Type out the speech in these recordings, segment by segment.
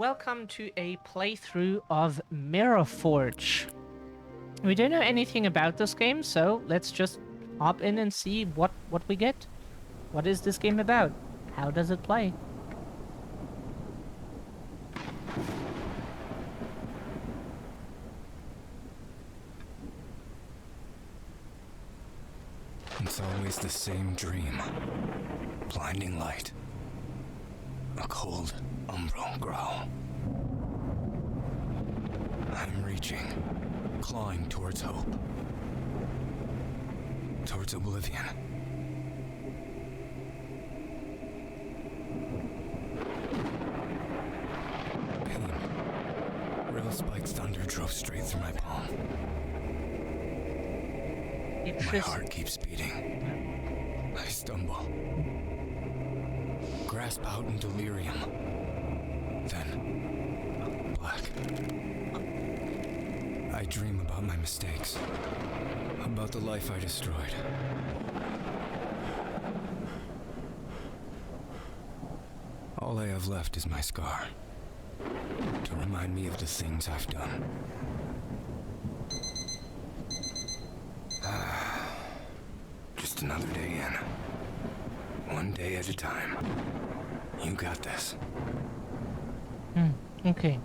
welcome to a playthrough of Mirror Forge. We don't know anything about this game, so let's just hop in and see what we get. What is this game about? How does it play? It's always the same dream. Blinding light. A cold, umbral growl. I'm reaching, clawing towards hope. Towards oblivion. Pain. Rail spikes thunder drove straight through my palm. My heart keeps beating. I stumble. Grasp out in delirium. Then, black. I dream about my mistakes. About the life I destroyed. All I have left is my scar. To remind me of the things I've done. Just another day in. One day at a time. You got this. Okay.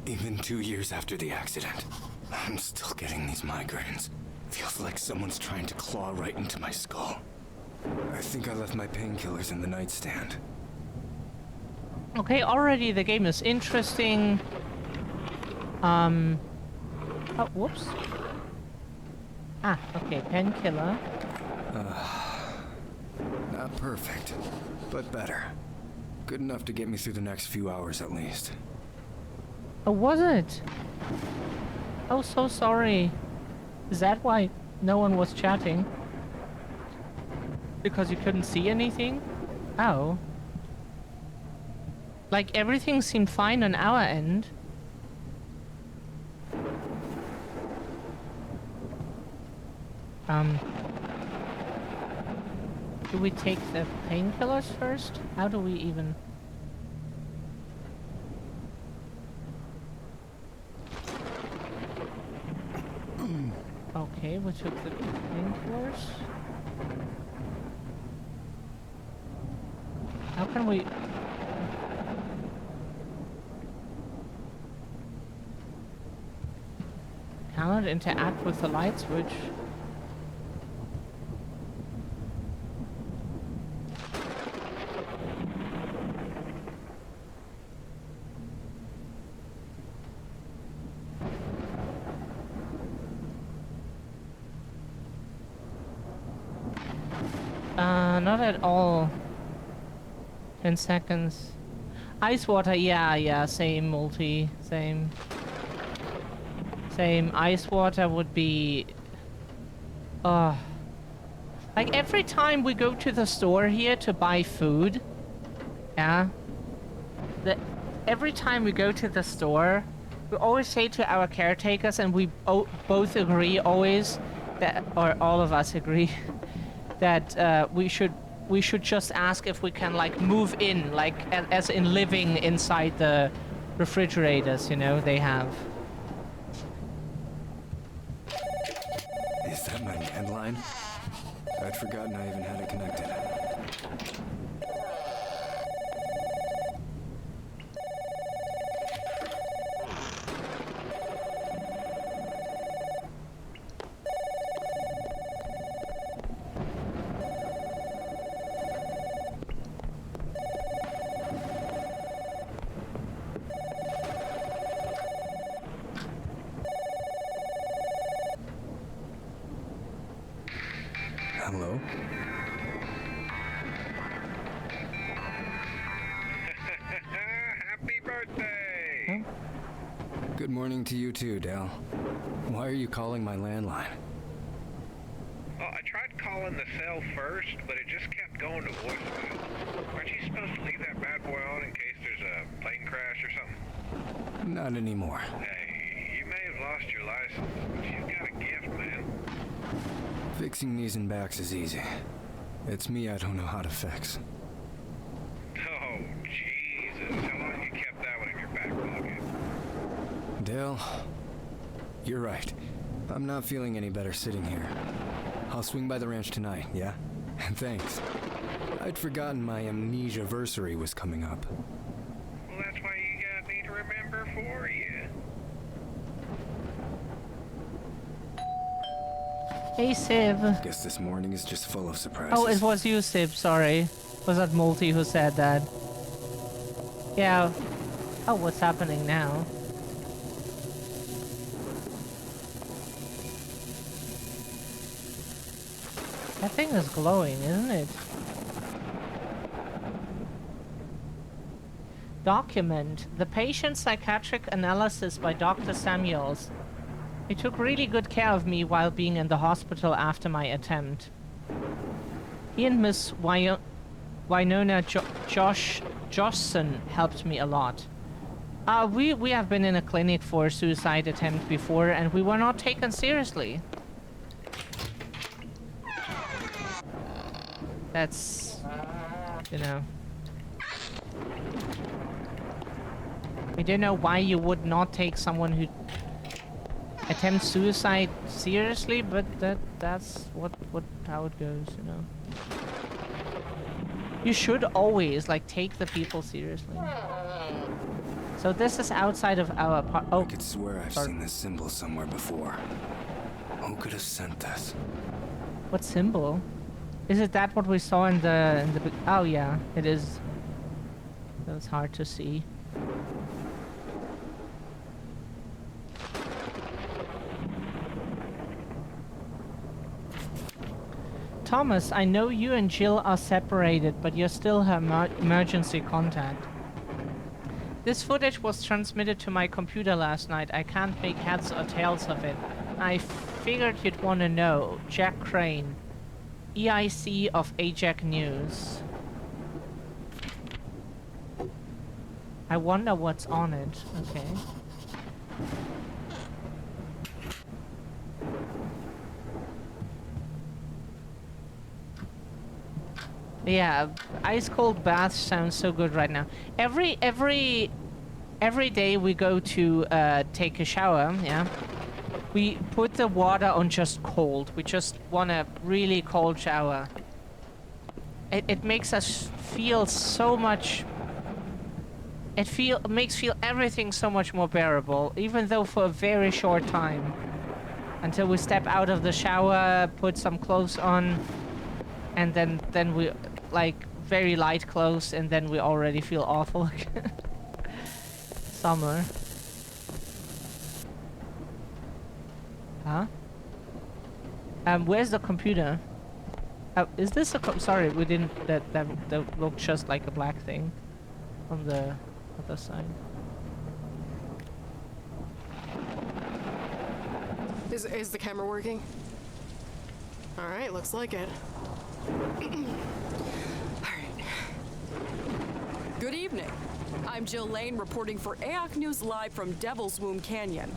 Even 2 years after the accident, I'm still getting these migraines. Feels like someone's trying to claw right into my skull. I think I left my painkillers in the nightstand. Okay, already the game is interesting. Oh, whoops. Ah, okay, painkiller. Not perfect, but better. Good enough to get me through the next few hours at least. Oh, was it? Oh, so sorry. Is that why no one was chatting? Because you couldn't see anything? Oh. Like, everything seemed fine on our end. Do we take the painkillers first? How do we even... Okay, we took the painkillers. How can we... Cannot interact with the light switch. Not at all. 10 seconds. Ice water, yeah, same multi, same. Same. Ice water would be... Like, every time we go to the store here to buy food, yeah, every time we go to the store, we always say to our caretakers, and we both agree always, that, or all of us agree, that we should just ask if we can, like, move in, like, as in living inside the refrigerators, you know, they have. Is that my landline? I'd forgotten I even had it connected. Hello? Happy birthday! Good morning to you too, Dal. Why are you calling my landline? Well, I tried calling the cell first, but it just kept going to voicemail. Aren't you supposed to leave that bad boy on in case there's a plane crash or something? Not anymore. Hey, you may have lost your license, but you've got a gift, man. Fixing knees and backs is easy. It's me I don't know how to fix. Dale, you're right. I'm not feeling any better sitting here. I'll swing by the ranch tonight, yeah? And thanks. I'd forgotten my amnesia-versary was coming up. Well, that's why you got me to remember for you. Hey, Civ. Guess this morning is just full of surprises. Oh, it was you, Civ, sorry. Was that Multi who said that? Yeah. Oh, what's happening now? That thing is glowing, isn't it? Document. The patient psychiatric analysis by Dr. Samuels. He took really good care of me while being in the hospital after my attempt. He and Miss Winona Joshson helped me a lot. We have been in a clinic for a suicide attempt before, and we were not taken seriously. That's, you know. We don't know why you would not take someone who attempts suicide seriously, but that's how it goes, you know. You should always like take the people seriously. So this is outside of our I could swear I've seen this symbol somewhere before. Who could have sent this? What symbol? Is it that what we saw in the oh yeah, it is. That was hard to see. Thomas, I know you and Jill are separated, but you're still her emergency contact. This footage was transmitted to my computer last night. I can't make heads or tails of it. I figured you'd want to know. Jack Crane, EIC of AJAC News. I wonder what's on it. Okay. Yeah, ice cold bath sounds so good right now. Every day we go to take a shower, yeah, we put the water on just cold. We just want a really cold shower. It makes us feel so much. It makes everything so much more bearable, even though for a very short time, until we step out of the shower, put some clothes on, and then we like very light clothes, and then we already feel awful. Summer. Huh? Where's the computer? Is this a sorry, we didn't. That looked just like a black thing on the other side. Is the camera working? All right, looks like it. Good evening. I'm Jill Lane reporting for AOC News Live from Devil's Womb Canyon.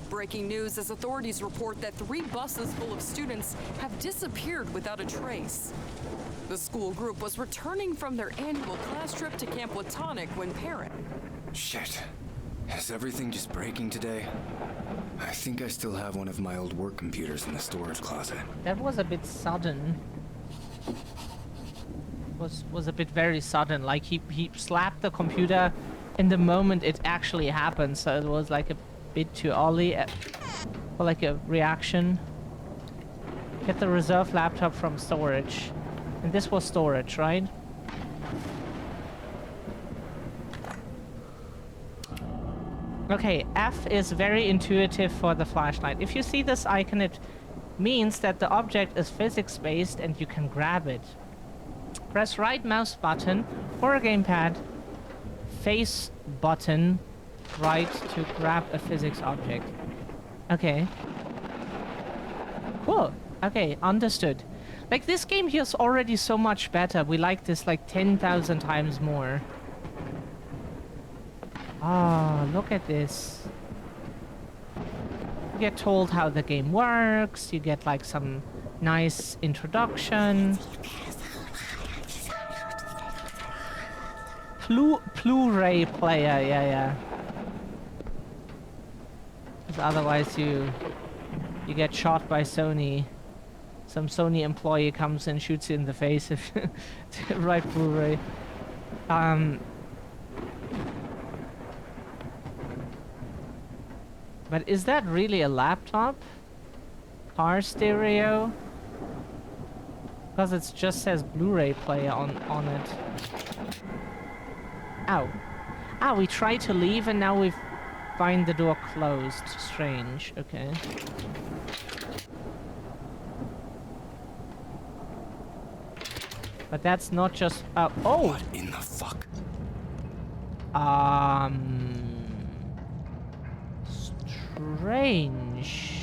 Breaking news as authorities report that 3 buses full of students have disappeared without a trace. The school group was returning from their annual class trip to Camp Platonic when parent. Shit. Is everything just breaking today? I think I still have one of my old work computers in the storage closet. That was a bit sudden. Was a bit very sudden. Like he slapped the computer in the moment it actually happened, so it was like a bit too early for like a reaction. Get the reserve laptop from storage, and this was storage, right? Okay, F is very intuitive for the flashlight. If you see this icon, it means that the object is physics-based and you can grab it. Press right mouse button or a gamepad, face button right to grab a physics object. Okay. Cool. Okay, understood. Like, this game here is already so much better. We like this like 10,000 times more. Oh, look at this. You get told how the game works, you get like some nice introduction. Blu-ray player, yeah. Because otherwise you get shot by Sony. Some Sony employee comes and shoots you in the face if you write Blu-ray. But is that really a laptop? Car stereo? Because it just says Blu-ray player on it. Ow. Ah, we tried to leave and now we find the door closed. Strange. Okay. But that's not just... oh! What in the fuck? Strange.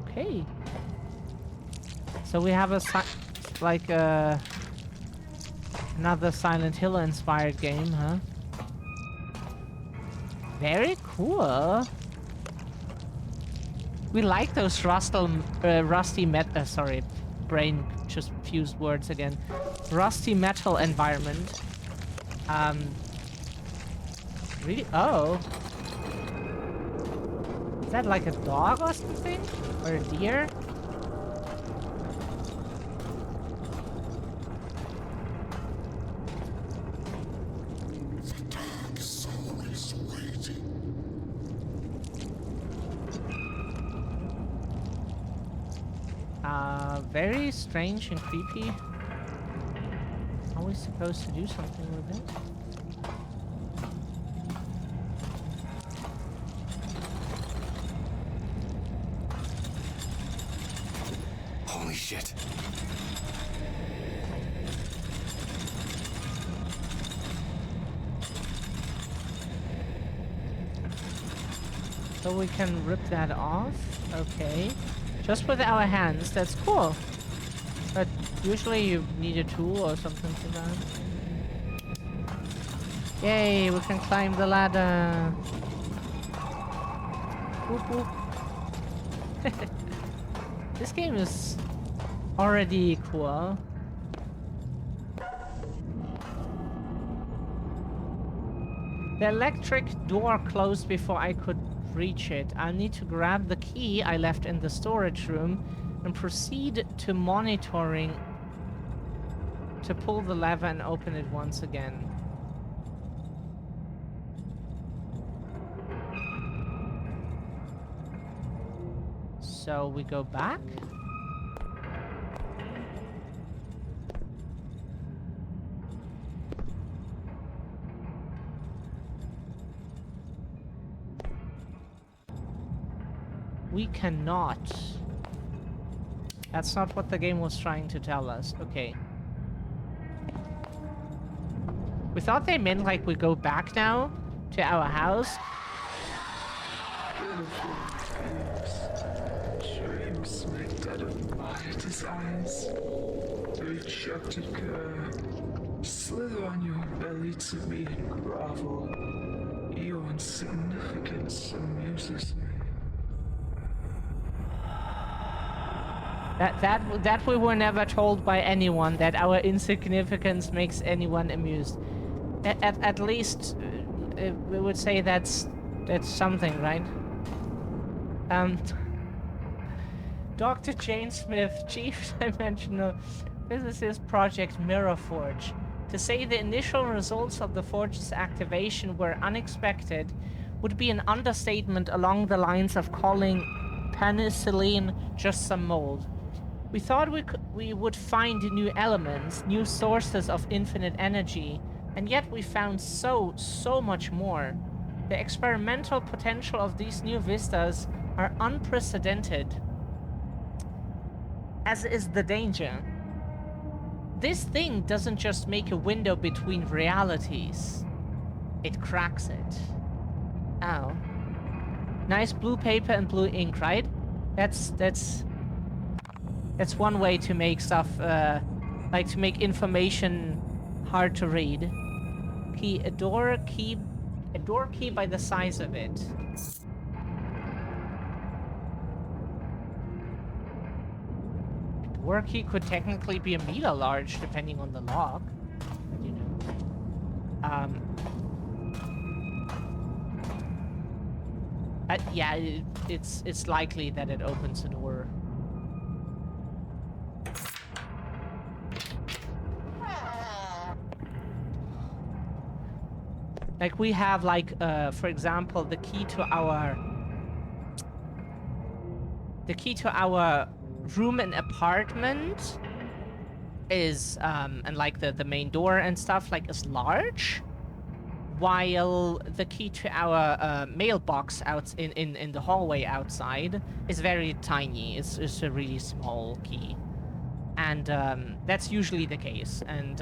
Okay. So we have a another Silent Hill inspired game, huh? Very cool. We like those rusty metal. Sorry, brain just fused words again. Rusty metal environment. Really? Oh. Is that like a dog or something? Or a deer? Very strange and creepy. Are we supposed to do something with it? Holy shit. So we can rip that off? Okay. Just with our hands, that's cool. But usually you need a tool or something for that. Yay, we can climb the ladder. Whoop whoop. This game is already cool. The electric door closed before I could reach it. I'll need to grab the key I left in the storage room and proceed to monitoring to pull the lever and open it once again. So we go back. We cannot. That's not what the game was trying to tell us. Okay. We thought they meant like we go back now to our house. Dreams made dead of my desires. Rejected girl. Slither on your belly to me and grovel. Your insignificance amuses me. That we were never told by anyone, that our insignificance makes anyone amused. At least we would say that's something, right? Dr. Jane Smith, Chief Dimensional Physicist Project Mirror Forge. To say the initial results of the Forge's activation were unexpected would be an understatement along the lines of calling penicillin just some mold. We thought we would find new elements, new sources of infinite energy, and yet we found so much more. The experimental potential of these new vistas are unprecedented, as is the danger. This thing doesn't just make a window between realities, it cracks it. Oh. Nice blue paper and blue ink, right? That's one way to make stuff, like to make information hard to read. A door key by the size of it. door key could technically be a meter large, depending on the lock. You know. Yeah, it's likely that it opens the door. Like we have for example, the key to our room and apartment is and like the main door and stuff is large, while the key to our mailbox out in the hallway outside is very tiny. It's a really small key, and that's usually the case. And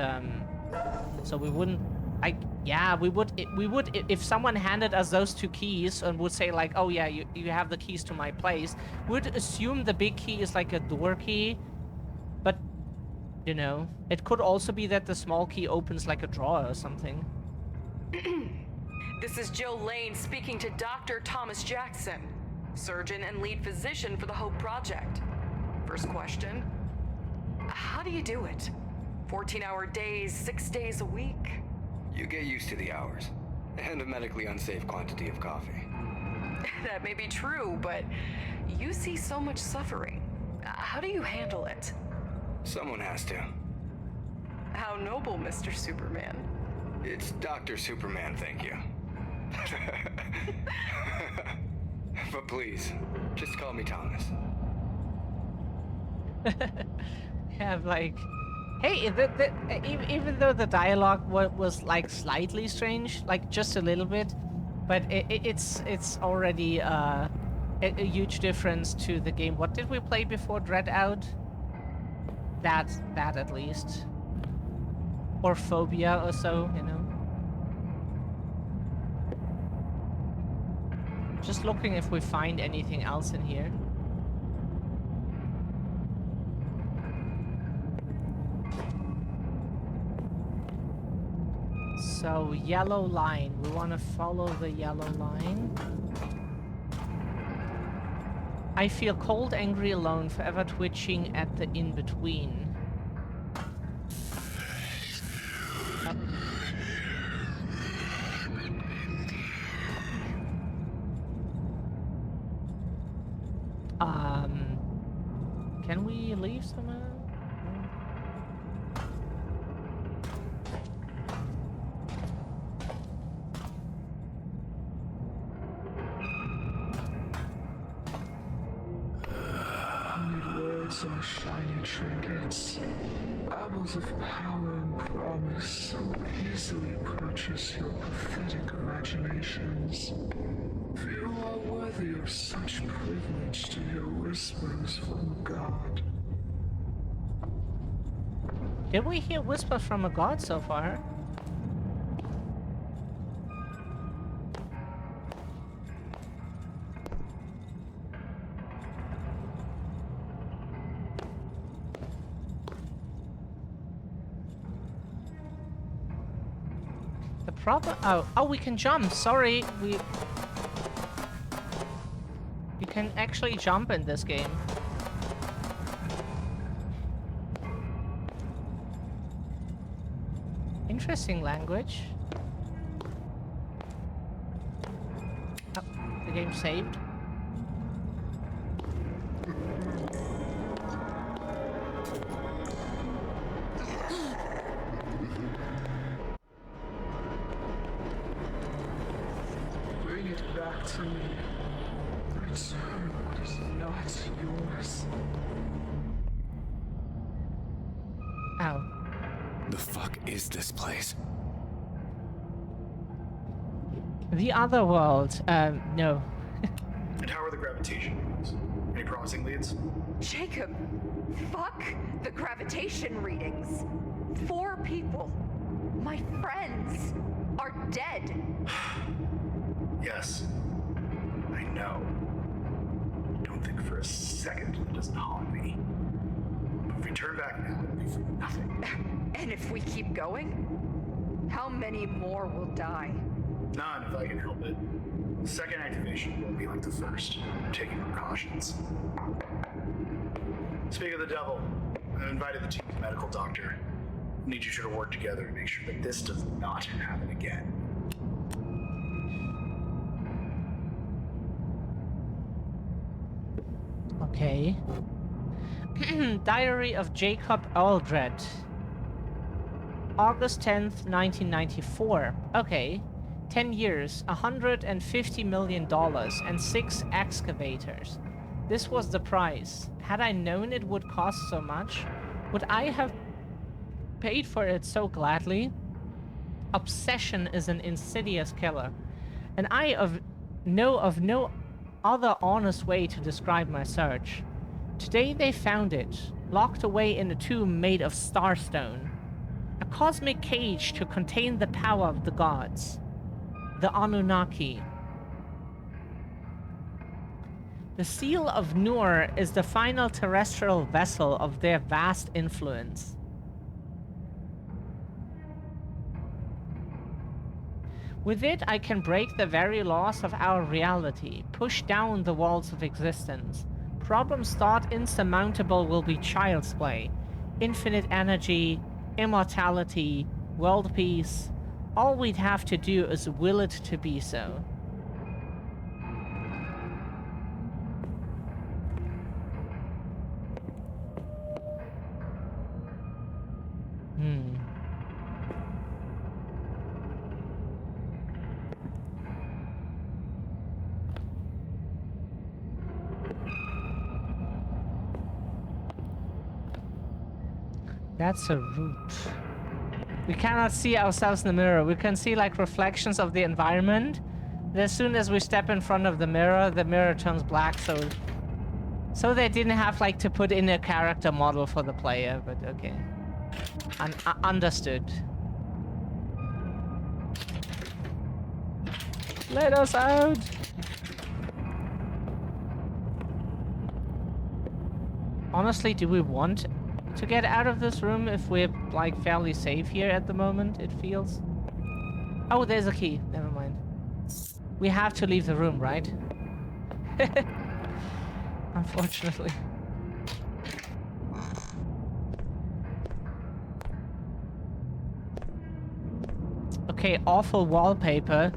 so we wouldn't. We would if someone handed us those two keys and would say like, oh yeah, you have the keys to my place, would assume the big key is like a door key, but you know, it could also be that the small key opens like a drawer or something. This is Jill Lane speaking to Dr. Thomas Jackson, surgeon and lead physician for the Hope Project. First question, how do you do it? 14-hour days, 6 days a week? You get used to the hours, and a medically unsafe quantity of coffee. That may be true, but you see so much suffering. How do you handle it? Someone has to. How noble, Mr. Superman. It's Dr. Superman, thank you. But please, just call me Thomas. Have like... Hey, even though the dialogue was like slightly strange, like just a little bit, but it's already a huge difference to the game. What did we play before Dreadout? That at least, or Phobia or so, you know. Just looking if we find anything else in here. So, yellow line. We want to follow the yellow line. I feel cold, angry, alone, forever twitching at the in-between. Can we leave somewhere? Are shiny trinkets, apples of power and promise so easily purchase your pathetic imaginations. Few are worthy of such privilege to hear whispers from God. Did we hear whispers from a god so far? Oh, we can jump. Sorry, you can actually jump in this game. Interesting language. Oh, the game saved. To me, return what is not yours. Ow. The fuck is this place? The other world. No. And how are the gravitation readings? Any promising leads? Jacob, fuck the gravitation readings. 4 people, my friends, are dead. Yes. I know. Don't think for a second that doesn't haunt me. But if we turn back now, it'll be for nothing. And if we keep going, how many more will die? None, if I can help it. The second activation won't be like the first. I'm taking precautions. Speak of the devil. I've invited the team's medical doctor. We need you two to work together to make sure that this does not happen again. Okay. Diary of Jacob Eldred. August 10th, 1994. Okay. 10 years, $150 million, and 6 excavators. This was the price. Had I known it would cost so much, would I have paid for it so gladly? Obsession is an insidious killer, and I know of no other honest way to describe my search. Today they found it, locked away in a tomb made of starstone. A cosmic cage to contain the power of the gods. The Anunnaki. The Seal of Nur is the final terrestrial vessel of their vast influence. With it, I can break the very laws of our reality, push down the walls of existence. Problems thought insurmountable will be child's play. Infinite energy, immortality, world peace. All we'd have to do is will it to be so. That's a root. We cannot see ourselves in the mirror. We can see like reflections of the environment. But as soon as we step in front of the mirror turns black. So they didn't have like to put in a character model for the player. But okay, understood. Let us out. Honestly, do we want to get out of this room if we're like fairly safe here at the moment? It feels. Oh, there's a key. Never mind. We have to leave the room, right? Unfortunately. Okay, awful wallpaper.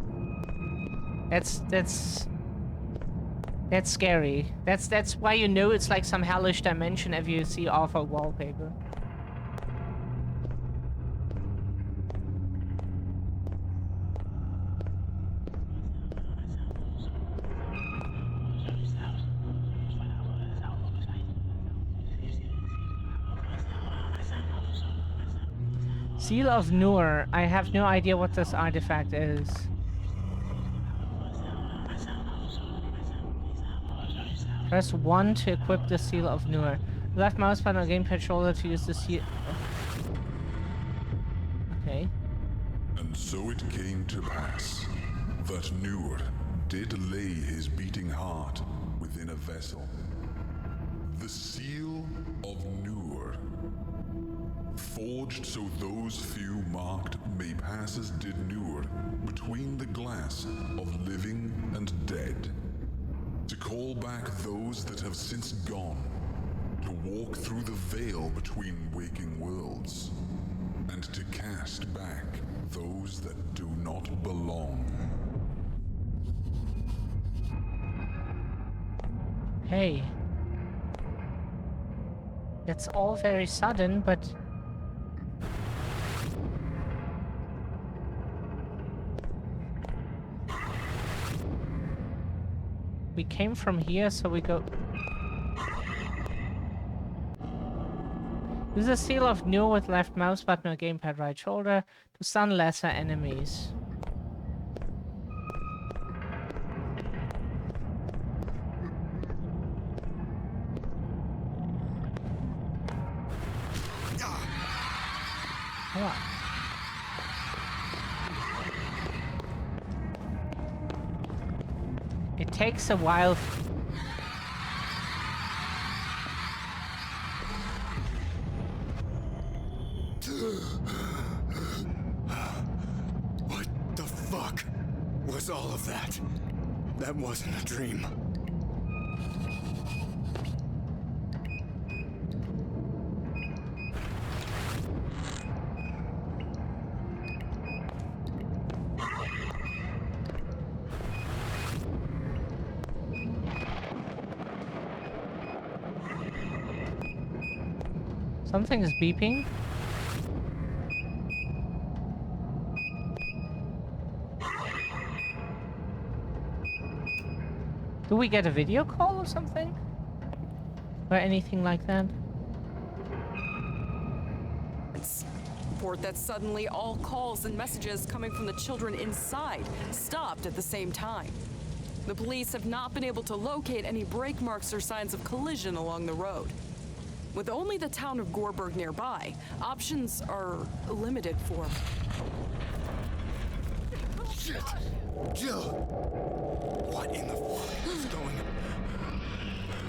That's scary. That's why you know it's like some hellish dimension if you see awful wallpaper. Seal of Nur. I have no idea what this artifact is. Press 1 to equip the Seal of Nur. Left mouse button or gamepad shoulder to use the seal. Okay. And so it came to pass that Nur did lay his beating heart within a vessel. The Seal of Nur. Forged so those few marked may pass as did Nur between the glass of living and dead. To call back those that have since gone, to walk through the veil between waking worlds, and to cast back those that do not belong. Hey. That's all very sudden, but... we came from here, so we go... Use the Seal of Nur with left mouse button or gamepad right shoulder to stun lesser enemies. Come on. It takes a while. What the fuck was all of that? That wasn't a dream. Something is beeping. Do we get a video call or something? Or anything like that? Report that suddenly all calls and messages coming from the children inside stopped at the same time. The police have not been able to locate any brake marks or signs of collision along the road. With only the town of Gorberg nearby, options are limited for... Shit! Jill! What in the fuck is going on?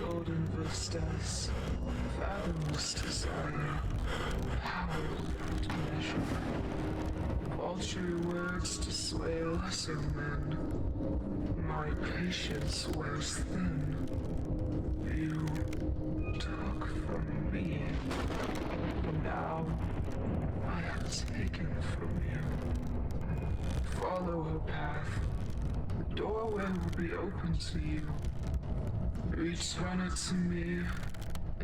Golden vistas, fathomless desire, power without measure. Paltry words to sway lesser men. My patience wears thin. You took from me. Now I have taken from you. Follow her path. The doorway will be open to you. Return it to me,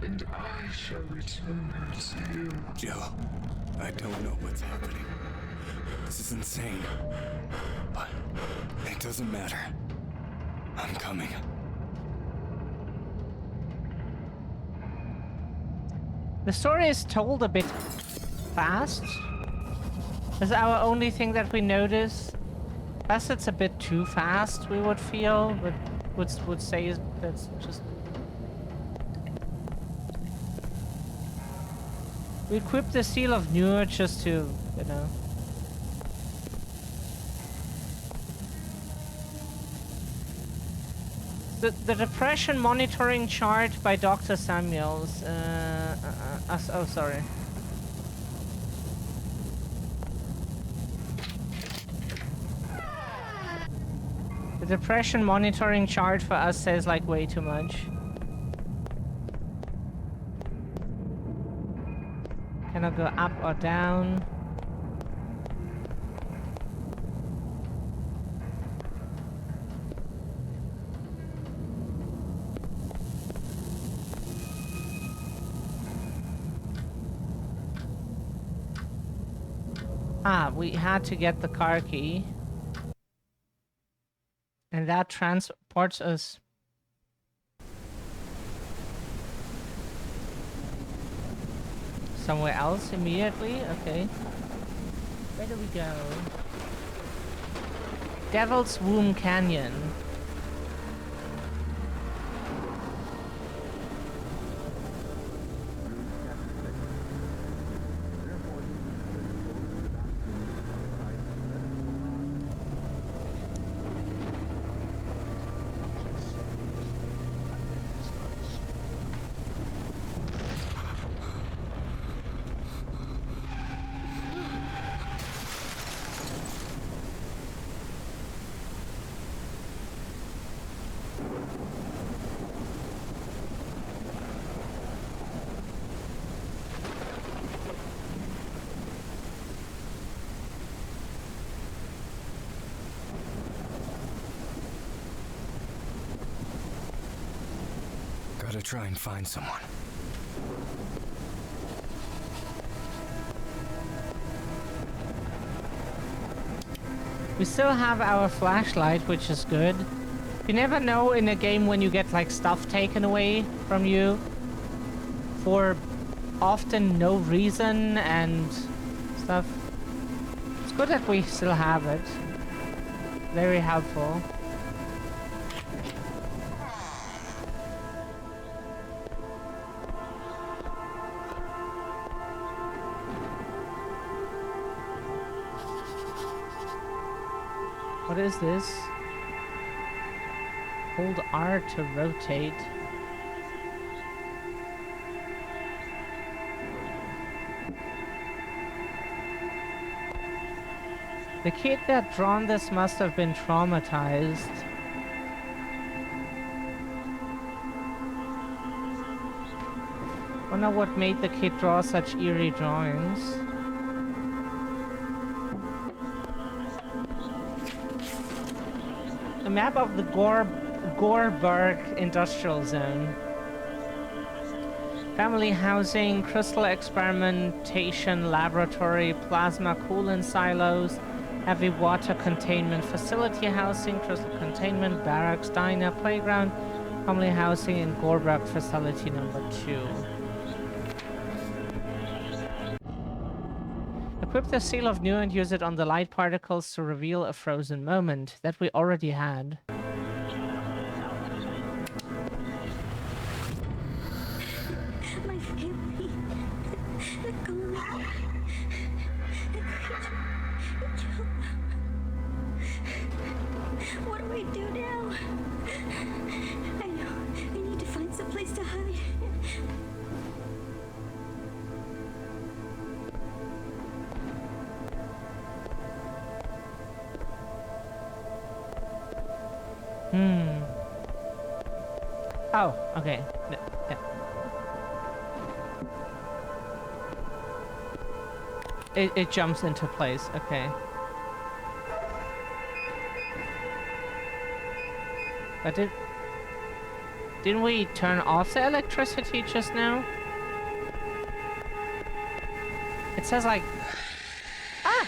and I shall return her to you. Jill, I don't know what's happening. This is insane. But it doesn't matter. I'm coming. The story is told a bit fast. That's our only thing that we notice. Plus it's a bit too fast, we would feel, but would say is that's just... We equip the Seal of Nur just to, you know... The depression monitoring chart by Dr. Samuels. Oh, sorry. The depression monitoring chart for us says like way too much. Can I go up or down? Ah, we had to get the car key. And that transports us somewhere else immediately? Okay. Where do we go? Devil's Womb Canyon. Gotta try and find someone. We still have our flashlight, which is good. You never know in a game when you get like stuff taken away from you for often no reason and stuff. It's good that we still have it. Very helpful. What is this? Hold R to rotate. The kid that drawn this must have been traumatized. Wonder what made the kid draw such eerie drawings. A map of the Gorberg Industrial Zone. Family housing, crystal experimentation laboratory, plasma coolant silos, heavy water containment facility housing, crystal containment, barracks, diner, playground, family housing in Gorberg facility number 2. Equip the seal of new and use it on the light particles to reveal a frozen moment that we already had. My family. Let go of me. What do I do now? I know. I need to find some place to hide. Oh, okay. Yeah. It jumps into place, okay. But didn't we turn off the electricity just now? It says like... Ah!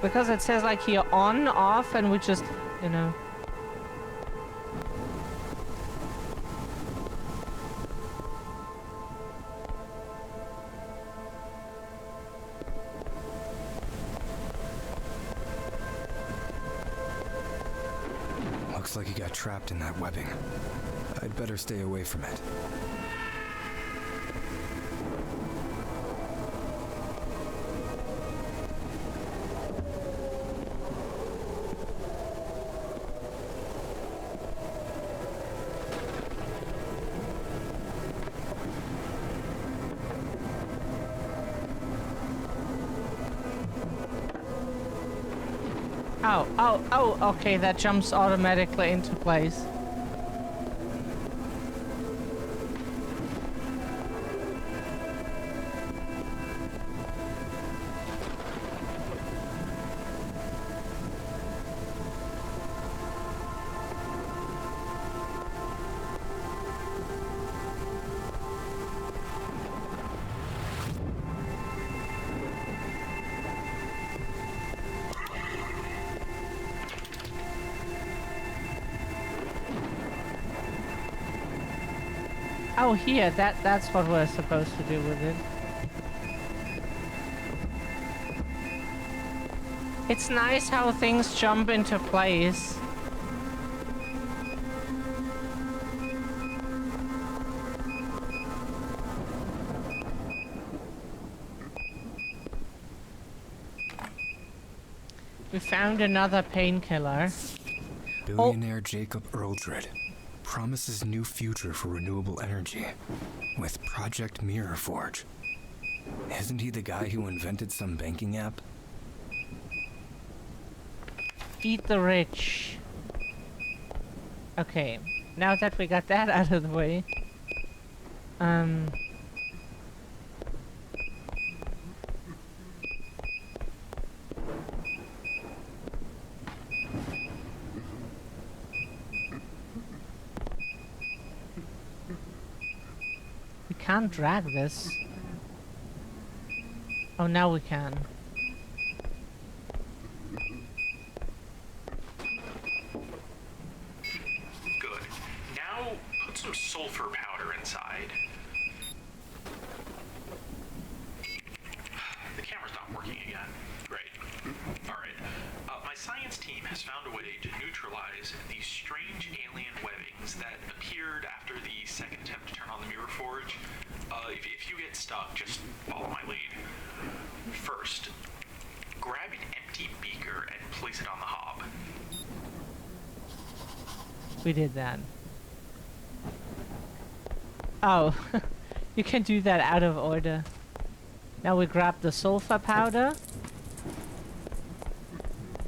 Because it says like here on, off, and we just, you know. Looks like he got trapped in that webbing. I'd better stay away from it. Oh, okay, that jumps automatically into place. Oh, here, that's what we're supposed to do with it. It's nice how things jump into place. We found another painkiller. Billionaire Jacob Earldred promises new future for renewable energy with Project Mirror Forge. Isn't he the guy who invented some banking app? Eat the rich. Okay, now that we got that out of the way, we can't drag this. Oh, now we can. Good. Now put some sulfur powder inside. The camera's not working again. Great. Alright. My science team has found a way to neutralize these strange alien webbings that appeared after the second attempt to turn on the Mirror Forge. If you get stuck, just follow my lead. First, grab an empty beaker and place it on the hob. We did that. Oh, you can do that out of order. Now we grab the sulfur powder.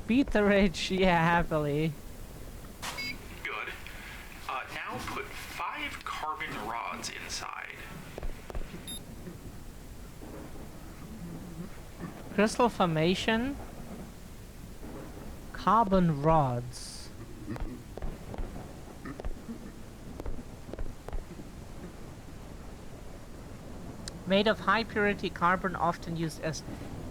Beat the rich, yeah, happily. Good. Now put 5 carbon rods inside. Crystal formation. Carbon rods. Made of high purity carbon, often used as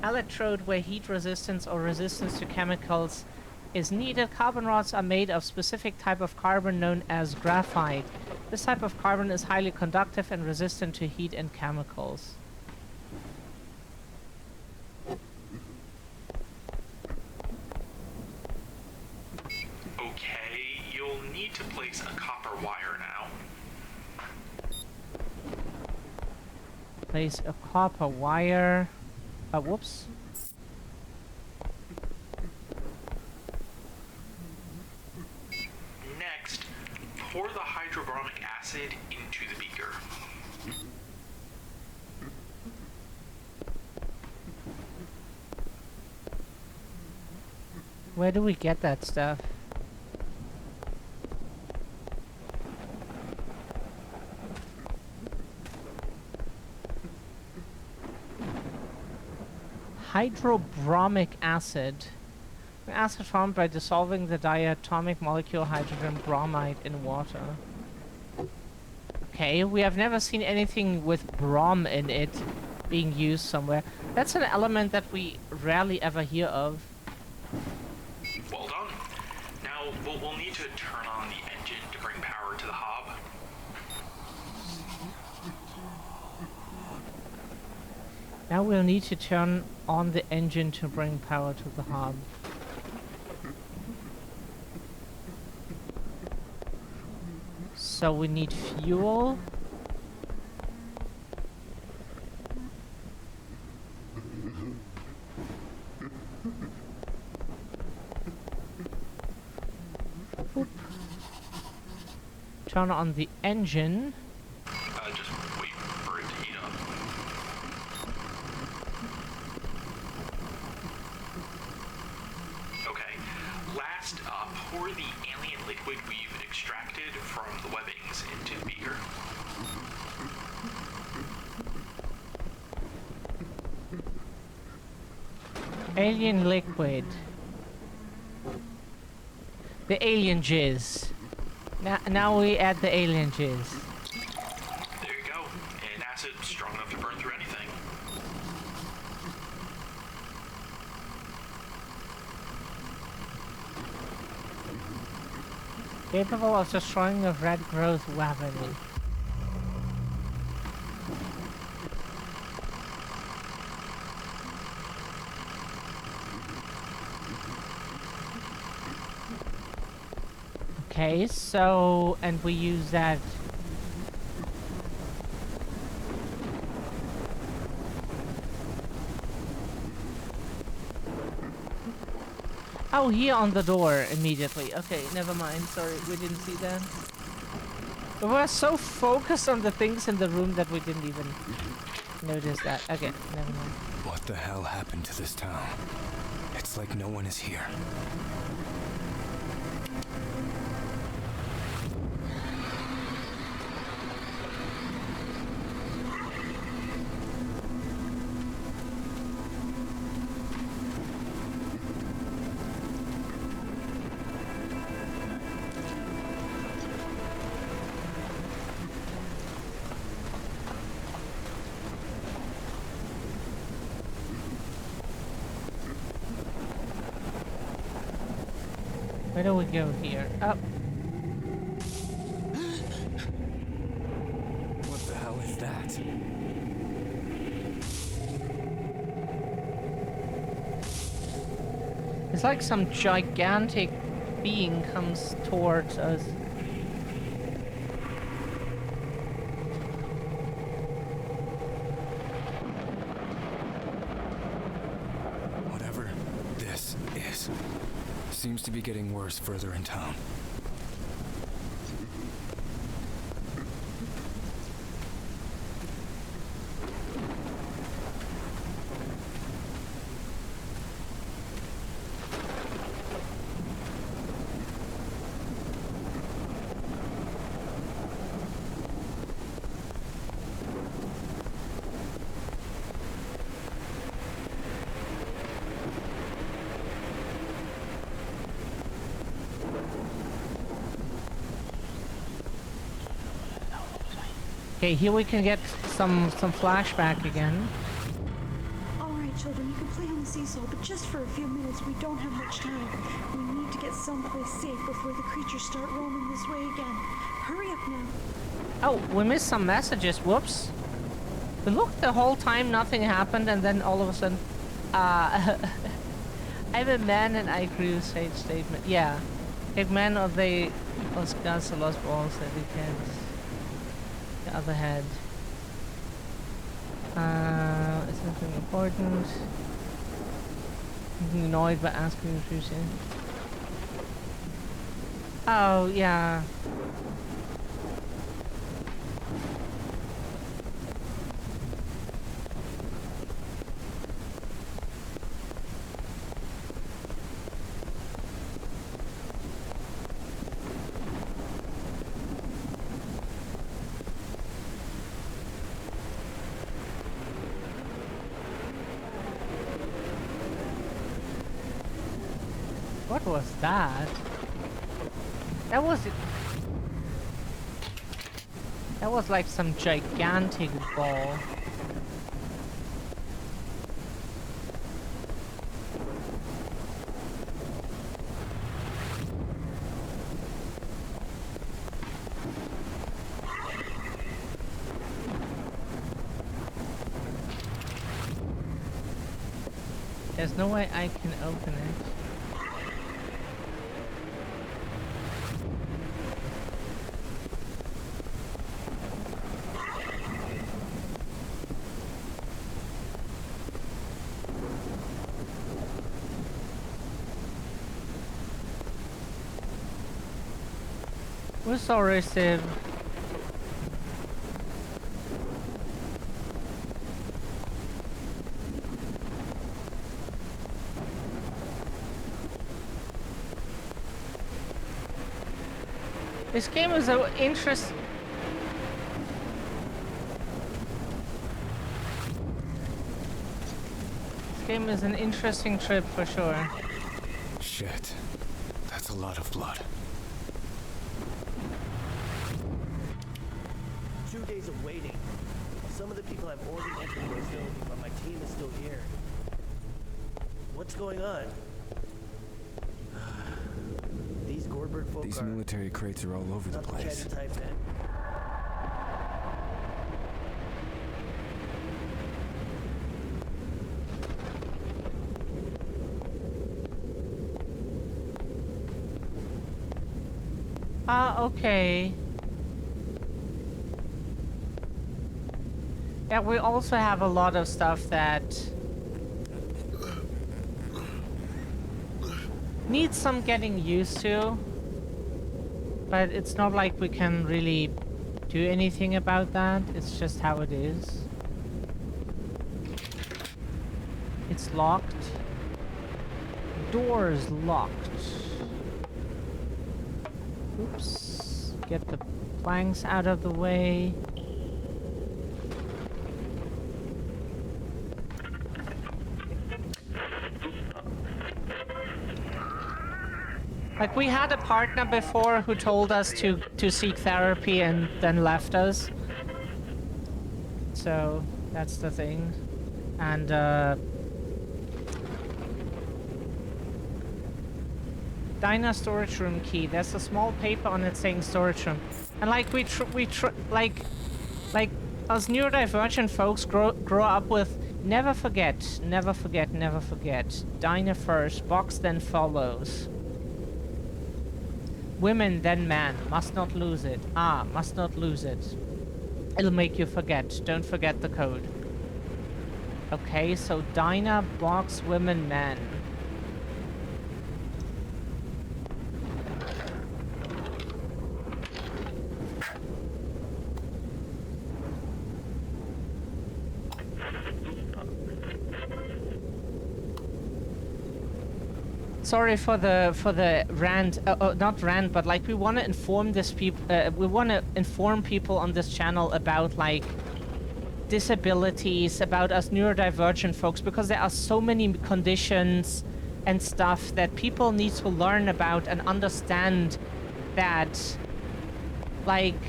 electrode where heat resistance or resistance to chemicals is needed. Carbon rods are made of specific type of carbon known as graphite. This type of carbon is highly conductive and resistant to heat and chemicals. Okay, you'll need to place a copper wire now. Place a copper wire. Whoops. Next, pour the hydrobromic acid into the beaker. Where do we get that stuff? Hydrobromic acid. An acid formed by dissolving the diatomic molecule hydrogen bromide in water. Okay, we have never seen anything with brom in it being used somewhere. That's an element that we rarely ever hear of. Well done. Now, we'll need to turn on the engine to bring power to the hob. Now we'll need to turn on the engine to bring power to the hob. So we need fuel. Oop. Turn on the engine. Just wait for it to heat up. Okay, last, pour the alien liquid we've extracted from the webbings into the beaker. Alien liquid. The alien jizz. Now we add the alien jizz. There you go. An acid strong enough to burn through anything. Capable of destroying a red growth rapidly. Okay, so, and we use that. Oh, here on the door immediately. Okay, never mind. Sorry, we didn't see that. We were so focused on the things in the room that we didn't even notice that. Okay, never mind. What the hell happened to this town? It's like no one is here. Where do we go here? Up. What the hell is that? It's like some gigantic being comes towards us. Whatever this is, seems to be getting worse further in town. Okay, here we can get some flashback again. All right, children, you can play on the seesaw, but just for a few minutes. We don't have much time. We need to get someplace safe before the creatures start roaming this way again. Hurry up now. Oh, we missed some messages. Whoops. We looked the whole time, nothing happened, and then all of a sudden, I'm a man and I crusade statement. Yeah. If man or they was guns the lost balls that we can't. The other head. Is something important? I'm annoyed by asking the question. Oh, yeah. What was that? That was like some gigantic ball. There's no way I can open it. We're sorry, Steve. This game is so interesting. This game is an interesting trip for sure. Shit. That's a lot of blood. 2 days of waiting. Some of the people I've already entered the facility, but my team is still here. What's going on? These Goldberg folk These are military crates are all over the not place. the type then. Okay. Yeah, we also have a lot of stuff that needs some getting used to, but it's not like we can really do anything about that. It's just how it is. It's locked. Door's locked. Oops. Get the planks out of the way. Like, we had a partner before who told us to seek therapy and then left us. So, that's the thing. And, Dinah storage room key. There's a small paper on it saying storage room. And, like, like us neurodivergent folks grow up with never forget, never forget, never forget. Dinah first, box then follows. Women, then man. Must not lose it. Ah, must not lose it. It'll make you forget. Don't forget the code. Okay, so Dinah, box, women, man. Sorry for the rant, not rant, but like we want to inform we want to inform people on this channel about like disabilities, about us neurodivergent folks, because there are so many conditions and stuff that people need to learn about and understand that, like,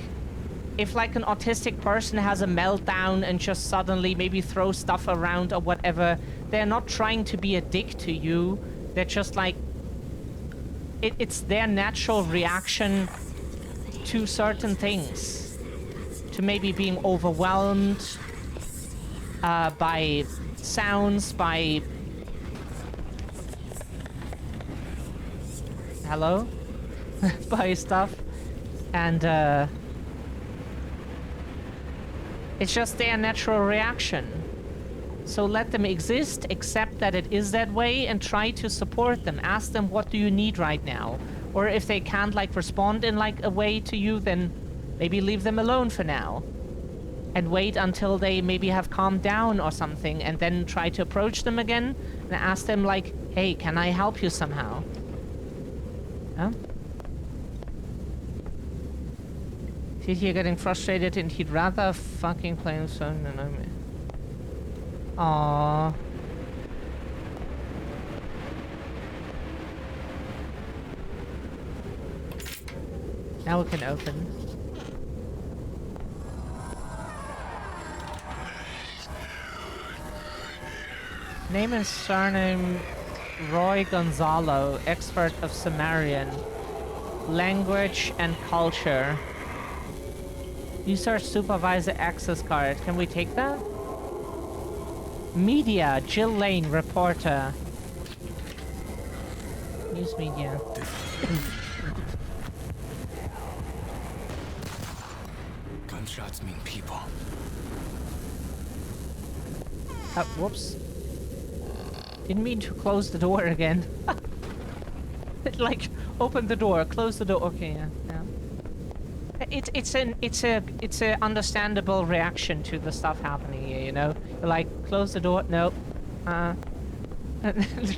if like an autistic person has a meltdown and just suddenly maybe throws stuff around or whatever, they're not trying to be a dick to you. They're just like, it's their natural reaction to certain things. To maybe being overwhelmed by sounds, by... Hello? By stuff. And it's just their natural reaction. So let them exist, accept that it is that way, and try to support them. Ask them, what do you need right now? Or if they can't like respond in like a way to you, then maybe leave them alone for now. And wait until they maybe have calmed down or something, and then try to approach them again and ask them like, hey, can I help you somehow? Huh? He's here getting frustrated and he'd rather fucking play the song than I mean. Aww. Now we can open. Name and surname Roy Gonzalo, expert of Sumerian. Language and culture. User supervisor access card. Can we take that? Media, Jill Lane, reporter. News media. Gunshots mean people. Whoops. Didn't mean to close the door again. Like, open the door, close the door. Okay, yeah. It's a understandable reaction to the stuff happening here, you know? You're like, close the door, no.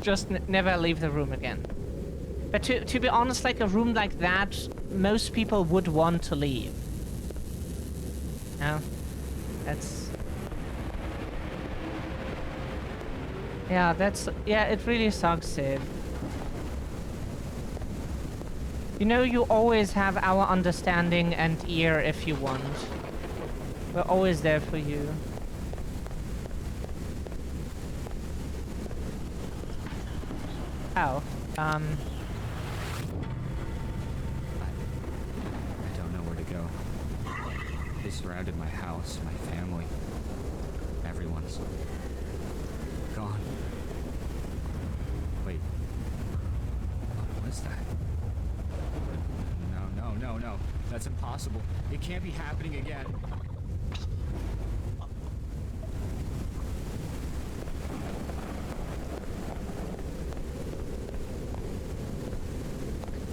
Just never leave the room again. But to be honest, like a room like that, most people would want to leave. No? That's... Yeah, it really sucks, Sid. You know, you always have our understanding and ear if you want. We're always there for you. Oh, I don't know where to go. They surrounded my house, my family. Everyone's gone. Wait. What was that? No. That's impossible. It can't be happening again.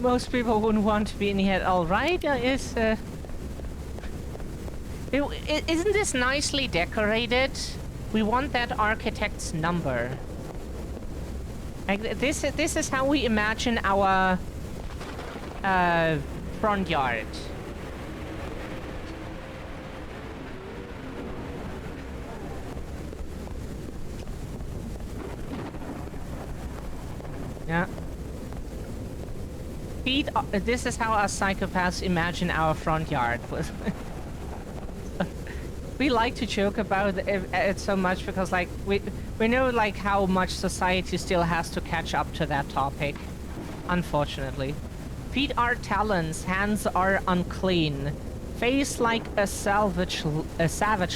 Most people wouldn't want to be in here at all, right? Isn't this nicely decorated? We want that architect's number. Like, this is how we imagine our front yard. Yeah. This is how us psychopaths imagine our front yard. We like to joke about it so much because, like, we know, like, how much society still has to catch up to that topic. Unfortunately. Feet are talons, hands are unclean. Face like a savage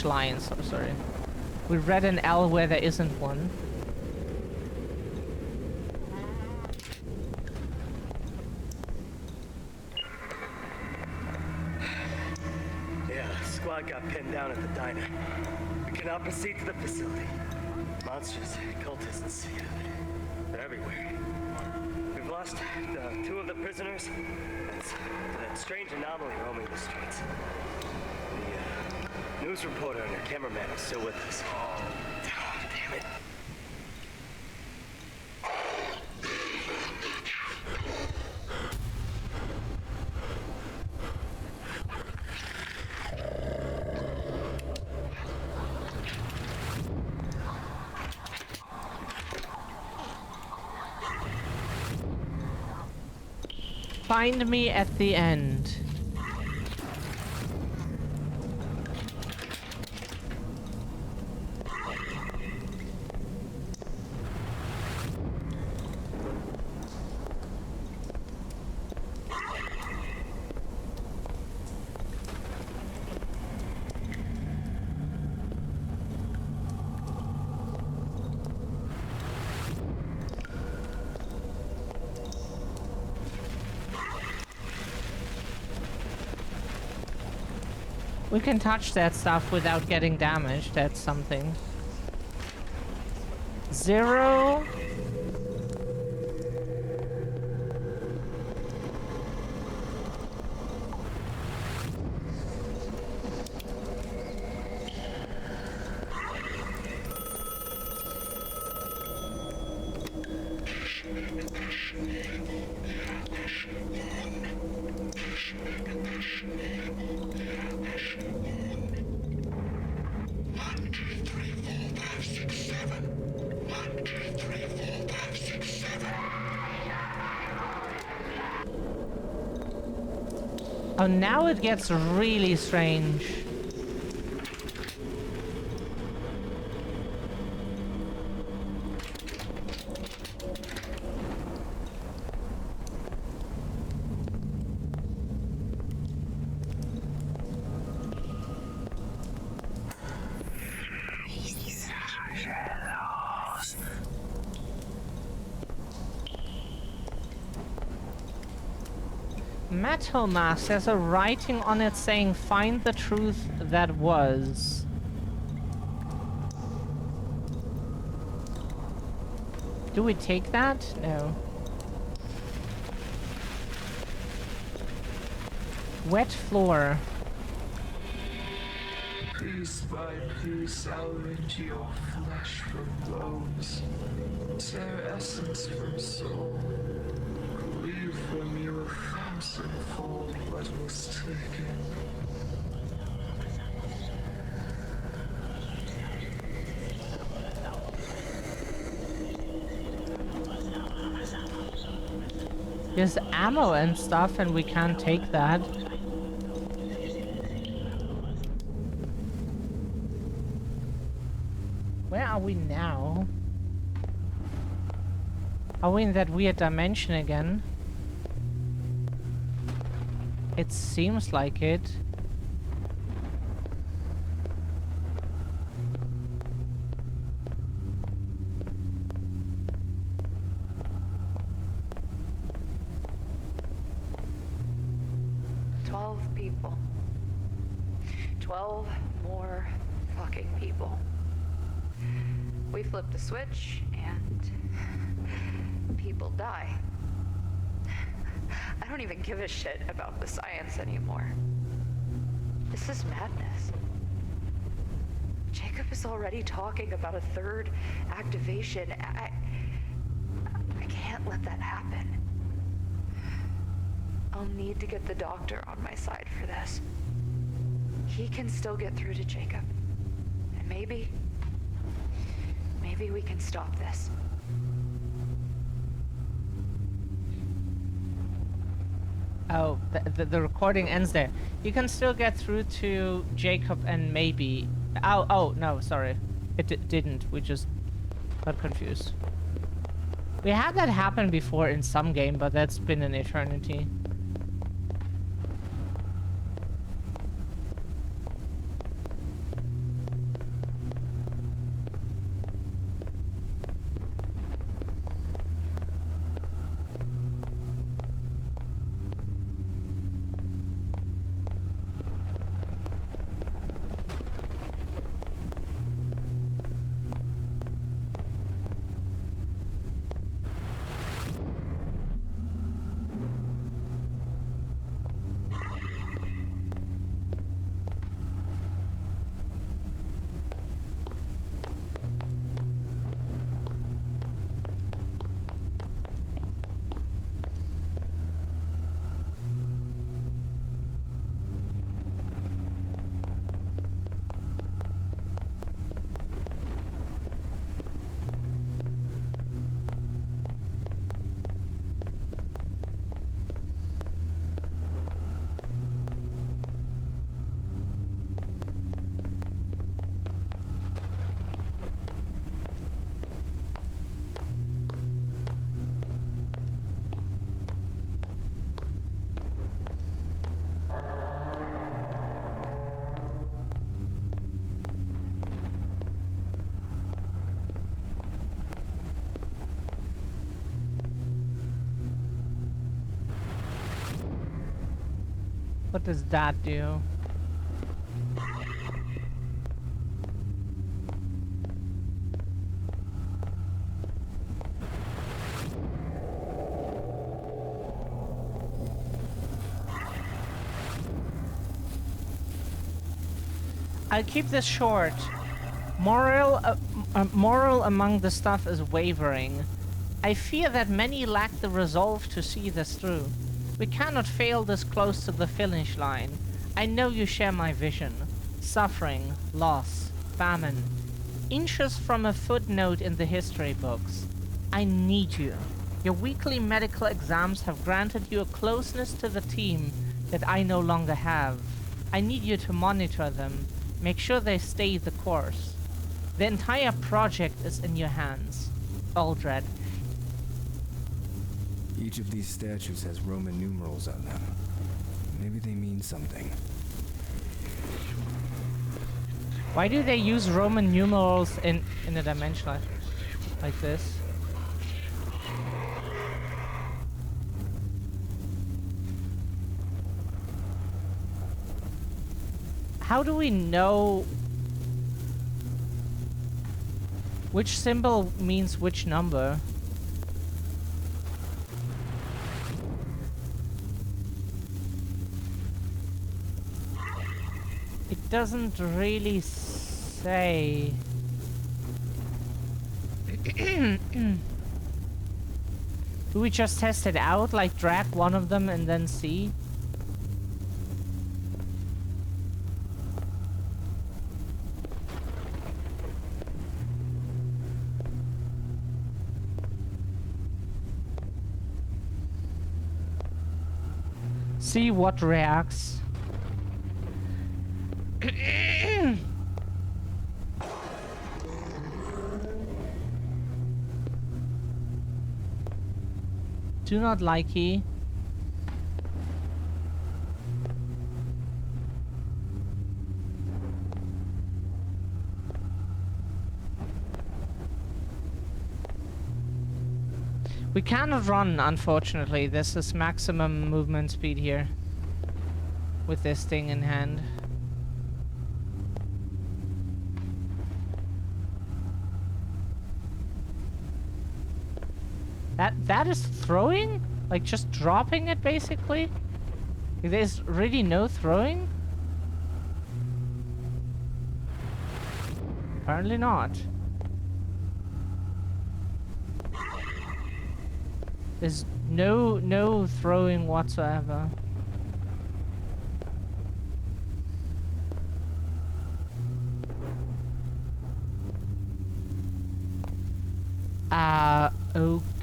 lion. So sorry. We read an L where there isn't one. Squad got pinned down at the diner. We cannot proceed to the facility. Monsters, cultists, they're everywhere. We've lost 2 of the prisoners. That's that strange anomaly roaming the streets. The news reporter and her cameraman are still with us. Oh, damn it. Find me at the end. We can touch that stuff without getting damaged. That's something. 0. Oh, now it gets really strange. Metal Mask, there's a writing on it saying, find the truth that was. Do we take that? No. Wet floor. Piece by piece, I'll rend your flesh from bones, tear essence from soul, leave from you a thousandfold what was taken. There's ammo and stuff, and we can't take that. Where are we now? Are we in that weird dimension again? It seems like it. People. 12 more fucking people. We flipped a switch and people die. I don't even give a shit about the science anymore. This is madness. Jacob is already talking about a third activation. I can't let that happen. I'll need to get the doctor on my side for this. He can still get through to Jacob. And maybe we can stop this. Oh, the recording ends there. You can still get through to Jacob and maybe... Oh, no, sorry. It didn't. We just got confused. We had that happen before in some game, but that's been an eternity. What does that do? I'll keep this short. Moral among the staff is wavering. I fear that many lack the resolve to see this through. We cannot fail this close to the finish line. I know you share my vision. Suffering, loss, famine. Inches from a footnote in the history books. I need you. Your weekly medical exams have granted you a closeness to the team that I no longer have. I need you to monitor them. Make sure they stay the course. The entire project is in your hands. Aldred. Each of these statues has Roman numerals on them. Maybe they mean something. Why do they use Roman numerals in a dimension like this? How do we know which symbol means which number? It doesn't really say. Do we just test it out, like drag one of them and then see? See what reacts. Do not like he. We cannot run, unfortunately. This is maximum movement speed here. With this thing in hand. That is throwing? Like just dropping it basically? There's really no throwing? Apparently not. There's no throwing whatsoever.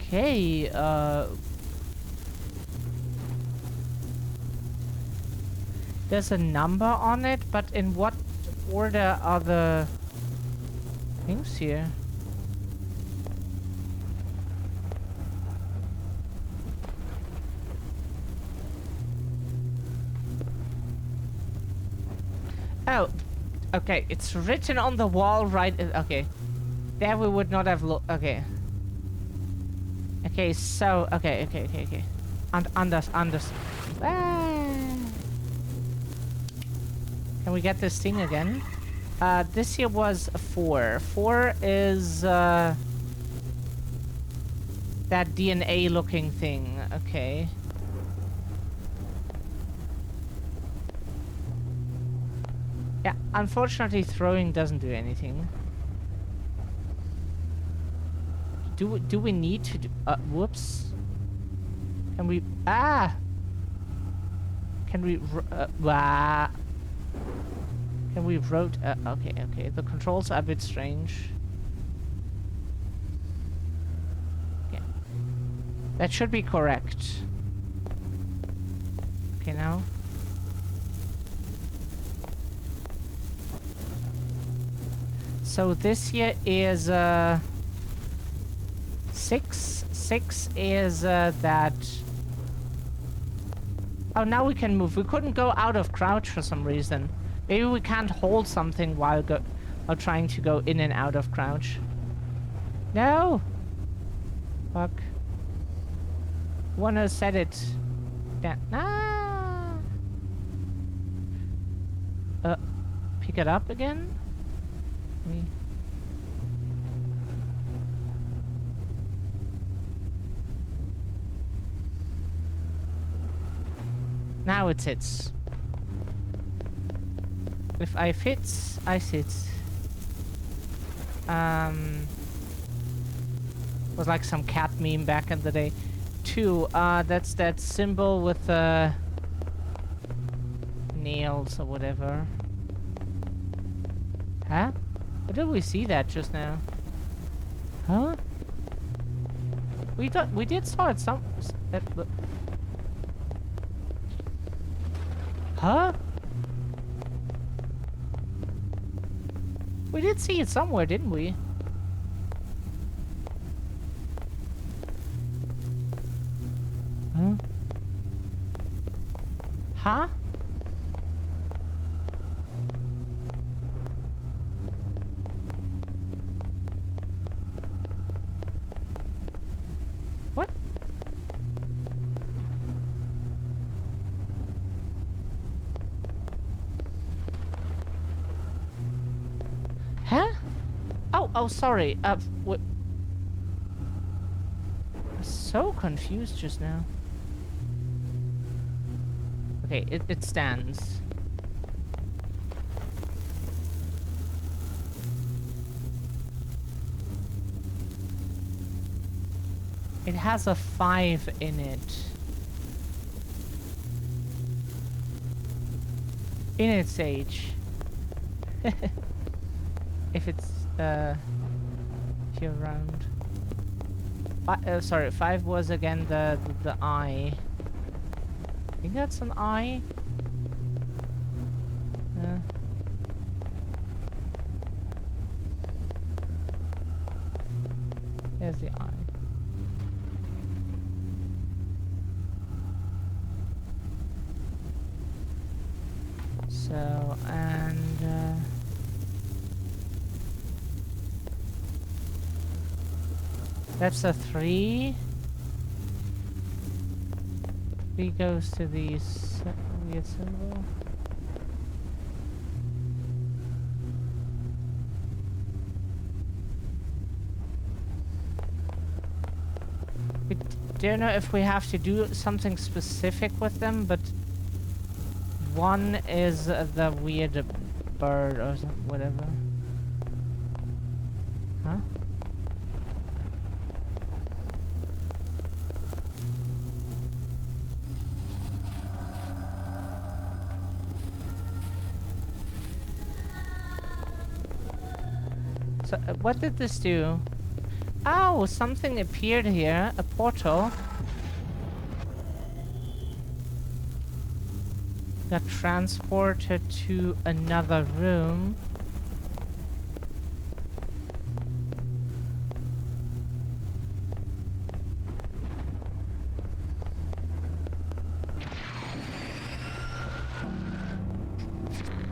Okay, there's a number on it, but in what order are the things here? Oh, okay, it's written on the wall, right? Okay, there we would not have looked. Okay. Okay, so okay. Under. Can we get this thing again? This here was a 4. 4 is that DNA looking thing. Okay. Yeah, unfortunately throwing doesn't do anything. Do we need to do, whoops. Can we, can we, can we rotate, okay, the controls are a bit strange. Okay. That should be correct. Okay, now. So this here is, 6. 6 is that. Oh, now we can move. We couldn't go out of crouch for some reason. Maybe we can't hold something while trying to go in and out of crouch. No. Fuck. Wanna set it down? Pick it up again. Now it sits. If I fits, I sits. Was like some cat meme back in the day. 2, that's that symbol with nails or whatever. Huh? Where did we see that just now? Huh? We did saw it some. Huh? We did see it somewhere, didn't we? Huh? Huh? What? Huh? Oh, sorry. What? So confused just now. Okay, it stands. It has a 5 in it. In its age. If it's here around. Sorry, 5 was again the eye. I think that's an eye. There's the eye. So, and that's a 3. 3 goes to the weird symbol. We don't know if we have to do something specific with them, but 1 is the weird bird or whatever. Huh? So, what did this do? Oh, something appeared here. A portal. Got transported to another room.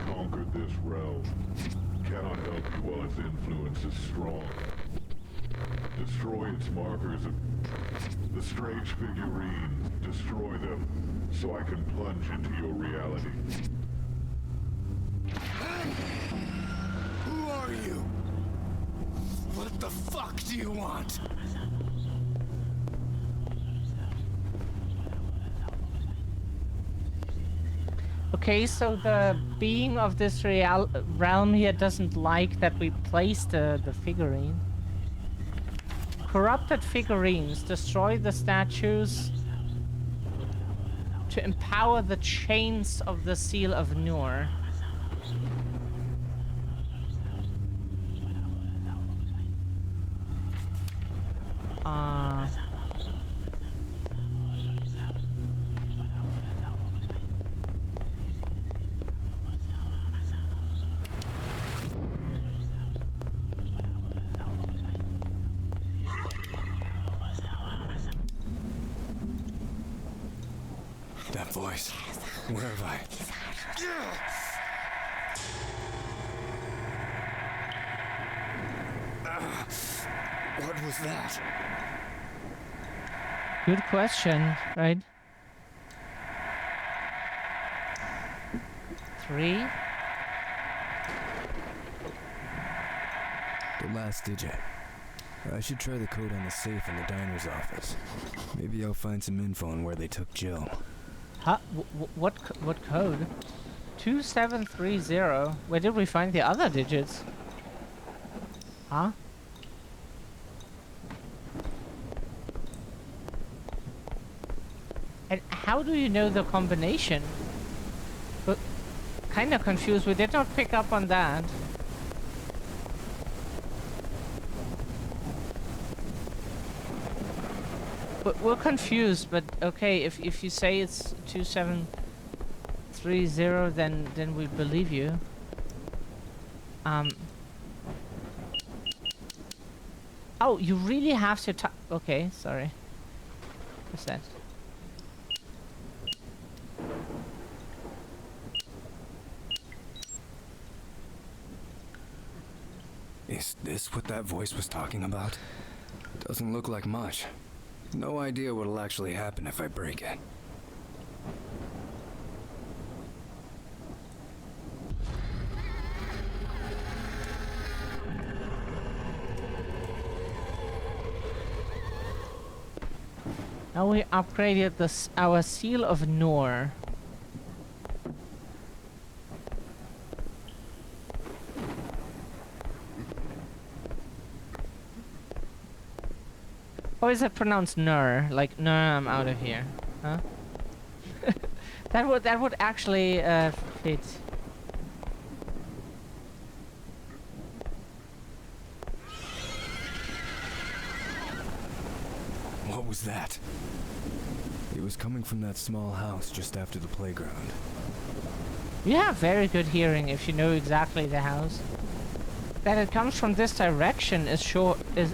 Conquered this realm. Cannot help you while its influence is strong. Destroy its markers. The strange figurines. Destroy them, so I can plunge into your reality. Who are you? What the fuck do you want? Okay, so the being of this realm here doesn't like that we place the figurine. Corrupted figurines destroy the statues to empower the chains of the Seal of Nur. That voice. Where have I? What was that? Good question, right? 3. The last digit. I should try the code on the safe in the diner's office. Maybe I'll find some info on where they took Jill. Huh? What code? 2730. Where did we find the other digits? Huh? And how do you know the combination? But kind of confused. We did not pick up on that. But we're confused. But okay, if you say it's 2730, then we believe you. Oh, you really have to okay, sorry. What's that? Is this what that voice was talking about? Doesn't look like much. No idea what'll actually happen if I break it. Now we upgraded our Seal of Noor. Or is it pronounced Nur? Like, Nur, I'm out of here. Huh? that would actually fit. What was that? It was coming from that small house just after the playground. You have very good hearing if you know exactly the house. That it comes from this direction is sure is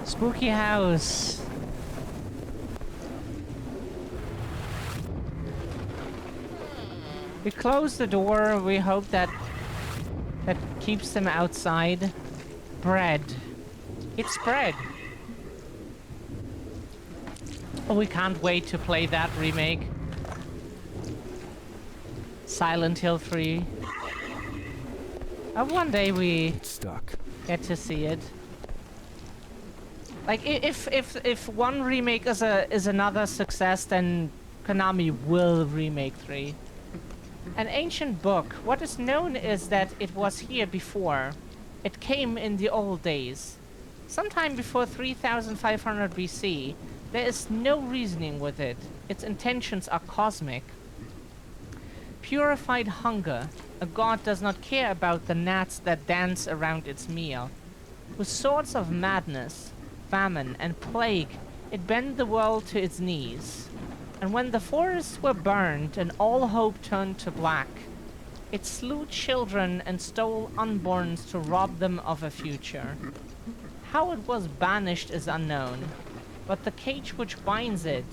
spooky house. We close the door. We hope that keeps them outside. Bread. It's bread. Oh, we can't wait to play that remake. Silent Hill 3. One day we get to see it. Like if one remake is another success, then Konami will remake 3. An ancient book. What is known is that it was here before. It came in the old days. Sometime before 3500 BC. There is no reasoning with it. Its intentions are cosmic. Purified hunger. A god does not care about the gnats that dance around its meal. With swords of madness, famine, and plague, it bent the world to its knees. And when the forests were burned and all hope turned to black, it slew children and stole unborns to rob them of a future. How it was banished is unknown, but the cage which binds it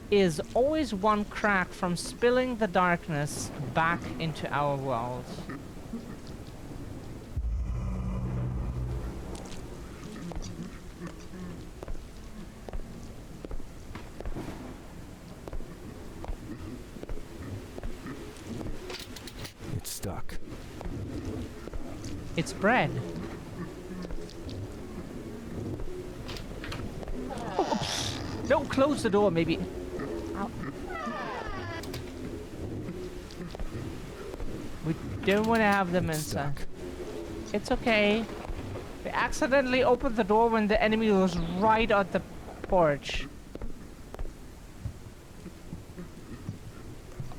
is always one crack from spilling the darkness back into our world. It's stuck. It's bread. Oh, don't close the door, maybe. Ow. We don't want to have them inside. It's okay. We accidentally opened the door when the enemy was right at the porch.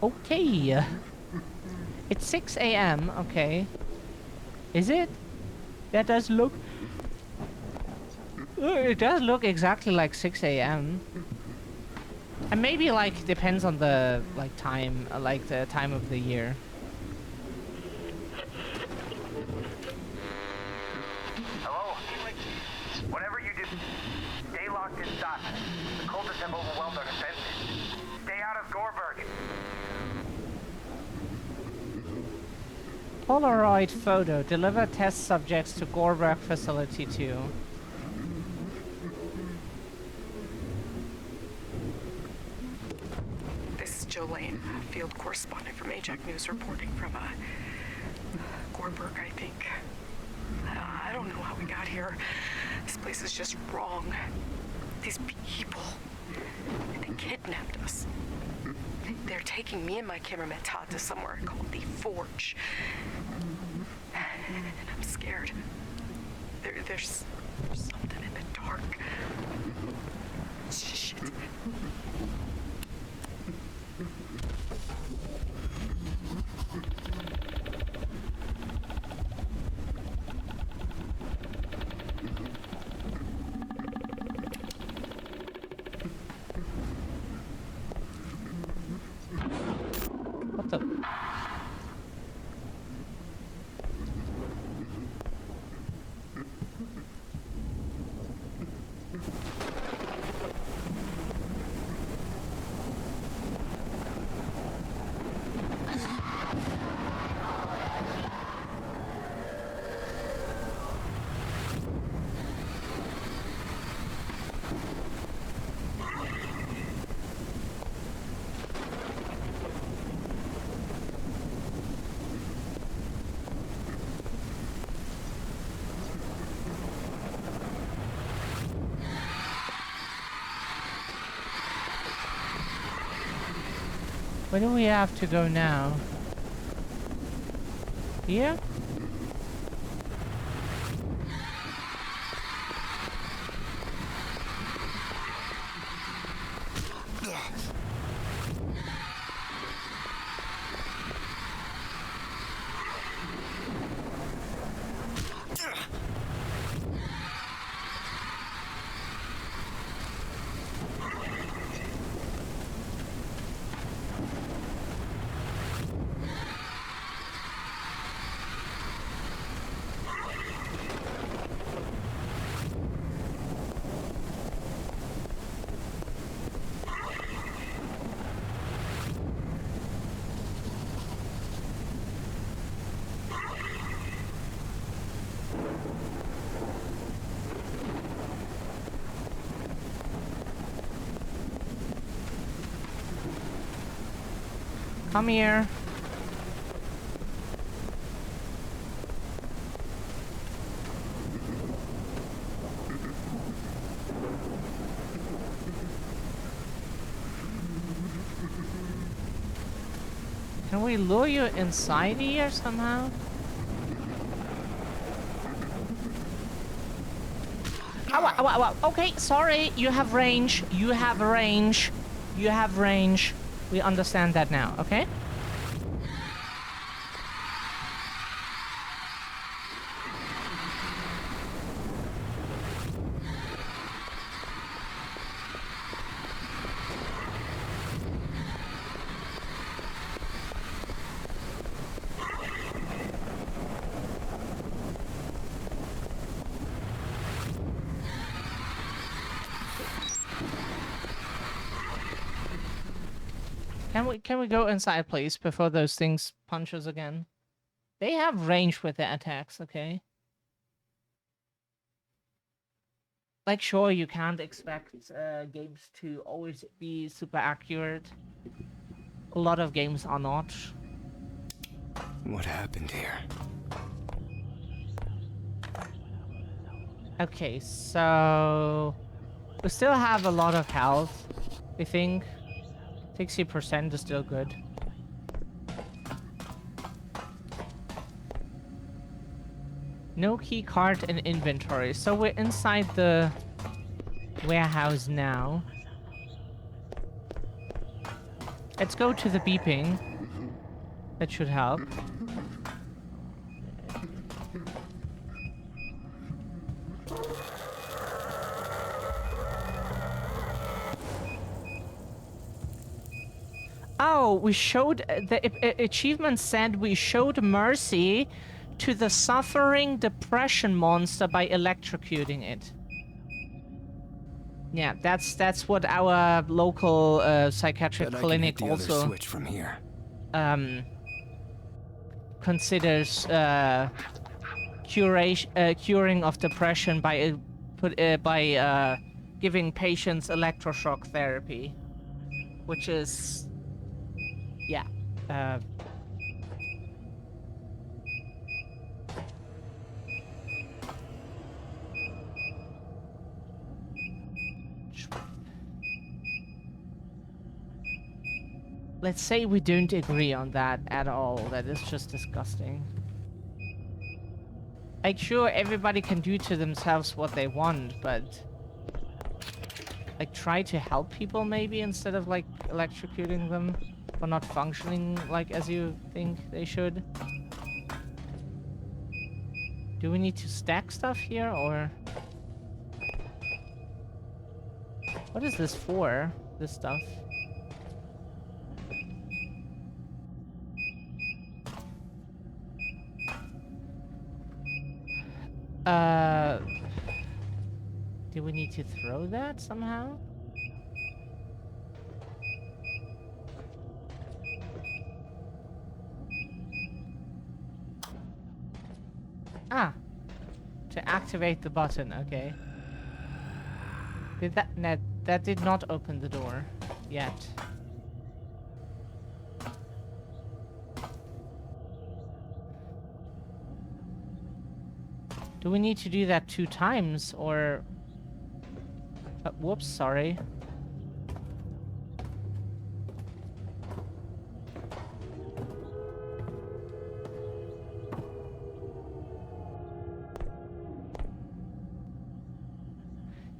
Okay. It's 6 a.m. Okay. Is it? That does look... It does look exactly like 6 a.m. And maybe, like, depends on the, like, time, like, the time of the year. Hello? Whatever you do, stay locked inside. The cultists have overwhelmed our defenses. Stay out of Gorberg. Polaroid photo. Deliver test subjects to Gorberg Facility 2. Jolene, field correspondent from Ajax News, reporting from Gorberg, I think. I don't know how we got here. This place is just wrong. These people, they kidnapped us. They're taking me and my cameraman Todd to somewhere called the Forge. And I'm scared. There's something in the dark. Shit. What the? Where do we have to go now? Here? Come here. Can we lure you inside here somehow? Ow, ow, ow, ow. Okay, sorry. You have range. You have range. You have range. We understand that now, okay? Can we go inside, please, before those things punch us again? They have range with their attacks, okay? Like, sure, you can't expect games to always be super accurate. A lot of games are not. What happened here? Okay, so... we still have a lot of health, I think. 60% is still good. No key card in inventory. So we're inside the warehouse now. Let's go to the beeping. That should help. Oh, we showed... the achievement said we showed mercy to the suffering depression monster by electrocuting it. Yeah, that's what our local psychiatric clinic also switch from here. Considers curing of depression by giving patients electroshock therapy, which is yeah. Let's say we don't agree on that at all. That is just disgusting. Like, sure, everybody can do to themselves what they want, but... like, try to help people, maybe, instead of, like, electrocuting them for not functioning, like, as you think they should. Do we need to stack stuff here, or... what is this for, this stuff? Do we need to throw that somehow? Ah! To activate the button, okay. Did that did not open the door yet. Do we need to do that 2 times, or... whoops, sorry.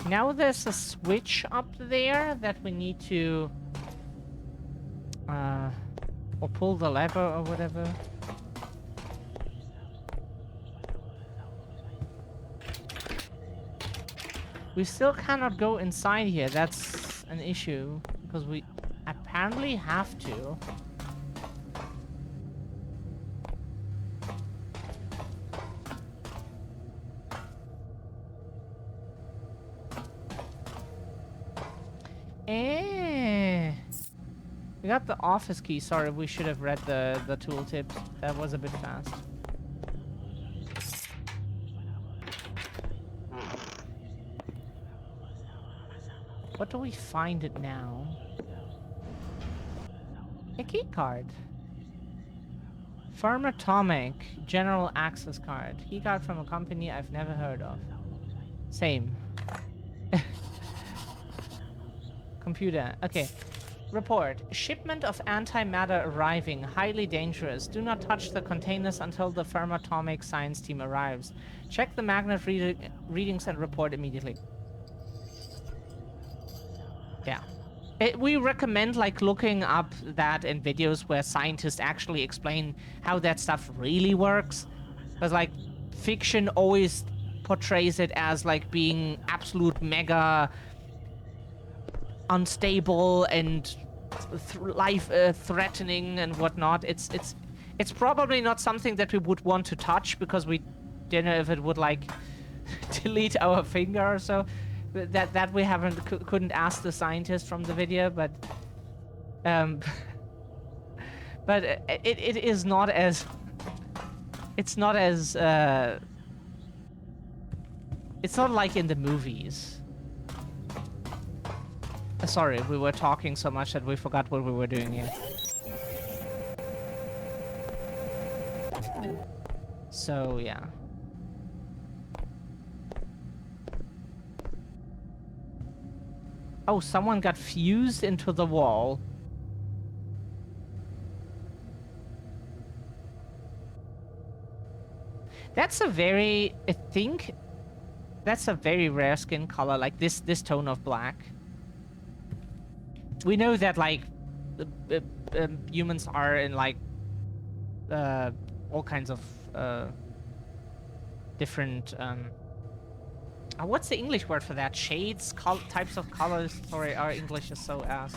Now there's a switch up there that we need to... or pull the lever or whatever. We still cannot go inside here. That's an issue, because we apparently have to. We got the office key. Sorry, we should have read the tooltip. That was a bit fast. What do we find it now? A key card. Firm Atomic General Access Card. Key card from a company I've never heard of. Same. Computer. Okay. Report. Shipment of antimatter arriving. Highly dangerous. Do not touch the containers until the Firm Atomic science team arrives. Check the magnet readings and report immediately. Yeah. We recommend, like, looking up that in videos where scientists actually explain how that stuff really works. Because, like, fiction always portrays it as, like, being absolute mega unstable and life-threatening and whatnot. It's probably not something that we would want to touch, because we don't know if it would, like, delete our finger or so. That we couldn't ask the scientist from the video, but but it is not as it's not like in the movies. Sorry, we were talking so much that we forgot what we were doing here. So yeah. Oh, someone got fused into the wall. That's a very, I think, that's a very rare skin color, like this tone of black. We know that, like, humans are in, like, all kinds of different what's the English word for that? Shades? Types of colors? Sorry, our English is so ass.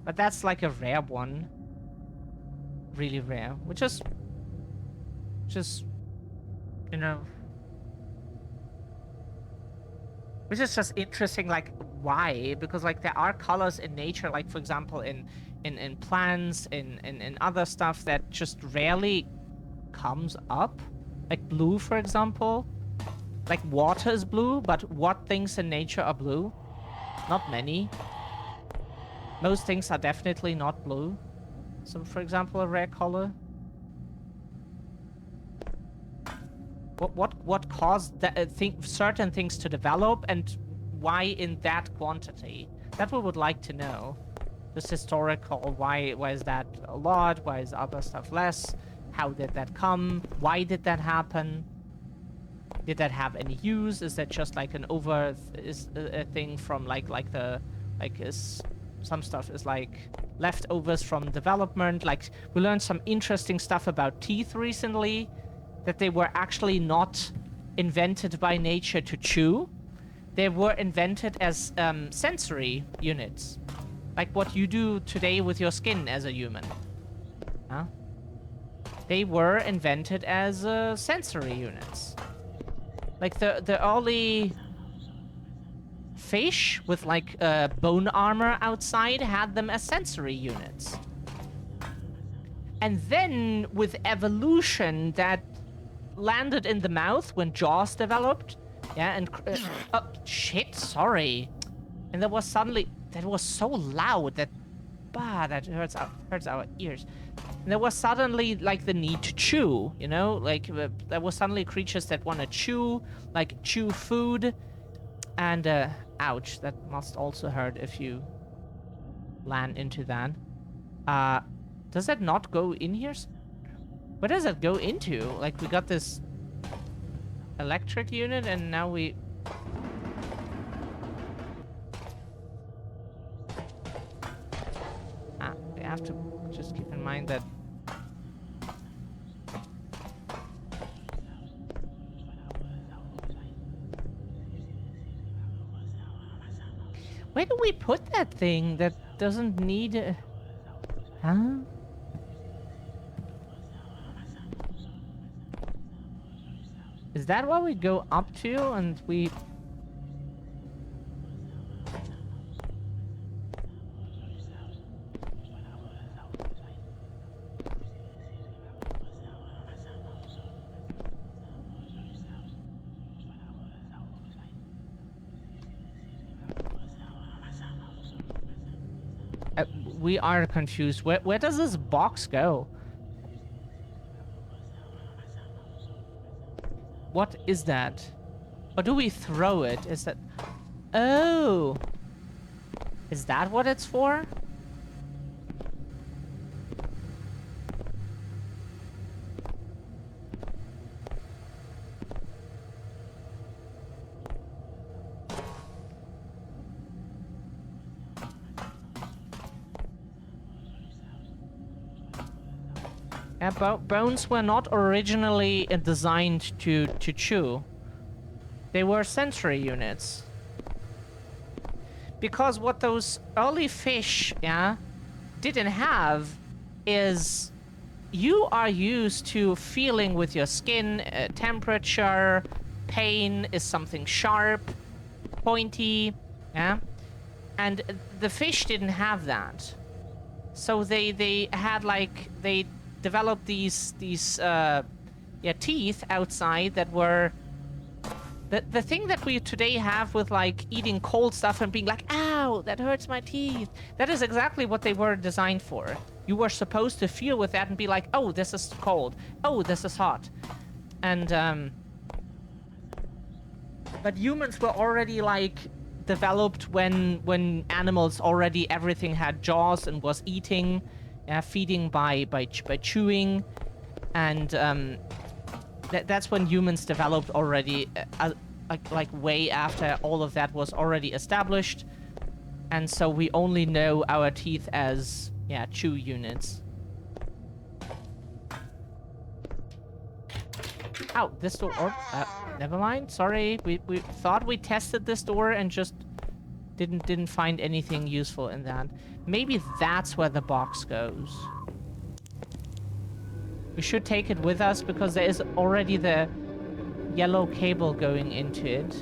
But that's like a rare one. Really rare. Which is... just... you know... which is just interesting, like, why? Because, like, there are colors in nature, like, for example, in plants, in other stuff that just rarely comes up. Like blue, for example. Like, water is blue, but what things in nature are blue? Not many. Most things are definitely not blue. Some, for example, a rare color. What caused that, certain things to develop, and why in that quantity? That we would like to know. Just historical. Why is that a lot? Why is other stuff less? How did that come? Why did that happen? Did that have any use? Is that just like an a thing from some stuff is like leftovers from development? Like, we learned some interesting stuff about teeth recently, that they were actually not invented by nature to chew. They were invented as sensory units, like what you do today with your skin as a human. Huh? They were invented as sensory units. Like the early fish with like bone armor outside had them as sensory units. And then with evolution that landed in the mouth when jaws developed. Yeah, and shit, sorry. And that was suddenly, that was so loud that that hurts our ears. And there was suddenly like the need to chew, you know, like there was suddenly creatures that want to chew, like chew food. And ouch, that must also hurt if you land into that. Does that not go in here? Where does that go into? Like, we got this electric unit, and now we... we have to just keep in mind that... Where do we put that thing that doesn't need... Huh? Is that what we go up to and we... we are confused. Where does this box go? What is that? Or do we throw it? Is that... Oh! Is that what it's for? Yeah, bones were not originally designed to chew. They were sensory units. Because what those early fish, yeah, didn't have is you are used to feeling with your skin, temperature, pain is something sharp, pointy, yeah? And the fish didn't have that. So they had like, they developed these teeth outside that were the thing that we today have with like eating cold stuff and being like, ow, that hurts my teeth. That is exactly what they were designed for. You were supposed to feel with that and be like, oh, this is cold. Oh, this is hot. And but humans were already like developed when animals already everything had jaws and was eating. Feeding by chewing, and that's when humans developed already, like way after all of that was already established, and so we only know our teeth as chew units. Ow, this door. Oh, never mind. Sorry, we thought we tested this door and just didn't find anything useful in that. Maybe that's where the box goes. We should take it with us because there is already the yellow cable going into it.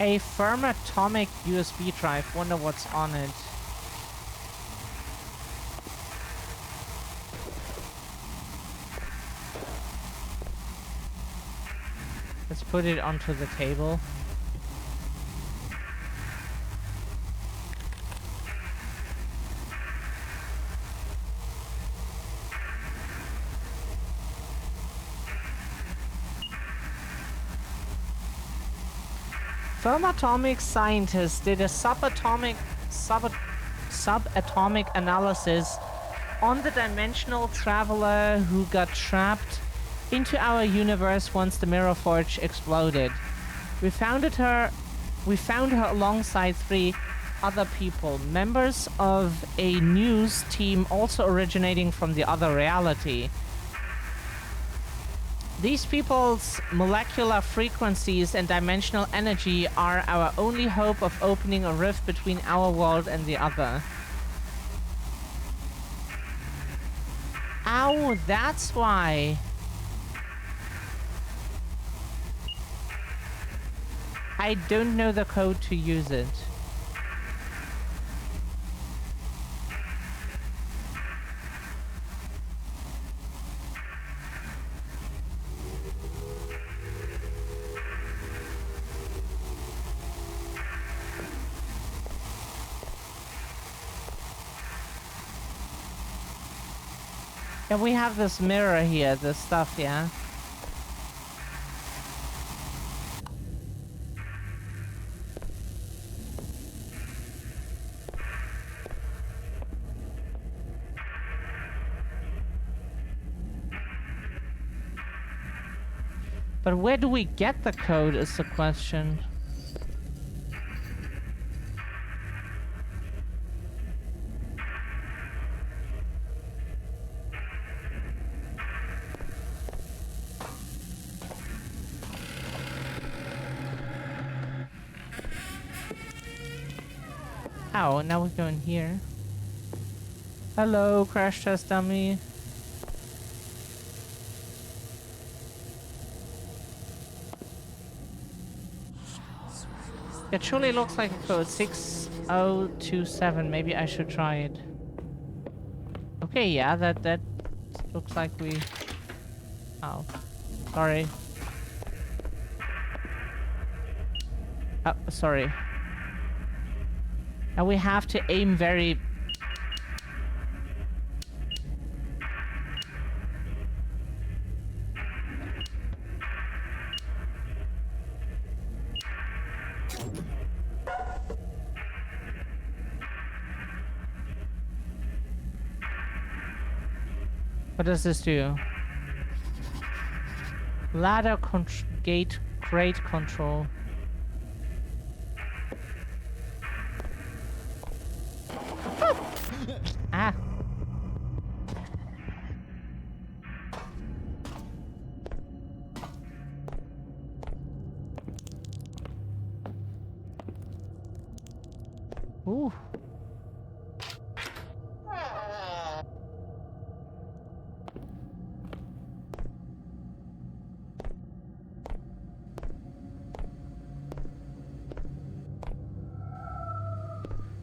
A Fermatomic USB drive. Wonder what's on it. Let's put it onto the table. Fermatomic scientists did a subatomic analysis on the dimensional traveler who got trapped into our universe once the Mirror Forge exploded. We found her alongside 3 other people, members of a news team also originating from the other reality. These people's molecular frequencies and dimensional energy are our only hope of opening a rift between our world and the other. Ow, that's why. I don't know the code to use it. Yeah, we have this mirror here, this stuff, yeah? But where do we get the code is the question. Oh, now we're going here. Hello, crash test dummy. It surely looks like a code 6027. Maybe I should try it. Okay, yeah, that looks like we... Oh, sorry. Oh, sorry. Now we have to aim very... What does this do? Ladder gate crate control. Ah. Ooh.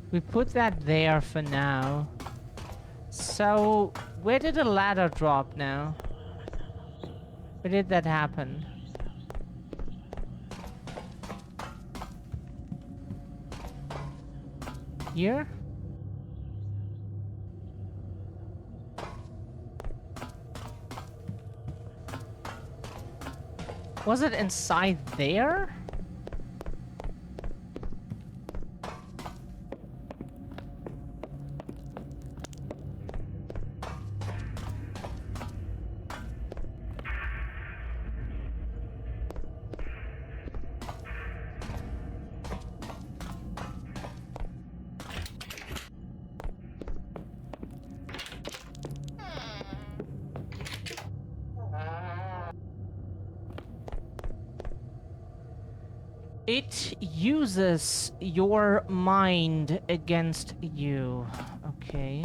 We put that there for now. So, where did the ladder drop now? Where did that happen? Here? Was it inside there? It uses your mind against you. Okay.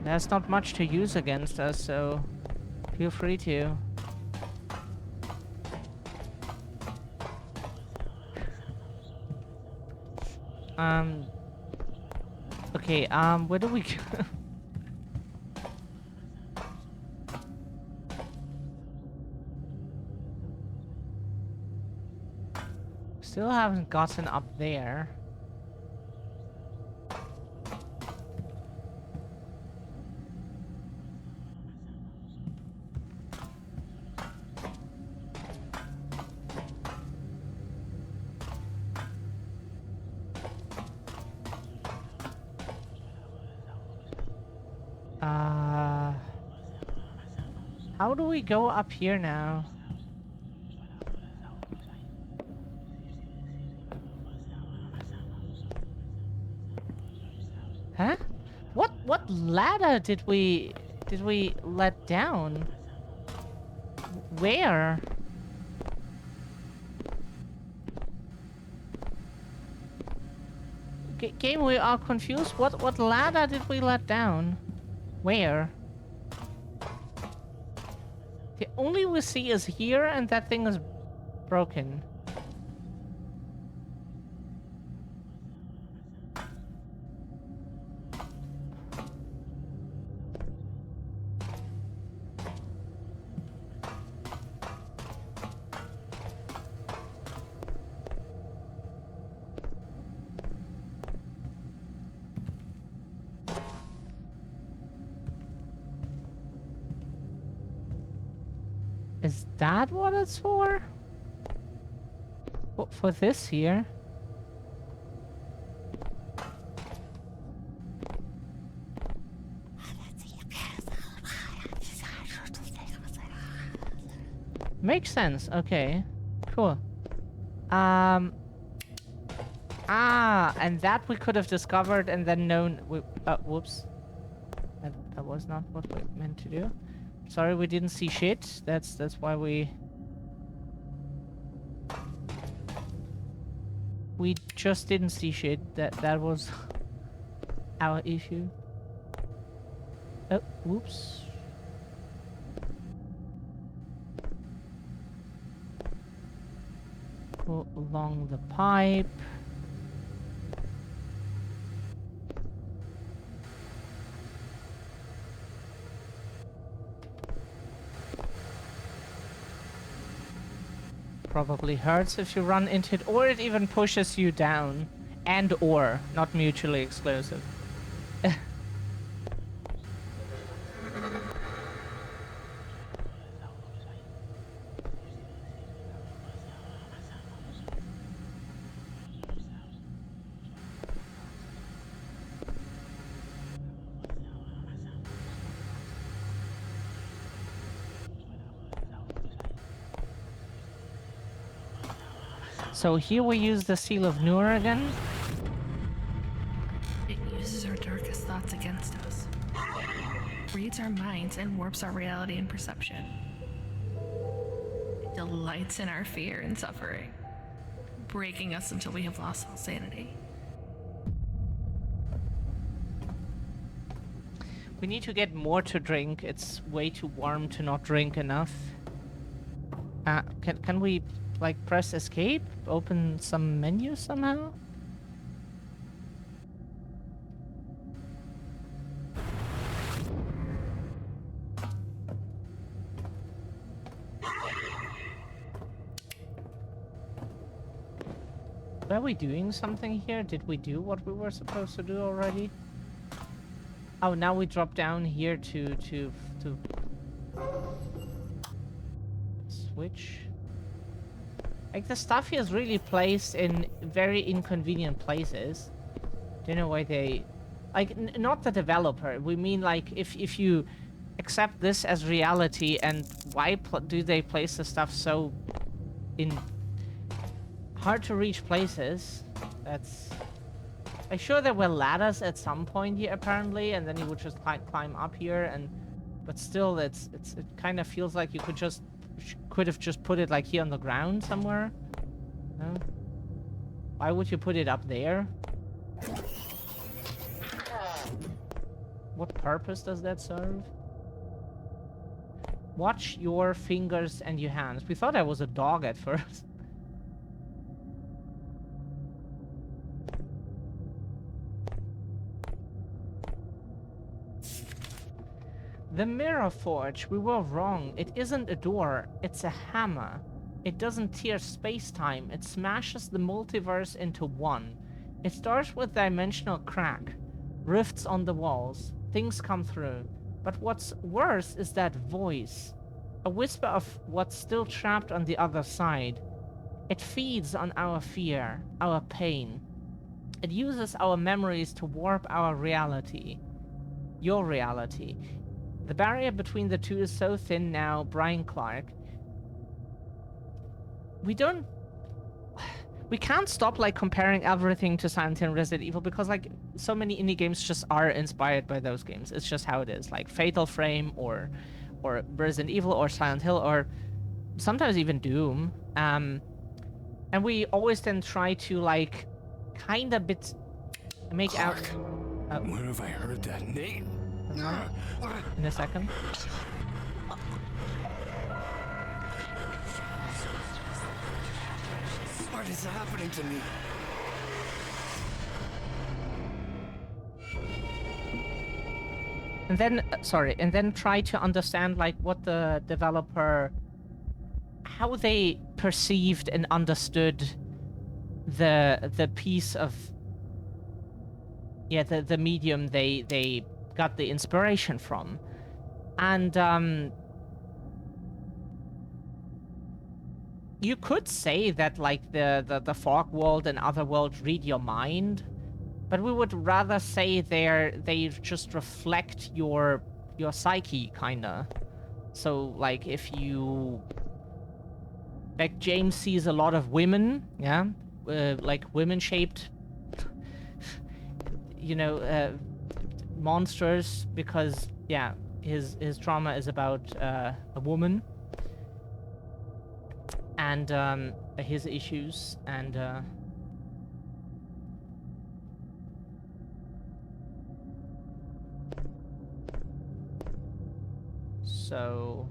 There's not much to use against us, so feel free to. Okay, where do we go? Still haven't gotten up there. How do we go up here now? Huh? What ladder did we let down? Where? Game, we are confused. What ladder did we let down? Where? The only we see is here, and that thing is broken. Is that what it's for? What, for this here? Makes sense. Okay. Cool. And that we could have discovered and then known. Whoops. That was not what we meant to do. Sorry, we didn't see shit. That's why we just didn't see shit. That was our issue. Oh, whoops. Go along the pipe. Probably hurts if you run into it, or it even pushes you down. And or, not mutually exclusive. So here we use the Seal of Nur again. It uses our darkest thoughts against us, reads our minds and warps our reality and perception. It delights in our fear and suffering, breaking us until we have lost all sanity. We need to get more to drink. It's way too warm to not drink enough. Can we, like, press escape? Open some menu somehow? Were we doing something here? Did we do what we were supposed to do already? Oh, now we drop down here to switch. Like, the stuff here is really placed in very inconvenient places. Don't know why they... Like, not the developer. We mean, like, if you accept this as reality, and why do they place the stuff so in hard-to-reach places? That's... I'm sure there were ladders at some point here, apparently, and then you would just climb up here, and... But still, it kind of feels like you could have just put it, like, here on the ground somewhere. No? Why would you put it up there? What purpose does that serve? Watch your fingers and your hands. We thought I was a dog at first. The Mirror Forge, we were wrong. It isn't a door, it's a hammer. It doesn't tear space-time, it smashes the multiverse into one. It starts with dimensional crack, rifts on the walls, things come through. But what's worse is that voice, a whisper of what's still trapped on the other side. It feeds on our fear, our pain. It uses our memories to warp our reality. Your reality. The barrier between the two is so thin now, Brian Clark. We can't stop like comparing everything to Silent Hill and Resident Evil because like so many indie games just are inspired by those games. It's just how it is. Like Fatal Frame or Resident Evil or Silent Hill or sometimes even Doom. And we always then try to like kind of make Clark, out. Where have I heard that name? In a second. What is happening to me? And then, and then try to understand like what the developer, how they perceived and understood the piece of, yeah, the medium they got the inspiration from. And you could say that like the Fog World and Otherworld read your mind, but we would rather say they just reflect your psyche, kinda. So like if you, like James sees a lot of women, yeah, like women-shaped, you know, monsters, because yeah, his trauma is about a woman. And his issues, and so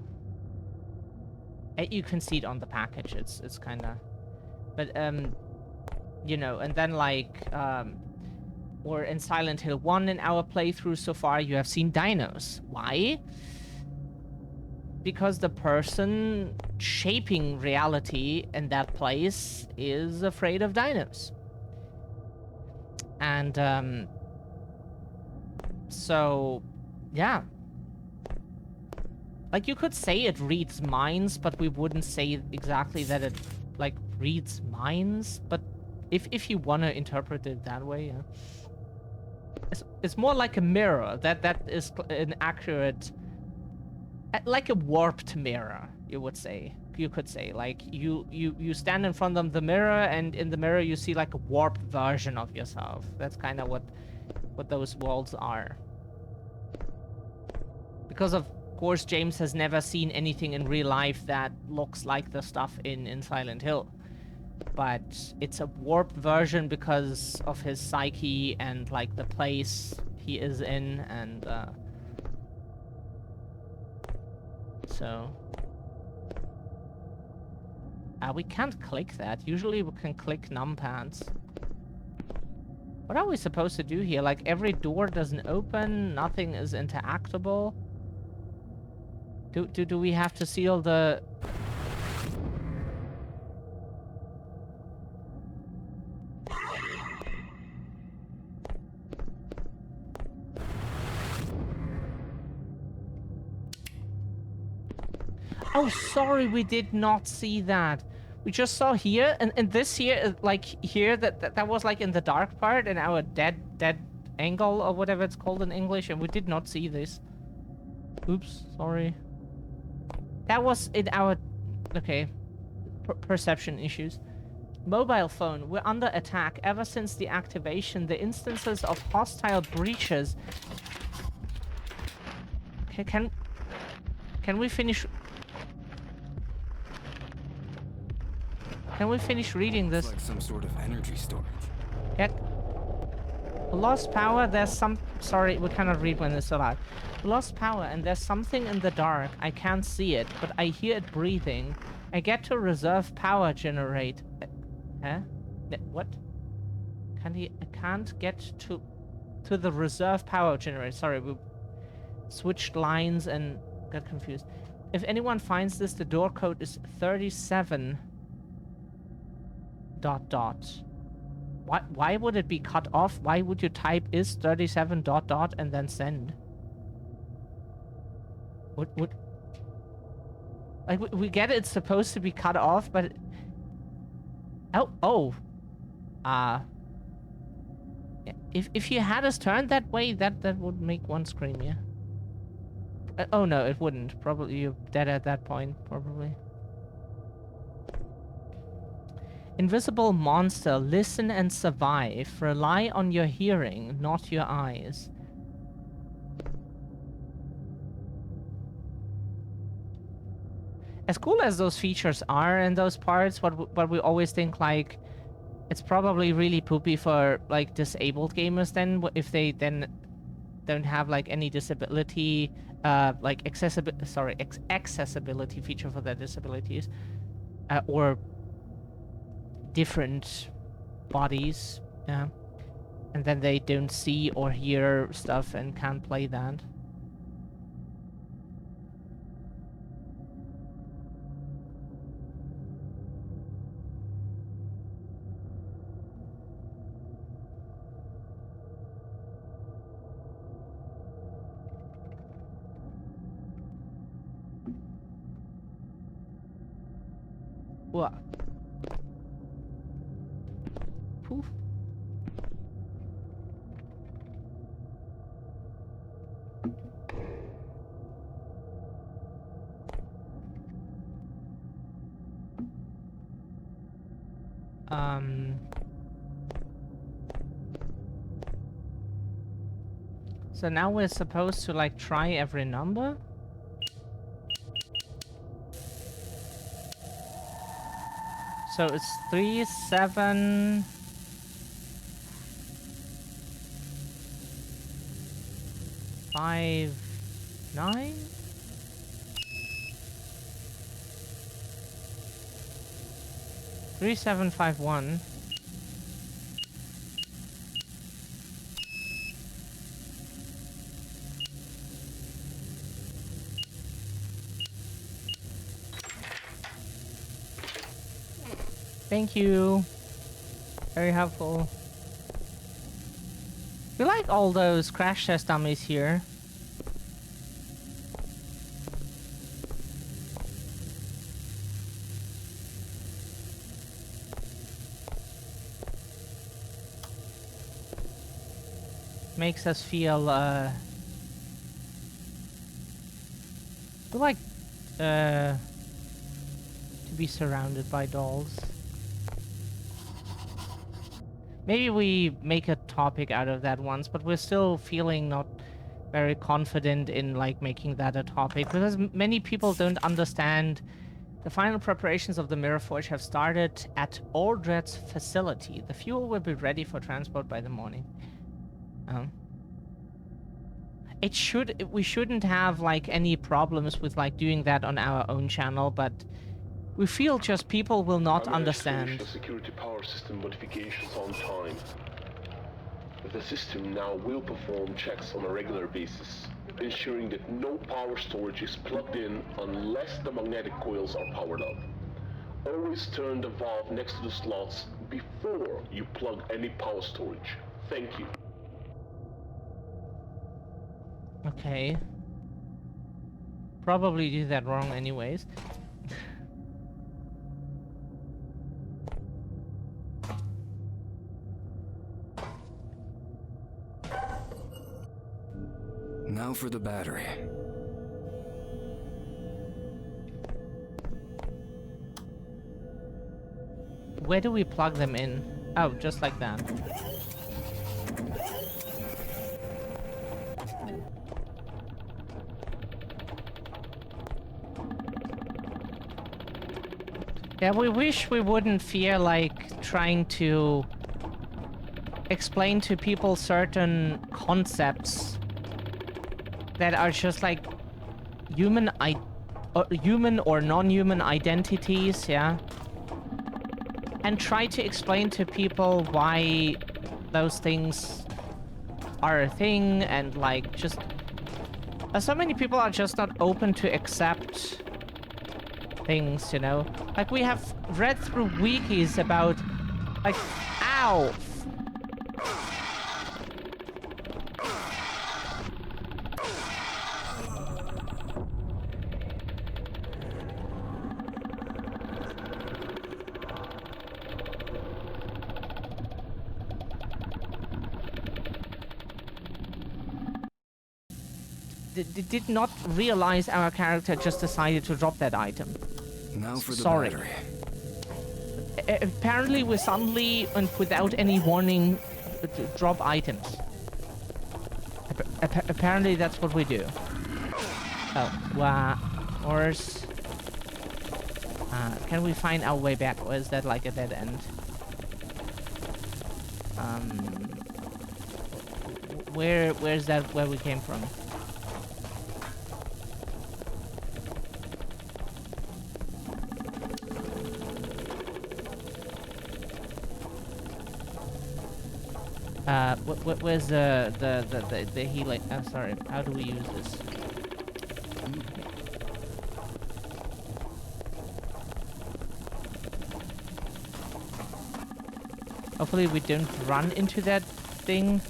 you can see it on the package. It's kind of, but you know, and then like or in Silent Hill 1 in our playthrough so far, you have seen dinos. Why? Because the person shaping reality in that place is afraid of dinos. And so yeah, like you could say it reads minds, but we wouldn't say exactly that it like reads minds. But if you want to interpret it that way, yeah. It's more like a mirror. That is an accurate, like a warped mirror, you would say. You could say, like, you stand in front of the mirror, and in the mirror you see like a warped version of yourself. That's kind of what those worlds are. Because of course James has never seen anything in real life that looks like the stuff in Silent Hill. But it's a warped version because of his psyche and like the place he is in, and so we can't click that. Usually we can click numpads. What are we supposed to do here? Like every door doesn't open, nothing is interactable. Do we have to seal the... Oh, sorry, we did not see that. We just saw here, and this here, like here, that was like in the dark part in our dead angle or whatever it's called in English, and we did not see this. Oops, sorry. That was in our, okay, perception issues. Mobile phone, we're under attack. Ever since the activation, the instances of hostile breaches. Okay, can we finish? Can we finish reading this? It's like some sort of energy storage. Yeah. Lost power, there's some... Sorry, we cannot read when it's so loud. Lost power, and there's something in the dark. I can't see it, but I hear it breathing. I get to reserve power generate. Huh? What? I can't get to the reserve power generator. Sorry, switched lines and got confused. If anyone finds this, the door code is 37... ... Why would it be cut off? Why would you type is 37... ... and then send? What? Like, we get it's supposed to be cut off, but... Oh. If you had us turned that way, that would make one scream, yeah. Oh no, it wouldn't. Probably you're dead at that point, probably. Invisible monster, listen and survive. Rely on your hearing, not your eyes. As cool as those features are in those parts, what we always think, like, it's probably really poopy for, like, disabled gamers then, if they then don't have, like, any disability, like, accessibility feature for their disabilities, or different bodies, yeah, and then they don't see or hear stuff and can't play that. What? Poof. So now we're supposed to, like, try every number? So it's 3, 7... 5, 9? Three, 7, 5, 1. Thank you. Very helpful. We like all those crash test dummies here. Makes us feel, we like, to be surrounded by dolls. Maybe we make a topic out of that once, but we're still feeling not very confident in, like, making that a topic, because many people don't understand. The final preparations of the Mirror Forge have started at Aldred's facility. The fuel will be ready for transport by the morning. We shouldn't have, like, any problems with, like, doing that on our own channel, but we feel just people will not understand. The security power system modifications on time. The system now will perform checks on a regular basis, ensuring that no power storage is plugged in unless the magnetic coils are powered up. Always turn the valve next to the slots before you plug any power storage. Thank you. Okay. Probably do that wrong anyways. Now for the battery. Where do we plug them in? Oh, just like that. Yeah, we wish we wouldn't fear, like, trying to explain to people certain concepts that are just, like, human or non-human identities, yeah? And try to explain to people why those things are a thing, and, like, just So many people are just not open to accept things, you know? Like, we have read through wikis about, like, ow! Did not realize our character just decided to drop that item. Now for the Sorry. battery. Apparently we suddenly and without any warning drop items. Apparently that's what we do. Oh, wow. Horse. Can we find our way back, or is that like a dead end? Where's that where we came from? Where's the healing? I'm sorry. How do we use this? Hopefully we don't run into that thing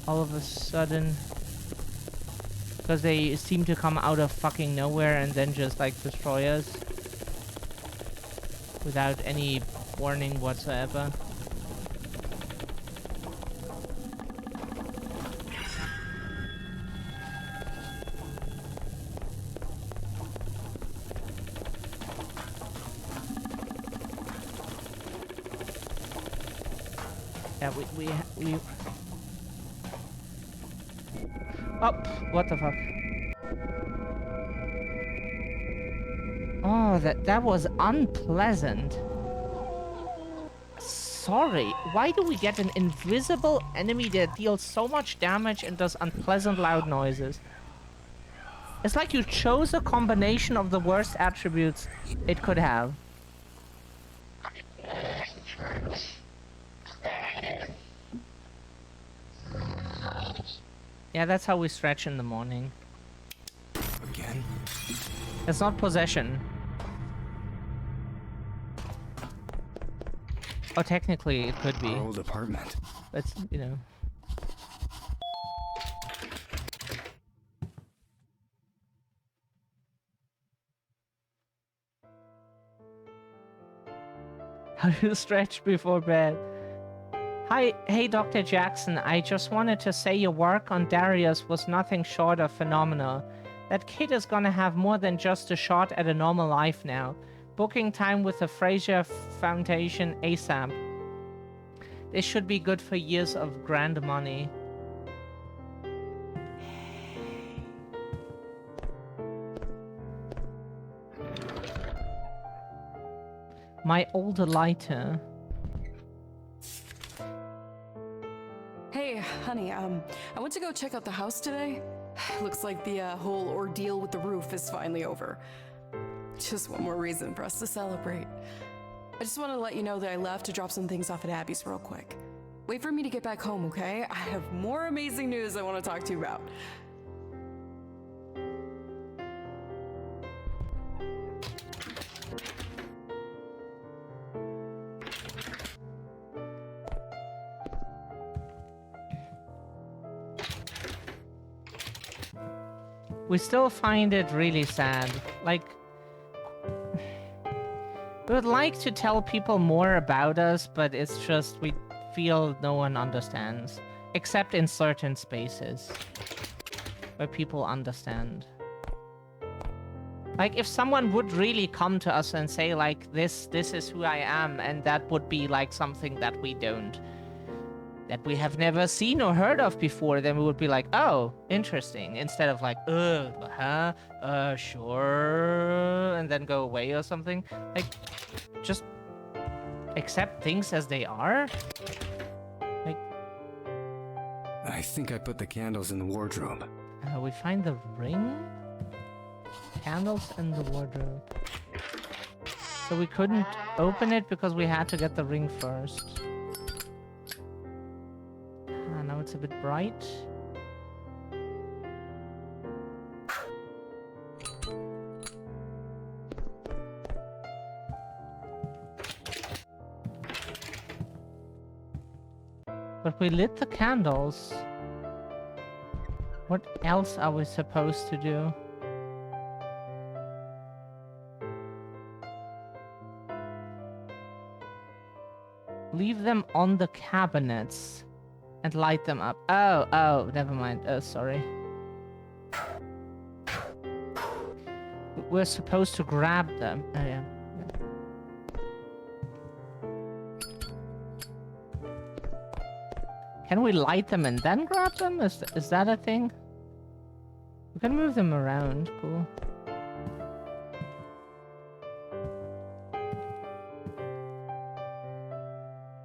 all of a sudden, because they seem to come out of fucking nowhere and then just like destroy us without any warning whatsoever. Yeah, we oh, what the fuck? Oh, that was unpleasant. Sorry, why do we get an invisible enemy that deals so much damage and does unpleasant loud noises? It's like you chose a combination of the worst attributes it could have. Yeah, that's how we stretch in the morning. Again? It's not possession. Oh, technically it could be. Our old apartment. But, you know. How do you stretch before bed? Hi, hey Dr. Jackson, I just wanted to say your work on Darius was nothing short of phenomenal. That kid is gonna have more than just a shot at a normal life now. Booking time with the Fraser Foundation ASAP. This should be good for years of grand money. My old lighter. Hey, honey, I went to go check out the house today. Looks like the whole ordeal with the roof is finally over. Just one more reason for us to celebrate. I just want to let you know that I left to drop some things off at Abby's real quick. Wait for me to get back home, okay? I have more amazing news I want to talk to you about. We still find it really sad. Like, we would like to tell people more about us, but it's just we feel no one understands. Except in certain spaces where people understand. Like, if someone would really come to us and say, like, this is who I am, and that would be, like, something that we don't, that we have never seen or heard of before, then we would be like, oh, interesting, instead of like, sure, and then go away or something. Like, just accept things as they are. Like, I think I put the candles in the wardrobe. We find the ring? Candles in the wardrobe. So we couldn't open it because we had to get the ring first. Now it's a bit bright. But we lit the candles. What else are we supposed to do? Leave them on the cabinets and light them up. Oh, never mind. Oh, sorry. We're supposed to grab them. Oh, yeah. Can we light them and then grab them? Is that a thing? We can move them around. Cool.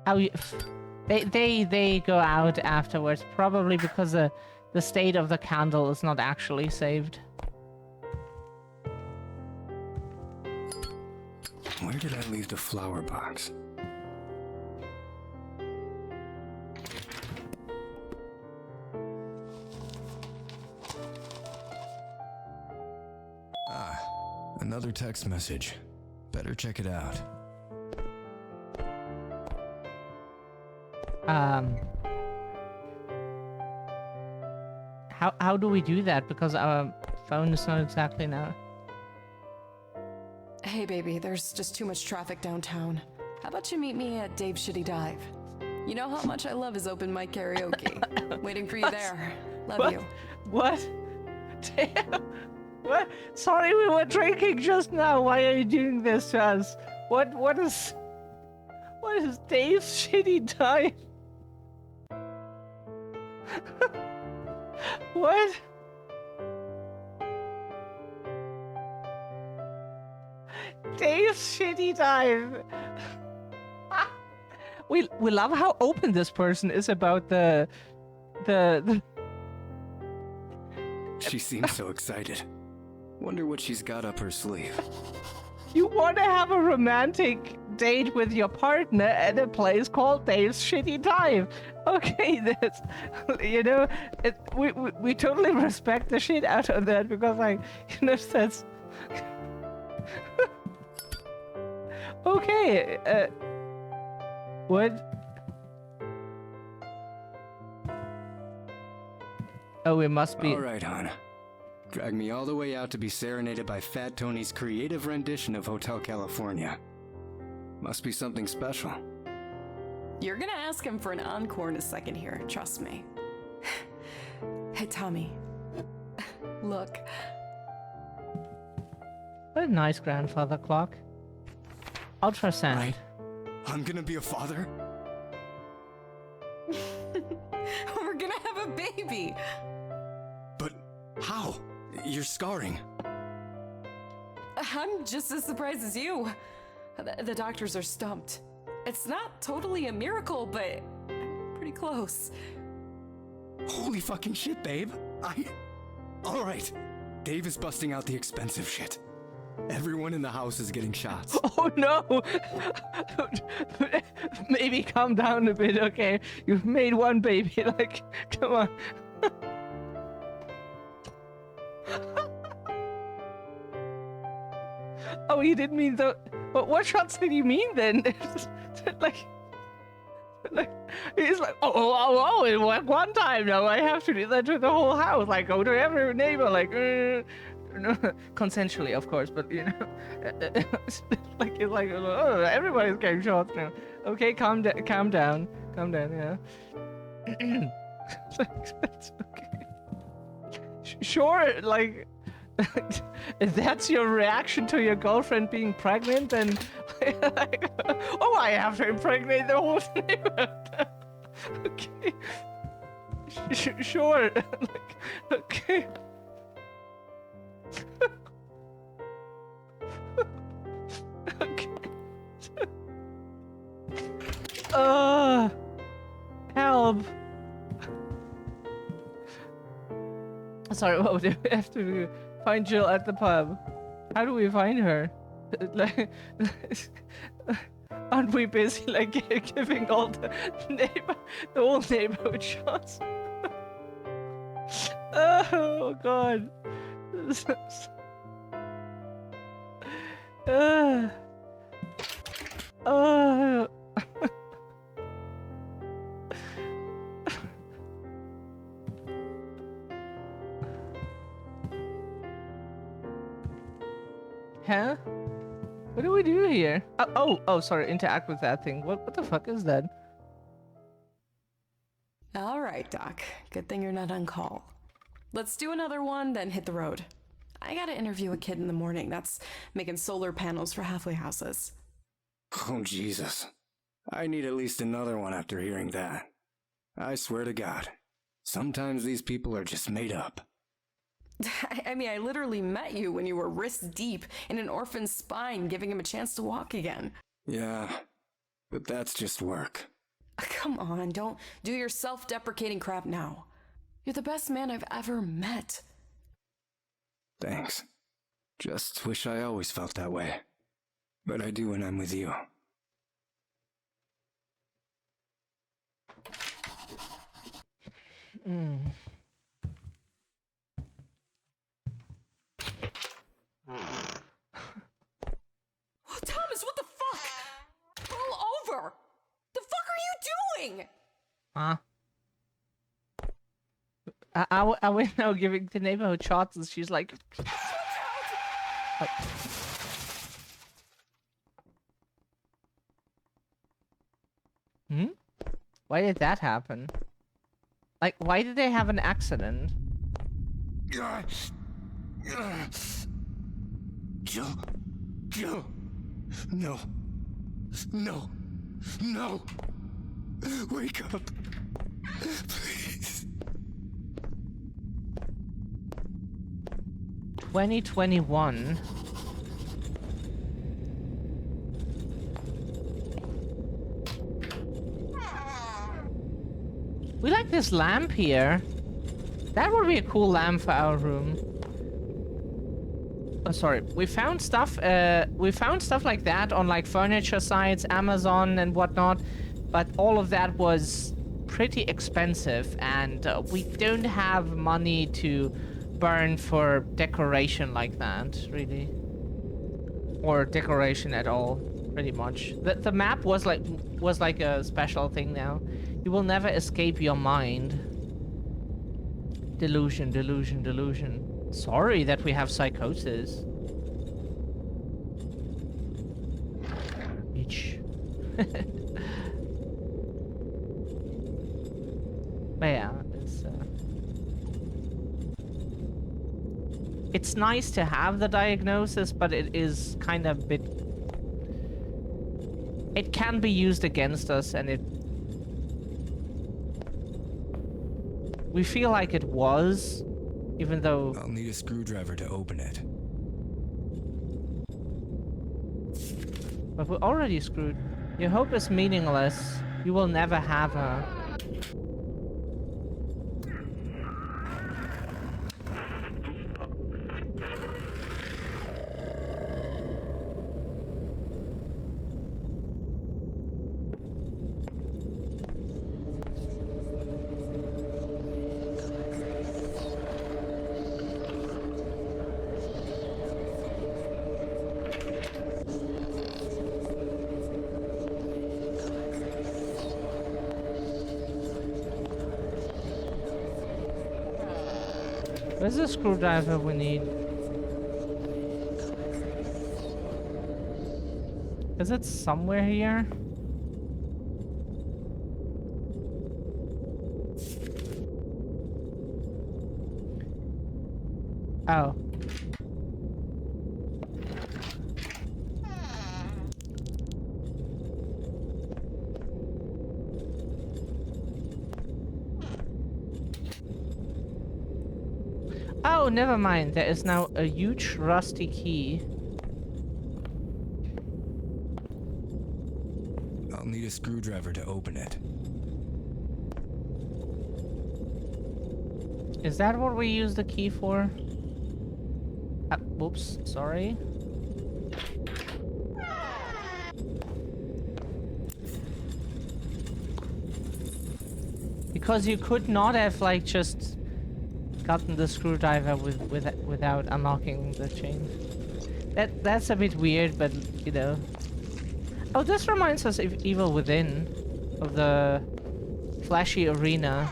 How you? They go out afterwards, probably because the state of the candle is not actually saved. Where did I leave the flower box? Another text message. Better check it out. How do we do that? Because our phone is not exactly now. Hey baby, there's just too much traffic downtown. How about you meet me at Dave's Shitty Dive? You know how much I love his open mic karaoke. Waiting for you there. Love you. What? Damn. What? Sorry, we were drinking just now. Why are you doing this to us? What is Dave's Shitty Dive? What? Dave's Shitty Dive. We love how open this person is about the. She seems so excited. Wonder what she's got up her sleeve. You want to have a romantic date with your partner at a place called Dave's Shitty Dive. Okay, that's, you know, we totally respect the shit out of that because, like, you know, that's... Okay, what? Oh, it must be... Alright, hon. Drag me all the way out to be serenaded by Fat Tony's creative rendition of Hotel California. Must be something special. You're gonna ask him for an encore in a second here, trust me. Hey, Tommy. Look. What a nice grandfather clock. Ultrasound. Right. I'm gonna be a father? We're gonna have a baby! But how? You're scarring. I'm just as surprised as you. The doctors are stumped. It's not totally a miracle, but pretty close. Holy fucking shit, babe. Alright. Dave is busting out the expensive shit. Everyone in the house is getting shots. Oh no! Maybe calm down a bit, okay? You've made one baby, like, come on. Oh, you didn't mean the... What shots did you mean then? like, he's like, oh, one time now I have to do that to the whole house. Like, go to every neighbor, like, no, consensually, of course, but, you know, like, it's like, oh, everybody's getting shots now. Okay, calm down, yeah. That's okay. Sure, like, if that's your reaction to your girlfriend being pregnant, then, like, oh, I have to impregnate the whole neighborhood. Okay. Sure, like, okay. Okay. Help. Sorry, what do we have to do? Find Jill at the pub. How do we find her? Like, aren't we busy, like, giving all the whole neighborhood shots? Oh God. Huh? What do we do here? Oh, sorry. Interact with that thing. What the fuck is that? All right, Doc. Good thing you're not on call. Let's do another one, then hit the road. I gotta interview a kid in the morning that's making solar panels for halfway houses. Oh, Jesus. I need at least another one after hearing that. I swear to God, sometimes these people are just made up. I mean, I literally met you when you were wrist deep in an orphan's spine, giving him a chance to walk again. Yeah, but that's just work. Come on, don't do your self-deprecating crap now. You're the best man I've ever met. Thanks. Just wish I always felt that way. But I do when I'm with you. Thomas, what the fuck? Pull over! The fuck are you doing? Huh? I went now giving the neighborhood shots and she's like... Hmm? Why did that happen? Like, why did they have an accident? Jill! No. No. No! Wake up! Please. 2021. We like this lamp here. That would be a cool lamp for our room. Oh, sorry. We found stuff like that on like furniture sites, Amazon and whatnot, but all of that was pretty expensive and we don't have money to burn for decoration like that, really. Or decoration at all, pretty much. The map was like a special thing now. You will never escape your mind. Delusion, delusion, delusion. Sorry that we have psychosis. Bitch. But yeah, it's nice to have the diagnosis, but it is kind of a bit... It can be used against us, and we feel like it was, even though... I'll need a screwdriver to open it. But we're already screwed. Your hope is meaningless. You will never have her. Where's the screwdriver we need? Is it somewhere here? Oh. Oh, never mind. There is now a huge rusty key. I'll need a screwdriver to open it. Is that what we use the key for? Whoops, sorry. Because you could not have, like, just gotten the screwdriver without unlocking the chain. That's a bit weird, but, you know. Oh, this reminds us of Evil Within, of the flashy arena.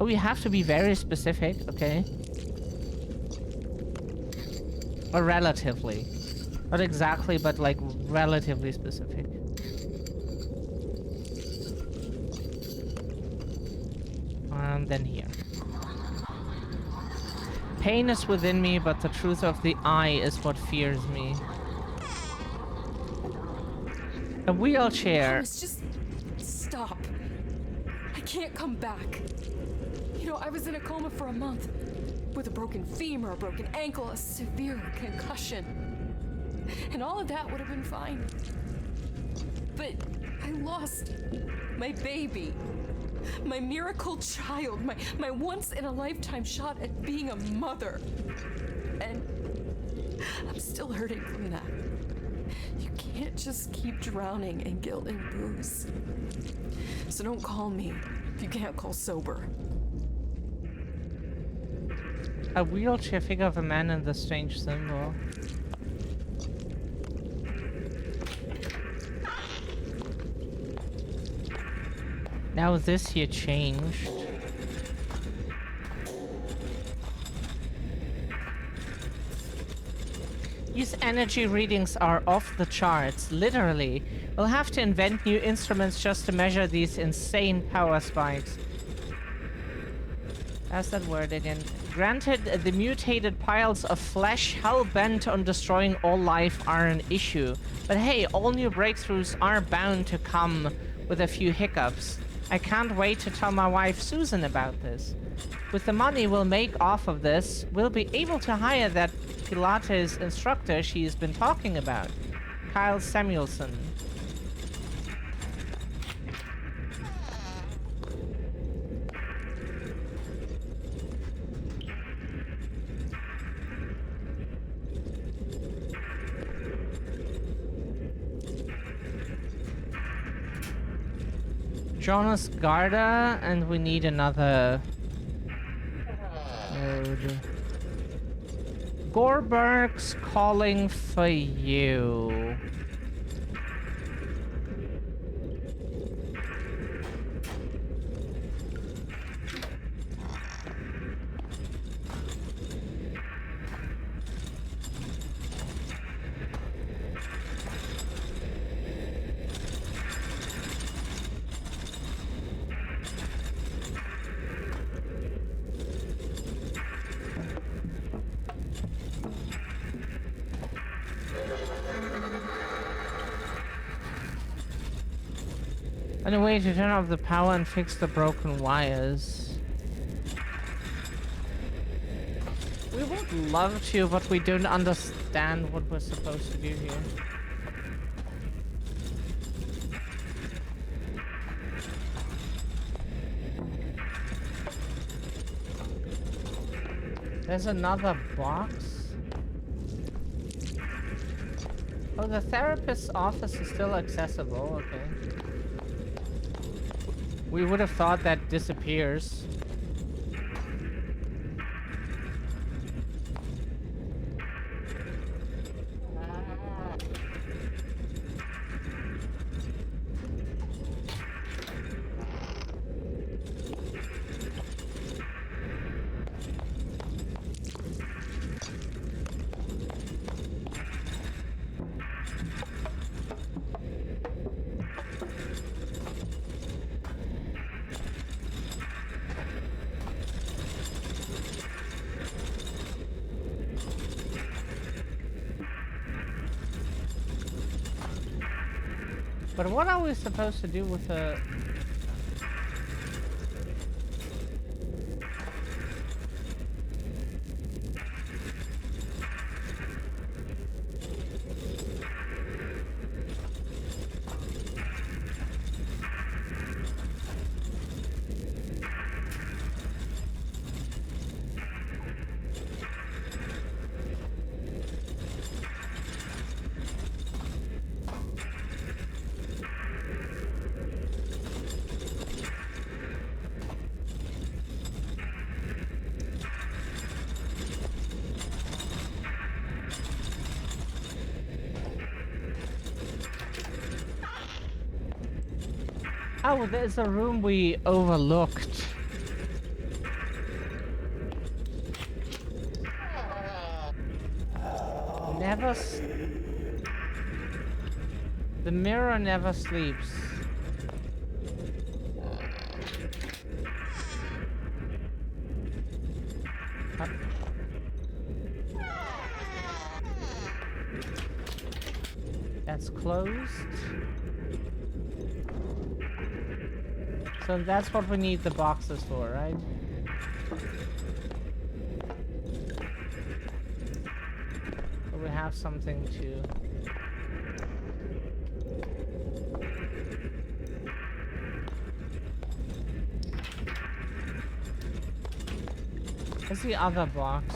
Oh, we have to be very specific, okay. Or relatively. Not exactly, but like relatively specific. Then here. Pain is within me, but the truth of the eye is what fears me. A wheelchair. Thomas, just stop. I can't come back. You know, I was in a coma for a month with a broken femur, a broken ankle, a severe concussion. And all of that would have been fine. But I lost my baby. My miracle child, my once-in-a-lifetime shot at being a mother. And I'm still hurting from that. You can't just keep drowning in guilt and booze. So don't call me if you can't call sober. A wheelchair figure of a man in the strange symbol. Now this here changed. These energy readings are off the charts, literally. We'll have to invent new instruments just to measure these insane power spikes. How's that word again? Granted, the mutated piles of flesh hell-bent on destroying all life are an issue. But hey, all new breakthroughs are bound to come with a few hiccups. I can't wait to tell my wife Susan about this. With the money we'll make off of this, we'll be able to hire that Pilates instructor she's been talking about, Kyle Samuelson. Jonas Garda, and we need another node. Gorberg's calling for you. And a way to turn off the power and fix the broken wires. We would love to, but we don't understand what we're supposed to do here. There's another box. Oh, the therapist's office is still accessible, okay. We would have thought that disappears. But what are we supposed to do with the... Oh, there's a room we overlooked. The mirror never sleeps. That's closed. So that's what we need the boxes for, right? So we have something to... Where's the other box?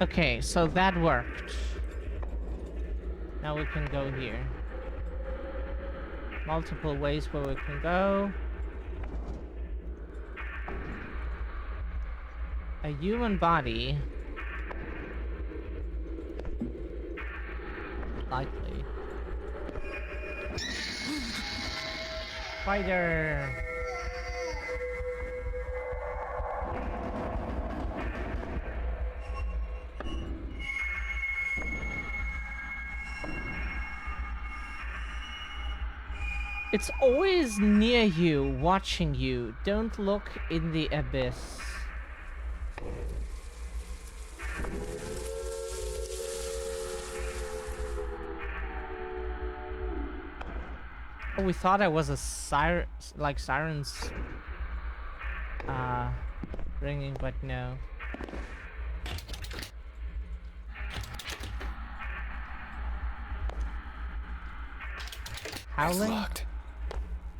Okay, so that worked. Now we can go here. Multiple ways where we can go. A human body. Likely. Spider. It's always near you, watching you. Don't look in the abyss. Oh, we thought I was a siren, like sirens ringing, but no. Howling? Locked.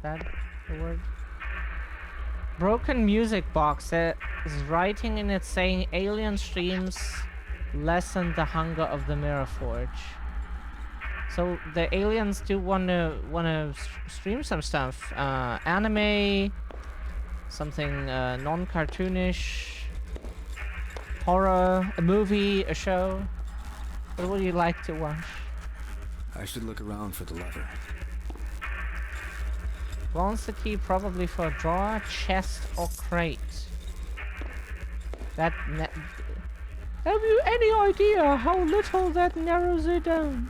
That the word? Broken music box that is writing in it saying alien streams lessen the hunger of the Mirror Forge. So the aliens do wanna stream some stuff, anime, something non-cartoonish, horror, a movie, a show. What would you like to watch? I should look around for the lever. Wants the key probably for a drawer, chest, or crate. Have you any idea how little that narrows it down?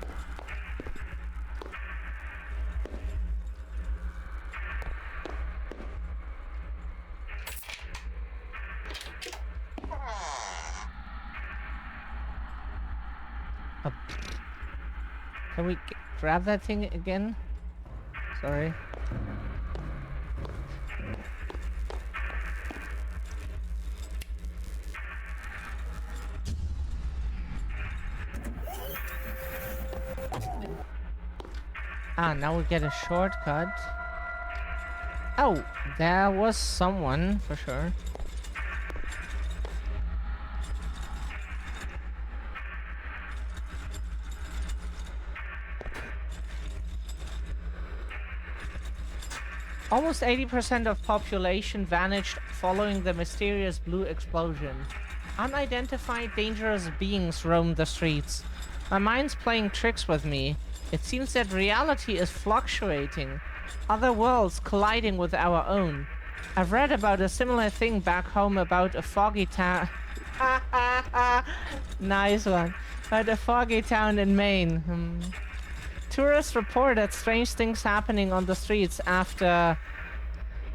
Can we grab that thing again? Sorry. Ah, now we get a shortcut. Oh, there was someone, for sure. Almost 80% of population vanished following the mysterious blue explosion. Unidentified dangerous beings roam the streets. My mind's playing tricks with me. It seems that reality is fluctuating. Other worlds colliding with our own. I've read about a similar thing back home about a foggy town. Nice one. About a foggy town in Maine. Tourists reported strange things happening on the streets after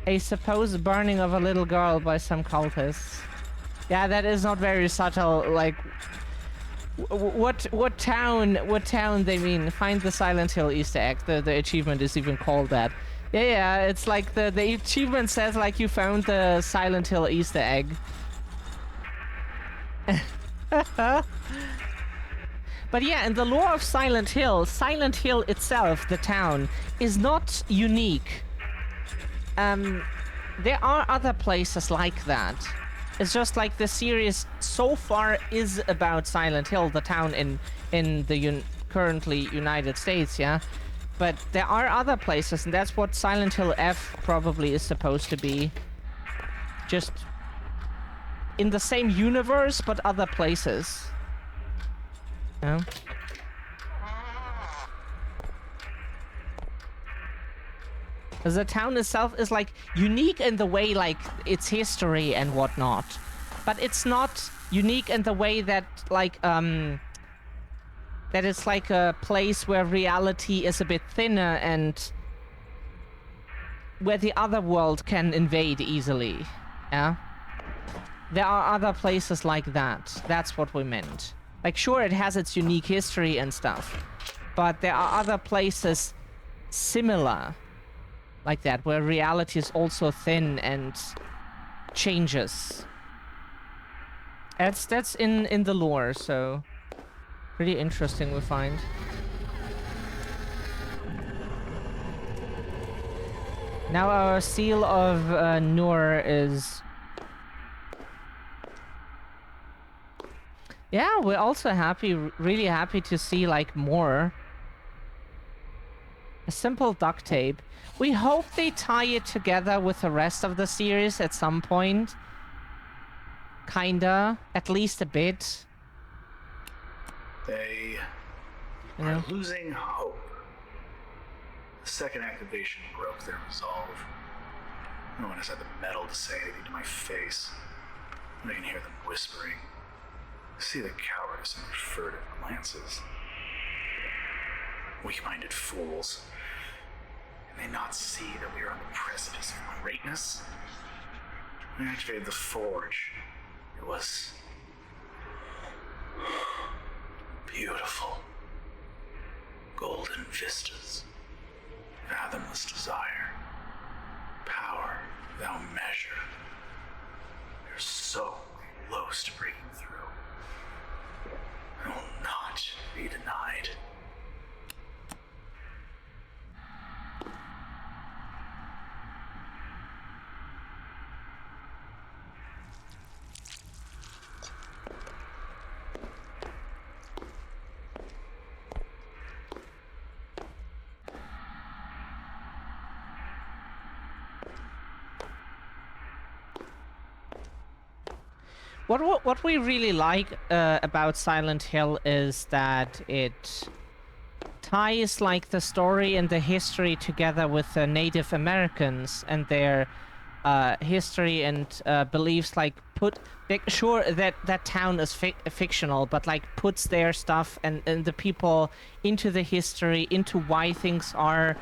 a supposed burning of a little girl by some cultists. Yeah, that is not very subtle. Like, what town they mean? Find the Silent Hill Easter egg. The achievement is even called that. Yeah, it's like the achievement says like you found the Silent Hill Easter egg. But yeah, in the lore of Silent Hill itself, the town, is not unique. There are other places like that. It's just like the series so far is about Silent Hill, the town in the currently United States, yeah? But there are other places, and that's what Silent Hill F probably is supposed to be. Just in the same universe, but other places. Yeah. The town itself is like unique in the way like its history and whatnot, but it's not unique in the way that like that it's like a place where reality is a bit thinner and where the other world can invade easily. Yeah, there are other places like that. That's what we meant. Like, sure, it has its unique history and stuff, but there are other places similar like that, where reality is also thin and changes. That's in the lore, so pretty interesting we find. Now our seal of Nur is... Yeah, we're also happy, really happy to see like more. A simple duct tape. We hope they tie it together with the rest of the series at some point. Kinda. At least a bit. They are losing hope. The second activation broke their resolve. No one has had the mettle to say anything to my face. And I can hear them whispering. See the cowardice in their furtive glances. Weak-minded fools. Can they not see that we are on the precipice of greatness? We activated the forge. It was beautiful. Golden vistas. Fathomless desire. Power without measure. We're so close to breaking through. It will not be denied. What we really like about Silent Hill is that it ties like the story and the history together with the Native Americans and their history and beliefs. Like sure that town is fictional, but like puts their stuff and the people into the history, into why things are,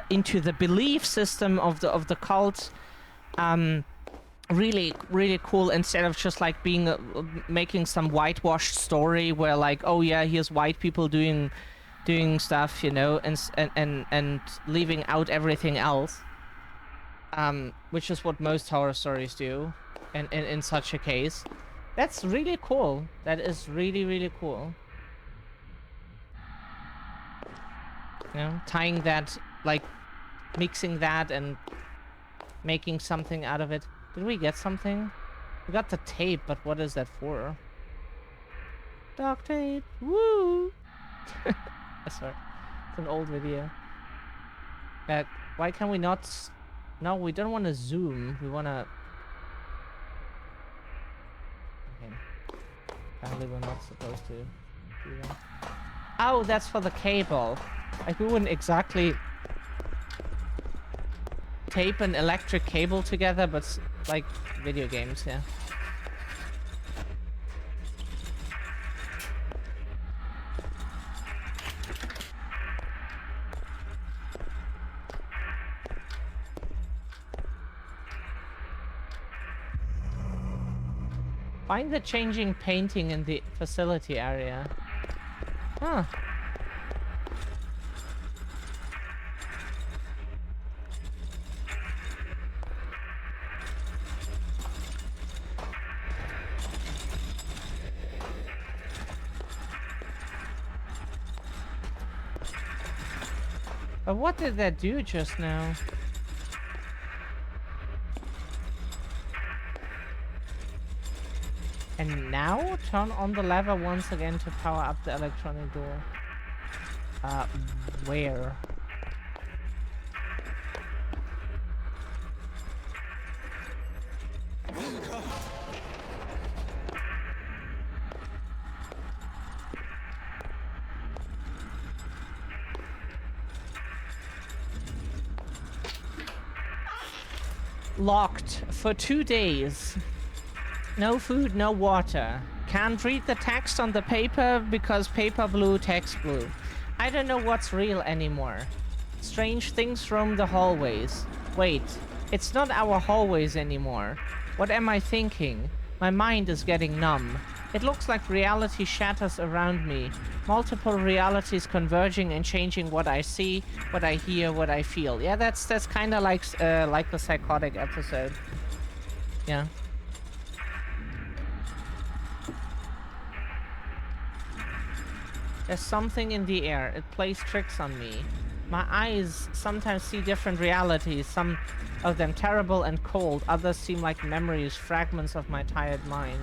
into the belief system of the cult. Really cool, instead of just like being making some whitewashed story where like, oh yeah, here's white people doing stuff, you know, and leaving out everything else, which is what most horror stories do in such a case. That's really cool. That is really cool. You know, tying that, like mixing that and making something out of it. Did we get something? We got the tape, but what is that for? Duct tape. Woo! Sorry. It's an old video. Why can we not... No, we don't want to zoom. We want to... Okay. Apparently we're not supposed to do that. Oh, that's for the cable. Like, we wouldn't exactly tape an electric cable together, but like video games, yeah. Find the changing painting in the facility area. Huh. But what did that do just now? And now turn on the lever once again to power up the electronic door. Where? locked for 2 days. No food, no water. Can't read the text on the paper because paper blue, text blue. I don't know what's real anymore. Strange things roam the hallways. Wait, it's not our hallways anymore. What am I thinking? My mind is getting numb. It looks like reality shatters around me. Multiple realities converging and changing what I see, what I hear, what I feel. Yeah, that's kind of like the psychotic episode. Yeah. There's something in the air. It plays tricks on me. My eyes sometimes see different realities, some of them terrible and cold, others seem like memories, fragments of my tired mind.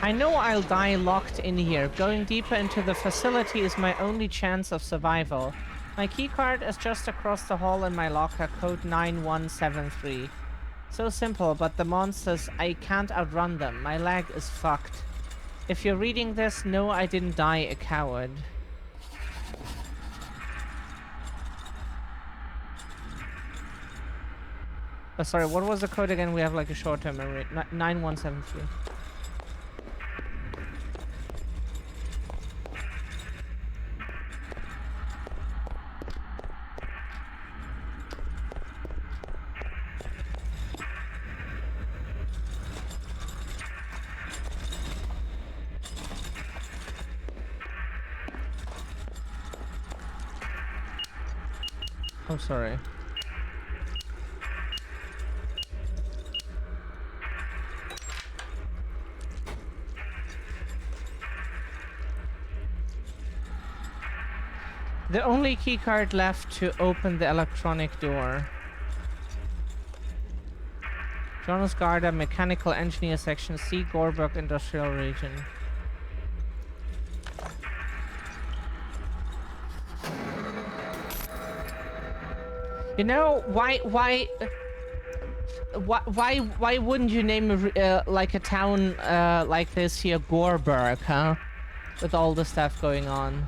I know I'll die locked in here. Going deeper into the facility is my only chance of survival. My keycard is just across the hall in my locker, code 9173. So simple, but the monsters, I can't outrun them. My leg is fucked. If you're reading this, no, I didn't die a coward. Oh, sorry, what was the code again? We have like a short-term memory. 9173. Oh, sorry. The only keycard left to open the electronic door. Jonas Garda, Mechanical Engineer Section C, Gorberg Industrial Region. You know, why wouldn't you name like a town like this here Gorberg, huh? With all the stuff going on.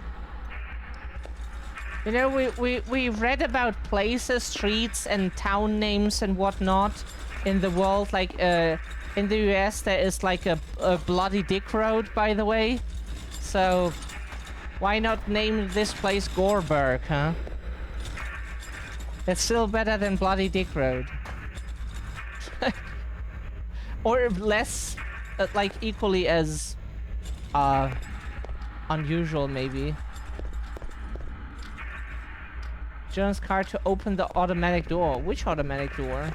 You know, we read about places, streets, and town names and whatnot in the world. Like in the US, there is like a Bloody Dick Road, by the way. So why not name this place Gorberg, huh? That's still better than Bloody Dick Road. Or less, like equally as unusual, maybe. Jones' card to open the automatic door. Which automatic door?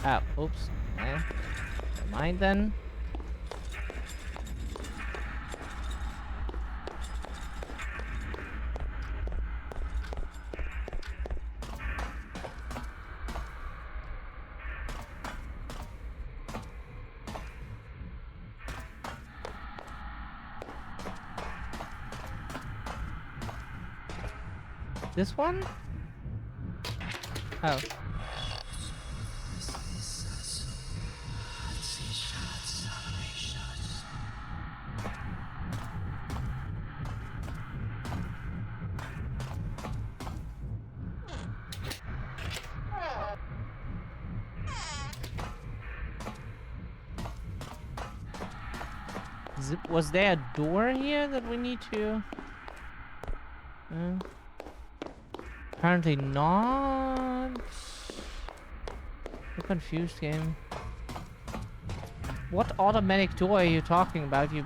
Oh, oops. Okay. Never mind then. This one? Oh. Was there a door here that we need to... Apparently not. I'm confused, game. What automatic door are you talking about? You...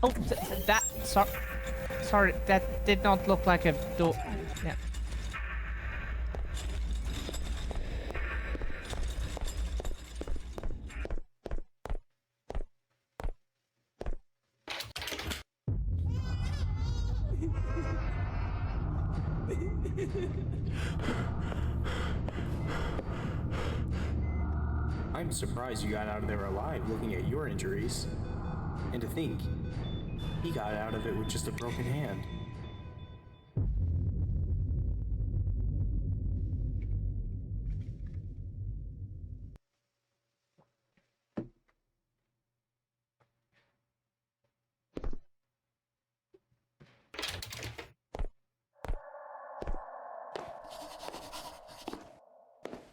Oh, sorry, that did not look like a door. Yeah. I'm surprised you got out of there alive looking at your injuries. And to think, he got out of it with just a broken hand.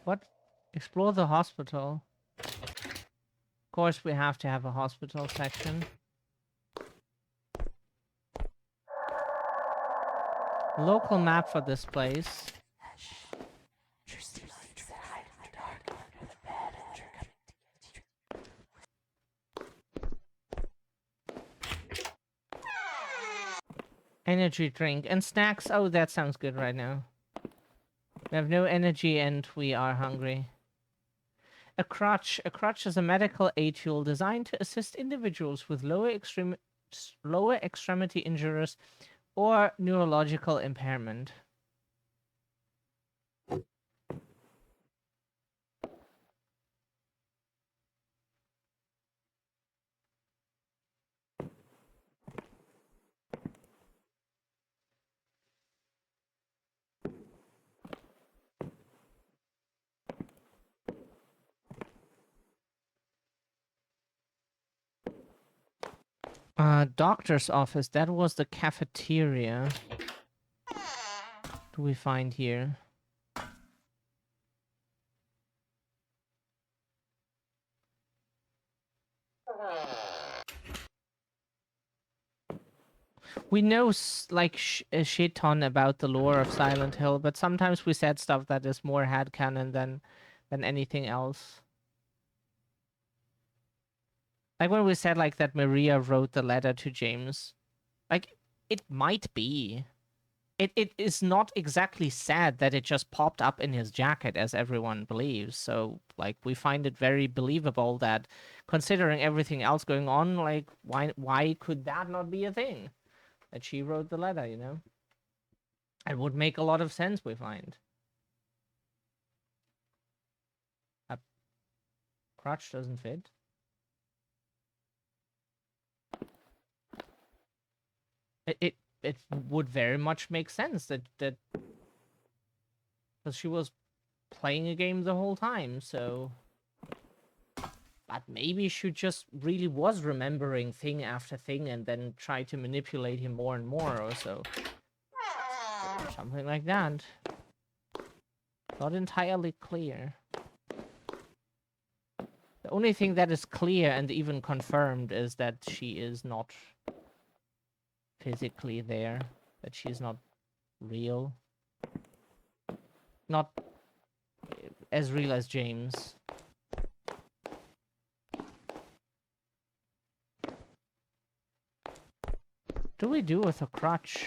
What? Explore the hospital. Of course, we have to have a hospital section. Local map for this place. Energy drink and snacks. Oh, that sounds good right now. We have no energy and we are hungry. A crutch. A crutch is a medical aid tool designed to assist individuals with lower extremity injuries or neurological impairment. Doctor's office. That was the cafeteria. What do we find here? We know like a shit ton about the lore of Silent Hill, but sometimes we said stuff that is more headcanon than anything else. Like when we said like that Maria wrote the letter to James. Like, it might be. It is not exactly sad that it just popped up in his jacket as everyone believes. So, like, we find it very believable that, considering everything else going on, like, why could that not be a thing? That she wrote the letter, you know? It would make a lot of sense, we find. A crutch doesn't fit. It would very much make sense that because she was playing a game the whole time, so. But maybe she just really was remembering thing after thing and then try to manipulate him more and more or so. Something like that. Not entirely clear. The only thing that is clear and even confirmed is that she is not physically there, that she's not real. Not as real as James. What do we do with a crutch?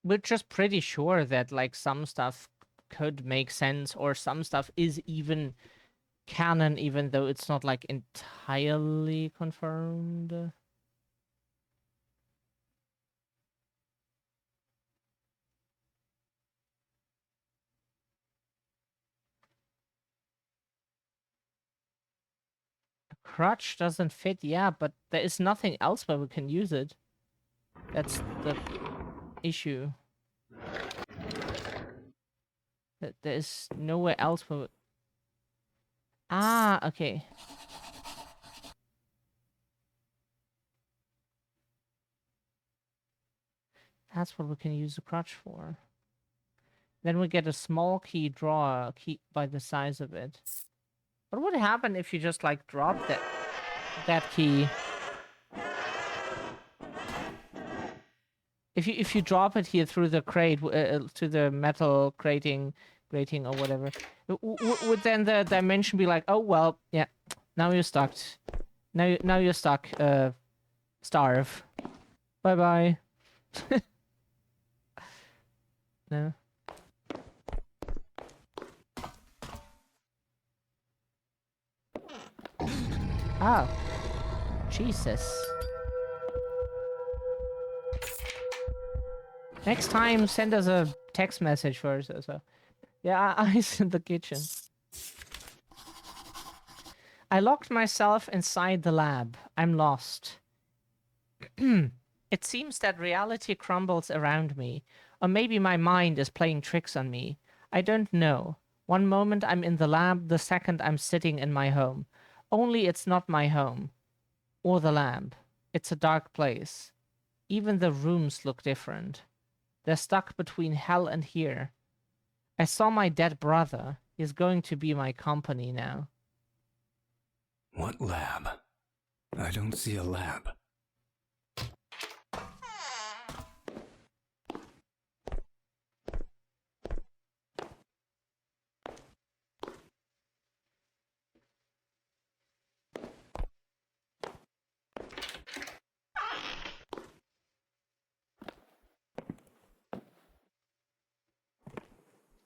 We're just pretty sure that like some stuff could make sense or some stuff is even canon even though it's not like entirely confirmed. A crutch doesn't fit, yeah, but there is nothing else where we can use it. That's the issue. That there is nowhere else for. Ah, okay. That's what we can use the crutch for. Then we get a small key drawer key by the size of it. What would happen if you just like drop that key? If you drop it here through the crate to the metal grating or whatever, would then the dimension be like, oh well, yeah, now you're stuck. Now you're stuck. Starve. Bye bye. No. Oh. Jesus. Next time, send us a text message first. So. Yeah, ice in the kitchen. I locked myself inside the lab. I'm lost. It seems that reality crumbles around me. Or maybe my mind is playing tricks on me. I don't know. One moment I'm in the lab, the second I'm sitting in my home. Only it's not my home. Or the lab. It's a dark place. Even the rooms look different. They're stuck between hell and here. I saw my dead brother. He's going to be my company now. What lab? I don't see a lab.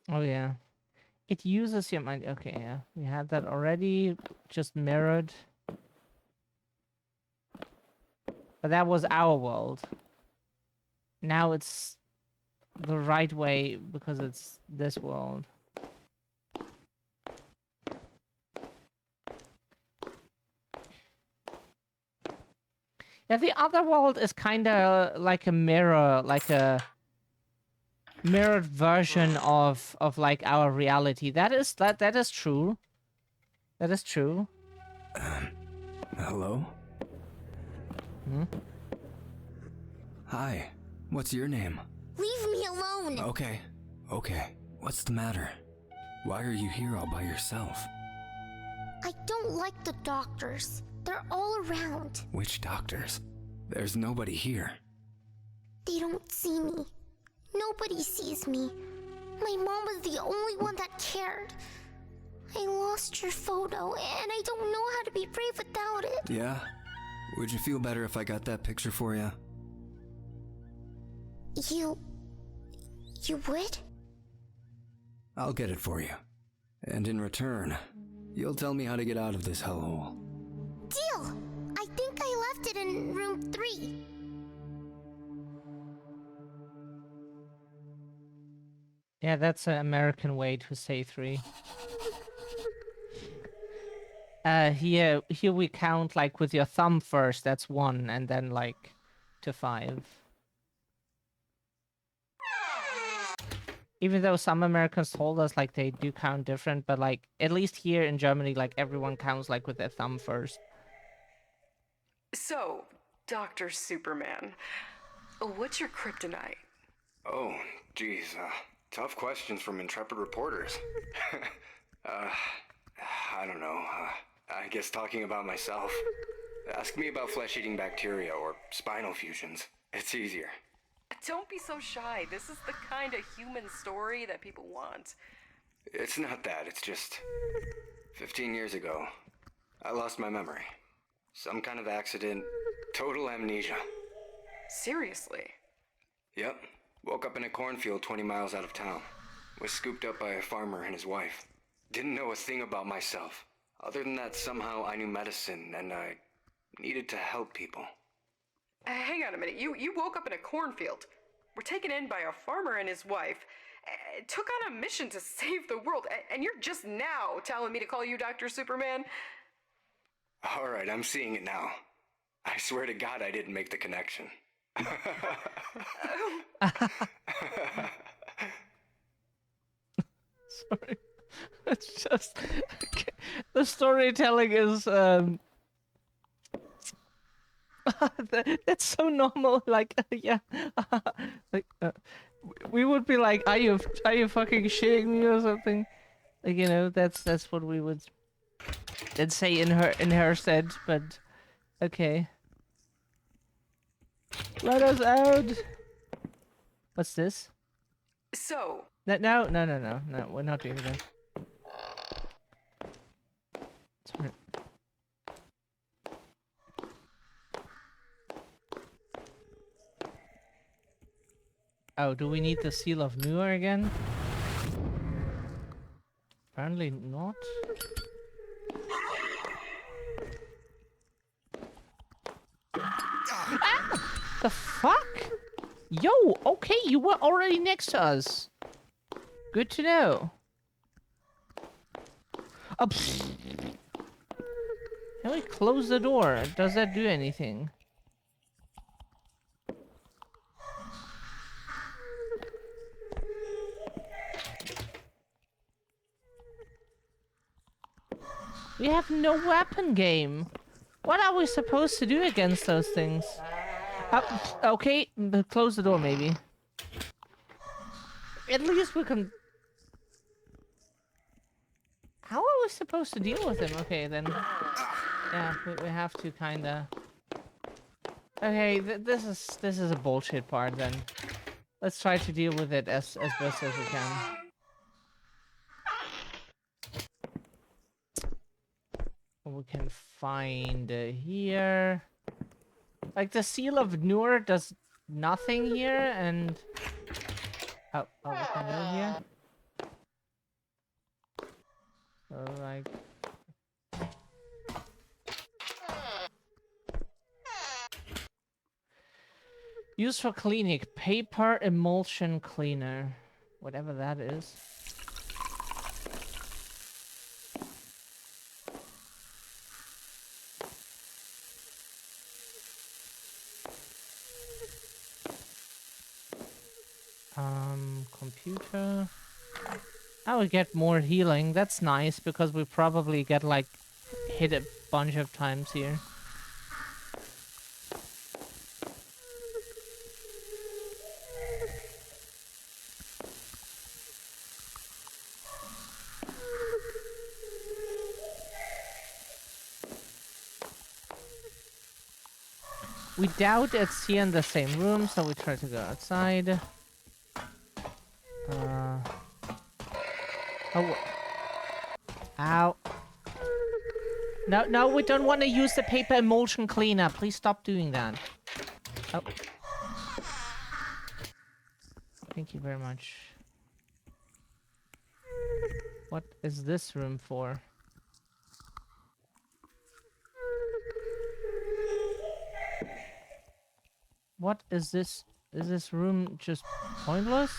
Oh yeah. It uses your mind. Okay, yeah. We had that already. Just mirrored. But that was our world. Now it's the right way because it's this world. Yeah, the other world is kind of like a mirror, like a mirrored version of like our reality. That is true. That is true. Hello? Hmm? Hi. What's your name? Leave me alone! Okay. What's the matter? Why are you here all by yourself? I don't like the doctors. They're all around. Which doctors? There's nobody here. They don't see me. Nobody sees me. My mom was the only one that cared. I lost your photo, and I don't know how to be brave without it. Yeah? Would you feel better if I got that picture for you? You would? I'll get it for you. And in return, you'll tell me how to get out of this hellhole. Deal! I think I left it in room 3. Yeah, that's an American way to say 3. Here we count like with your thumb first, that's 1, and then like to 5. Even though some Americans told us like they do count different, but like at least here in Germany, like everyone counts like with their thumb first. So, Dr. Superman, what's your kryptonite? Oh, geez. Tough questions from intrepid reporters. I don't know. I guess talking about myself. Ask me about flesh-eating bacteria or spinal fusions. It's easier. Don't be so shy. This is the kind of human story that people want. It's not that. It's just 15 years ago, I lost my memory. Some kind of accident. Total amnesia. Seriously? Yep. Woke up in a cornfield 20 miles out of town. Was scooped up by a farmer and his wife. Didn't know a thing about myself. Other than that, somehow I knew medicine and I needed to help people. Hang on a minute. You woke up in a cornfield. Were taken in by a farmer and his wife. Took on a mission to save the world. And you're just now telling me to call you Dr. Superman? Alright, I'm seeing it now. I swear to God I didn't make the connection. Sorry. It's just... Okay. The storytelling is... That's so normal, like, yeah. Like, we would be like, are you fucking shitting me or something? Like, you know, that's what we would then say in her stead, but okay. Let us out. What's this? So. No, we're not doing that. Sorry. Oh, do we need the Seal of Nur again? Apparently not. Ah! The fuck? Yo, okay, you were already next to us. Good to know. Oh, can we close the door? Does that do anything? We have no weapon game. What are we supposed to do against those things? Okay, close the door maybe. At least we can... How are we supposed to deal with him? Okay, then... Yeah, we have to kinda... Okay, this is a bullshit part then. Let's try to deal with it as best as we can. We can find here. Like the Seal of Nur does nothing here, and we can go here. So like, use for cleaning paper emulsion cleaner, whatever that is. Computer. I would get more healing. That's nice because we probably get like hit a bunch of times here. We doubt it's here in the same room, so we try to go outside. Oh. Ow. No, we don't want to use the paper emulsion cleaner. Please stop doing that. Oh. Thank you very much. What is this room for? What is this? Is this room just pointless?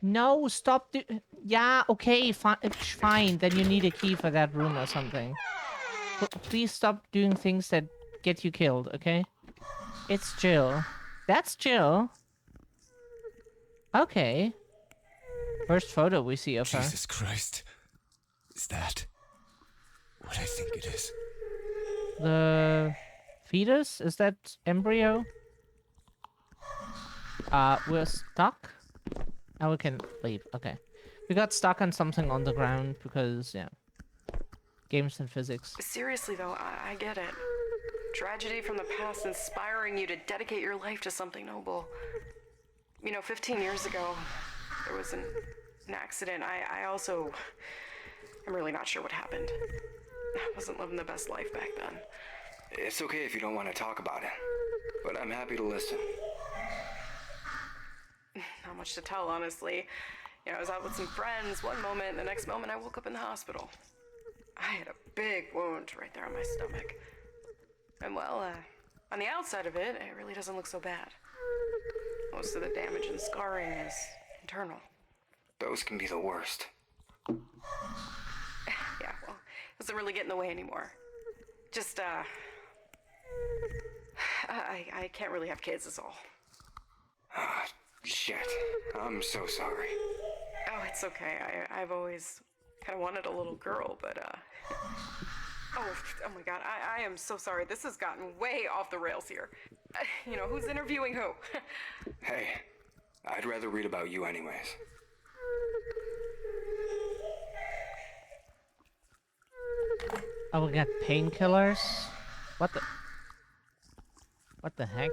No, stop. Yeah, okay, fine. Then you need a key for that room or something. Please stop doing things that get you killed, okay? It's Jill. That's Jill. Okay. First photo we see of her. Jesus Christ. Is that what I think it is? The fetus? Is that embryo? We're stuck? Now we can leave. Okay. We got stuck on something on the ground because, yeah. Games and physics. Seriously, though, I get it. Tragedy from the past inspiring you to dedicate your life to something noble. You know, 15 years ago, there was an accident. I'm really not sure what happened. I wasn't living the best life back then. It's okay if you don't want to talk about it, but I'm happy to listen. Not much to tell, honestly. You know, I was out with some friends one moment, the next moment I woke up in the hospital. I had a big wound right there on my stomach. And well, on the outside of it, it really doesn't look so bad. Most of the damage and scarring is internal. Those can be the worst. Yeah, well, it doesn't really get in the way anymore. Just, I can't really have kids, is all. Ah, shit. I'm so sorry. Oh, it's okay. I've always kind of wanted a little girl, but, Oh my god, I am so sorry. This has gotten way off the rails here. You know, who's interviewing who? Hey, I'd rather read about you anyways. Oh, we got painkillers? What the heck?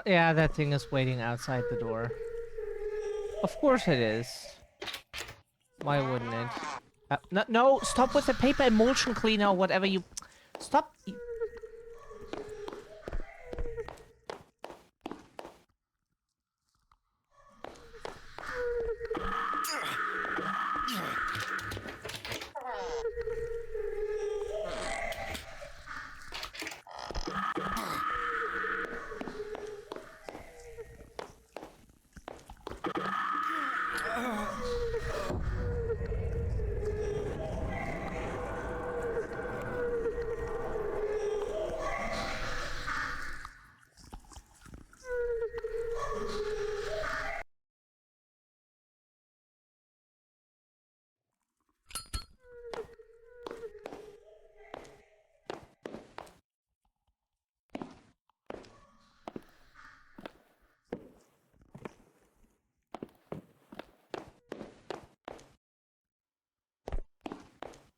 Yeah, that thing is waiting outside the door. Of course it is. Why wouldn't it? No, stop with the paper emulsion cleaner or whatever you... Stop.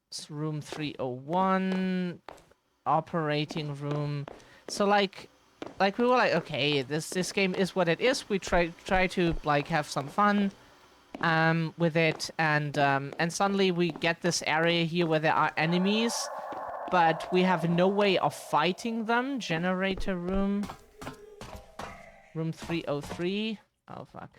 It's room 301, operating room. So like we were like, okay, this game is what it is. We try to like have some fun with it, and suddenly we get this area here where there are enemies, but we have no way of fighting them. Generator room. Room 303. Oh fuck.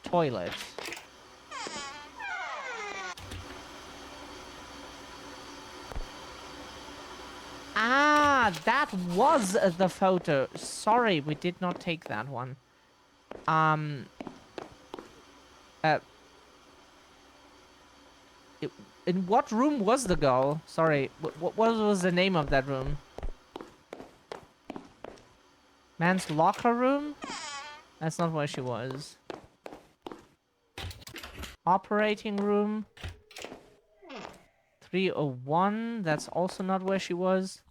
Toilet. Ah, that was the photo. Sorry, we did not take that one. In what room was the girl? Sorry, what was the name of that room? Man's locker room? That's not where she was. Operating room. 301. That's also not where she was.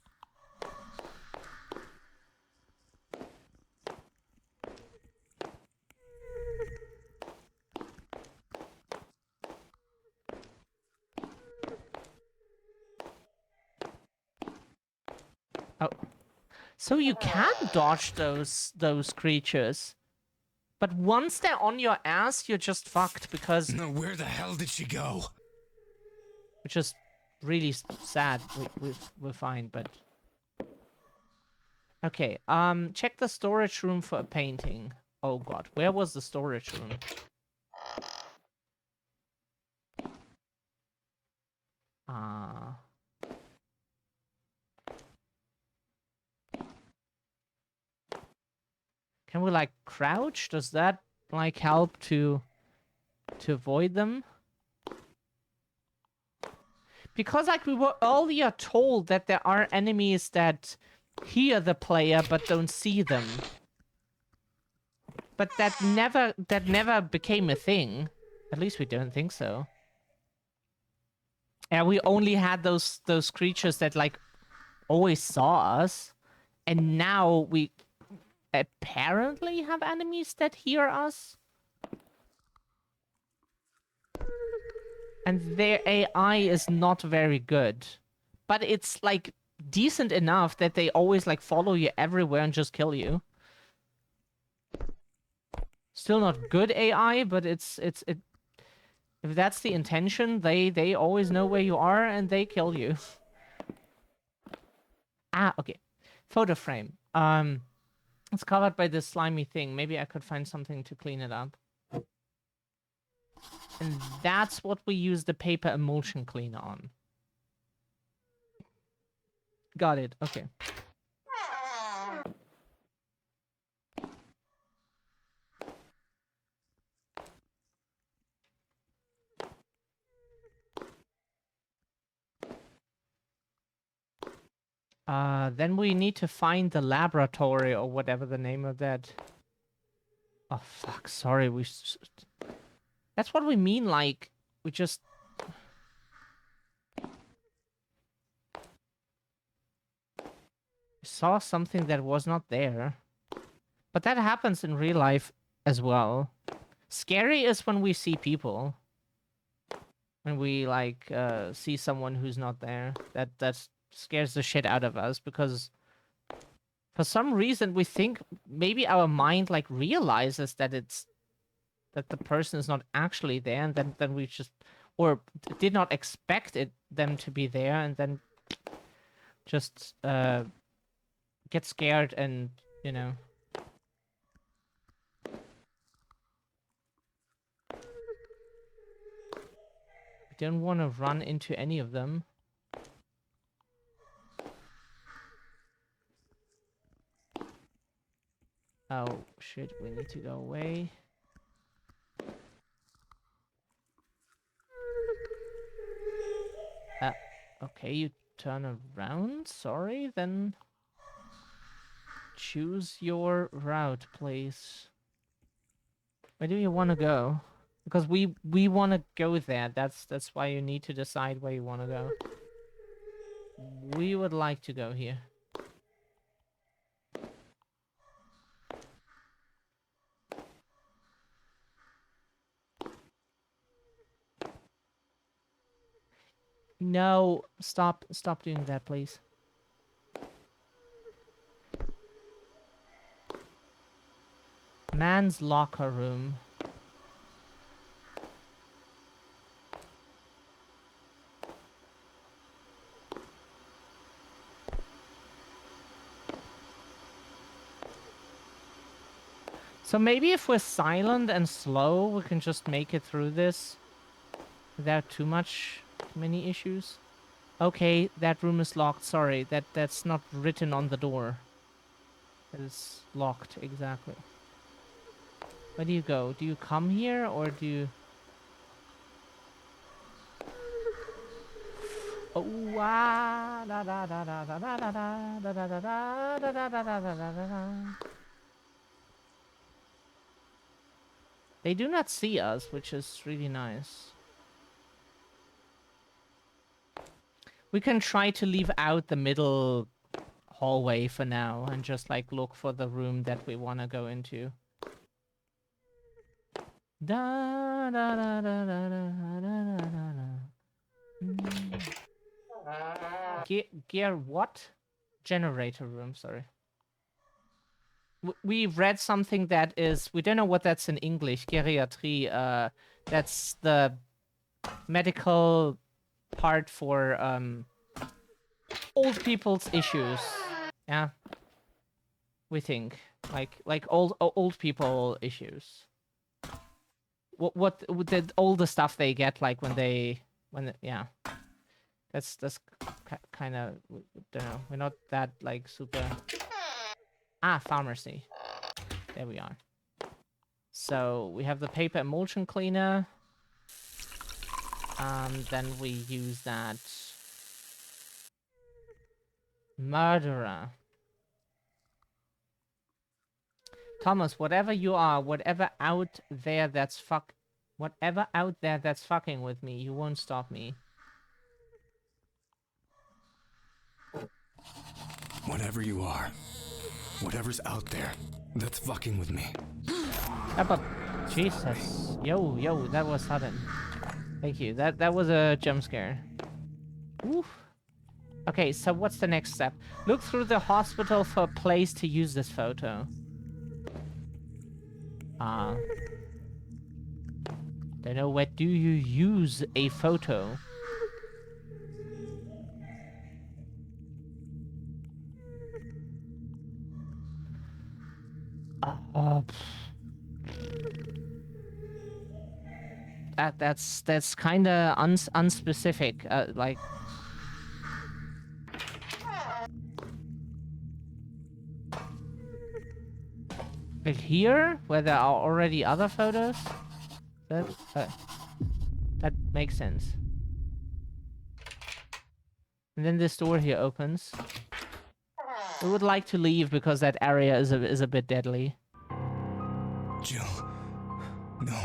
Oh. So you can dodge those creatures. But once they're on your ass, you're just fucked because... No, where the hell did she go? Which is really sad. We're fine, but... Okay, check the storage room for a painting. Oh god, where was the storage room? Can we, like, crouch? Does that, like, help to avoid them? Because, like, we were earlier told that there are enemies that hear the player but don't see them. But that never became a thing. At least we don't think so. And we only had those creatures that, like, always saw us. And now we apparently have enemies that hear us. And their AI is not very good. But it's, like, decent enough that they always, like, follow you everywhere and just kill you. Still not good AI, but it. If that's the intention, they always know where you are and they kill you. Ah, okay. Photo frame. It's covered by this slimy thing. Maybe I could find something to clean it up. And that's what we use the paper emulsion cleaner on. Got it. Okay. Then we need to find the laboratory or whatever the name of that. Oh fuck! Sorry, that's what we mean. Like we just. saw something that was not there. But that happens in real life as well. Scary is when we see people. When we, like, see someone who's not there. That scares the shit out of us, because for some reason we think maybe our mind, like, realizes that that the person is not actually there, and then we just, or did not expect them to be there, and then just get scared and, you know. We don't want to run into any of them. Oh shit, we need to go away. Okay, you turn around? Sorry, then choose your route, please. Where do you want to go? Because we want to go there. That's why you need to decide where you want to go. We would like to go here. No, stop doing that, please. Man's locker room. So maybe if we're silent and slow, we can just make it through this without many issues. Okay, that room is locked. Sorry, that's not written on the door. It is locked, exactly. Where do you go? Do you come here, or do you... Oh, da da da da da da da da da da da da da da da da. They do not see us, which is really nice. We can try to leave out the middle hallway for now and just, like, look for the room that we want to go into. Da da da da da da da da da. Gear what? Generator room, sorry. We read something that is... We don't know what that's in English. Geriatrie. That's the medical part for old people's issues. Yeah. We think. Like old people issues. What all the stuff they get, like yeah. That's kind of, don't know. We're not that, like, super... Ah, pharmacy. There we are. So we have the paper emulsion cleaner. Then we use that. Murderer. Thomas, whatever you are, whatever out there that's fucking with me, you won't stop me. Whatever you are, whatever's out there, that's fucking with me. Jesus. Yo, that was sudden. Thank you. That was a jump scare. Oof. Okay, so what's the next step? Look through the hospital for a place to use this photo. Don't know, where do you use a photo? That's kind of unspecific. Like here, where there are already other photos. That makes sense. And then this door here opens. We would like to leave because that area is a bit deadly. Jill, no.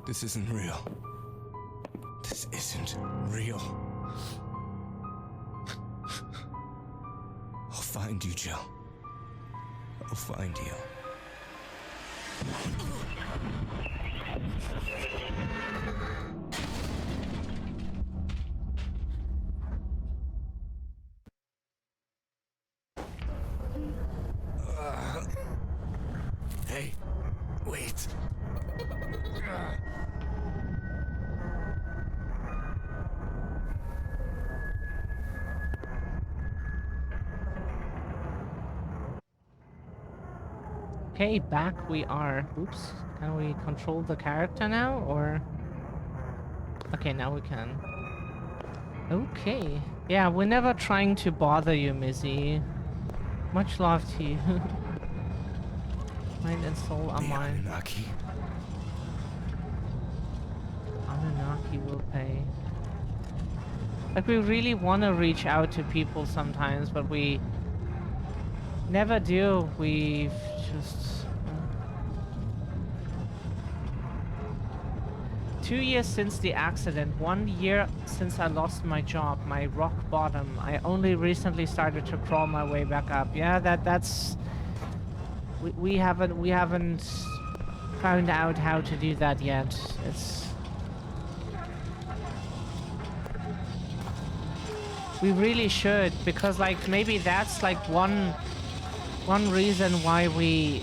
This isn't real. This isn't real. find you, Jill. I'll find you. Hey, wait. Okay, back we are. Oops. Can we control the character now, or... Okay, now we can. Okay. Yeah, we're never trying to bother you, Mizzy. Much love to you. Mind and soul are mine. Anunnaki. Anunnaki will pay. Like, we really want to reach out to people sometimes, but we never do. We've just... 2 years since the accident, 1 year since I lost my job, my rock bottom. I only recently started to crawl my way back up. Yeah, that's... We haven't found out how to do that yet. It's... We really should, because like maybe that's like one reason why we...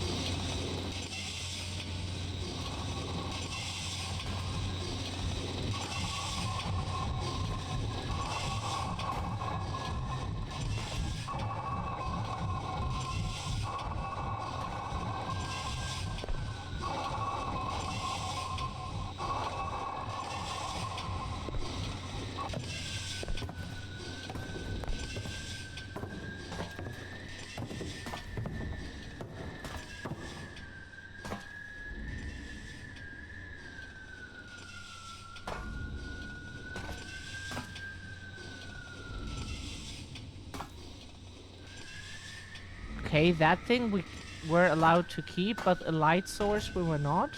Okay, that thing we were allowed to keep, but a light source we were not.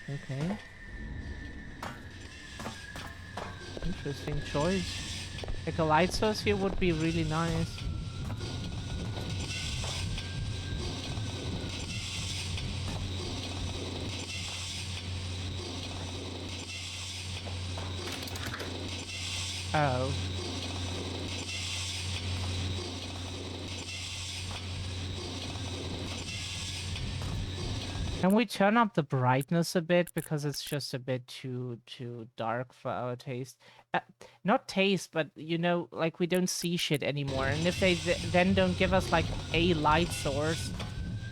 Okay. Interesting choice. Like a light source here would be really nice. Oh. Can we turn up the brightness a bit, because it's just a bit too dark for our taste? Not taste, but you know, like we don't see shit anymore. And if they then don't give us like a light source,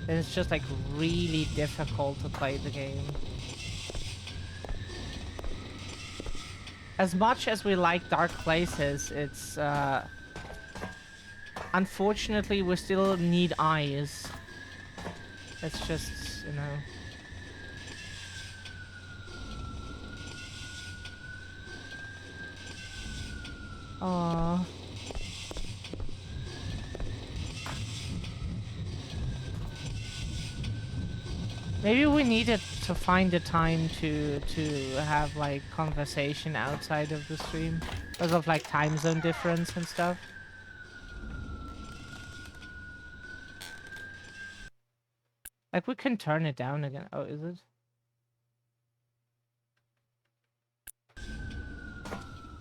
then it's just like really difficult to play the game. As much as we like dark places, it's unfortunately we still need eyes. It's just, you know. Aww. Maybe we needed to find the time to have like conversation outside of the stream because of like time zone difference and stuff. Like, we can turn it down again. Oh, is it?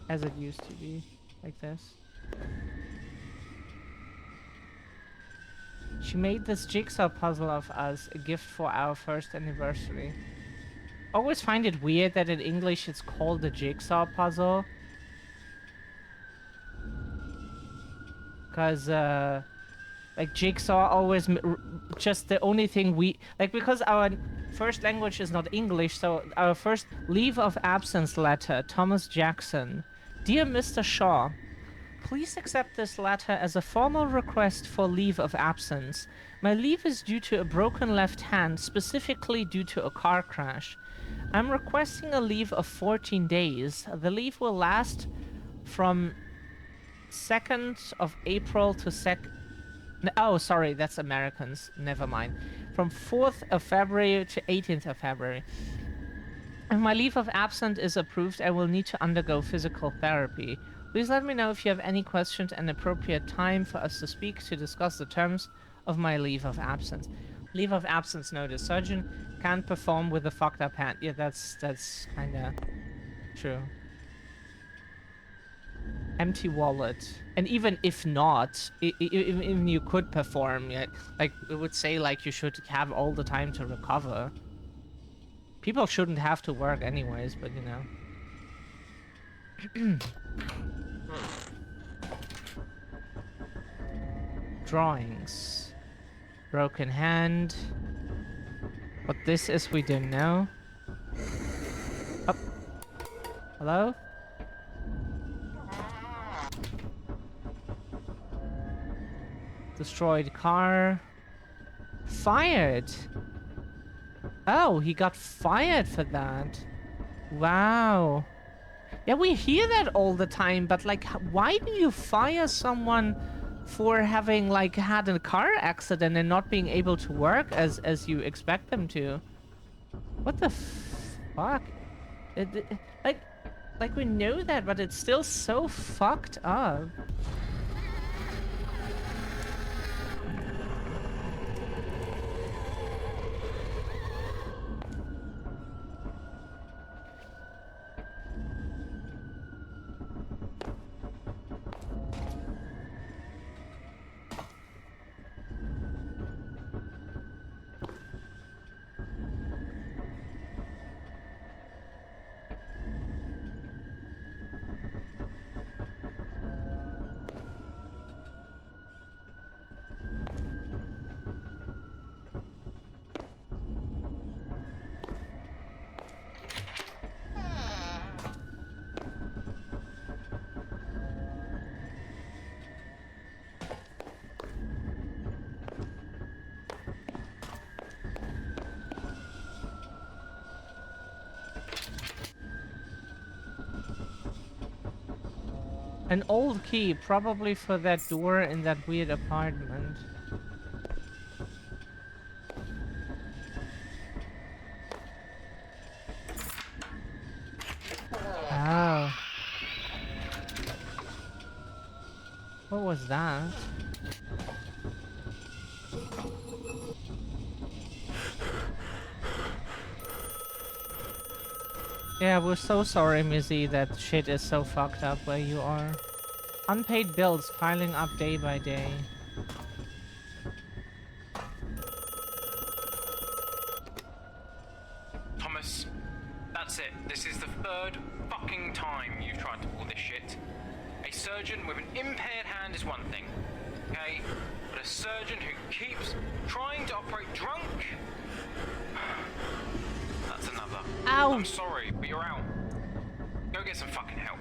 As it used to be. Like this. She made this jigsaw puzzle of us, a gift for our first anniversary. I always find it weird that in English it's called a jigsaw puzzle. Because, like, jigsaw always just the only thing we... Like, because our first language is not English, so our first leave of absence letter, Thomas Jackson. Dear Mr. Shaw, please accept this letter as a formal request for leave of absence. My leave is due to a broken left hand, specifically due to a car crash. I'm requesting a leave of 14 days. The leave will last from 2nd of April to Oh, sorry, that's Americans. Never mind. From 4th of February to 18th of February. If my leave of absence is approved, I will need to undergo physical therapy. Please let me know if you have any questions and appropriate time for us to speak to discuss the terms of my leave of absence. Leave of absence notice. Surgeon can't perform with a fucked up hand. Yeah, that's kinda true. Empty wallet. And even if not, even you could perform, yeah, like it would say like you should have all the time to recover. People shouldn't have to work anyways, but you know. Drawings. Broken hand. What this is, we don't know. Oh. Hello? Destroyed car. Fired. Oh, he got fired for that. Wow. Yeah, we hear that all the time, but like, why do you fire someone for having like had a car accident and not being able to work as you expect them to? What the fuck? Like we know that, but it's still so fucked up. An old key, probably for that door in that weird apartment. Oh. What was that? Yeah, we're so sorry, Mizzy, that shit is so fucked up where you are. Unpaid bills piling up day by day. Thomas, that's it. This is the third fucking time you've tried to pull this shit. A surgeon with an impaired hand is one thing, okay? But a surgeon who keeps trying to operate drunk? That's another. Ow! I'm sorry, but you're out. Go get some fucking help.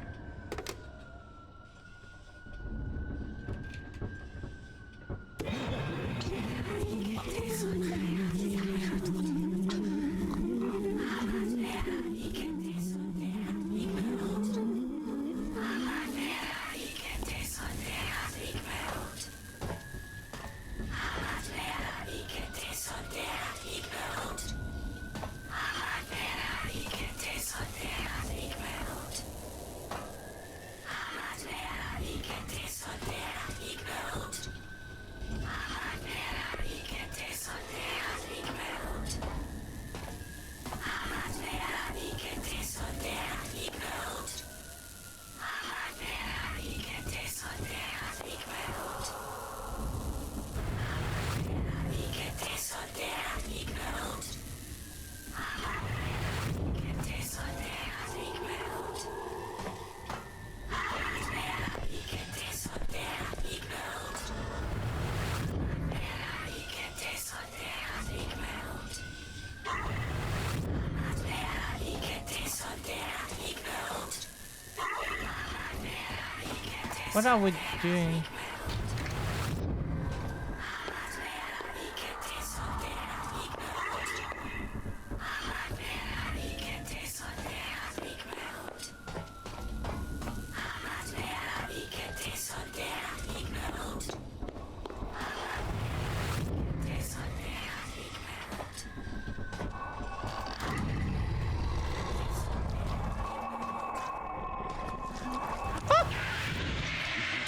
What are we doing?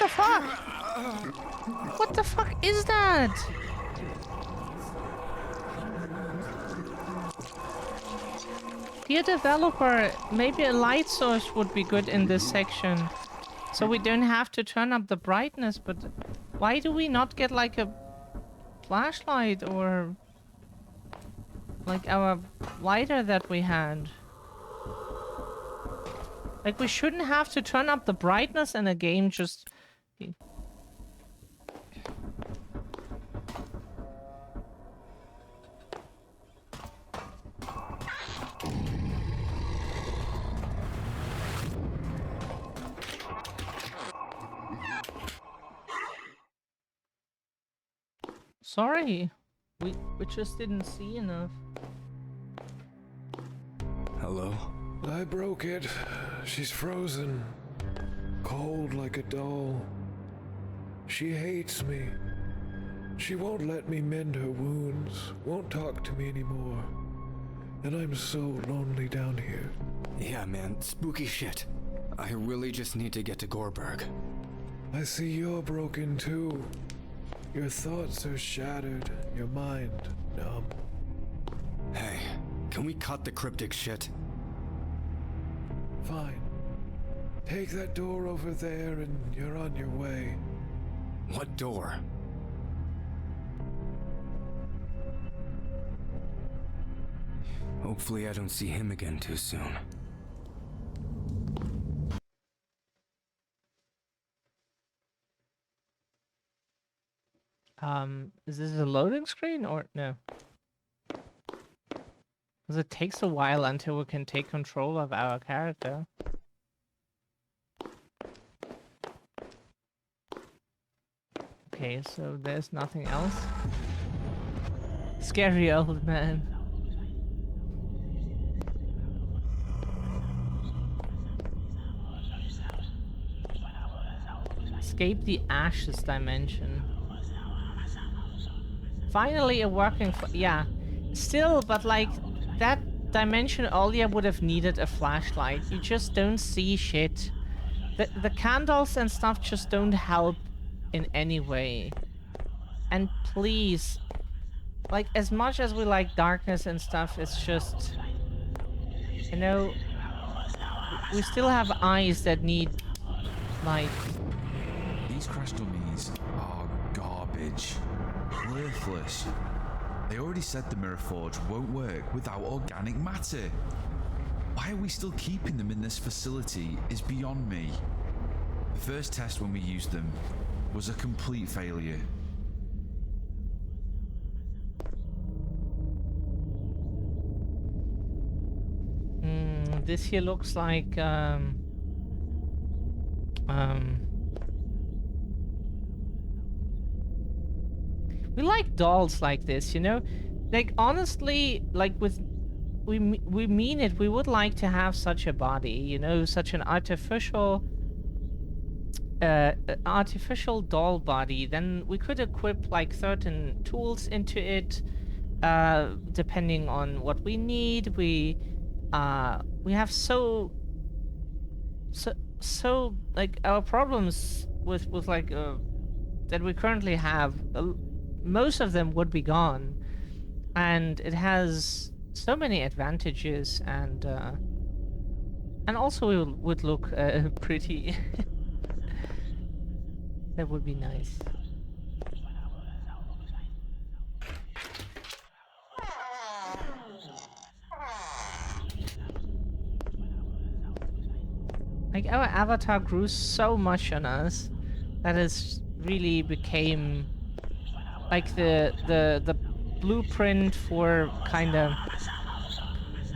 the fuck? What the fuck is that? Dear developer, maybe a light source would be good in this section. So we don't have to turn up the brightness, but why do we not get like a flashlight or like our lighter that we had? Like, we shouldn't have to turn up the brightness in a game, just... Sorry, we just didn't see enough. Hello? I broke it. She's frozen. Cold like a doll. She hates me. She won't let me mend her wounds, won't talk to me anymore. And I'm so lonely down here. Yeah, man, spooky shit. I really just need to get to Gorberg. I see you're broken too. Your thoughts are shattered, your mind numb. Hey, can we cut the cryptic shit? Fine. Take that door over there and you're on your way. What door? Hopefully I don't see him again too soon. Is this a loading screen or no? Because it takes a while until we can take control of our character. Okay, so there's nothing else. Scary old man. Escape the Ashes dimension. Finally a working yeah. Still, but like, that dimension earlier would have needed a flashlight. You just don't see shit. The candles and stuff just don't help in any way. And please, like, as much as we like darkness and stuff, it's just, you know, we still have eyes that need light. These crash dummies are garbage. Worthless. They already said the Mirror Forge won't work without organic matter. Why are we still keeping them in this facility is beyond me. The first test when we used them was a complete failure. This here looks like we like dolls like this, you know? Like, honestly, like, we mean it. We would like to have such a body, you know, such an artificial doll body. Then we could equip like certain tools into it, depending on what we need. We have so like our problems with like that we currently have. Most of them would be gone, and it has so many advantages, and also it would look pretty. That would be nice. Like, our avatar grew so much on us that it really became like the blueprint for kind of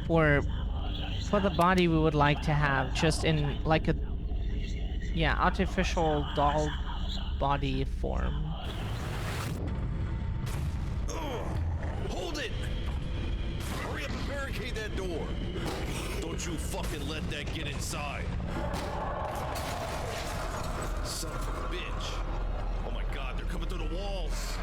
for the body we would like to have, just in like a artificial doll body form. Hold it! Hurry up and barricade that door. Don't you fucking let that get inside. Son of a bitch. Oh my god, they're coming through the walls.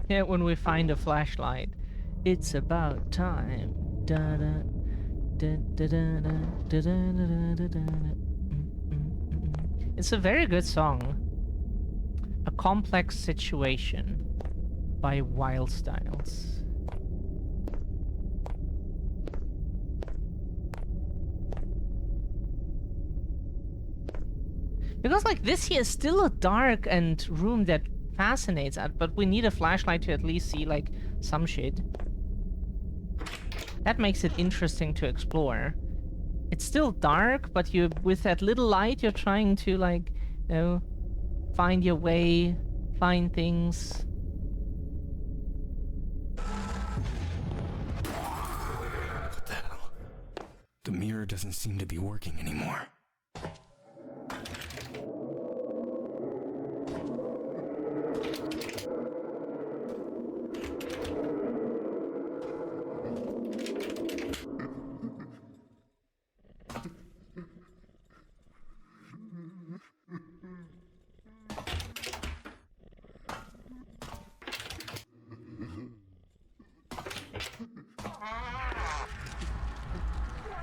Yeah, when we find a flashlight. It's about time. Da da da da da da da da da da. It's a very good song. A Complex Situation by Wild Styles. Because like this here is still a dark and room that fascinates us, but we need a flashlight to at least see like some shit. That makes it interesting to explore. It's still dark, but you with that little light you're trying to like, you know, find your way, find things. What the hell? The mirror doesn't seem to be working anymore.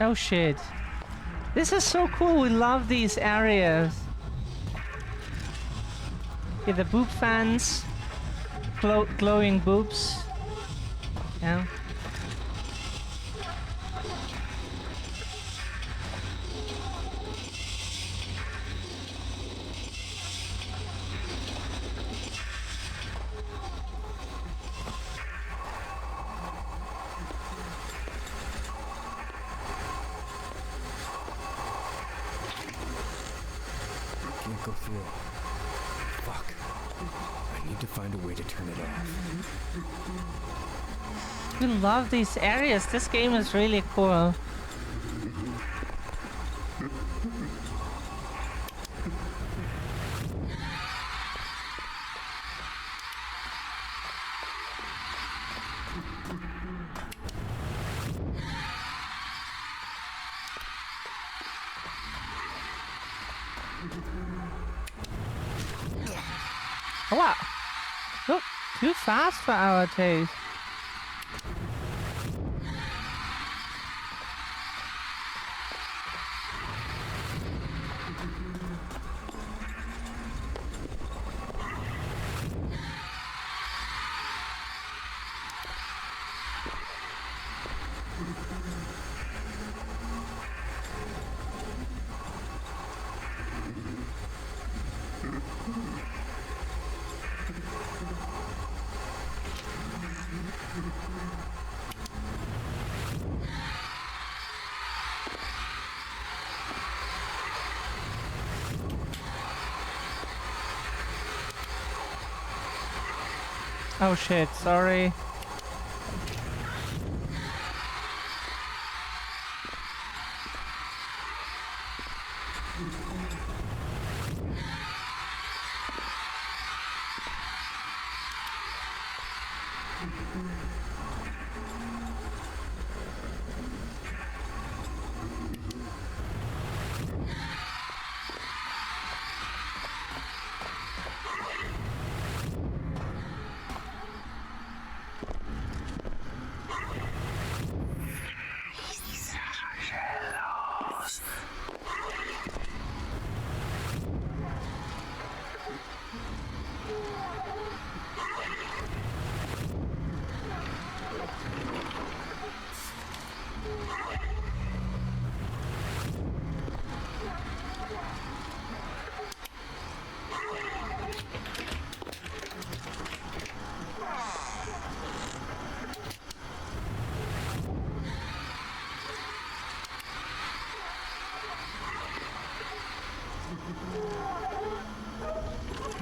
Oh shit. This is so cool, we love these areas. Yeah, the boob fans. Glowing boobs. Yeah. Can't go through. Fuck. I need to find a way to turn it off. We love these areas. This game is really cool. Oh, wow. Look, too fast for our taste. Oh shit, sorry.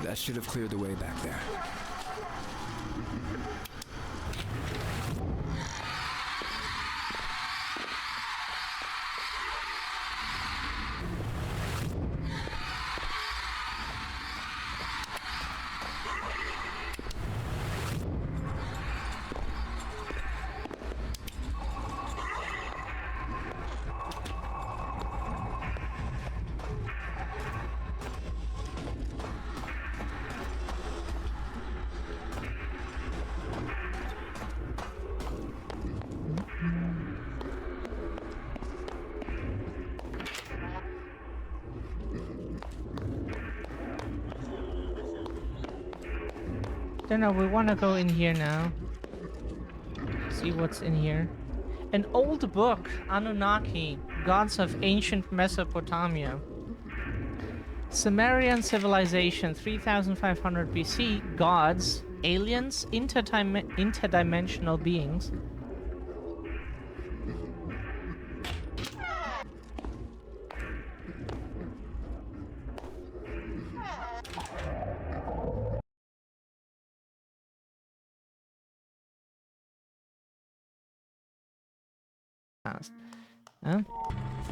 That should have cleared the way back there. Don't know, we want to go in here now. See what's in here. An old book, Anunnaki, gods of ancient Mesopotamia. Sumerian civilization, 3500 BC, gods, aliens, interdimensional beings.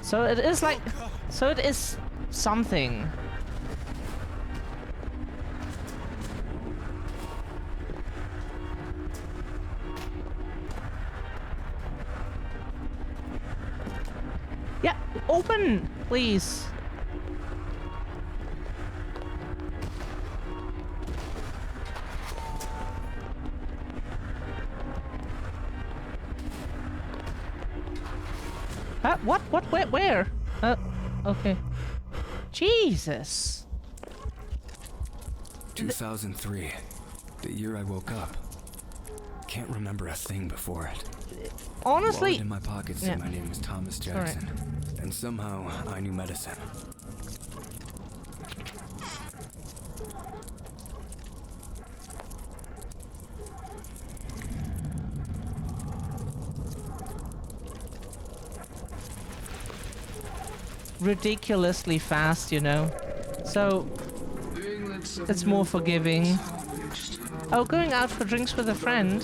So it is like, so it is something. Yeah, open, please. What? Where? Okay. Jesus. 2003. The year I woke up. Can't remember a thing before it. Honestly. Wallet in my pocket said my name was Thomas Jackson. And somehow I knew medicine. Ridiculously fast, you know. So it's more forgiving. Oh, going out for drinks with a friend.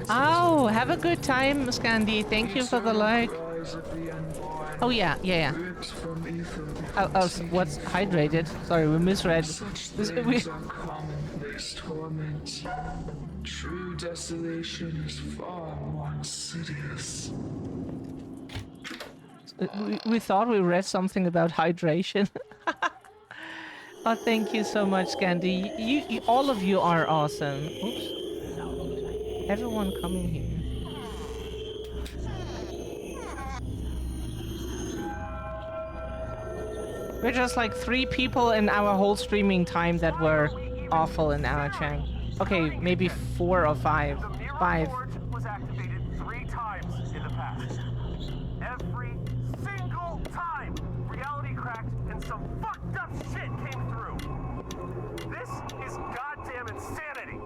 Oh, have a good time, Scandi. Thank you for the like. Oh yeah. Oh, what's hydrated? Sorry, we misread. True desolation is far more insidious. We thought we read something about hydration. Oh, thank you so much, Scandi. You all of you are awesome. Oops. Everyone coming here. We're just like 3 people in our whole streaming time that were awful in our chat. Okay, maybe 4 or 5. 5. Was activated 3 times in the past. Every single time, reality cracked and some fucked up shit came through. This is goddamn insanity.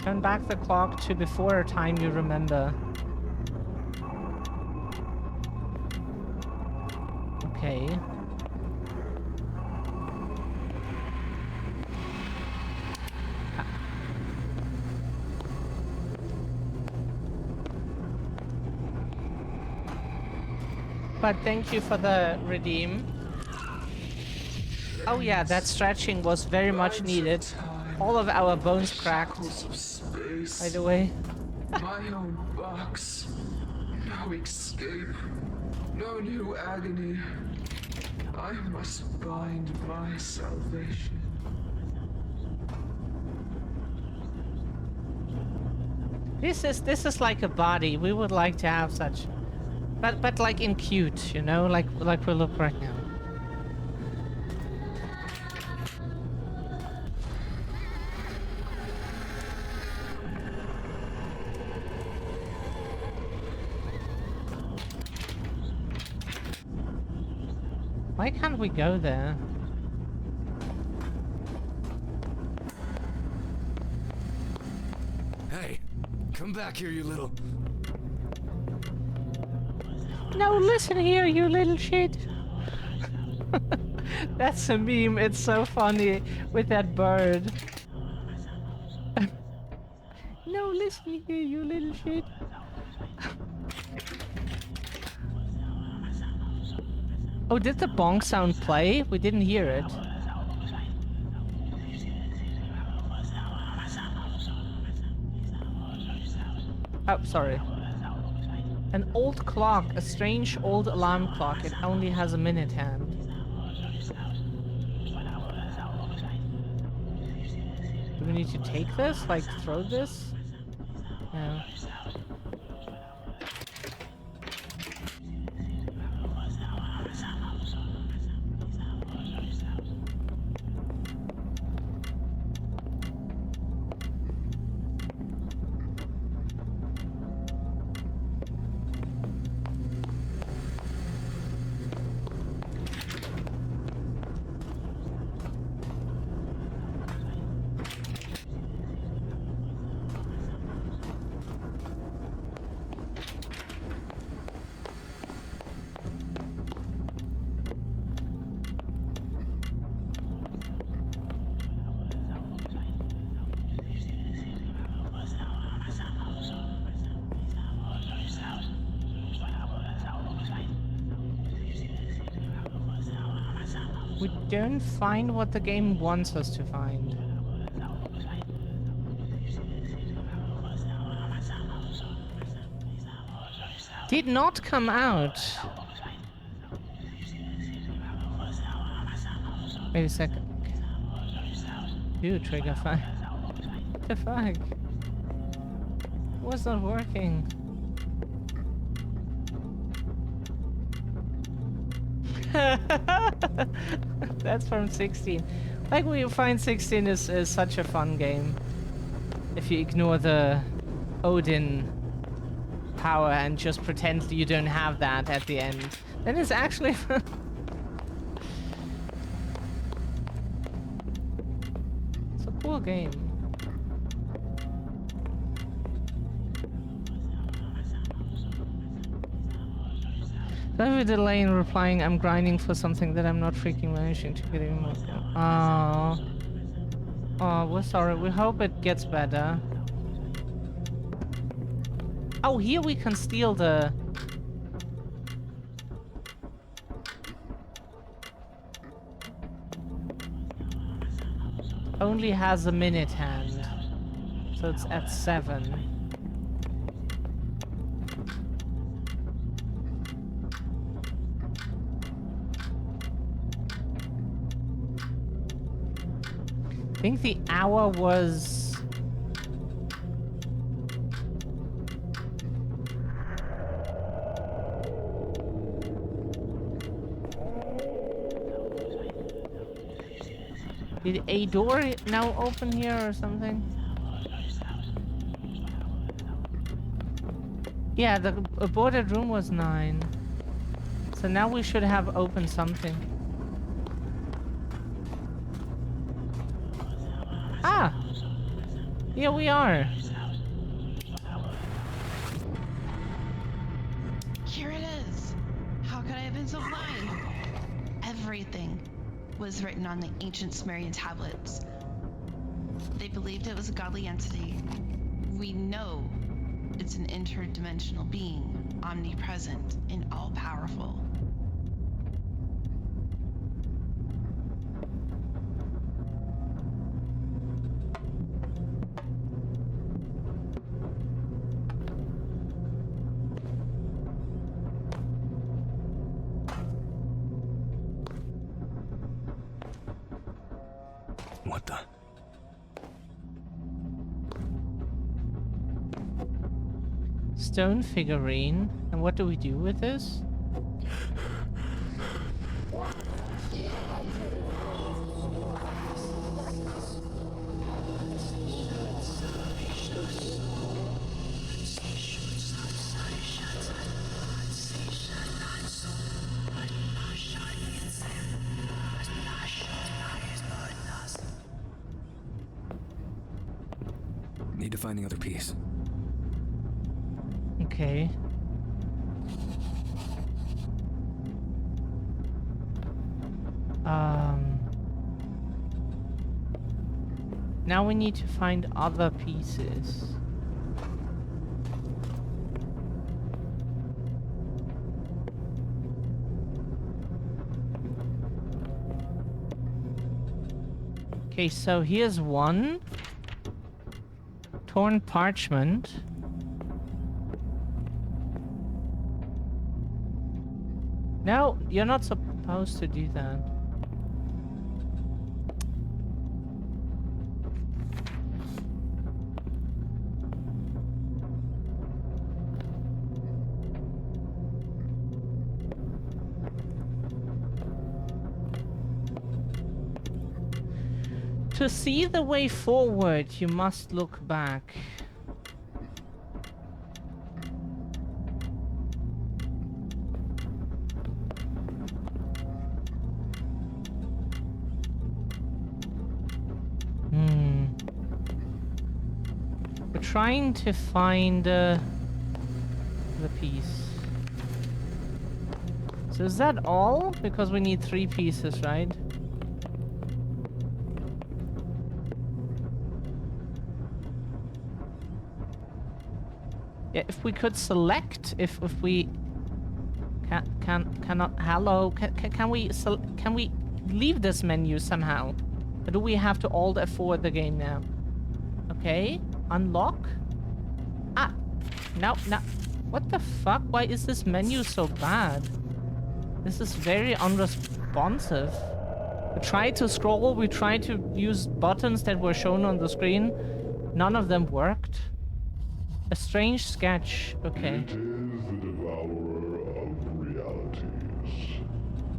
Turn back the clock to before a time you remember. Okay. But thank you for the redeem. Oh yeah, that stretching was very much needed. All of our bones cracked. By the way. My own box. No escape. No new agony. I must find my salvation. This is like a body. We would like to have such. But like in cute, you know, like we look right now. Why can't we go there? Hey, come back here, you little... No, listen here, you little shit. That's a meme. It's so funny with that bird. No, listen here, you little shit. Oh, did the bong sound play? We didn't hear it. Oh, sorry. An old clock, a strange old alarm clock. It only has a minute hand. Do we need to take this? Like, throw this? No. We don't find what the game wants us to find. Did not come out. Wait a second. Dude, trigger fire. What the fuck? What's not working? That's from 16. Like, we find 16 is such a fun game. If you ignore the Odin power and just pretend you don't have that at the end, then it's actually fun. It's a cool game. There's a delay in replying. I'm grinding for something that I'm not freaking managing to get even more. Oh, we're sorry. We hope it gets better. Oh, here we can steal the... Only has a minute hand. So it's at 7. I think the hour was... Did a door now open here or something? Yeah, the aborted room was 9. So now we should have opened something. Ah! Here we are. Here it is. How could I have been so blind? Everything was written on the ancient Sumerian tablets. They believed it was a godly entity. We know it's an interdimensional being, omnipresent and all-powerful. What the? Stone figurine. And what do we do with this? Need to find the other piece. Okay. Now we need to find other pieces. Okay, so here's one. Torn parchment. No, you're not supposed to do that. To see the way forward, you must look back. We're trying to find the piece. So is that all? Because we need 3 pieces, right? Yeah, if we could select, if we can we leave this menu somehow. Or do we have to Alt F4 the game now? Okay. Unlock. Ah. No. What the fuck? Why is this menu so bad? This is very unresponsive. We tried to scroll, we tried to use buttons that were shown on the screen. None of them worked. A strange sketch. Okay. It is the devourer of realities.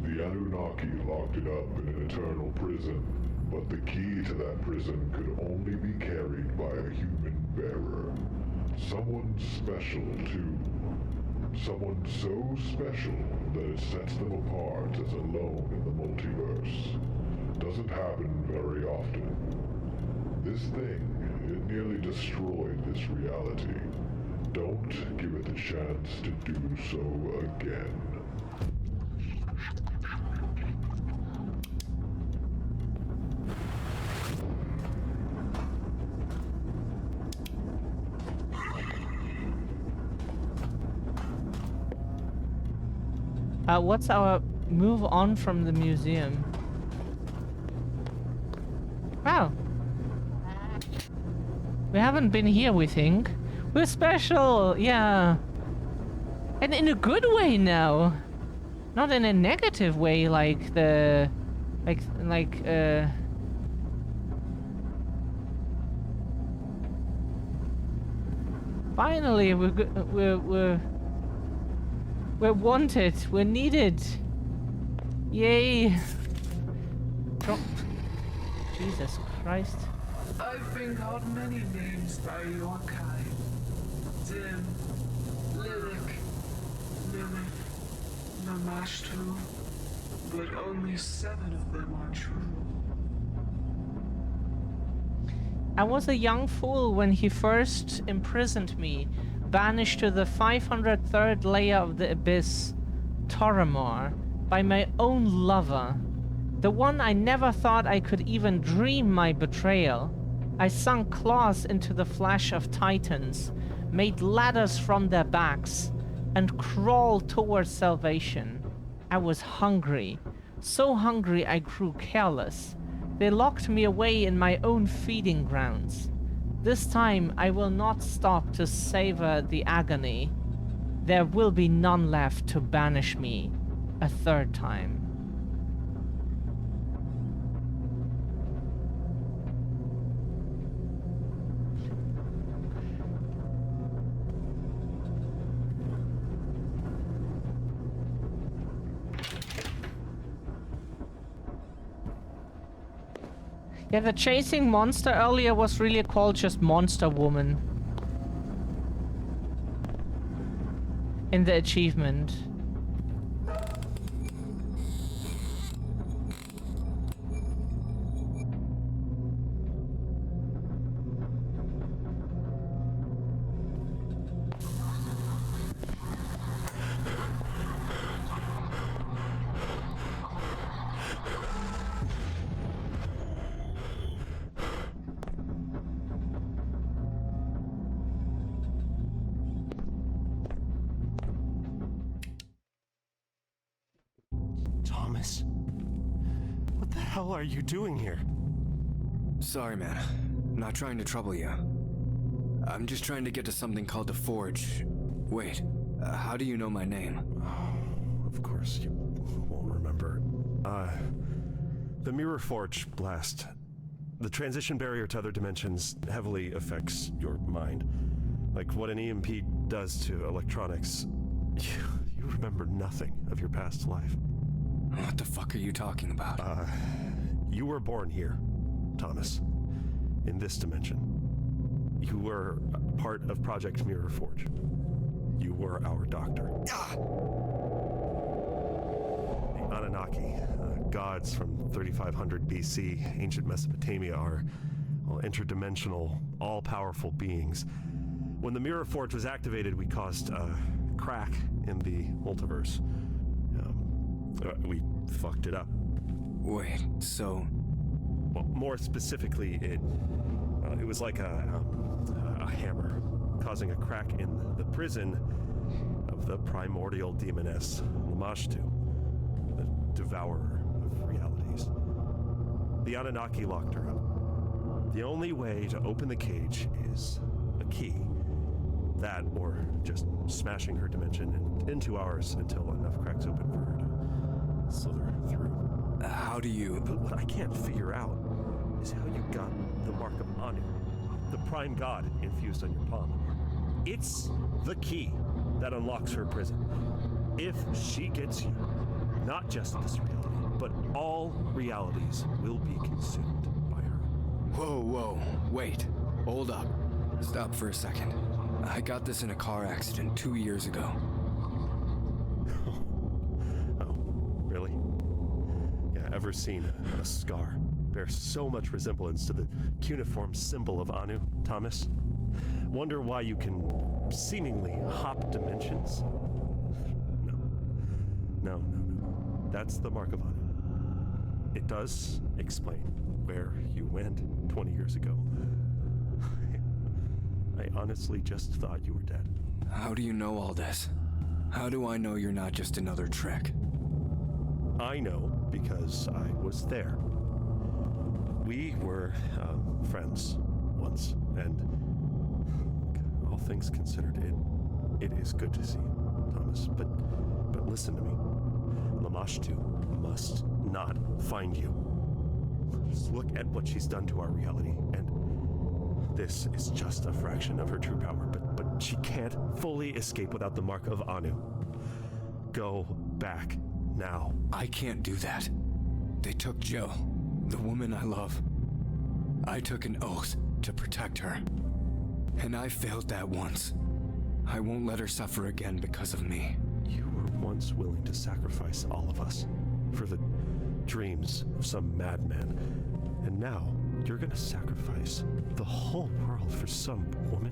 The Anunnaki locked it up in an eternal prison, but the key to that prison could only be carried by a human bearer. Someone special, too. Someone so special that it sets them apart as alone in the multiverse. Doesn't happen very often. This thing, it nearly destroyed this reality. Don't give it the chance to do so again. What's our move on from the museum? Wow. We haven't been here, we think. We're special, yeah. And in a good way now. Not in a negative way, like the... Finally, we're wanted. We're needed. Yay. Jesus Christ. I've been called many names by your kind. Dim, Lilac, Lilith, Namashtu, but only 7 of them are true. I was a young fool when he first imprisoned me, banished to the 503rd layer of the abyss, Toramar, by my own lover. The one I never thought I could even dream my betrayal. I sunk claws into the flesh of titans, made ladders from their backs, and crawled towards salvation. I was hungry, so hungry I grew careless. They locked me away in my own feeding grounds. This time I will not stop to savor the agony. There will be none left to banish me a third time. Yeah, the chasing monster earlier was really called just Monster Woman. In the achievement. Thomas? What the hell are you doing here? Sorry, man. Not trying to trouble you. I'm just trying to get to something called the Forge. Wait, how do you know my name? Of course, you won't remember. The Mirror Forge blast. The transition barrier to other dimensions heavily affects your mind. Like what an EMP does to electronics. You remember nothing of your past life. What the fuck are you talking about? You were born here, Thomas. In this dimension. You were part of Project Mirror Forge. You were our doctor. The Anunnaki, gods from 3500 BC, ancient Mesopotamia, are interdimensional, all-powerful beings. When the Mirror Forge was activated, we caused a crack in the multiverse. We fucked it up. Wait, so... Well, more specifically, it was like a hammer, causing a crack in the prison of the primordial demoness, Lamashtu, the devourer of realities. The Anunnaki locked her up. The only way to open the cage is a key. That, or just smashing her dimension into ours until enough cracks open for her to slither through. How do you... But what I can't figure out is how you got the mark of Anu, the prime god infused on your palm. It's the key that unlocks her prison. If she gets you, not just this reality, but all realities will be consumed by her. Whoa, wait. Hold up. Stop for a second. I got this in a car accident 2 years ago. Oh, really? Yeah, ever seen a scar bear so much resemblance to the cuneiform symbol of Anu, Thomas? Wonder why you can seemingly hop dimensions? No. That's the mark of Anu. It does explain where you went 20 years ago. I honestly just thought you were dead. How do you know all this? How do I know you're not just another trick? I know because I was there. We were friends once, and all things considered, it is good to see you, Thomas. But listen to me. Lamashtu must not find you. Just look at what she's done to our reality, and this is just a fraction of her true power, but she can't fully escape without the mark of Anu. Go back now. I can't do that. They took Joe, the woman I love. I took an oath to protect her. And I failed that once. I won't let her suffer again because of me. You were once willing to sacrifice all of us for the dreams of some madman. And now you're gonna sacrifice the whole world for some woman?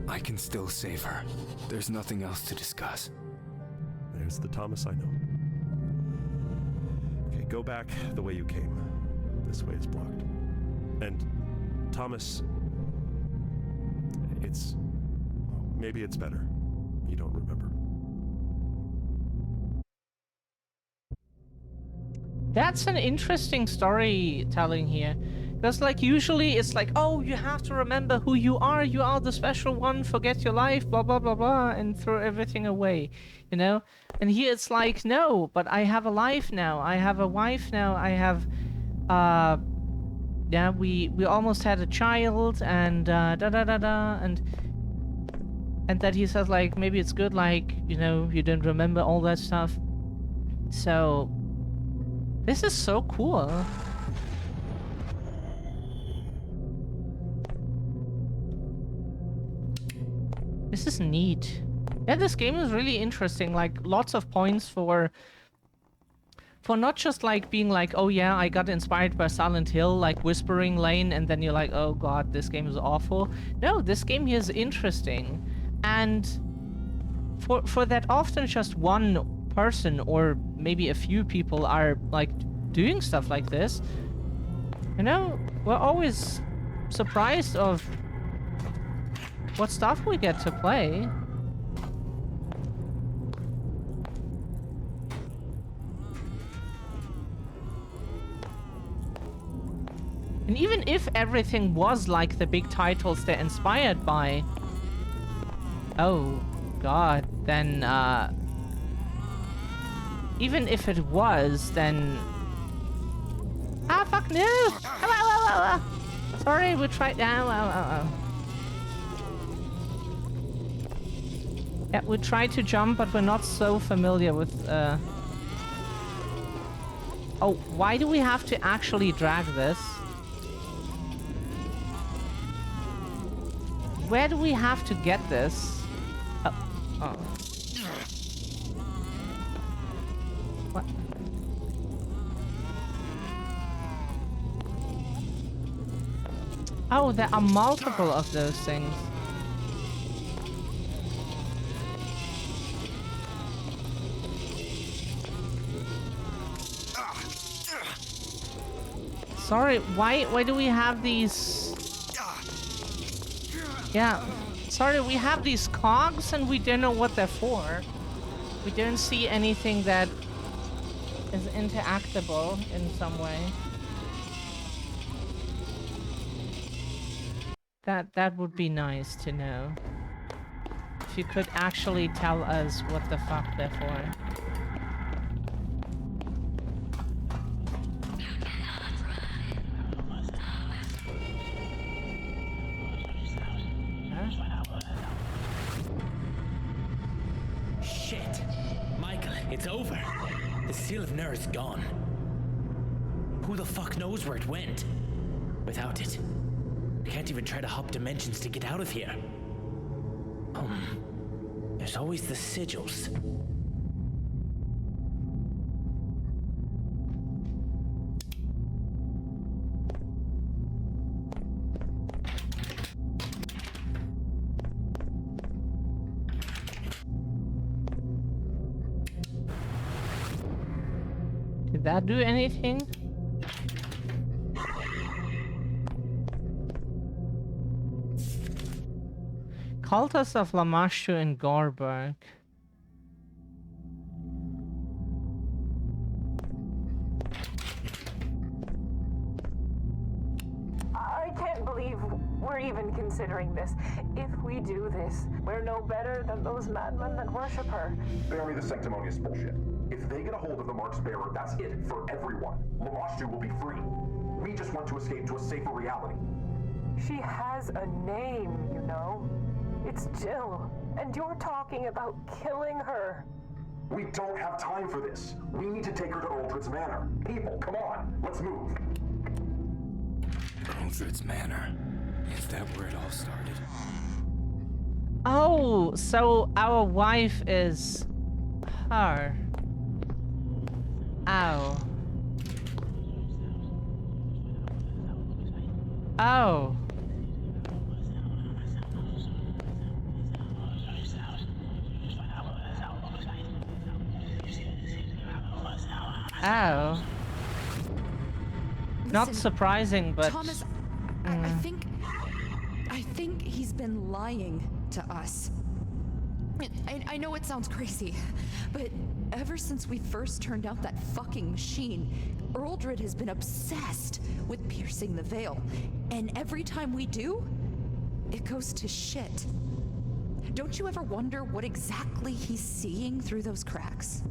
I can still save her. There's nothing else to discuss. There's the Thomas I know. Okay, go back the way you came. This way is blocked. And Thomas, maybe it's better you don't remember. That's an interesting storytelling here. Because, like, usually it's like, oh, you have to remember who you are the special one, forget your life, blah, blah, blah, blah, and throw everything away, you know? And here it's like, no, but I have a life now, I have a wife now, I have, yeah, we almost had a child, and, da-da-da-da, and that he says, like, maybe it's good, like, you know, you didn't remember all that stuff. So, this is so cool. This is neat. Yeah, this game is really interesting. Like, lots of points for not just like being like, oh yeah, I got inspired by Silent Hill, like Whispering Lane, and then you're like, oh god, this game is awful. No, this game here is interesting. And for that often just one person or maybe a few people are like doing stuff like this, you know, we're always surprised of what stuff we get to play. And even if everything was like the big titles they're inspired by, oh god, then even if it was, then fuck no! Sorry, we tried. Yeah, we tried to jump, but we're not so familiar with. Oh, why do we have to actually drag this? Where do we have to get this? Oh. What? Oh, there are multiple of those things. Sorry, why do we have these? Yeah, sorry, we have these cogs and we don't know what they're for. We don't see anything that is interactable in some way. That would be nice to know. If you could actually tell us what the fuck they're for. Shit! Michael, it's over. The Seal of Nur is gone. Who the fuck knows where it went? Without it, I can't even try to hop dimensions to get out of here. There's always the sigils. Did that do anything? Cultus of Lamashtu and Gorberg. I can't believe we're even considering this. If we do this, we're no better than those madmen that worship her. Bury the sanctimonious bullshit. If they get a hold of the Mark's bearer, that's it for everyone. Lamashtu will be free. We just want to escape to a safer reality. She has a name, you know. It's Jill, and you're talking about killing her. We don't have time for this. We need to take her to Uldred's Manor. People, come on, let's move. Uldred's Manor. Is that where it all started? Oh, so our wife is her. Ow. Oh. Oh. Not surprising, but Thomas, I think he's been lying to us. I know it sounds crazy, but ever since we first turned out that fucking machine, Uldred has been obsessed with piercing the veil. And every time we do, it goes to shit. Don't you ever wonder what exactly he's seeing through those cracks?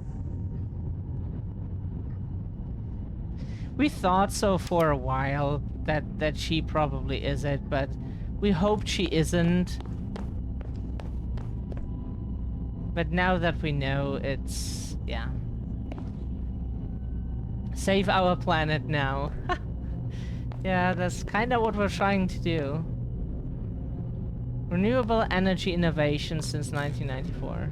we thought so for a while that she probably is it, but we hoped she isn't. But now that we know, it's... yeah. Save our planet now. Yeah, that's kind of what we're trying to do. Renewable energy innovation since 1994.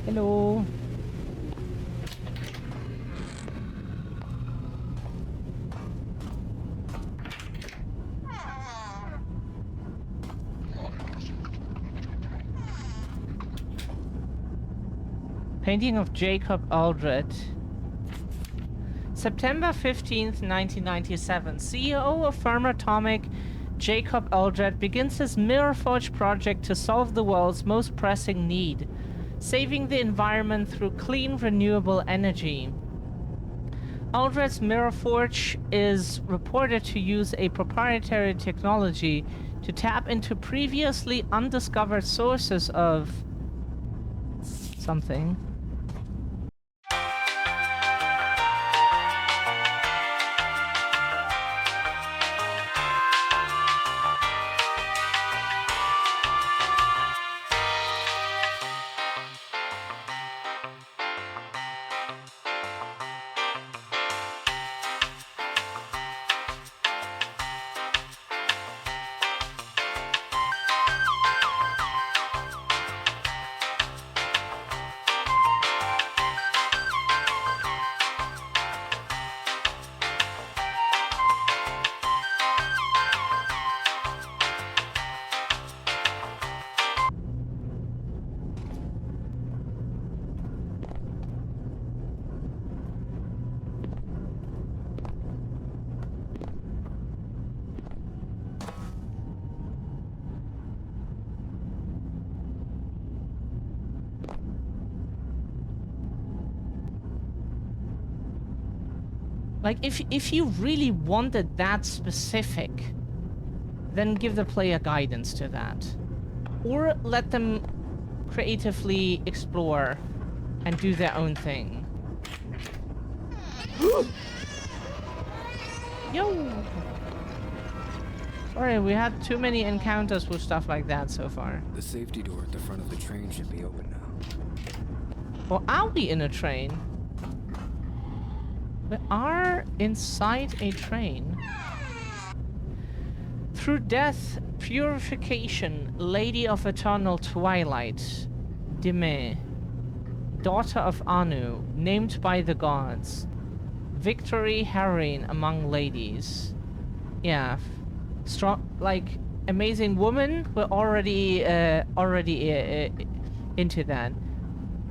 Hello. Painting of Jacob Uldred. September 15th, 1997. CEO of Firmatomic, Jacob Uldred, begins his Mirrorforge project to solve the world's most pressing need: saving the environment through clean, renewable energy. Uldred's Mirrorforge is reported to use a proprietary technology to tap into previously undiscovered sources of... something. Like, if you really wanted that specific, then give the player guidance to that. Or let them creatively explore and do their own thing. Yo! Sorry, we had too many encounters with stuff like that so far. The safety door at the front of the train should be open now. Or are we in a train? We are inside a train. Through death, purification, Lady of Eternal Twilight, Dime, daughter of Anu, named by the gods, victory heroine among ladies. Yeah, strong, like amazing woman. We're already into that.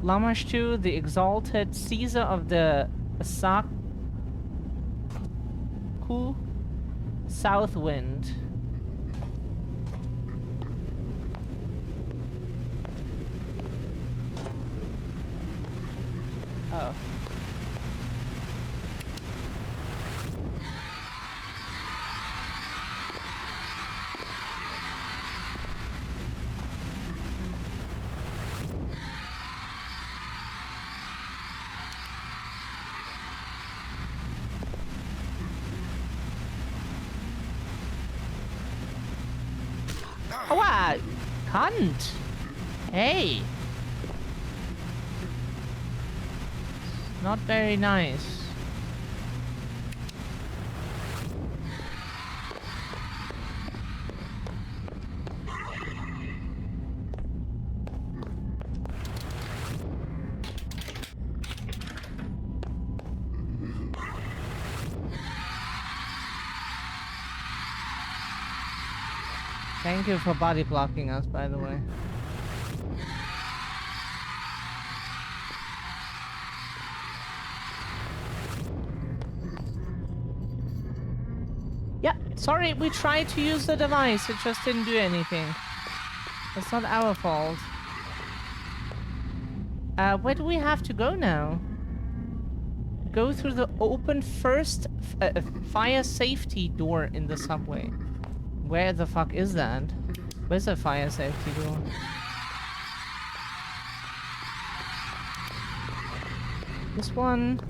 Lamashtu, the exalted Caesar of the Asaku Southwind. Oh. What? Cunt! Hey! Not very nice. Thank you for body blocking us, by the way. Yeah, sorry, we tried to use the device, it just didn't do anything. It's not our fault. Where do we have to go now? Go through the open first fire safety door in the subway. Where the fuck is that? Where's the fire safety door? This one.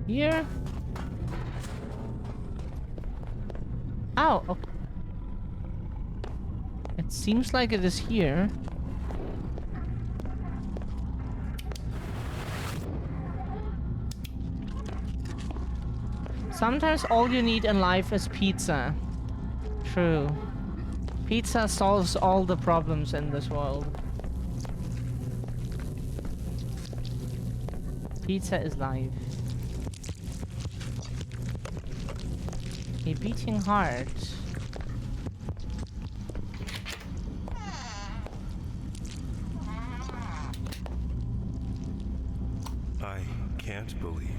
Here. Oh, okay. It seems like it is here. Sometimes all you need in life is pizza. True. Pizza solves all the problems in this world. Pizza is life. A beating heart. I can't believe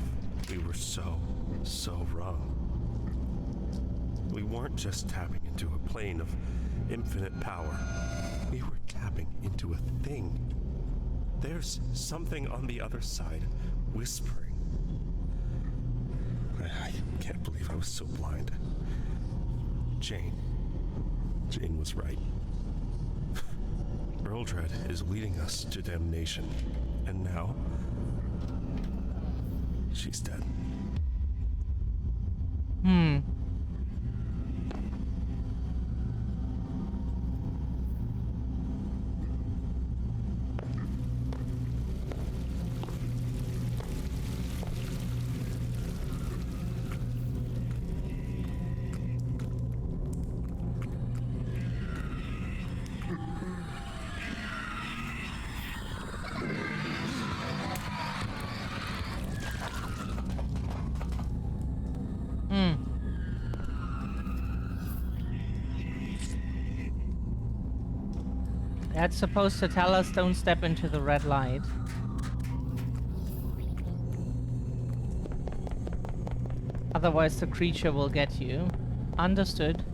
we were so wrong. We weren't just tapping into a plane of infinite power. We were tapping into a thing. There's something on the other side whispering. I can't believe I was so blind. Jane was right. Earldred is leading us to damnation, and now she's dead. That's supposed to tell us don't step into the red light. Otherwise the creature will get you. Understood.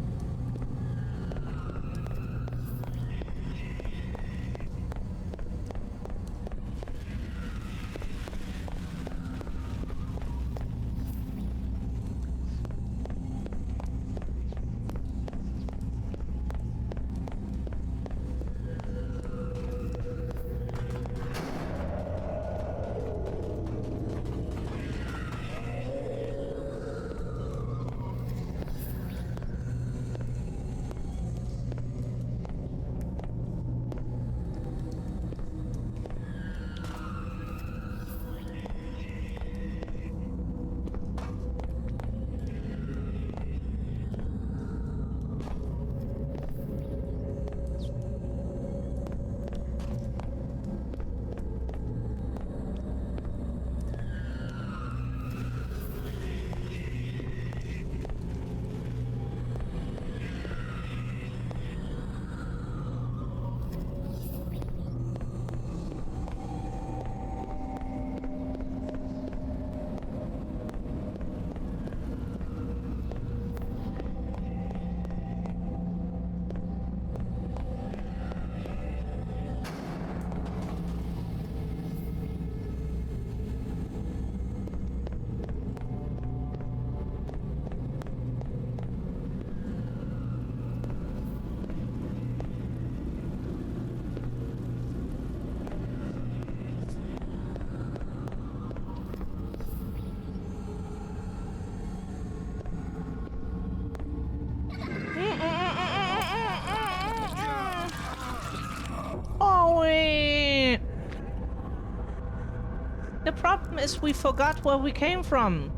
is we forgot where we came from.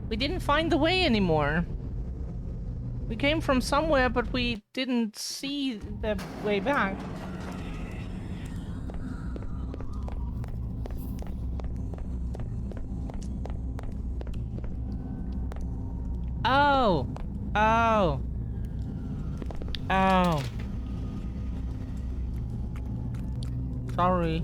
We didn't find the way anymore. We came from somewhere, but we didn't see the way back. Oh. Oh. Oh. Sorry.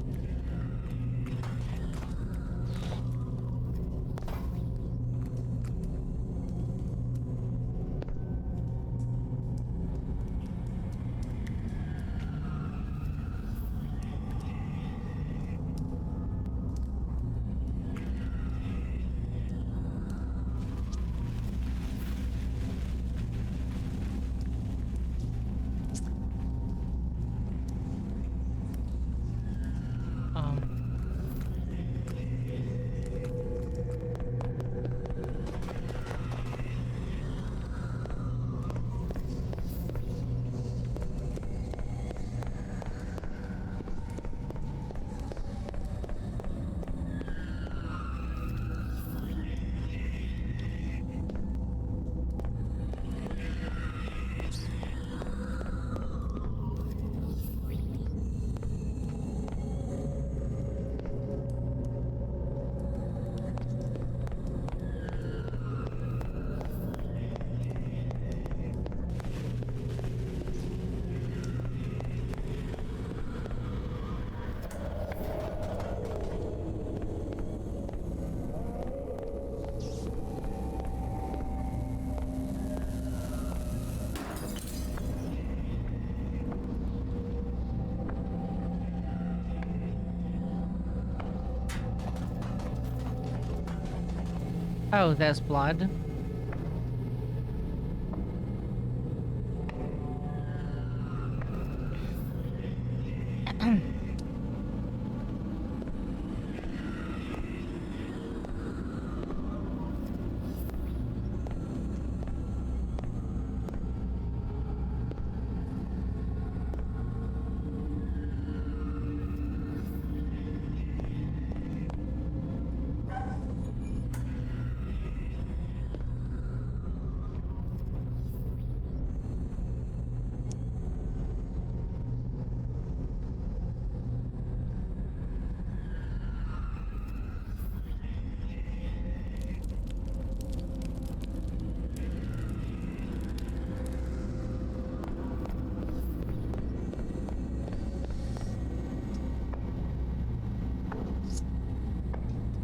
Oh, there's blood.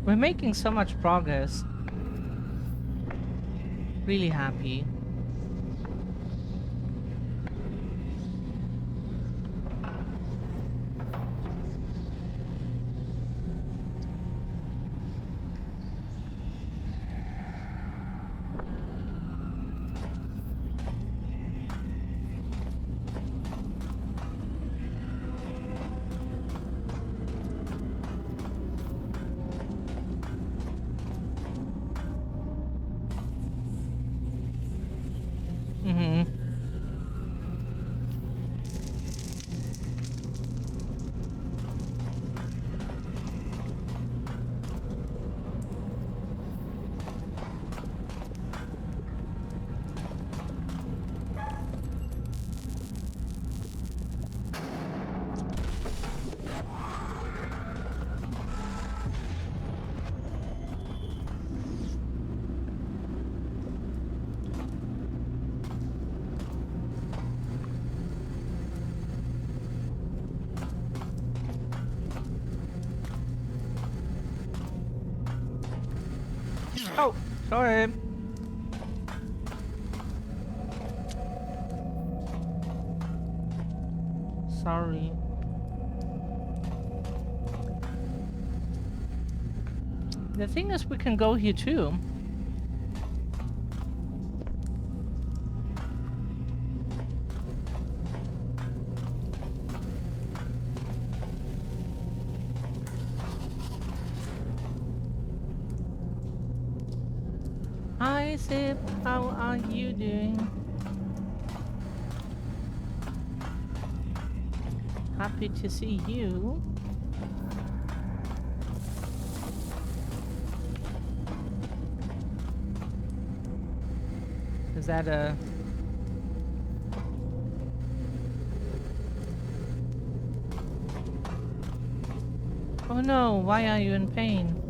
We're making so much progress. Really happy. Oh, sorry. Sorry. The thing is, we can go here too. Hi, Zip. How are you doing? Happy to see you. Is that a... Oh no, why are you in pain?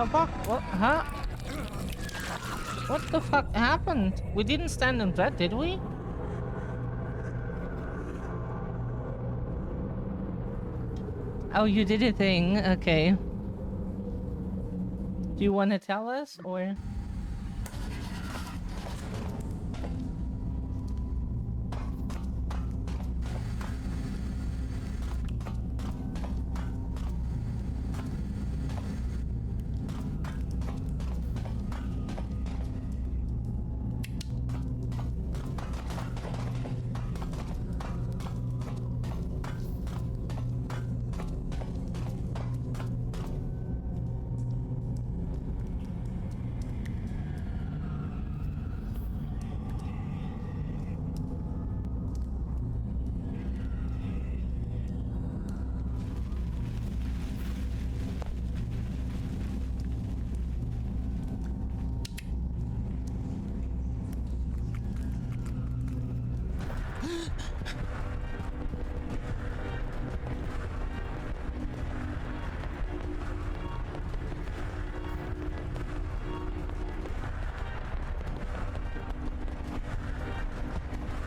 Oh fuck, what, huh? What the fuck happened? We didn't stand in dread, did we? Oh, you did a thing, okay. Do you want to tell us, or...?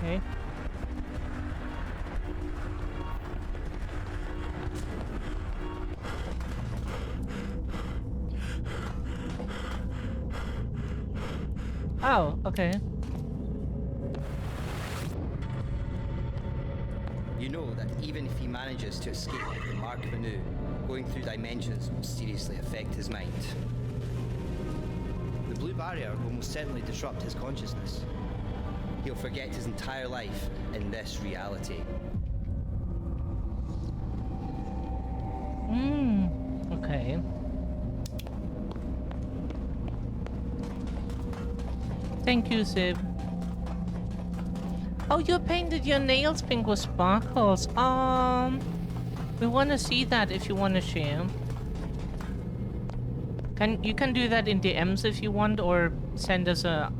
Okay. Oh, okay. You know that even if he manages to escape with the Mark Vanu, going through dimensions will seriously affect his mind. The blue barrier will most certainly disrupt his consciousness. He'll forget his entire life in this reality. Okay. Thank you, Sib. Oh, you painted your nails pink with sparkles. We want to see that if you want to share. You can do that in DMs if you want, or send us a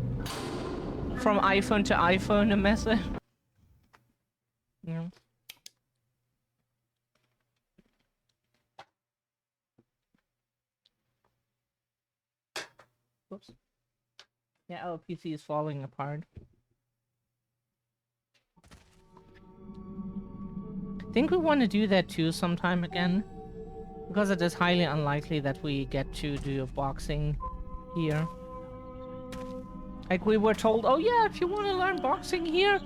from iPhone to iPhone a message. Yeah. Whoops. Yeah, our PC is falling apart. I think we want to do that too sometime again, because it is highly unlikely that we get to do boxing here. Like, we were told, oh yeah, if you want to learn boxing here,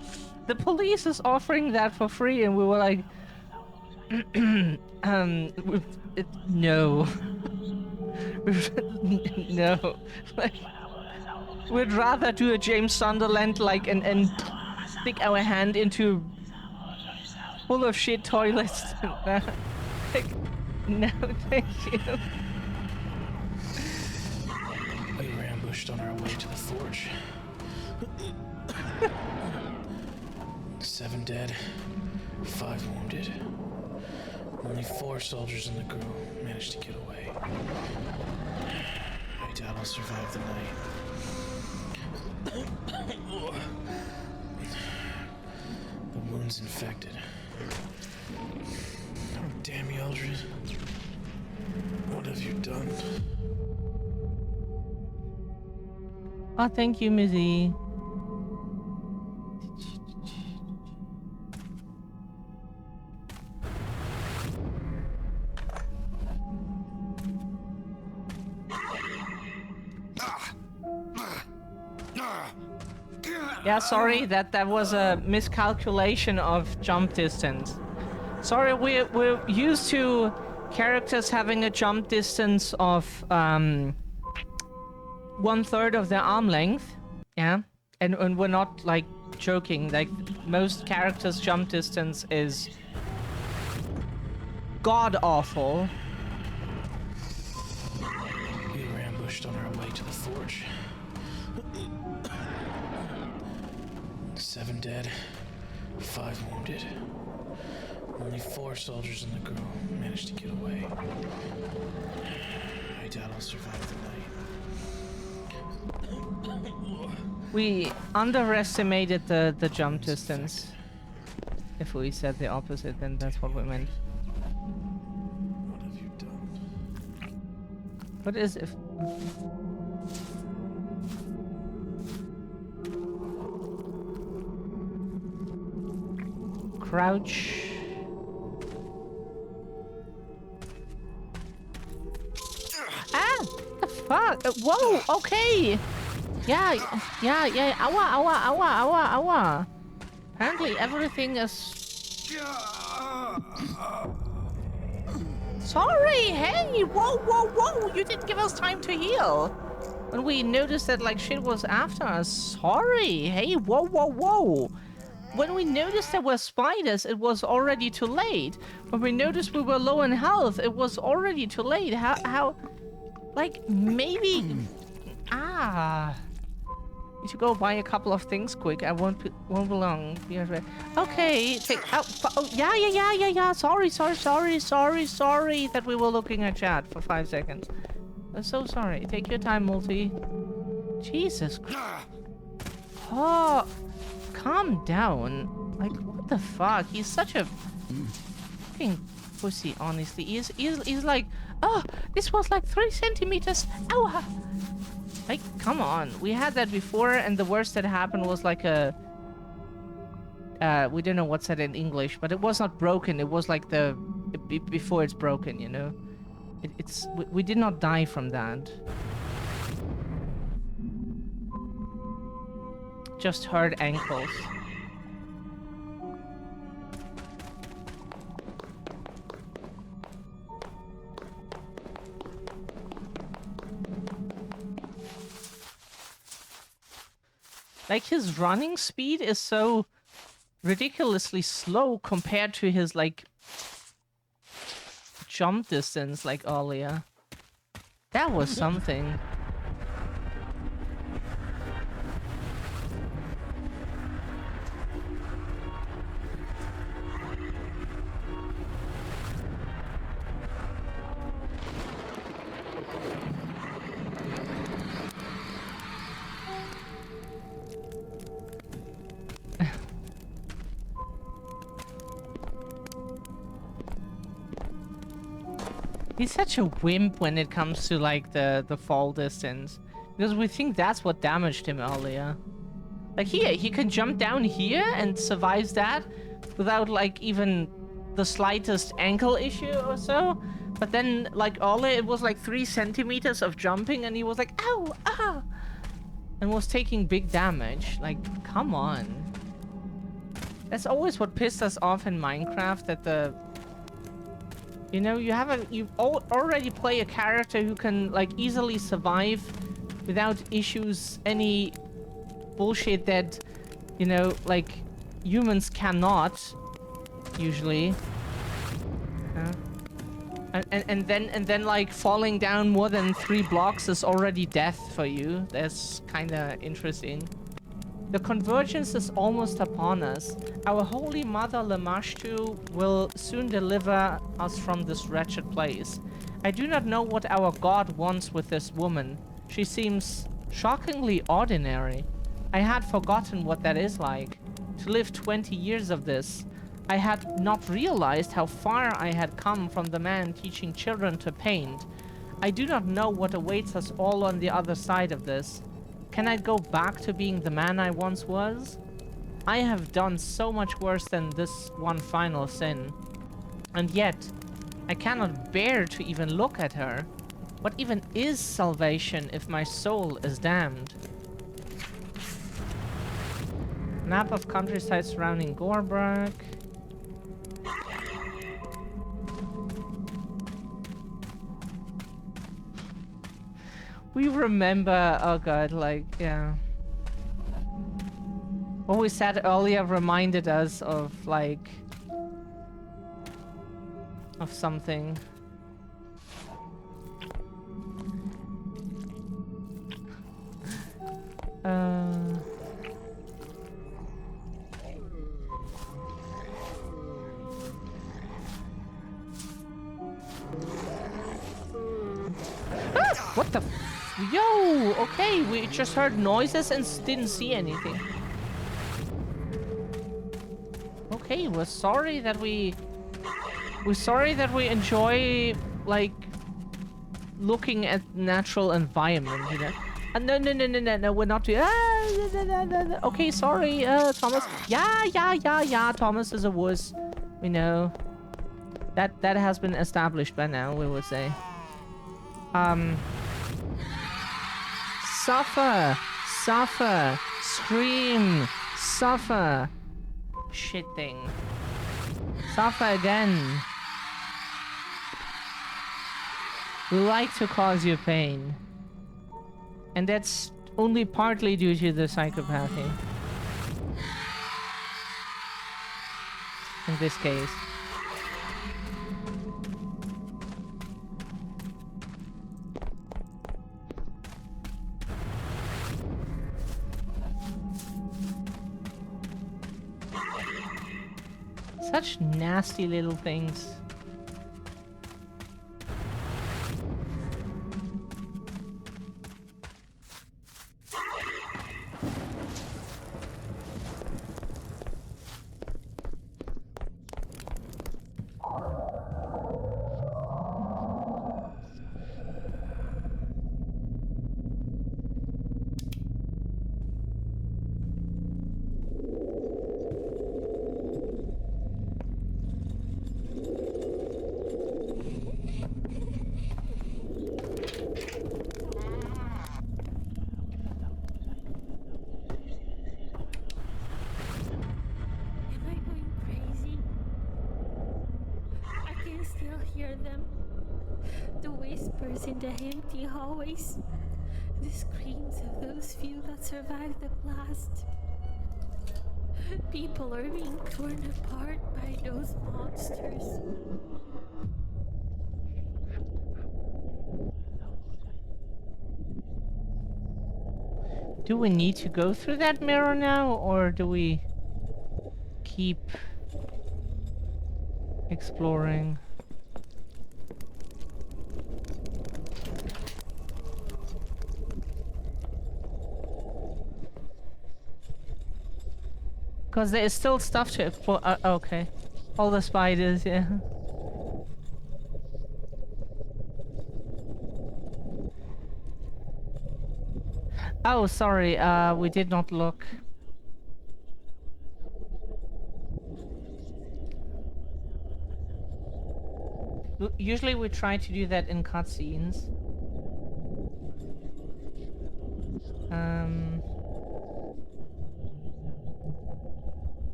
the police is offering that for free, and we were like, no. No. Like, we'd rather do a James Sunderland, like, and stick our hand into full of shit toilets. Like, no, thank you. We were ambushed on our way to the forge. 7 dead, 5 wounded. Only 4 soldiers in the crew managed to get away. I doubt I'll survive the night. The wound's infected. Oh, damn you, Eldred. What have you done? Oh, thank you, Mizzy. Yeah, sorry, that was a miscalculation of jump distance. Sorry, we're used to characters having a jump distance of 1/3 of their arm length. Yeah, and we're not like joking. Like, most characters' jump distance is god-awful. We were ambushed on our way to the forge. 7 dead, 5 wounded. Only 4 soldiers in the crew managed to get away. I doubt I'll survive the night. We underestimated the jump distance. If we said the opposite, then that's what we meant. What have you done? What is if... Crouch. Ah! What the fuck? Whoa! Okay! Yeah! Awa! Apparently everything is... Sorry! Hey! Whoa! You didn't give us time to heal! When we noticed that, like, shit was after us. Sorry! Hey! Whoa! When we noticed there were spiders, it was already too late. When we noticed we were low in health, it was already too late. How... Like, maybe... Need to go buy a couple of things quick. I won't be long. Okay, take... Oh, yeah. Sorry that we were looking at chat for 5 seconds. I'm so sorry. Take your time, Multi. Jesus Christ. Oh... Calm down. Like, what the fuck? He's such a fucking pussy, honestly. He's like, oh, this was like 3 centimeters. Ow! Like, come on. We had that before, and the worst that happened was like a... we don't know what's that in English, but it was not broken. It was like the... before it's broken, you know? We did not die from that. Just hurt ankles. Like, his running speed is so ridiculously slow compared to his, like, jump distance, like, earlier. That was something. He's such a wimp when it comes to, like, the fall distance. Because we think that's what damaged him earlier. Like, he can jump down here and survives that without, like, even the slightest ankle issue or so. But then, like, earlier it was, like, 3 centimeters of jumping and he was like, ow, ah! And was taking big damage. Like, come on. That's always what pissed us off in Minecraft, that the... You know, you already play a character who can, like, easily survive without issues, any bullshit that, you know, like, humans cannot, usually. And then, like, falling down more than 3 blocks is already death for you. That's kinda interesting. The convergence is almost upon us. Our holy mother Lamashtu will soon deliver us from this wretched place. I do not know what our god wants with this woman. She seems shockingly ordinary. I had forgotten what that is like. To live 20 years of this. I had not realized how far I had come from the man teaching children to paint. I do not know what awaits us all on the other side of this. Can I go back to being the man I once was? I have done so much worse than this one final sin. And yet, I cannot bear to even look at her. What even is salvation if my soul is damned? Map of countryside surrounding Gorbrak. We remember, oh god, like, yeah. What we said earlier reminded us of, like, of something. What the? Yo! Okay, we just heard noises and didn't see anything. Okay, we're sorry that we enjoy like looking at natural environment, you know. No, we're not doing. Okay, sorry, Thomas. Yeah. Thomas is a wuss. We know. That has been established by now. We would say. Suffer, scream, suffer. Shit thing. Suffer again. We like to cause you pain. And that's only partly due to the psychopathy. In this case. Such nasty little things. In the empty hallways, the screams of those few that survived the blast. People are being torn apart by those monsters. Do we need to go through that mirror now, or do we keep exploring? Because there is still stuff to explore. Okay. All the spiders, yeah. Oh, sorry, we did not look. Usually we try to do that in cutscenes.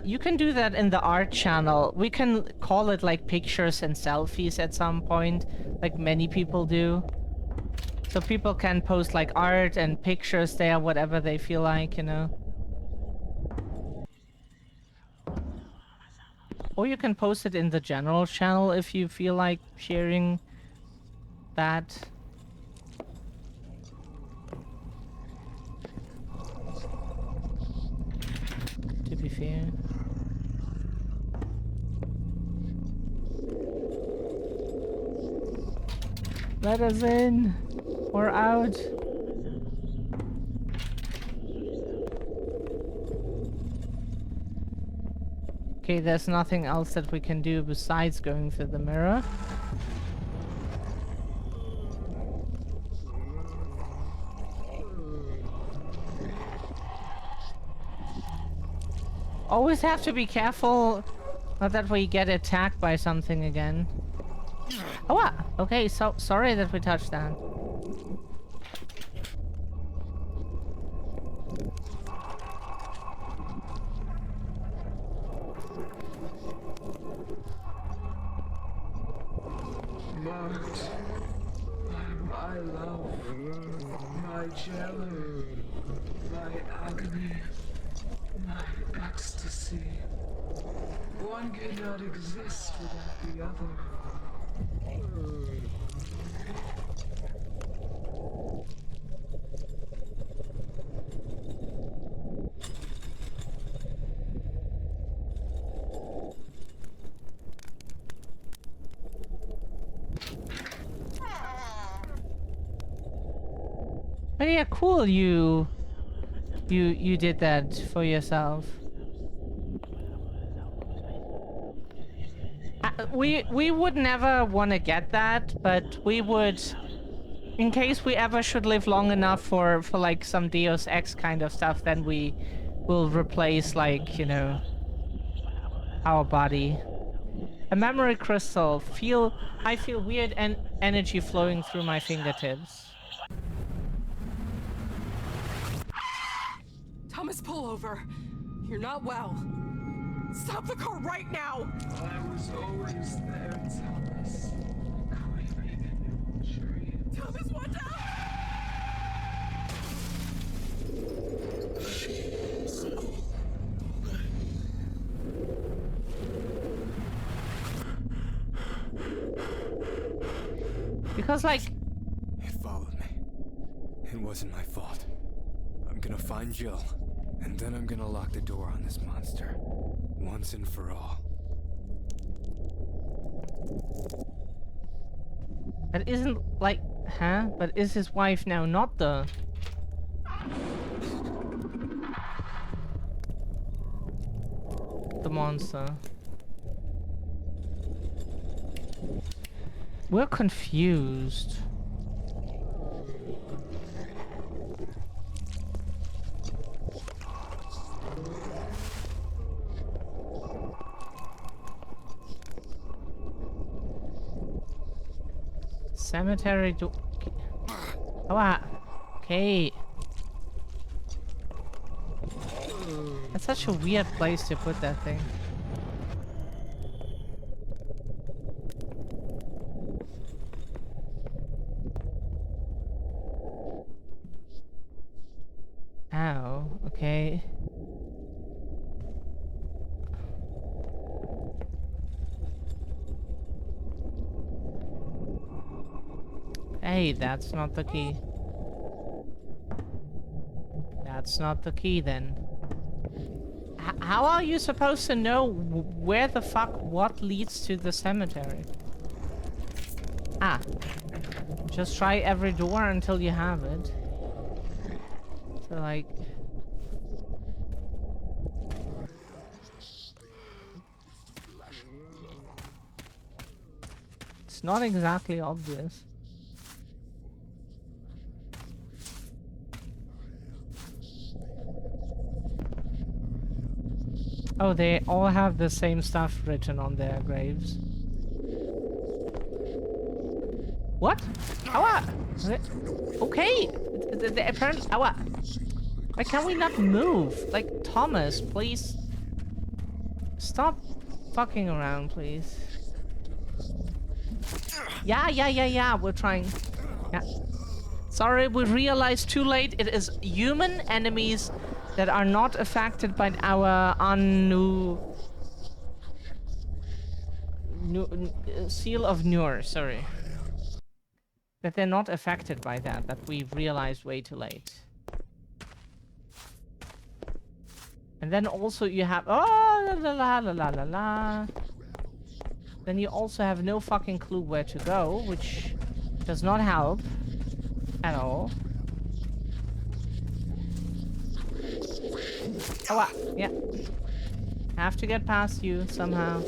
You can do that in the art channel. We can call it like pictures and selfies at some point, like many people do. So people can post like art and pictures there, whatever they feel like, you know. Or you can post it in the general channel if you feel like sharing that. To be fair. Let us in or out. Okay, there's nothing else that we can do besides going through the mirror. Always have to be careful, not that we get attacked by something again. Oh, wow. Okay, so sorry that we touched that. Marked my love, my jello, my agony. My ecstasy. One cannot exist without the other. But yeah, cool. You did that for yourself. We would never want to get that, but we would, in case we ever should live long enough for like some Deus Ex kind of stuff, then we will replace, like, you know, our body. A memory crystal. I feel weird energy flowing through my fingertips. Thomas, pull over. You're not well. Stop the car right now! I was always there, Thomas. Thomas, watch out! Because, like... It followed me. It wasn't my fault. I'm gonna find Jill, and then I'm gonna lock the door on this monster. Once and for all. That isn't, like... Huh? But is his wife now not the... the monster? We're confused. Cemetery do... Oh, okay. That's such a weird place to put that thing. Ow, okay. Hey, that's not the key. That's not the key then. How are you supposed to know where the fuck what leads to the cemetery? Ah. Just try every door until you have it. So, like... It's not exactly obvious. Oh, they all have the same stuff written on their graves. What? Awa! Okay! Apparently... Awa! Why can we not move? Like, Thomas, please... Stop fucking around, please. Yeah, we're trying. Yeah. Sorry, we realized too late. It is human enemies that are not affected by our Seal of Nur, sorry. That they're not affected by that we realized way too late. And then also you have... Oh, la. Then you also have no fucking clue where to go, which does not help at all. Oh, yeah. Have to get past you somehow.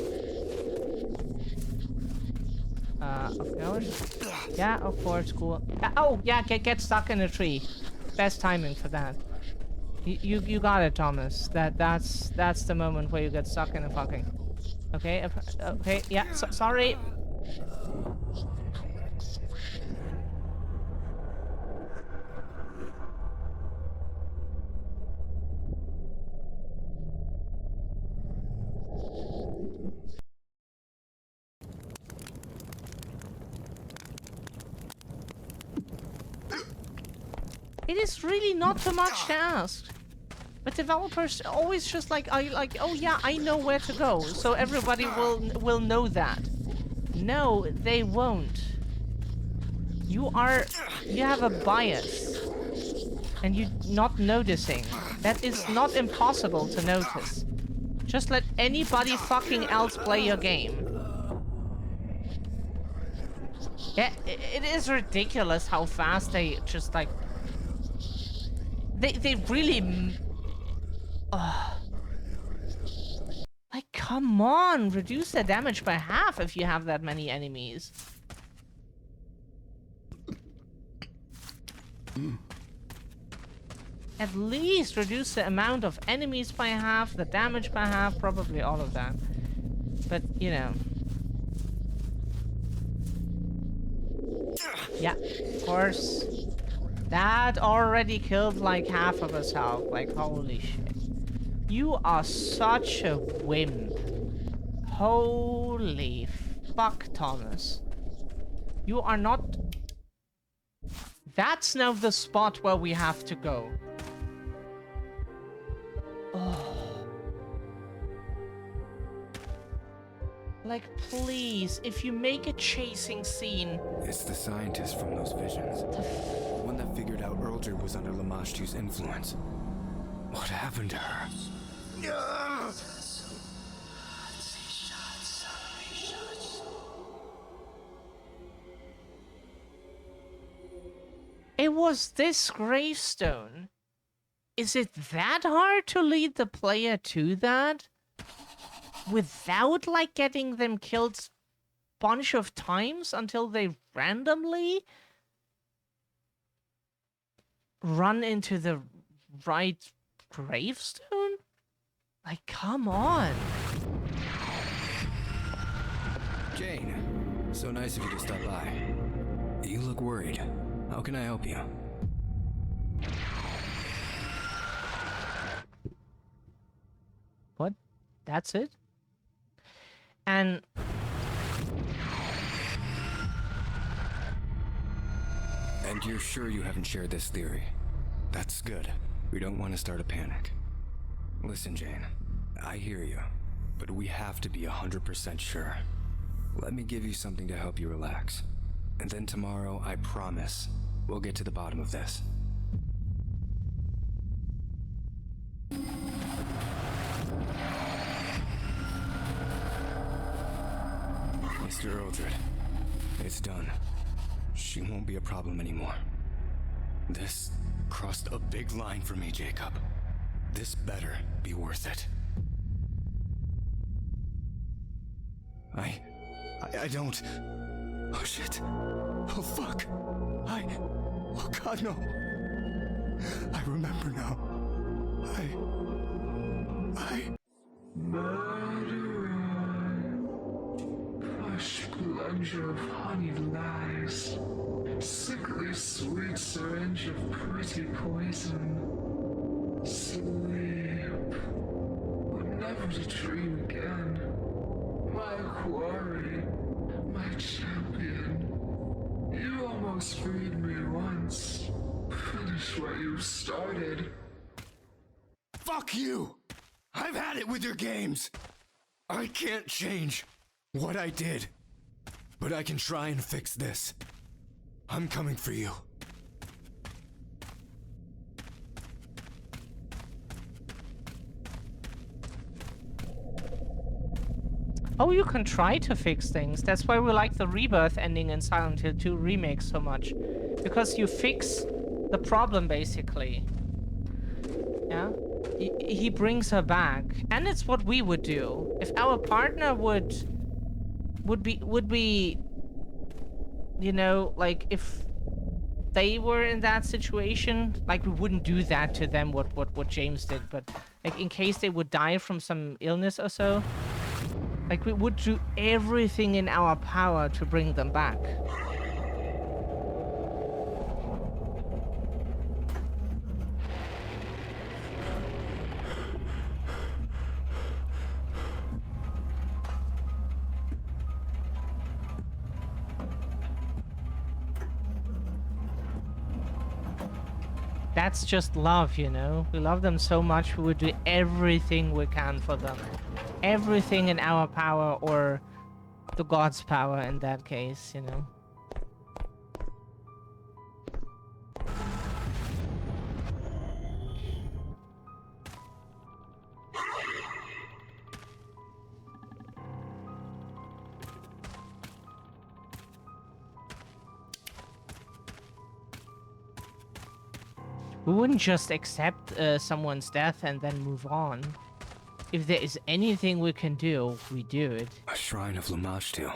Of course. Yeah, of course, cool. Oh, yeah, get stuck in a tree. Best timing for that. You got it, Thomas. That's the moment where you get stuck in a fucking... Okay, okay, yeah, sorry. It is really not too much to ask. But developers always just like, oh yeah, I know where to go, so everybody will know that. No, they won't. You have a bias, and you're not noticing. That is not impossible to notice. Just let anybody fucking else play your game. Yeah, it is ridiculous how fast they just like... They really... Like, come on! Reduce the damage by half if you have that many enemies. At least reduce the amount of enemies by half, the damage by half, probably all of that. But, you know... Yeah, of course. That already killed like half of us health. Like, holy shit. You are such a wimp. Holy fuck, Thomas. You are not... That's now the spot where we have to go. Oh. Like, please, if you make a chasing scene... It's the scientist from those visions. The one that figured out Eldred was under Lamashtu's influence. What happened to her? It was this gravestone. Is it that hard to lead the player to that? Without, like, getting them killed bunch of times until they randomly run into the right gravestone? Like, come on. Jane, so nice of you to stop by. You look worried. How can I help you? What? That's it? And... And you're sure you haven't shared this theory? That's good. We don't want to start a panic. Listen, Jane, I hear you, but we have to be 100% sure. Let me give you something to help you relax. And then tomorrow, I promise, we'll get to the bottom of this. Mr. Eldred, it's done. She won't be a problem anymore. This crossed a big line for me, Jacob. This better be worth it. I don't... Oh shit. Oh fuck. Oh god, no. I remember now. Murderer. Plush plunger of honeyed lies. Sickly sweet syringe of pretty poison. Sleep. But never to dream again. My quarry. My champion. You almost freed me once. Finish what you started. Fuck you! I've had it with your games! I can't change what I did, but I can try and fix this. I'm coming for you. Oh, you can try to fix things. That's why we like the Rebirth ending in Silent Hill 2 Remake so much. Because you fix the problem, basically. Yeah? He brings her back. And it's what we would do. If our partner would be... You know, like, if they were in that situation, like, we wouldn't do that to them, what James did. But, like, in case they would die from some illness or so... Like, we would do everything in our power to bring them back. That's just love, you know? We love them so much, we would do everything we can for them. Everything in our power, or the God's power in that case, you know? We wouldn't just accept someone's death and then move on. If there is anything we can do, we do it. A shrine of Lamashtu.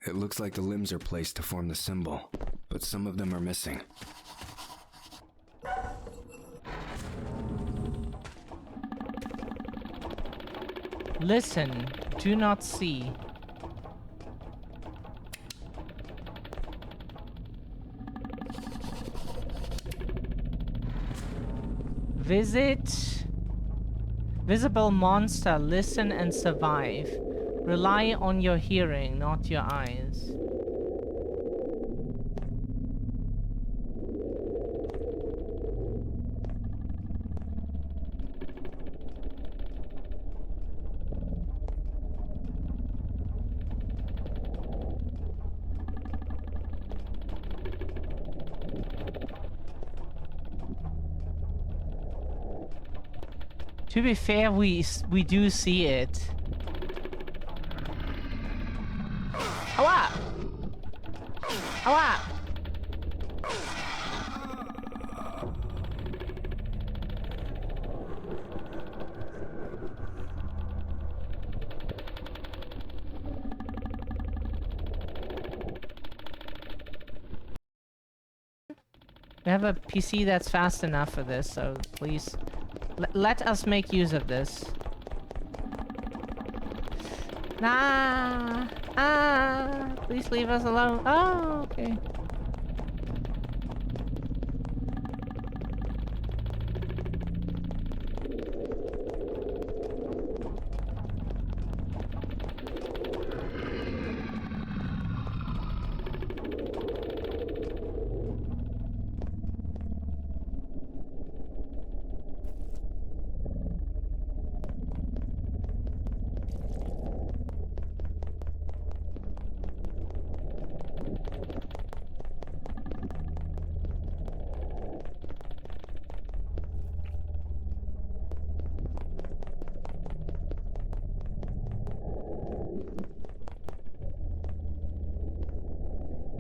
It looks like the limbs are placed to form the symbol, but some of them are missing. Listen, do not see. Visit visible monster, listen and survive. Rely on your hearing, not your eyes. To be fair, we do see it. Awa! Awa! We have a PC that's fast enough for this, so please let us make use of this. Nah! Ah! Please leave us alone. Oh, okay.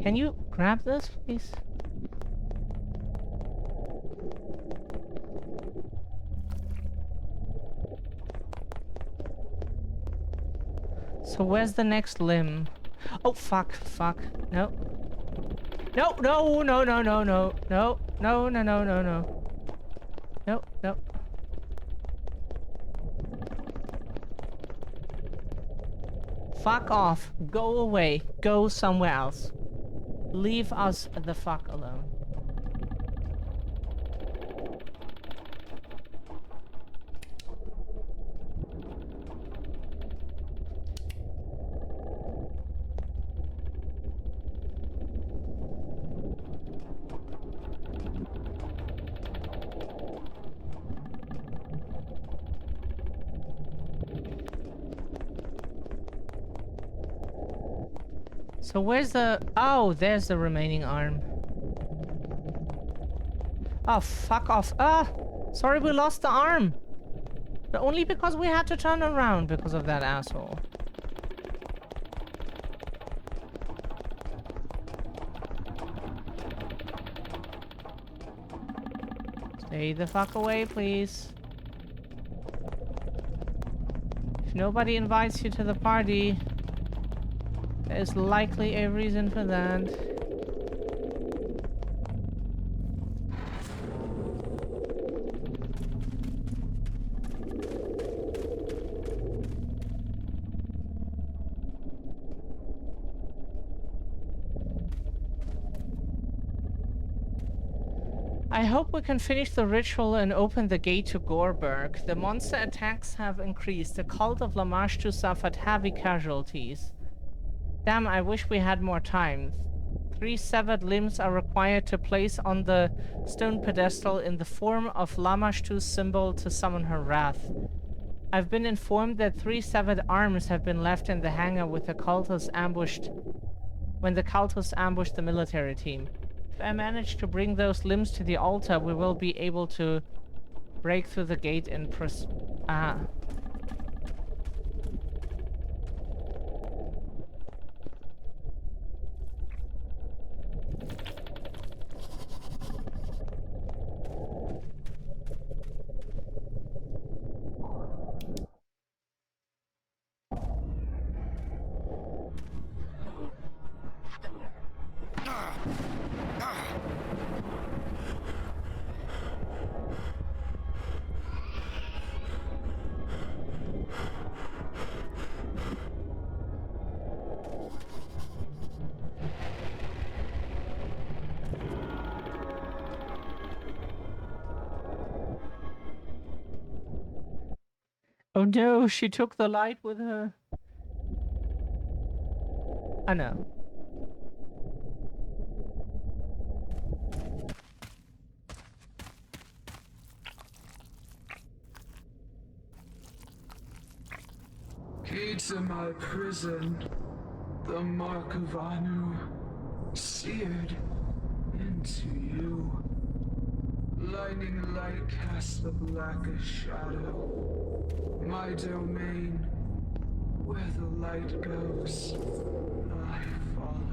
Can you grab this, please? So where's the next limb? Oh, fuck, fuck. No. No, no, no, no, no, no. No, no, no, no, no, no. No, no. Fuck off. Go away. Go somewhere else. Leave us the fuck alone. So where's the... Oh, there's the remaining arm. Oh, fuck off. Ah! Sorry we lost the arm. But only because we had to turn around because of that asshole. Stay the fuck away, please. If nobody invites you to the party... There's likely a reason for that. I hope we can finish the ritual and open the gate to Gorberg. The monster attacks have increased. The cult of Lamashtu suffered heavy casualties. Damn, I wish we had more time. 3 severed limbs are required to place on the stone pedestal in the form of Lamashtu's symbol to summon her wrath. I've been informed that 3 severed arms have been left in the hangar with the cultists ambushed when the cultists ambushed the military team. If I manage to bring those limbs to the altar, we will be able to break through the gate and Oh no, she took the light with her. I know. Key to my prison, the mark of Anu, seared into you. Lightning light casts the blackest shadow. My domain, where the light goes, I follow.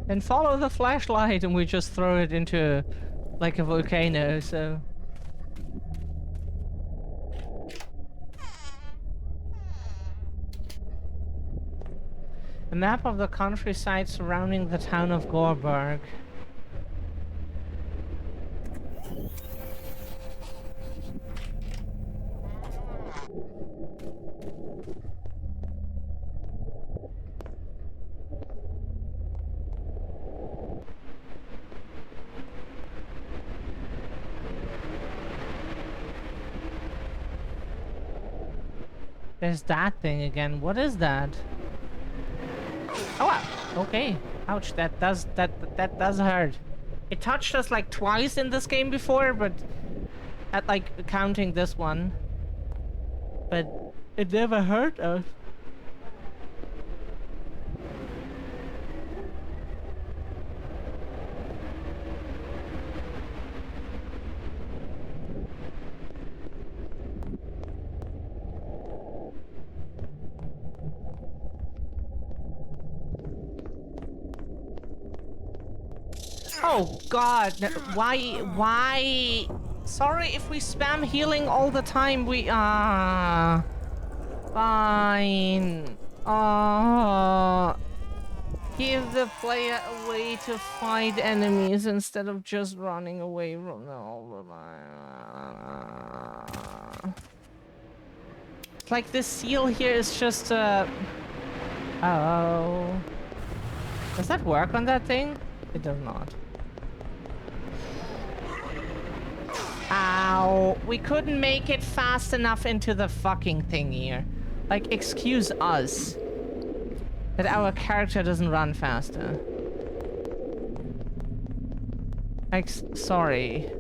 Then follow the flashlight and we just throw it into like a volcano, so... A map of the countryside surrounding the town of Gorberg. There's that thing again. What is that? Oh, wow. Okay. Ouch, that does hurt. It touched us like twice in this game before, but at like counting this one. But it never hurt us. Oh god, no, why? Sorry if we spam healing all the time, fine. Give the player a way to fight enemies instead of just running away from them all the time. It's like this seal here is just oh. Does that work on that thing? It does not. Ow, we couldn't make it fast enough into the fucking thing here. Like, excuse us that our character doesn't run faster. Like, sorry.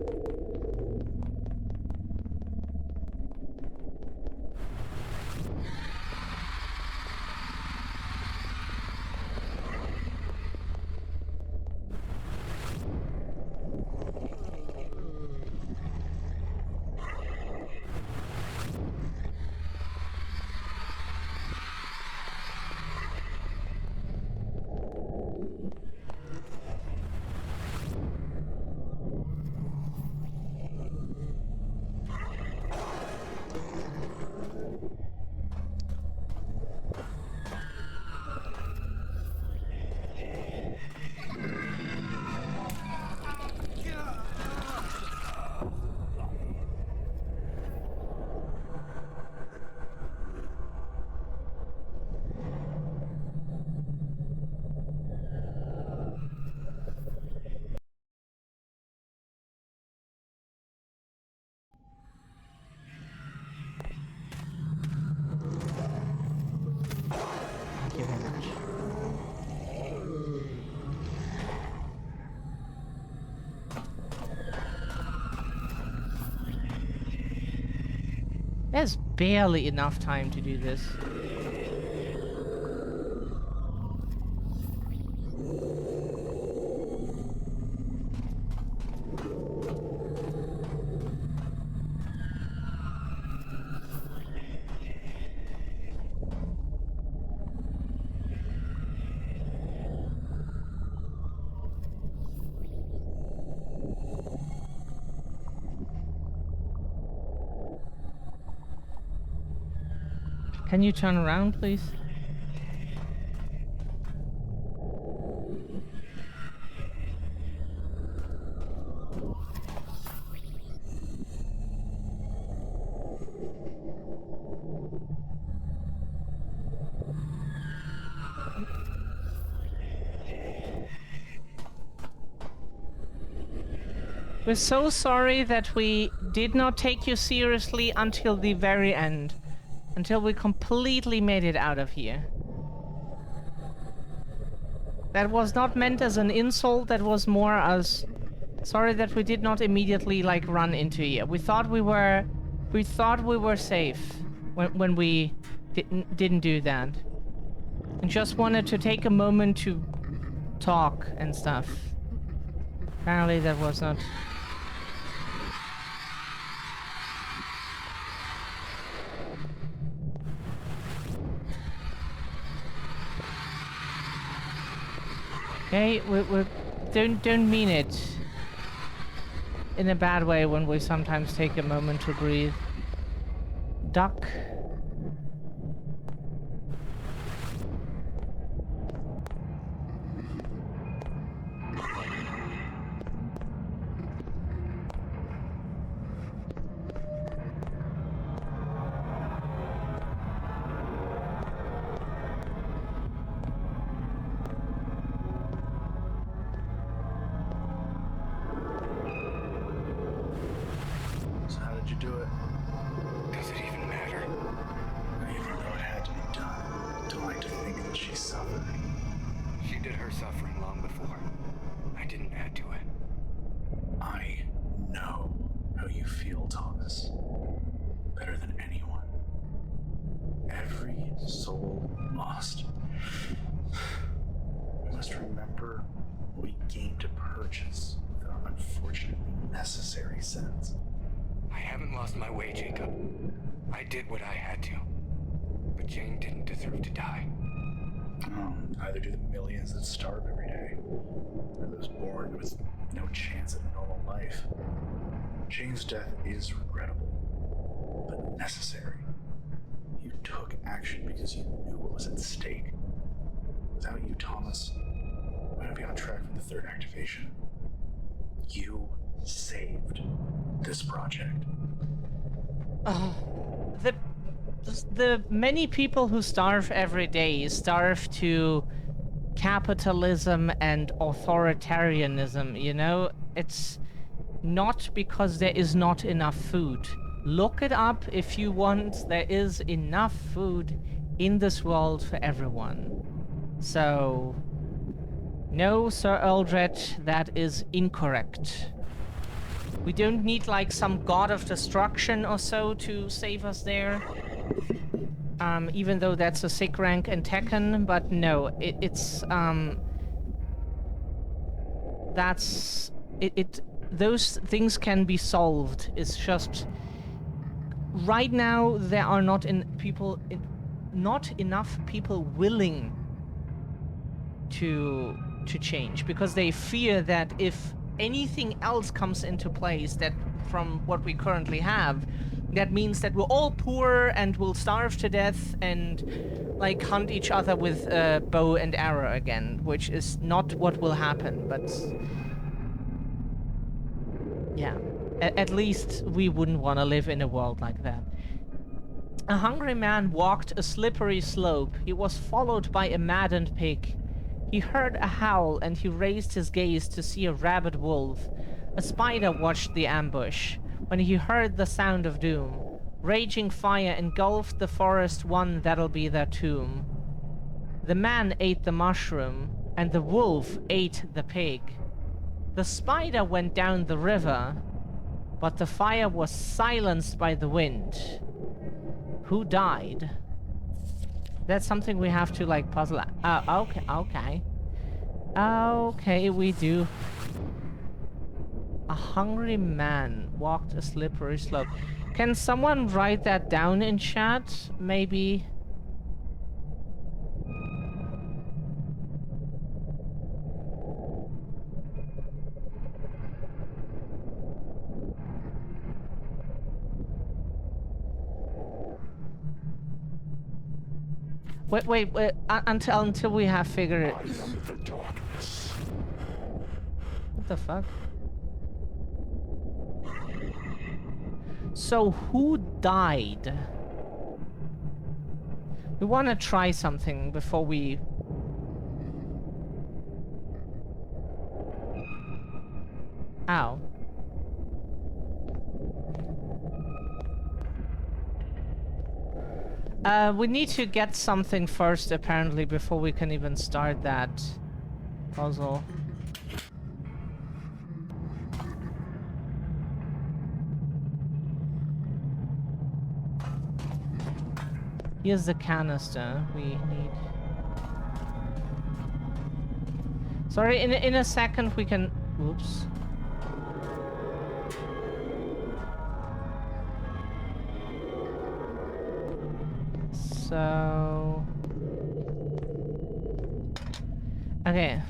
barely enough time to do this. Can you turn around, please? We're so sorry that we did not take you seriously until the very end. Until we completely made it out of here. That was not meant as an insult, that was more as... Sorry that we did not immediately, like, run into here. We thought we were safe when we didn't do that. And just wanted to take a moment to talk and stuff. Apparently that was not... Okay, we don't mean it in a bad way when we sometimes take a moment to breathe. Duck. Jane's death is regrettable, but necessary. You took action because you knew what was at stake. Without you, Thomas, we wouldn't be on track for the third activation. You saved this project. The many people who starve every day starve to capitalism and authoritarianism, you know? It's not because there is not enough food. Look it up if you want. There is enough food in this world for everyone. So, no, Sir Eldred, that is incorrect. We don't need like some god of destruction or so to save us there. Even though that's a sick rank in Tekken, but no, those things can be solved. It's just right now there are not enough people willing to change, because they fear that if anything else comes into place that from what we currently have, that means that we're all poor and we'll starve to death and like hunt each other with bow and arrow again, which is not what will happen. But yeah, at least we wouldn't want to live in a world like that. A hungry man walked a slippery slope. He was followed by a maddened pig. He heard a howl and he raised his gaze to see a rabid wolf. A spider watched the ambush. When he heard the sound of doom, raging fire engulfed the forest, one that'll be their tomb. The man ate the mushroom, and the wolf ate the pig. The spider went down the river, but the fire was silenced by the wind. Who died? That's something we have to like puzzle out. Okay. Okay, we do. A hungry man walked a slippery slope. Can someone write that down in chat? Maybe. Wait, until we have figured it. What the fuck? So who died? We want to try something before we... Ow. We need to get something first, apparently, before we can even start that puzzle. Here's the canister we need. Sorry, in a second we can... Oops. So... Okay.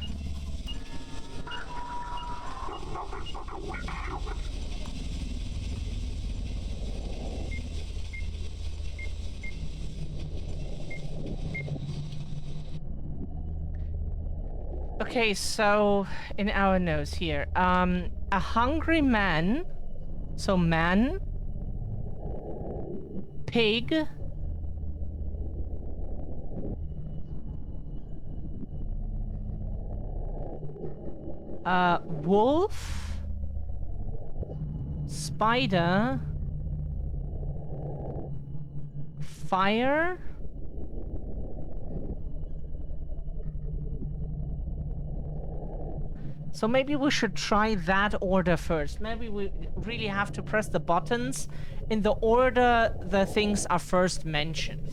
Okay, so in our notes here, a hungry man, so man, pig, wolf, spider, fire, so maybe we should try that order first. Maybe we really have to press the buttons in the order the things are first mentioned.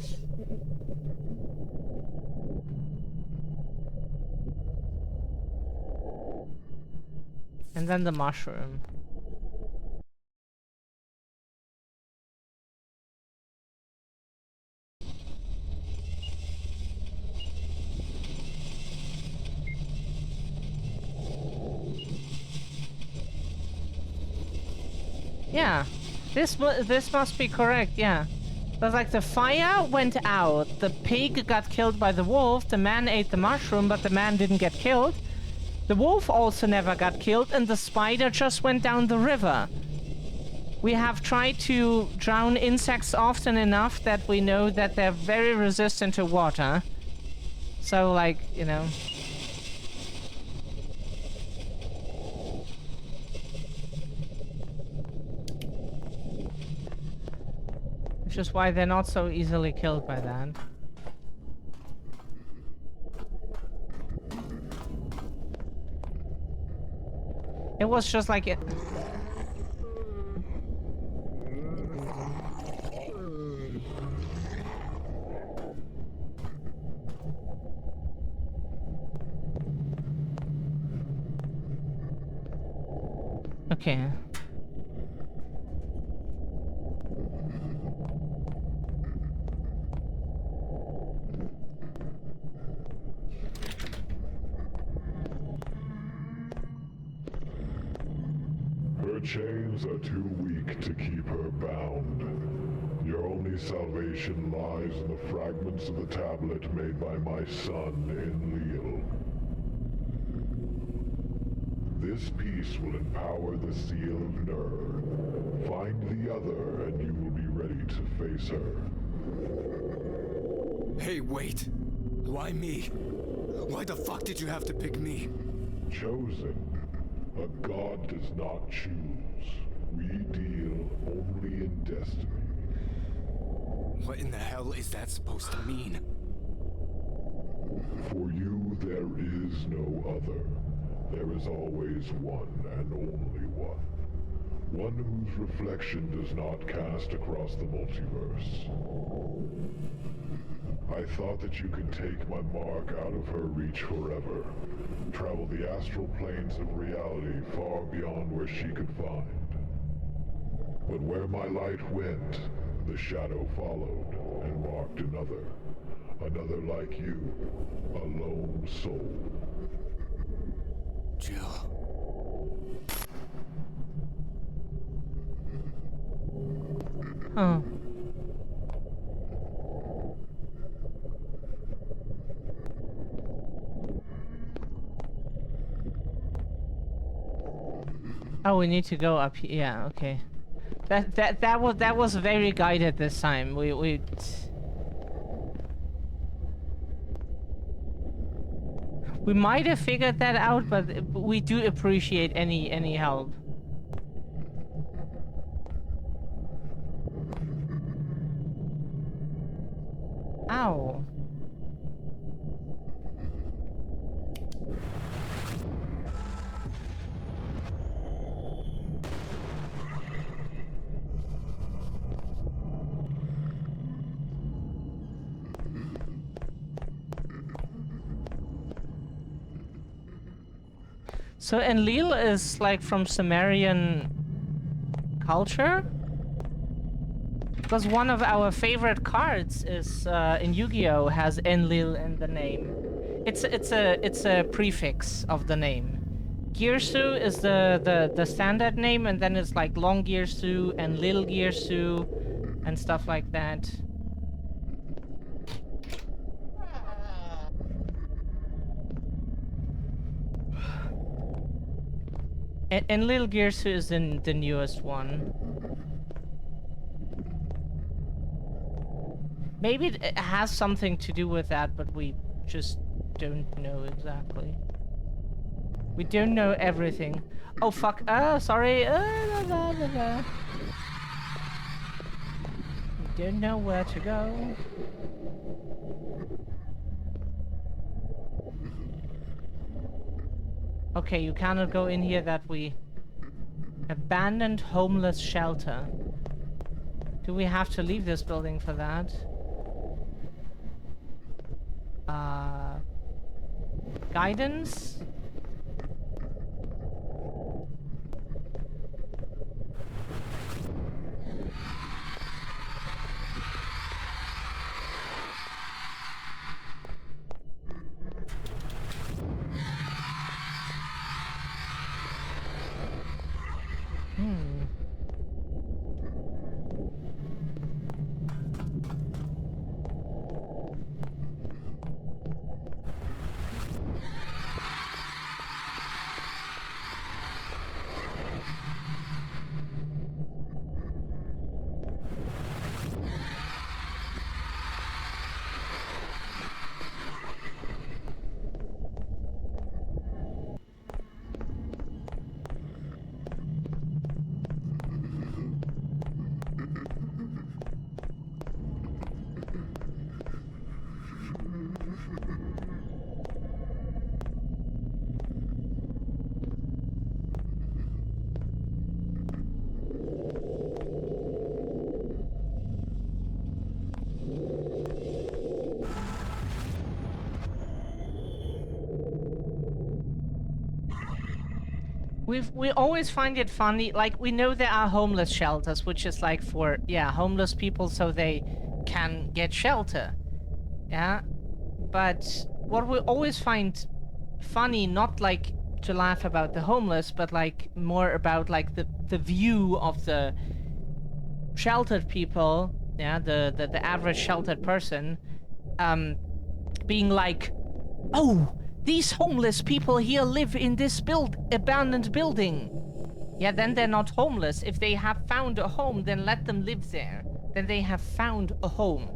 And then the mushroom. Yeah, this must be correct, yeah. But like the fire went out, the pig got killed by the wolf, the man ate the mushroom, but the man didn't get killed. The wolf also never got killed, and the spider just went down the river. We have tried to drown insects often enough that we know that they're very resistant to water. So like, you know... Which is why they're not so easily killed by that. It was just like it. Okay. Her chains are too weak to keep her bound. Your only salvation lies in the fragments of the tablet made by my son, Enlil. This piece will empower the Seal of Nur. Find the other, and you will be ready to face her. Hey, wait. Why me? Why the fuck did you have to pick me? Chosen. A god does not choose. We deal only in destiny. What in the hell is that supposed to mean? For you, there is no other. There is always one and only one. One whose reflection does not cast across the multiverse. I thought that you could take my mark out of her reach forever. Travel the astral planes of reality far beyond where she could find. But where my light went, the shadow followed and marked another. Another like you, a lone soul. Jill. Huh. Oh, we need to go up here. Yeah, okay. That was very guided this time. We might have figured that out, but we do appreciate any help. Ow. So Enlil is like from Sumerian culture? Because one of our favorite cards is in Yu-Gi-Oh! Has Enlil in the name. It's a prefix of the name. Girsu is the standard name, and then it's like Long Girsu and Lil Girsu and stuff like that. And Lil Girsu is the newest one. Maybe it has something to do with that, but we just don't know exactly. We don't know everything. Oh fuck! Sorry. We don't know where to go. Okay, you cannot go in here. That we abandoned homeless shelter. Do we have to leave this building for that? Guidance? We always find it funny, like, we know there are homeless shelters, which is like for, yeah, homeless people so they can get shelter. Yeah? But what we always find funny, not like to laugh about the homeless, but like more about like the view of the sheltered people, yeah, the average sheltered person, being like, oh, these homeless people here live in this abandoned building. Yeah, then they're not homeless. If they have found a home, then let them live there. Then they have found a home.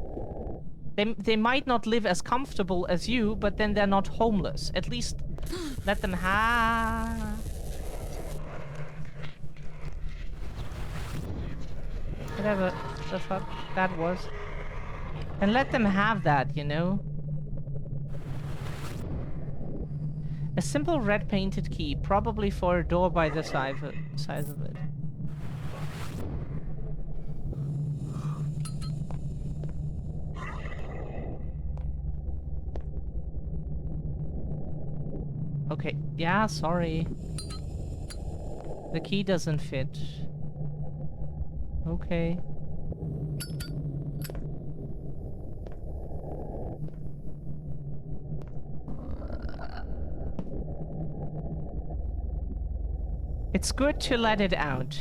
They might not live as comfortable as you, but then they're not homeless. At least let them have... whatever the fuck that was. And let them have that, you know? A simple red painted key, probably for a door by the size of it. Okay, yeah, sorry. The key doesn't fit. Okay. It's good to let it out.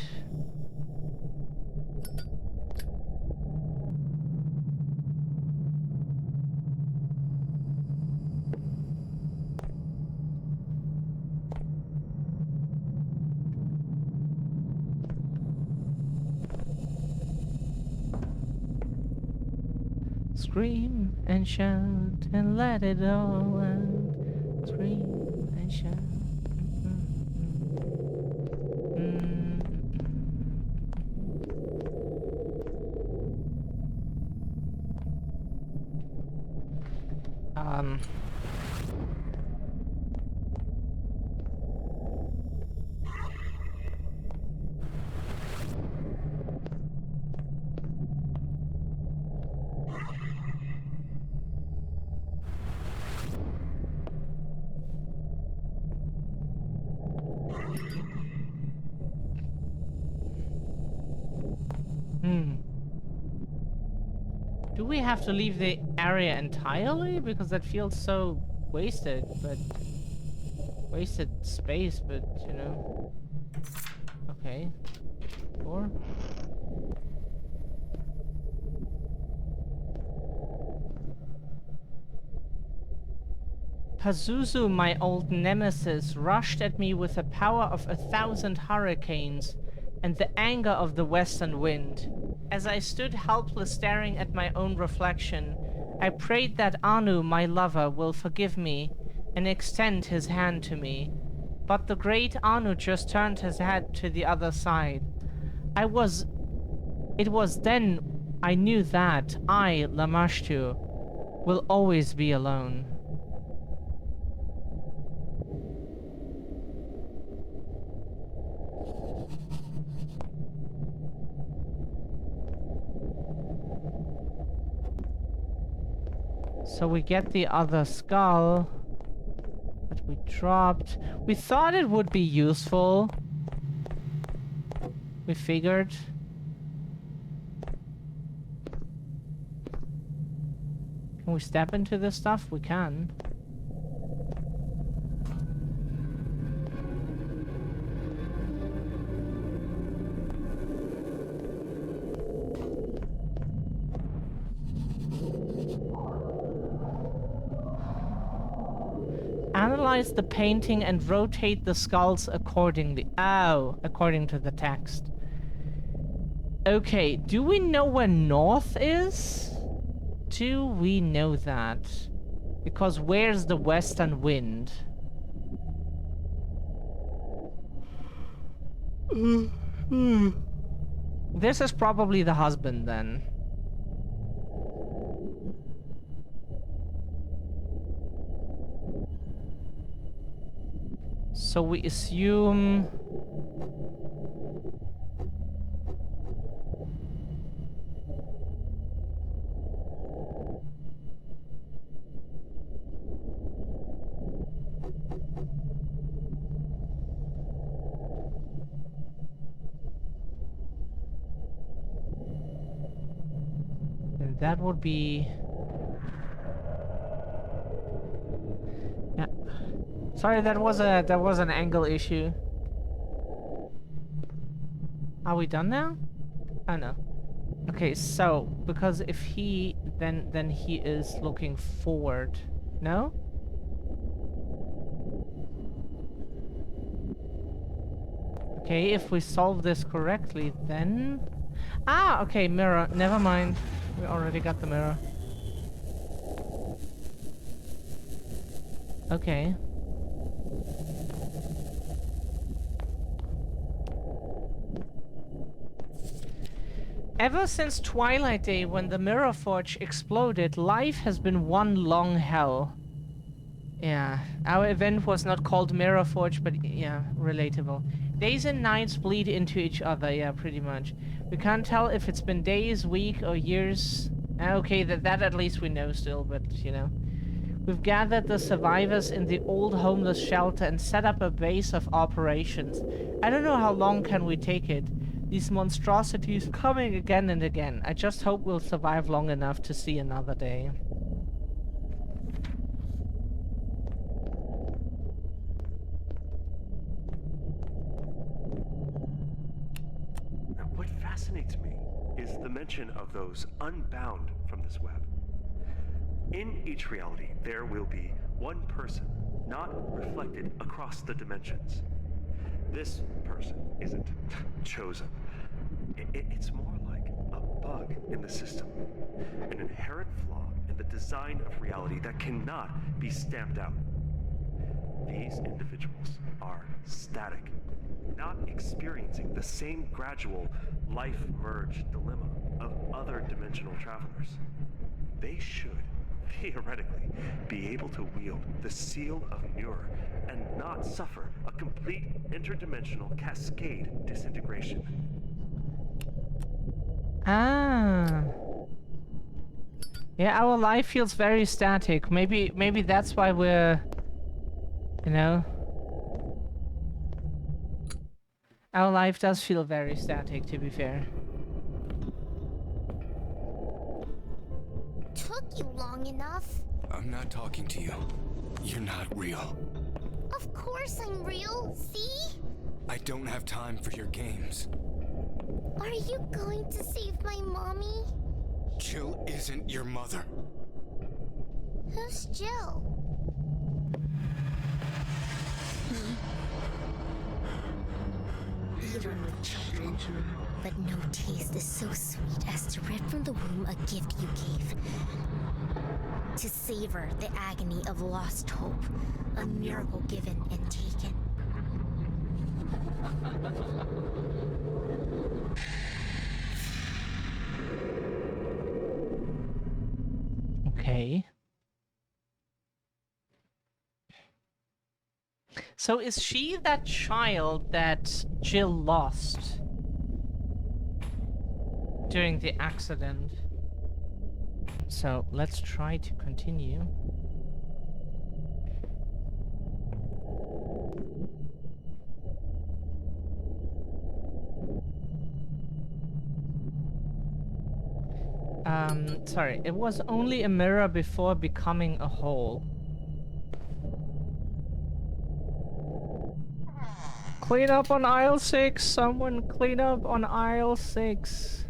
Scream and shout and let it all out. Scream and shout. Do we have to leave the area entirely? Because that feels so wasted, but... wasted space, but, you know... Okay. Or... Pazuzu, my old nemesis, rushed at me with the power of 1,000 hurricanes and the anger of the western wind. As I stood helpless staring at my own reflection, I prayed that Anu, my lover, will forgive me and extend his hand to me. But the great Anu just turned his head to the other side. It was then I knew that I, Lamashtu, will always be alone. So we get the other skull that we dropped. We thought it would be useful. We figured. Can we step into this stuff? We can. Analyze the painting and rotate the skulls accordingly. Oh, according to the text. Okay, do we know where north is? Do we know that? Because where's the western wind? This is probably the husband then. So we assume... and that would be... Sorry, that was an angle issue. Are we done now? Oh no. Okay, so because if he then he is looking forward. No? Okay, if we solve this correctly, then... Ah, okay, mirror. Never mind. We already got the mirror. Okay. Ever since Twilight Day, when the Mirror Forge exploded, life has been one long hell. Yeah, our event was not called Mirror Forge, but yeah, relatable. Days and nights bleed into each other, yeah, pretty much. We can't tell if it's been days, week, or years. Okay, that at least we know still, but, you know. We've gathered the survivors in the old homeless shelter and set up a base of operations. I don't know how long can we take it. These monstrosities coming again and again. I just hope we'll survive long enough to see another day. What fascinates me is the mention of those unbound from this web. In each reality, there will be one person, not reflected across the dimensions. This person isn't chosen. It's more like a bug in the system, an inherent flaw in the design of reality that cannot be stamped out. These individuals are static, not experiencing the same gradual life merge dilemma of other dimensional travelers. They should, theoretically, be able to wield the Seal of Nur and not suffer a complete interdimensional cascade disintegration. Ah. Yeah, our life feels very static. Maybe that's why we're, you know, our life does feel very static, to be fair. Took you long enough. I'm not talking to you. You're not real. Of course I'm real, see? I don't have time for your games. Are you going to save my mommy? Jill isn't your mother. Who's Jill? Eaten with children, but no taste is so sweet as to rip from the womb a gift you gave. To savor the agony of lost hope, a miracle given and taken. Okay. So is she that child that Jill lost during the accident? So let's try to continue. Sorry, it was only a mirror before becoming a hole. Clean up on aisle 6, someone clean up on aisle 6.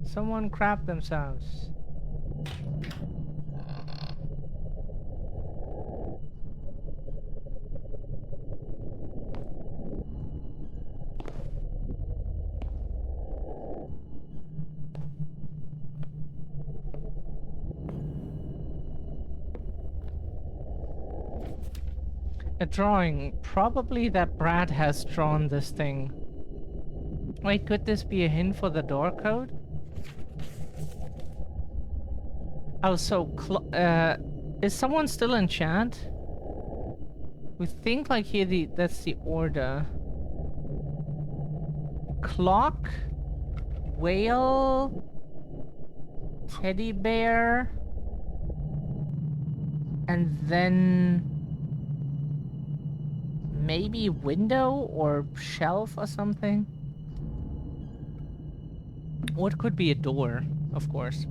Someone crap themselves. A drawing. Probably that Brad has drawn this thing. Wait, could this be a hint for the door code? Oh, so is someone still in chat? We think like here that's the order. Clock, whale, teddy bear, and then maybe window or shelf or something. Or it could be a door, of course.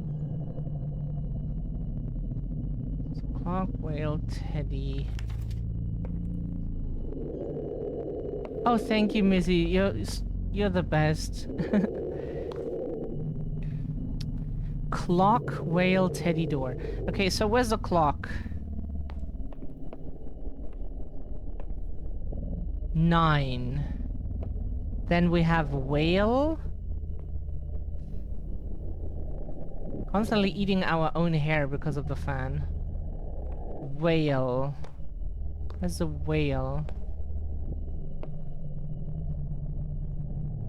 So, clock, whale, teddy. Oh, thank you, Missy. You're the best. Clock, whale, teddy, door. Okay, so where's the clock? 9. Then we have whale. Constantly eating our own hair because of the fan. Whale. Where's the whale?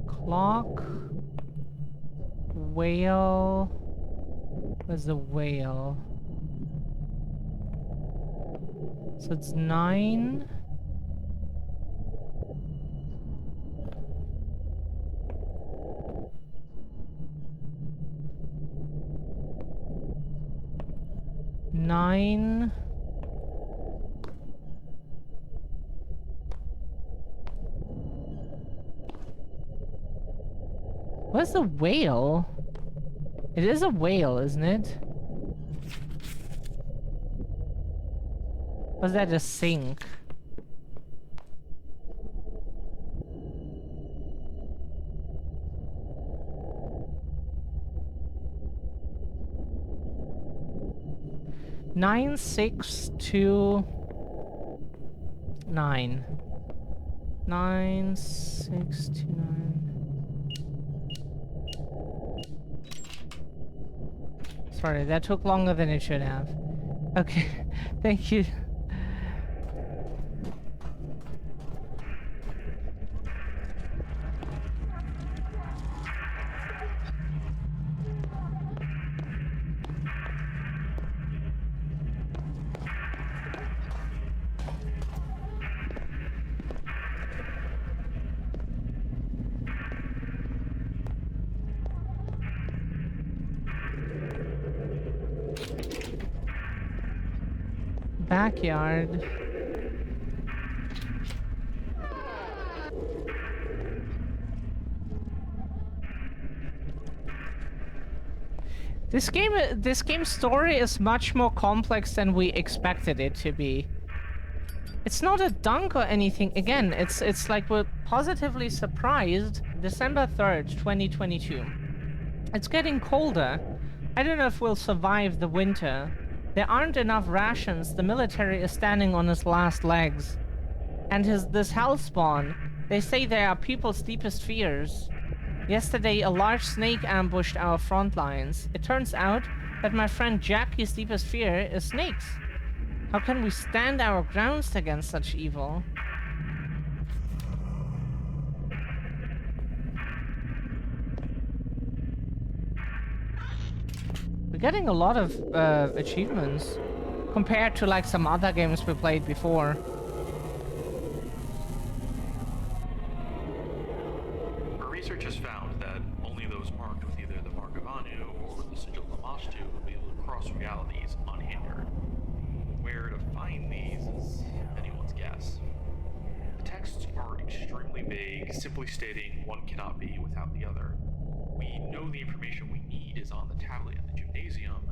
Clock. Whale. Where's the whale? So it's 9. 9. What's the whale? It is a whale, isn't it? Was that a sink? Nine, 6, 2, 9. 9, 6, 2, 9. Sorry, that took longer than it should have. Okay, thank you. Backyard. This game's story is much more complex than we expected it to be. It's not a dunk or anything. Again, it's like we're positively surprised. December 3rd, 2022. It's getting colder. I don't know if we'll survive the winter. There aren't enough rations. The military is standing on its last legs. And this hellspawn, they say they are people's deepest fears. Yesterday, a large snake ambushed our front lines. It turns out that my friend Jackie's deepest fear is snakes. How can we stand our grounds against such evil? We're getting a lot of achievements compared to like some other games we played before. Our research has found that only those marked with either the Mark of Anu or the Sigil Lamashtu will be able to cross realities unhindered. Where to find these is anyone's guess. The texts are extremely vague, simply stating one cannot be without the other. We know the information we need is on the tablet in the gymnasium.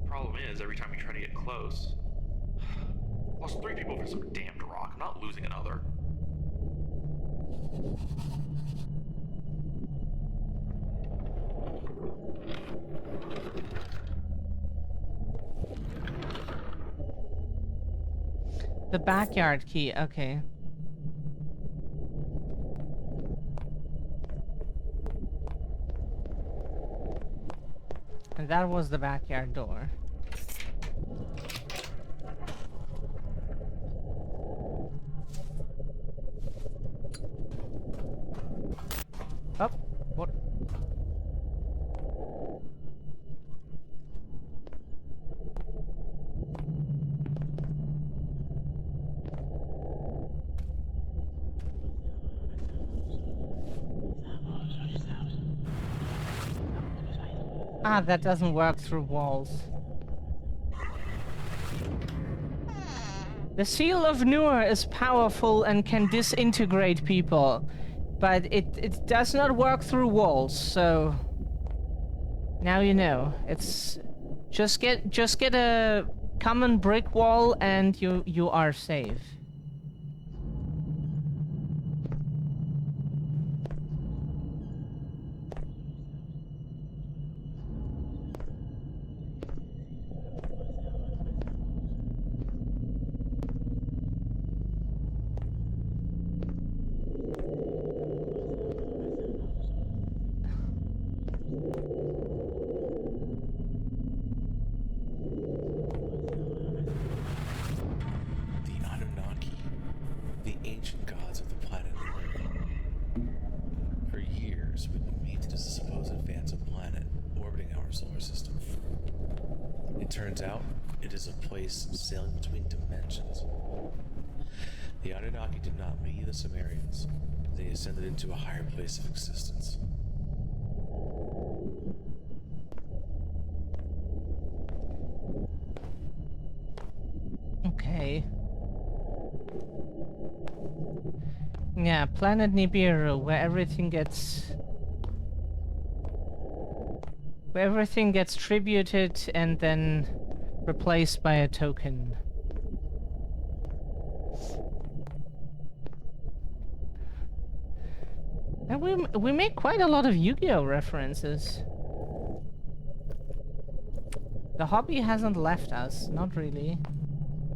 The problem is, every time we try to get close... Lost 3 people for some damned rock. I'm not losing another. The backyard key, okay. And that was the backyard door. Oh, what? Ah, that doesn't work through walls. The Seal of Nur is powerful and can disintegrate people, but it does not work through walls, so now you know. It's just get a common brick wall and you are safe. Sailing between dimensions. The Anunnaki did not leave the Sumerians. They ascended into a higher place of existence. play. Yeah, Planet Nibiru, where everything gets tributed and then replaced by a token. And we make quite a lot of Yu-Gi-Oh references. The hobby hasn't left us, not really.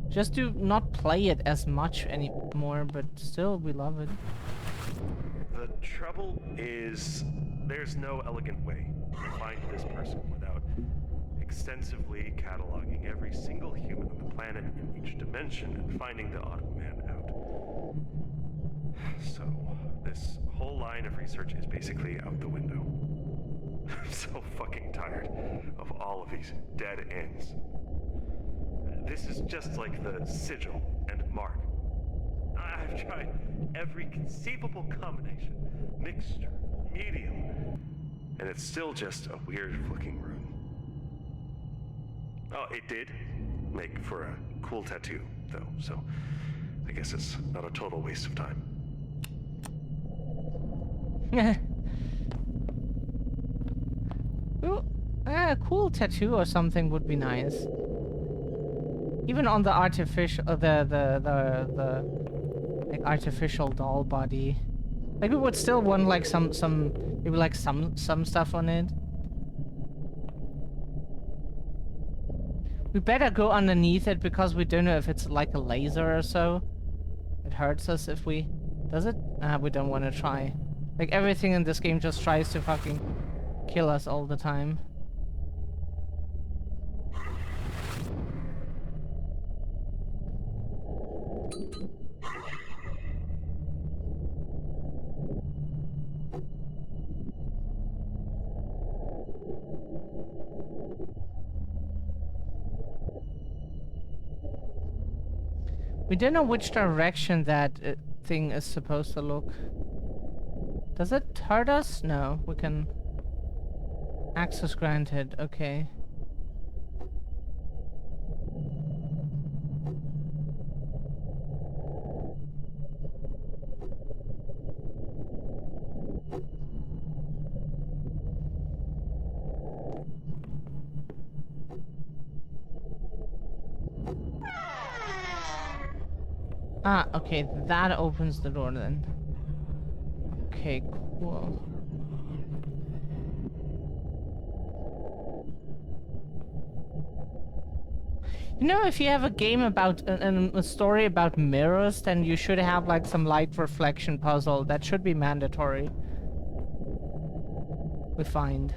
Just do not play it as much anymore, but still we love it. The trouble is, there's no elegant way to find this person without extensively cataloging every single human on the planet in each dimension and finding the odd man out. So, this whole line of research is basically out the window. I'm so fucking tired of all of these dead ends. This is just like the sigil and mark. I've tried every conceivable combination, mixture, medium, and it's still just a weird looking room. Oh, it did make for a cool tattoo, though, so I guess it's not a total waste of time. Ooh, a cool tattoo or something would be nice. Even on the artificial, the like artificial doll body, like we would still want like some maybe like some stuff on it. We better go underneath it because we don't know if it's like a laser or so. It hurts us if we... Does it? We don't want to try. Like everything in this game just tries to fucking kill us all the time. We don't know which direction that thing is supposed to look. Does it hurt us? No, we can... Access granted, okay. Ah, okay, that opens the door then. Okay, cool. You know, if you have a game about a story about mirrors, then you should have like some light reflection puzzle. That should be mandatory. We find.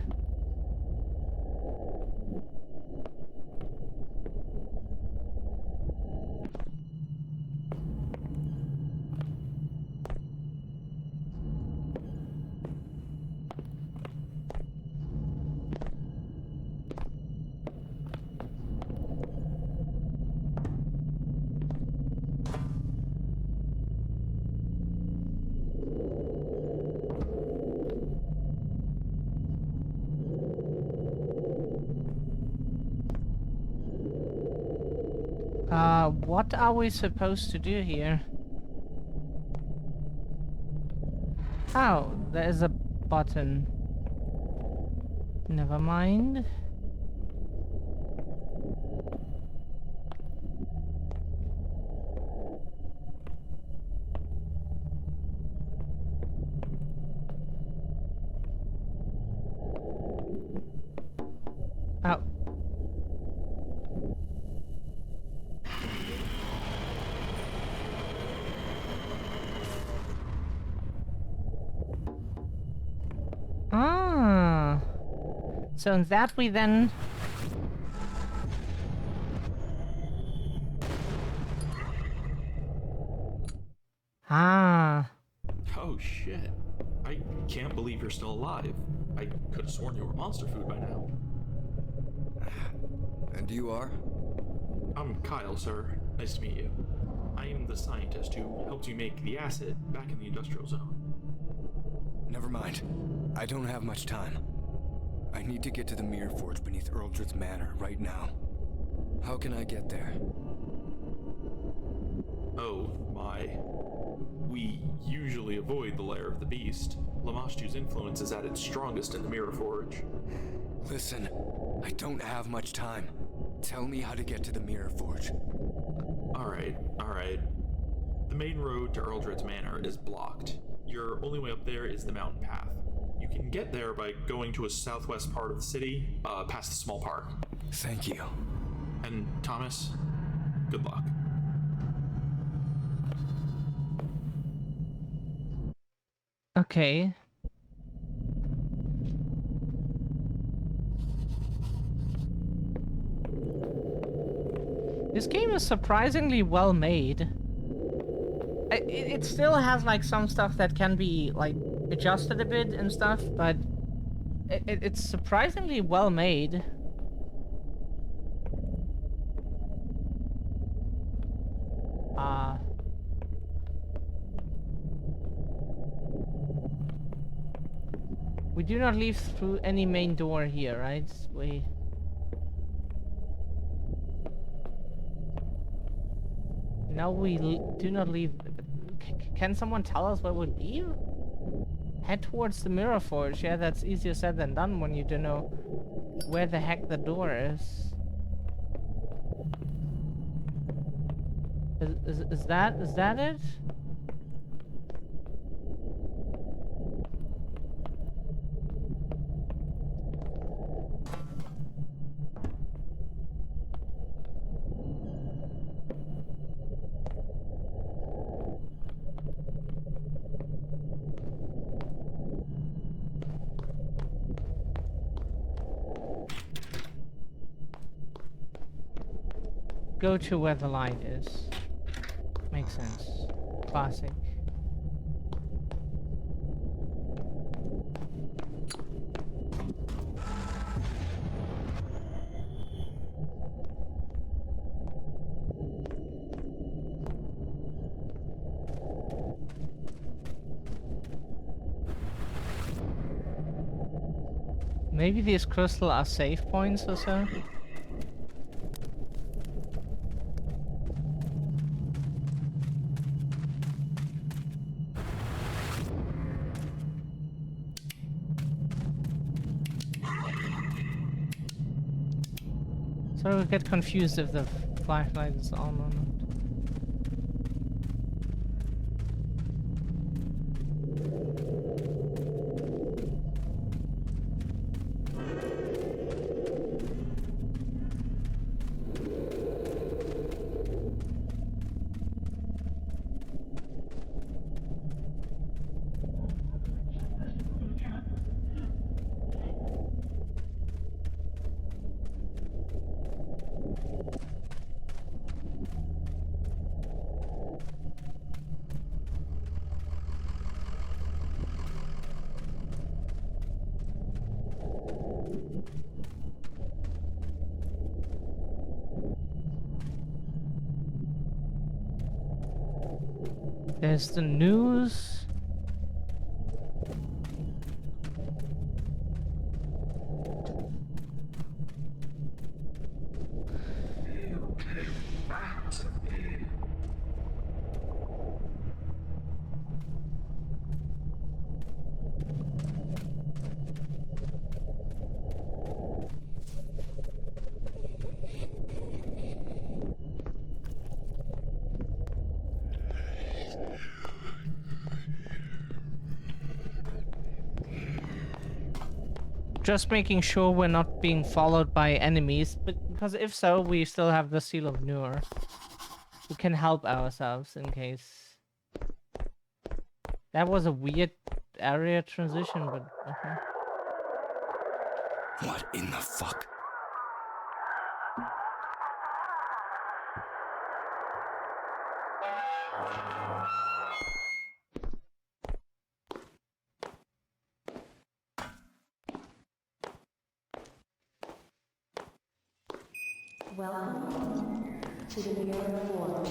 What are we supposed to do here? Oh, there is a button. Never mind. Oh. Ah. So in that we then... Ah. Oh shit. I can't believe you're still alive. I could have sworn you were monster food by now. And you are? I'm Kyle, sir. Nice to meet you. I am the scientist who helped you make the acid back in the industrial zone. Never mind. I don't have much time. I need to get to the Mirror Forge beneath Earldrith's Manor right now. How can I get there? Oh, my. We usually avoid the lair of the beast. Lamashtu's influence is at its strongest in the Mirror Forge. Listen, I don't have much time. Tell me how to get to the Mirror Forge. Alright. The main road to Earldred's Manor is blocked. Your only way up there is the mountain path. You can get there by going to a southwest part of the city, past the small park. Thank you. And Thomas, good luck. Okay. This game is surprisingly well made. It still has like some stuff that can be like adjusted a bit and stuff, but it's surprisingly well made. We do not leave through any main door here, right? No, we do not leave. Can someone tell us where we leave? Head towards the Mirror Forge. Yeah, that's easier said than done when you don't know where the heck the door is. Is that it? Go to where the light is. Makes sense. Classic. Maybe these crystals are save points or so? So I get confused if the flashlight is on or not. There's the news. Just making sure we're not being followed by enemies, but because if so, we still have the Seal of Nur. We can help ourselves in case. That was a weird area transition, but okay. What in the fuck? Welcome to the Mirror Forge.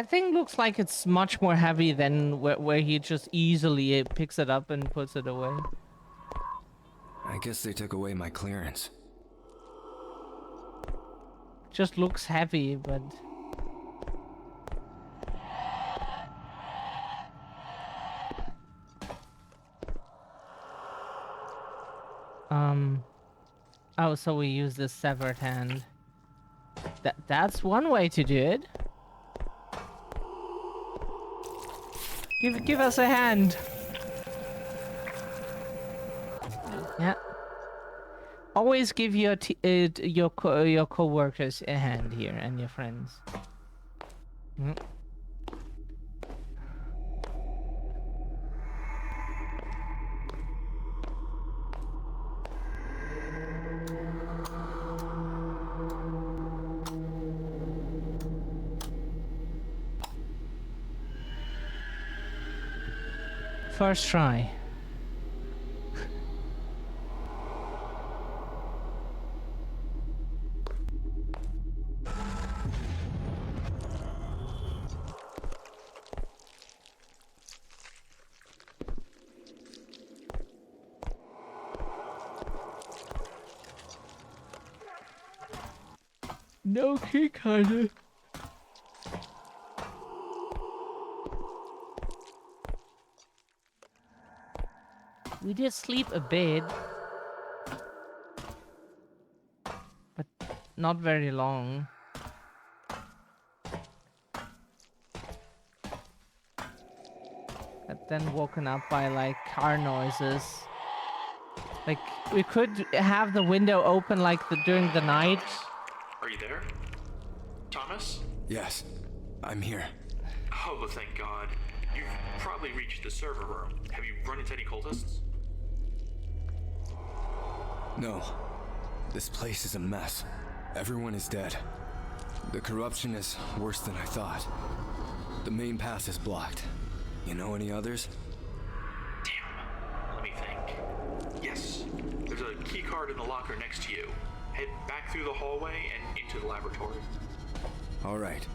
That thing looks like it's much more heavy than where he just easily picks it up and puts it away. I guess they took away my clearance. Just looks heavy, but... Oh, so we use the severed hand. That's one way to do it. Give us a hand. Yeah. Always give your co-workers a hand here and your friends. Mm. First try. No key card. We did sleep a bit, but not very long. But then woken up by like car noises. Like we could have the window open like during the night. Are you there? Thomas? Yes, I'm here. Oh, thank God. You've probably reached the server room. Have you run into any cultists? No. This place is a mess. Everyone is dead. The corruption is worse than I thought. The main pass is blocked. You know any others? Damn. Let me think. Yes. There's a key card in the locker next to you. Head back through the hallway and into the laboratory. All right.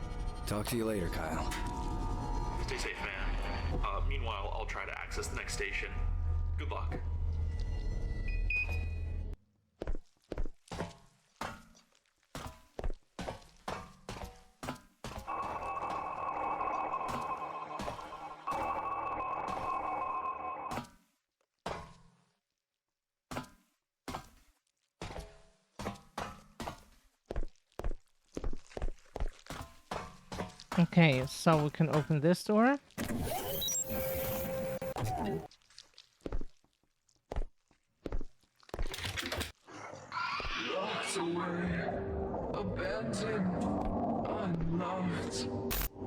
Talk to you later, Kyle. Stay safe, man. Meanwhile, I'll try to access the next station. Good luck. Okay, so we can open this door. Locked away, abandoned, unloved,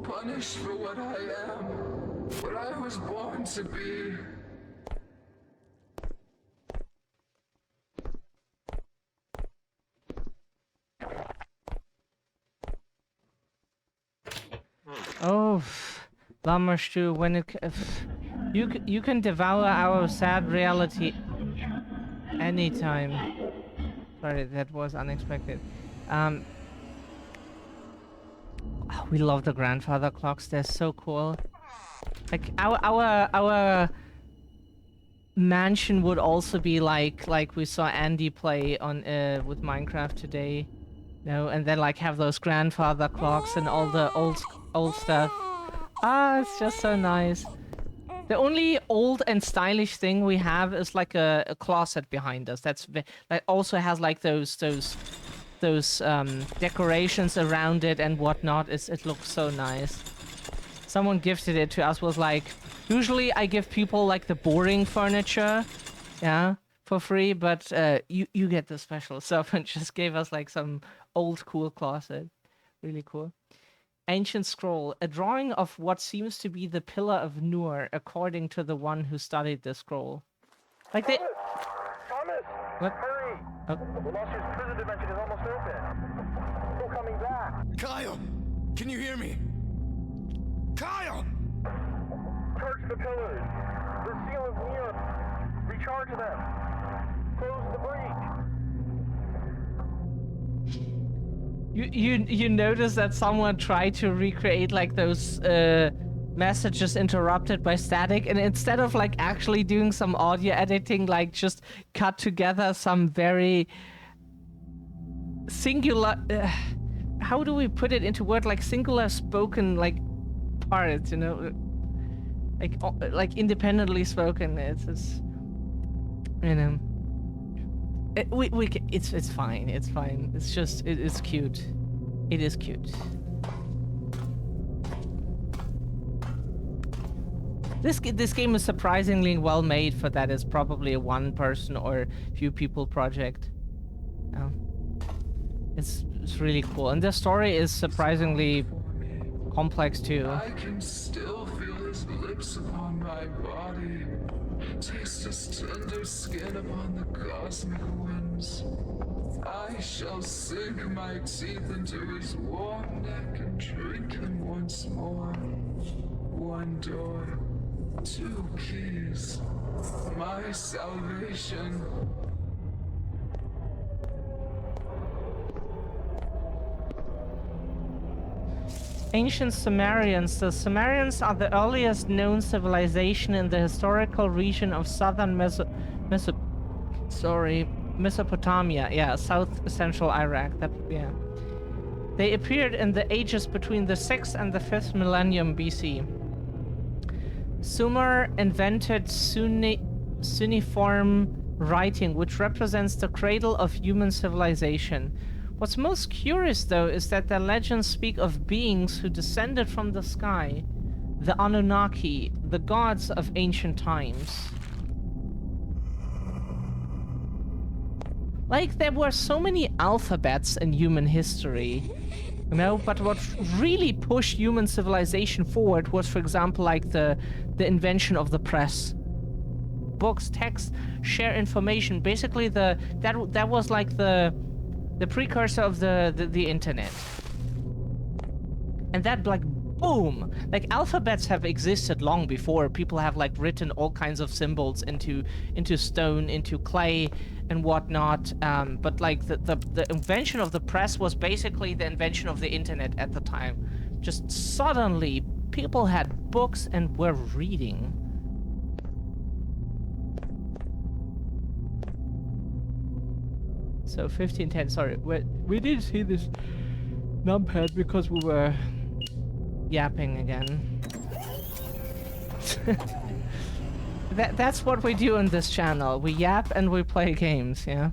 punished for what I am, what I was born to be. Oh, Lamashtu, when it you can devour our sad reality anytime. Sorry, that was unexpected. We love the grandfather clocks. They're so cool. Like our mansion would also be like we saw Andy play on with Minecraft today. No, and then like have those grandfather clocks and all the old stuff. Ah, it's just so nice. The only old and stylish thing we have is like a closet behind us. That also has like those decorations around it and whatnot. It looks so nice. Someone gifted it to us. Was like, usually I give people like the boring furniture, yeah, for free, but you get the special stuff, and just gave us like some old cool closet. Really cool. Ancient scroll, a drawing of what seems to be the pillar of Nur, according to the one who studied the scroll. Like they. Thomas! What? Hurry! Oh. Lamostu's prison dimension is almost open. Still coming back. Kyle! Can you hear me? Kyle! Charge the pillars. The seal is near. Recharge them. Close the breach. You notice that someone tried to recreate like those messages interrupted by static, and instead of like actually doing some audio editing, like just cut together some very singular how do we put it into word, like singular spoken like parts, you know, like independently spoken. It's you know, it's fine, it's fine. It's just it's cute. It is cute. This game is surprisingly well made for that. It's probably a one person or few people project. It's really cool, and the story is surprisingly complex too. I can still feel his lips upon my body, taste his tender skin upon the cosmic winds. I shall sink my teeth into his warm neck and drink him once more. One door, two keys, my salvation. Ancient Sumerians. The Sumerians are the earliest known civilization in the historical region of southern Mesopotamia. Yeah, south central Iraq. Yeah. They appeared in the ages between the 6th and the 5th millennium BC. Sumer invented cuneiform writing, which represents the cradle of human civilization. What's most curious, though, is that their legends speak of beings who descended from the sky, the Anunnaki, the gods of ancient times. Like, there were so many alphabets in human history, you know, but what really pushed human civilization forward was, for example, like the invention of the press. Books, text, share information. Basically, that was like the precursor of the internet. And that, like, boom! Like, alphabets have existed long before. People have, like, written all kinds of symbols into stone, into clay, and whatnot. But, like, the invention of the press was basically the invention of the internet at the time. Just suddenly, people had books and were reading. So 1510, sorry, we did see this numpad because we were yapping again. That's what we do on this channel. We yap and we play games, yeah?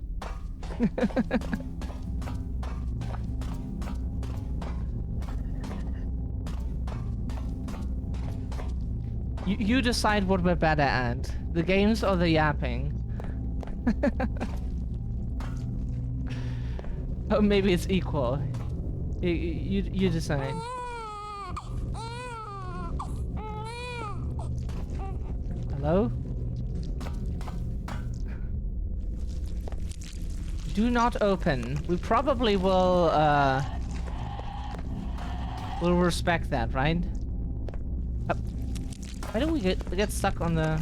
You decide what we're better at, the games or the yapping. Oh, maybe it's equal. You decide. Hello? Do not open. We probably will respect that, right? Why do we get stuck on the...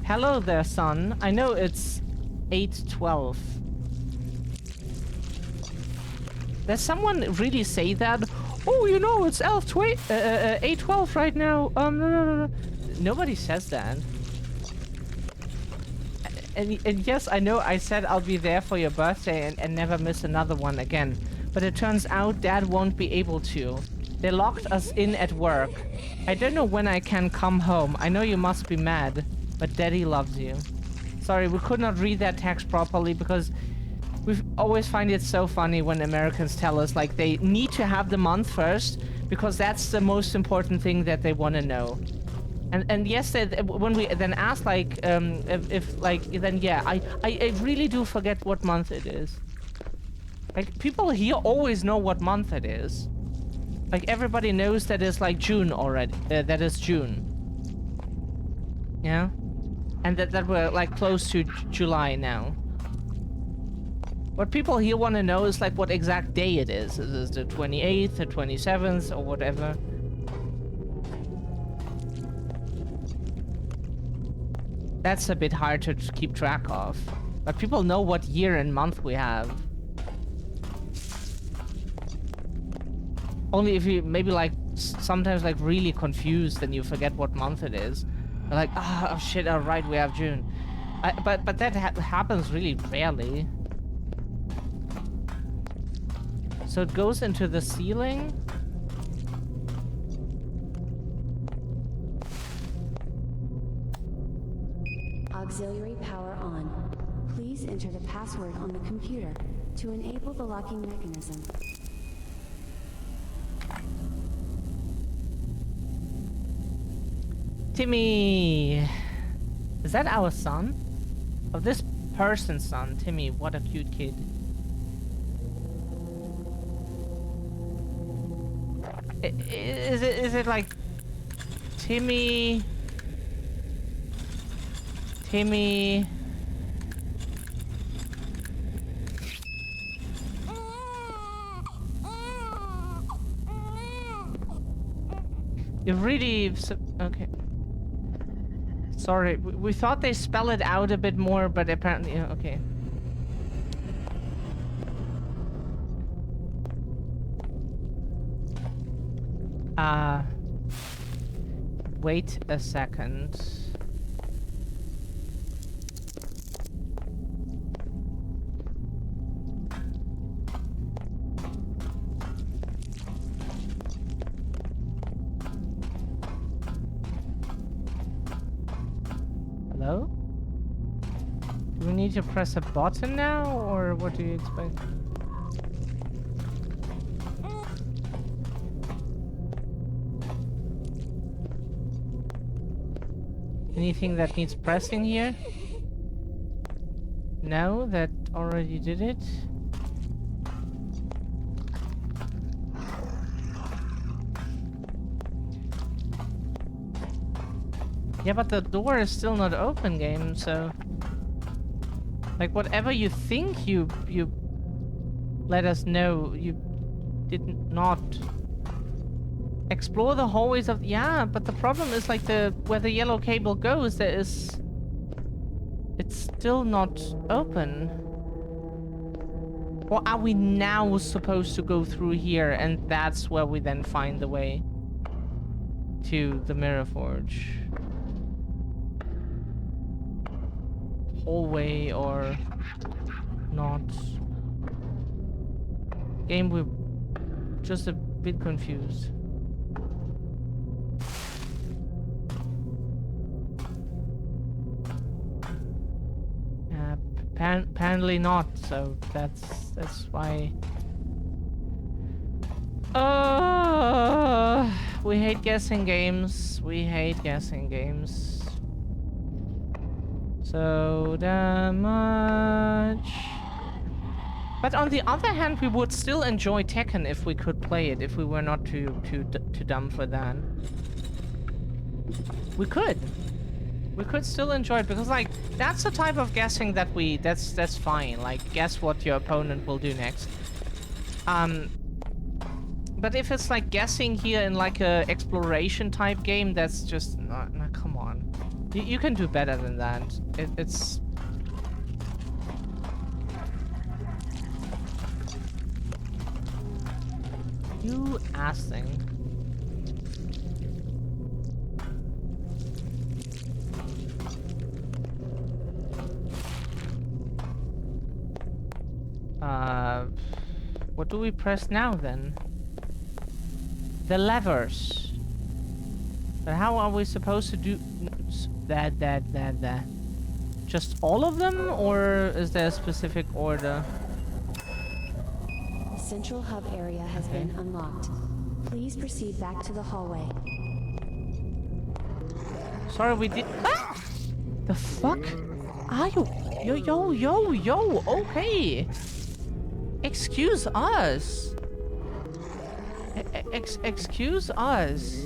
Hello there, son. I know it's 8:12. Does someone really say that? Oh, you know, it's 8:12 right now. No. Nobody says that. And yes, I know I said I'll be there for your birthday and never miss another one again. But it turns out Dad won't be able to. They locked us in at work. I don't know when I can come home. I know you must be mad, but Daddy loves you. Sorry, we could not read that text properly because we always find it so funny when Americans tell us like they need to have the month first because that's the most important thing that they want to know. And yes, when we then ask like if like then yeah, I really do forget what month it is. Like people here always know what month it is. Like everybody knows that it's like June already. That is June. Yeah, and that we're like close to July now. What people here want to know is like what exact day it is. Is it the 28th, the 27th, or whatever? That's a bit hard to keep track of. But people know what year and month we have. Only if you maybe like sometimes like really confused and you forget what month it is. Like, oh shit, all right, we have June. But that happens really rarely. So it goes into the ceiling. Auxiliary power on. Please enter the password on the computer to enable the locking mechanism. Timmy! Is that our son? Of this person's son, Timmy. What a cute kid. Is it like Timmy? Timmy? You really... Okay. Sorry, we thought they spell it out a bit more, but apparently... Okay. Wait a second. Hello? Do we need to press a button now, or what do you expect? Anything that needs pressing here? No, that already did it. Yeah, but the door is still not open, game, so... Like, whatever you think you let us know, you did not explore the hallways of... Yeah, but the problem is, like, where the yellow cable goes, it's still not open. Or are we now supposed to go through here, and that's where we then find the way to the Mirror Forge? Hallway or not? Game, we're just a bit confused. Apparently not, so that's why. We hate guessing games. We hate guessing games. So damn much. But on the other hand, we would still enjoy Tekken if we could play it, if we were not too dumb for that. We could still enjoy it, because like that's the type of guessing that that's fine. Like, guess what your opponent will do next. But if it's like guessing here in like a exploration type game, that's just not. Come on. You can do better than that. It's... You ass thing. What do we press now then? The levers. But how are we supposed to do that? Just all of them, or is there a specific order? The central hub area has been unlocked. Please proceed back to the hallway. Sorry, we did. Ah! The fuck? Are you? Yo. Okay. Excuse us. Excuse us.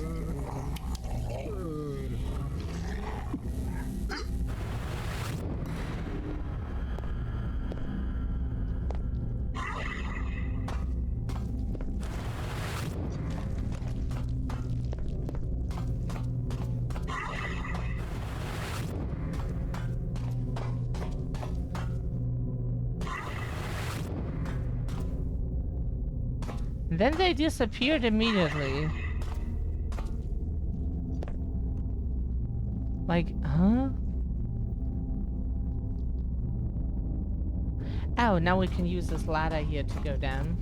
And then they disappeared immediately. Like, huh? Oh, now we can use this ladder here to go down.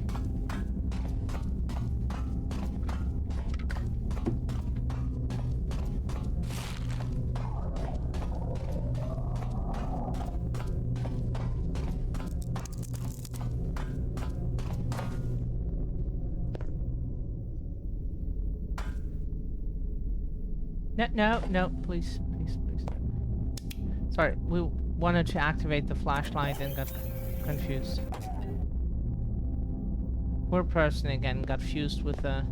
No, please. Sorry, we wanted to activate the flashlight and got confused. Poor person again got fused with the...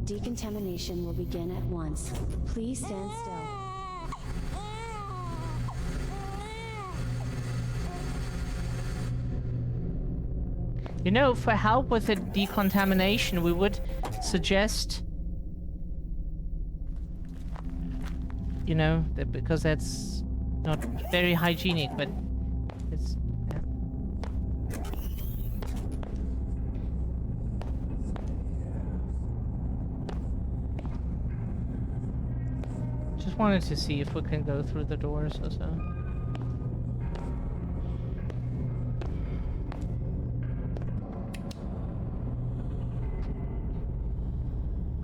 Decontamination will begin at once. Please stand still. You know, for help with the decontamination, we would suggest... You know, because that's not very hygienic, but it's... Yeah. Just wanted to see if we can go through the doors or so.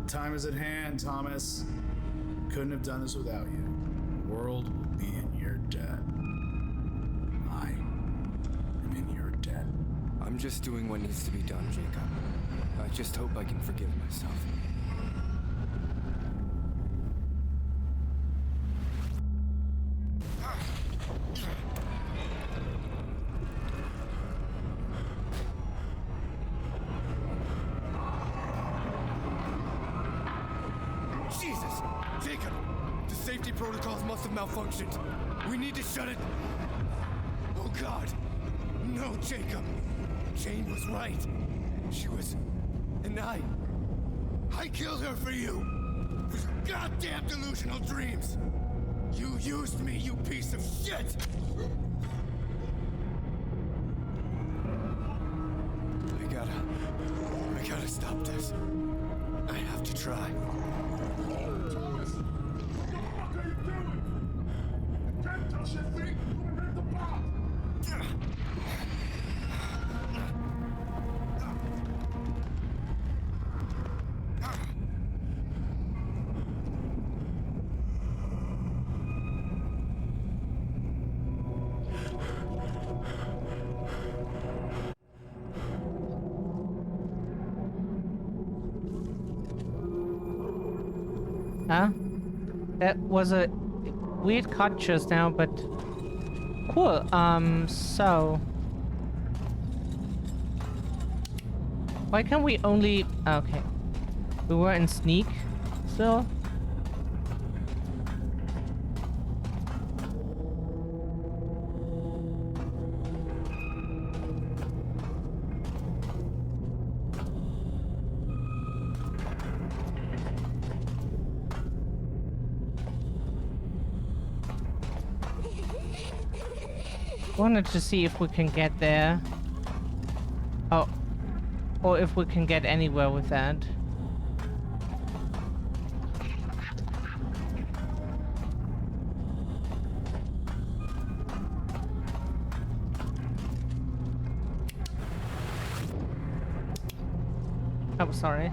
Time is at hand, Thomas. Couldn't have done this without you. The world will be in your debt. I am in your debt. I'm just doing what needs to be done, Jacob. I just hope I can forgive myself. Jesus! Jacob! The safety protocols must have malfunctioned. We need to shut it... Oh God! No, Jacob! Jane was right. She was... And I killed her for you! For your goddamn delusional dreams! You used me, you piece of shit! I gotta stop this. I have to try. Thomas! What the fuck are you doing? You can't touch that thing! You're gonna hit the bomb! Huh? That was a weird cut just now, but cool. So why can't we only... Okay, we were in sneak still. Wanted to see if we can get there. Oh, or if we can get anywhere with that. Oh, sorry.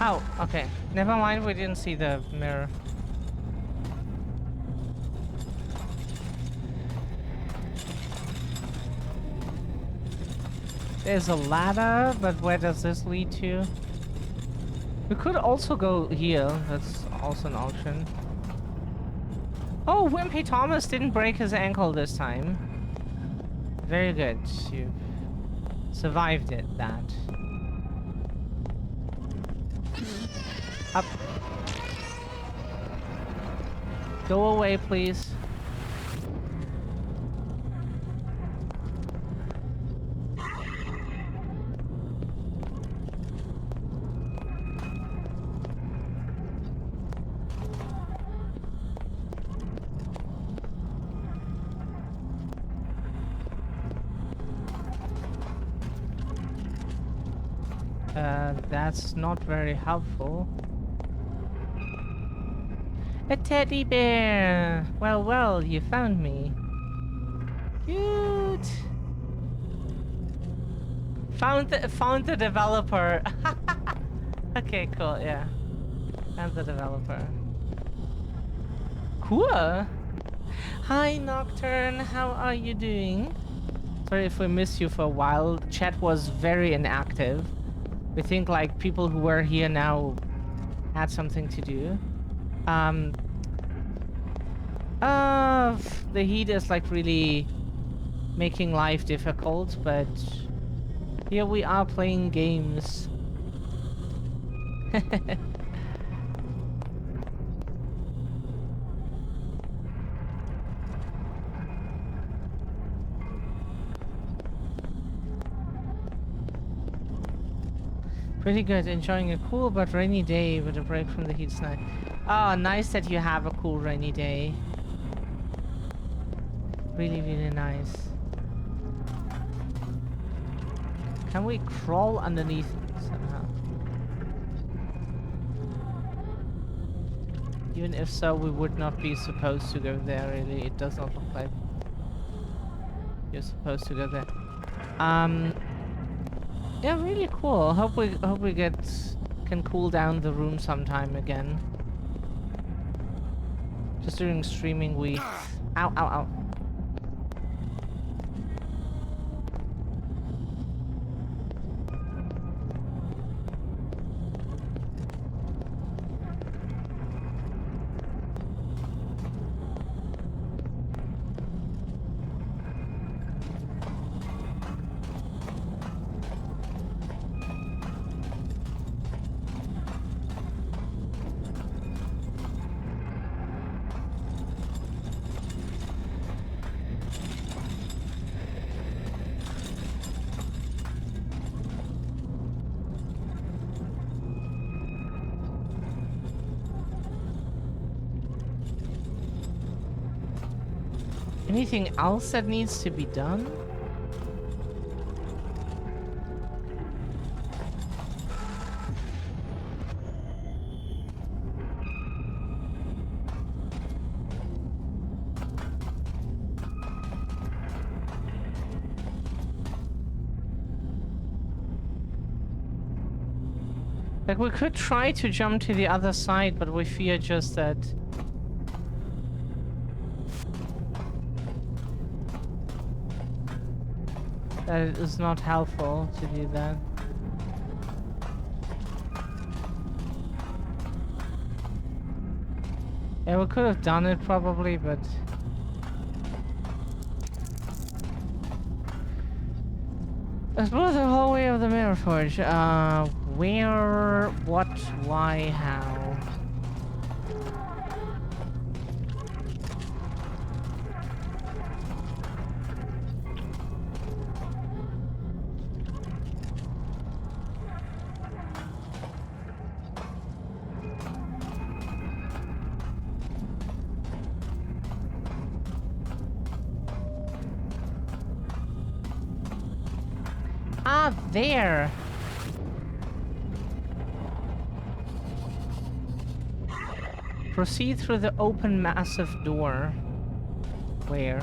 Oh, okay. Never mind, we didn't see the mirror. There's a ladder, but where does this lead to? We could also go here. That's also an option. Oh, Wimpy Thomas didn't break his ankle this time. Very good. You survived it, that. Up. Go away, please. That's not very helpful. A teddy bear! Well, well, you found me. Cute! Found the developer. Okay, cool, yeah. Found the developer. Cool! Hi, Nocturne, how are you doing? Sorry if we missed you for a while. Chat was very inactive. We think like people who were here now had something to do. The heat is like really making life difficult, but here we are playing games. Pretty good, enjoying a cool but rainy day with a break from the heat tonight. Oh, nice that you have a cool rainy day. Really, really nice. Can we crawl underneath somehow? Even if so, we would not be supposed to go there, really. It does not look like you're supposed to go there. Yeah, really cool. Hope we can cool down the room sometime again. Just during streaming week. Ow, ow, ow. Anything else that needs to be done? Like, we could try to jump to the other side, but we fear just that... that it is not helpful to do that. Yeah, we could have done it probably, but... explore the hallway of the Mirror Forge. Where, what, why, how? Ah, there! Proceed through the open massive door. Where?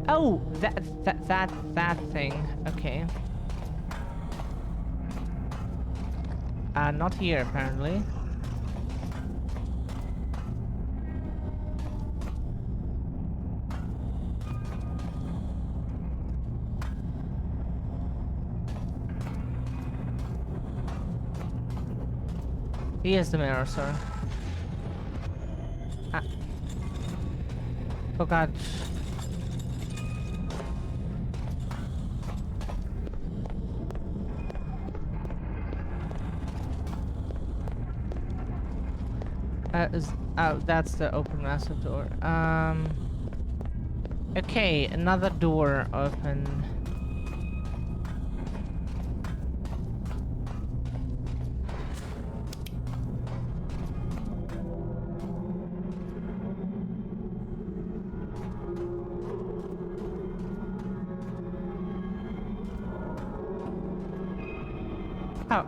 Oh, that thing. Okay. Not here apparently. He is the mirror, sir. Ah. Oh god. Oh, that's the open massive door. Okay, another door open. Oh.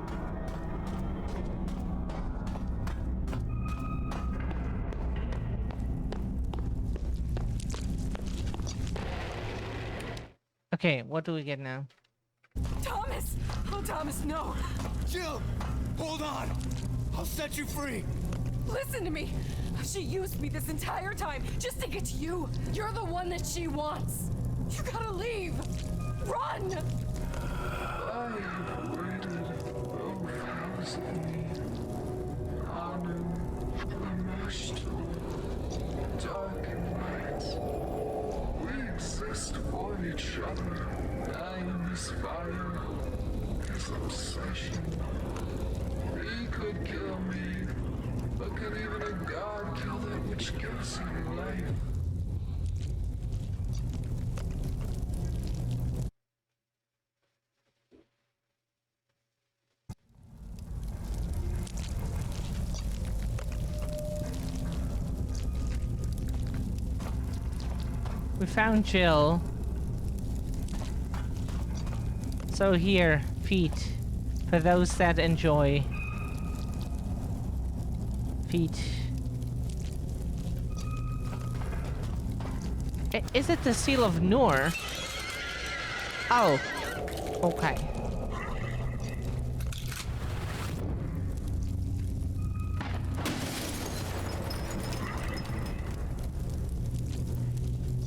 Okay, what do we get now? Thomas! Oh, Thomas, no! Jill! Hold on! I'll set you free! Listen to me! She used me this entire time just to get to you! You're the one that she wants! You gotta leave! Run! I have waited both hours for me. Anu, Lamashtu, dark and light. We exist for each other. I am his fire, his obsession. He could kill me, but could even a god kill that which gives you life? We found Jill. So here, feet. For those that enjoy. Feet. Is it the Seal of Noor? Oh. Okay.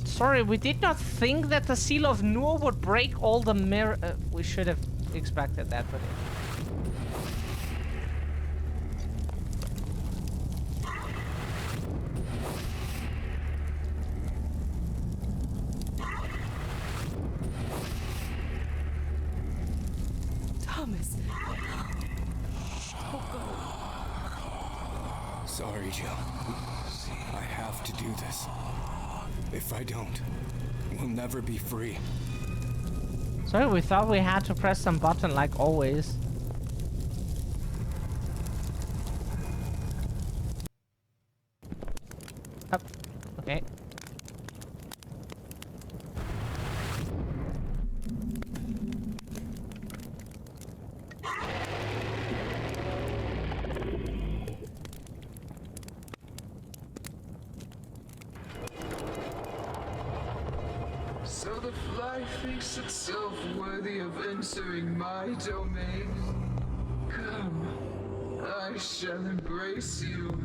Sorry, we did not think that the Seal of Noor would break all the mirror. We should have expected that, but. Thomas. Sorry, Jill. I have to do this. If I don't, we'll never be free. Sorry, we thought we had to press some button like always. Up. Okay. So the fly thinks itself worthy of entering my domain. Come, I shall embrace you.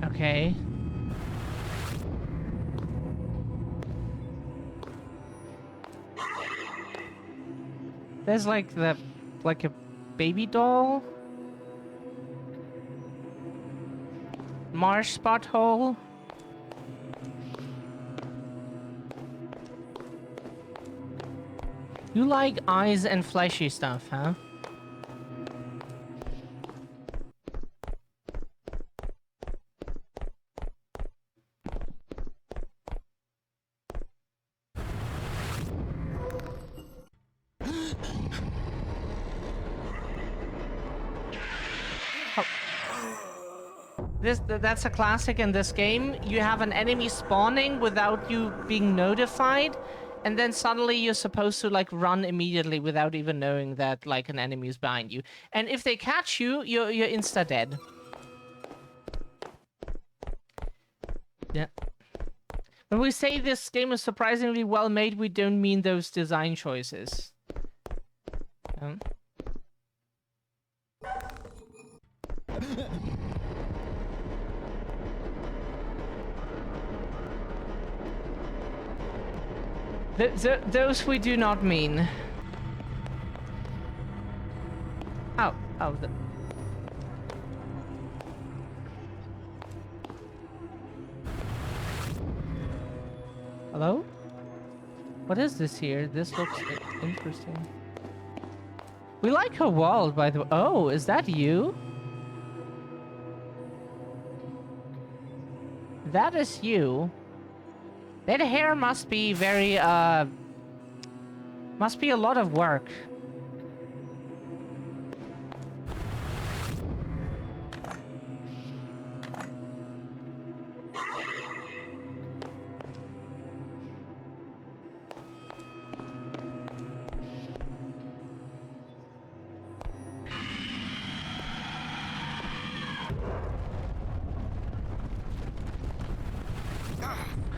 Okay. There's like a baby doll. Marsh spot hole. You like eyes and fleshy stuff, huh? That's a classic in this game. You have an enemy spawning without you being notified, and then suddenly you're supposed to like run immediately without even knowing that like an enemy is behind you. And if they catch you, you're insta dead. Yeah. When we say this game is surprisingly well made, we don't mean those design choices. Those we do not mean. Oh, Hello? What is this here? This looks interesting. We like her world, by the way. Oh, is that you? That is you. That hair must be very, must be a lot of work.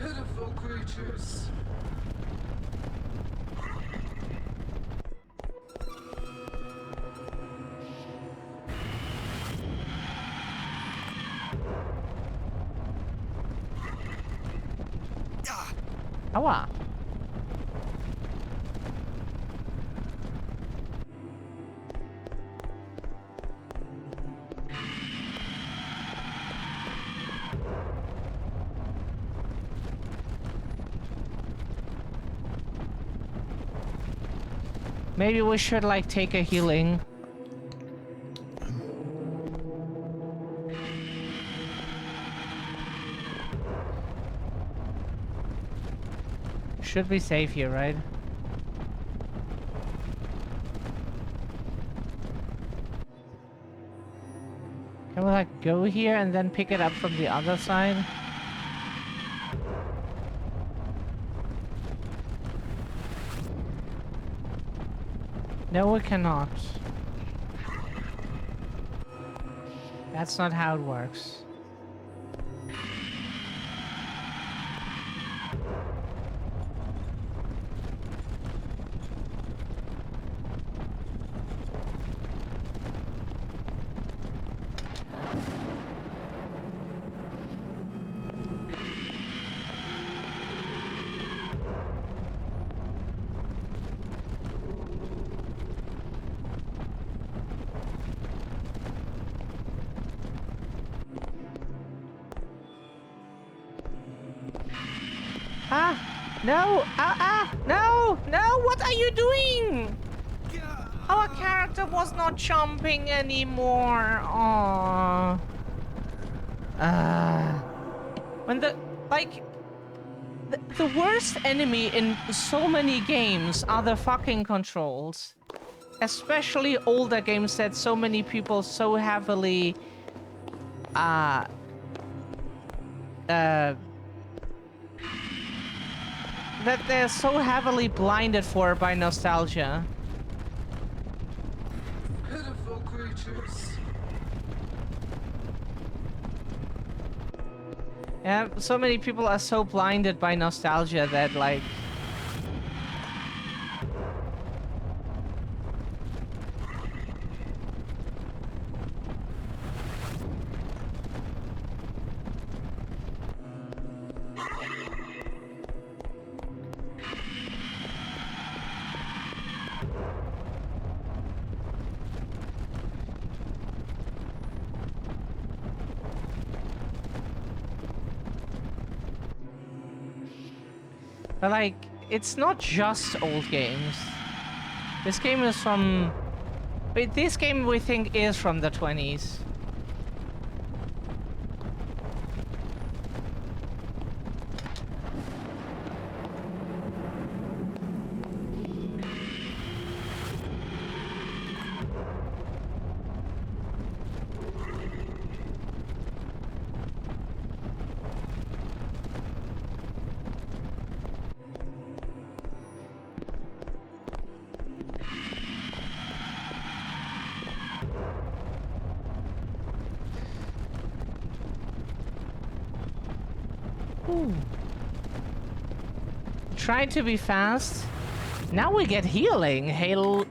Pitiful creatures. Aua. Maybe we should like take a healing. Should be safe here, right? Can we like go here and then pick it up from the other side? No, we cannot. That's not how it works. No! No! No! What are you doing? Our character was not jumping anymore. Aww. When the worst enemy in so many games are the fucking controls. Especially older games that so many people so heavily that they're so heavily blinded for by nostalgia. Pitiful creatures. Yeah, so many people are so blinded by nostalgia that like... But like, it's not just old games. This game is from... Wait, this game we think is from the 20s. Trying to be fast. Now we get healing. Hello.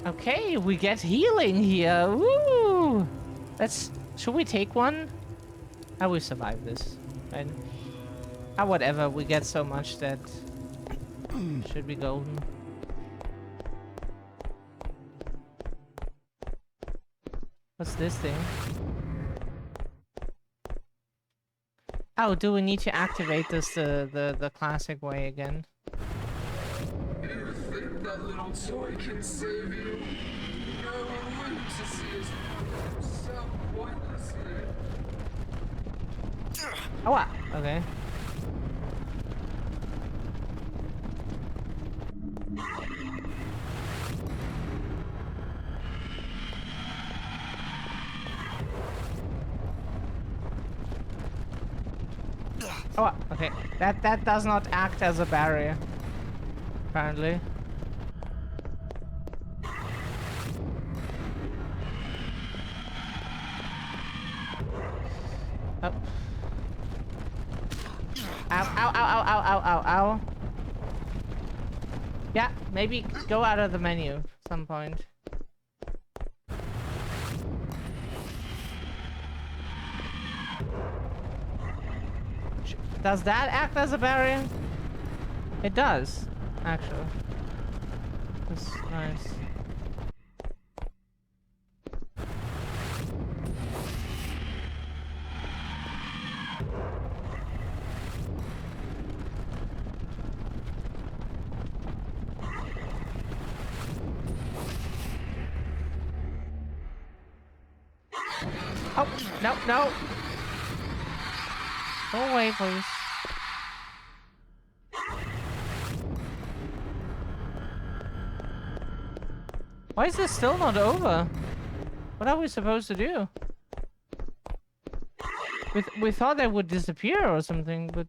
Okay, we get healing here. Woo! Should we take one? How we survive this? Right? Whatever. We get so much that should be golden. What's this thing? Oh, do we need to activate this the classic way again? You think that little toy can save you? No one lives to see us so pointlessly. Oh, wow. Okay. Oh, okay. That does not act as a barrier, apparently. Oh. Ow, ow, ow, ow, ow, ow, ow, ow. Yeah, maybe go out of the menu at some point. Does that act as a barrier? It does, actually. That's nice. Oh, no, no. Go away, please. Why is this still not over? What are we supposed to do? We thought they would disappear or something, but...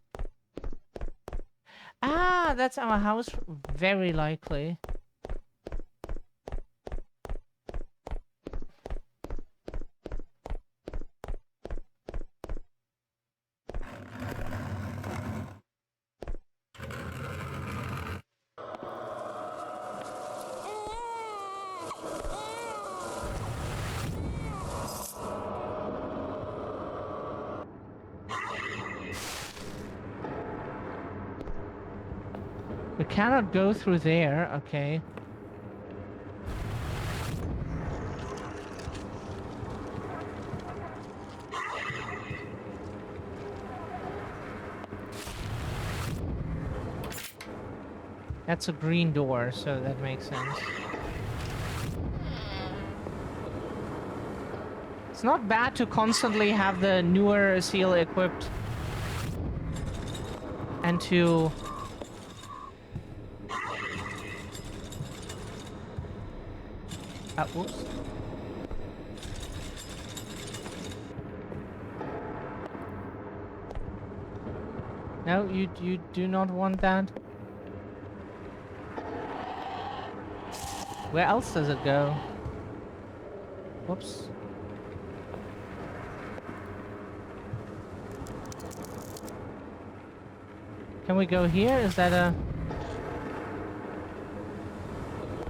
Ah, that's our house, very likely. We cannot go through there, okay. That's a green door, so that makes sense. It's not bad to constantly have the newer seal equipped and to whoops. No, you do not want that. Where else does it go? Whoops. Can we go here? Is that a...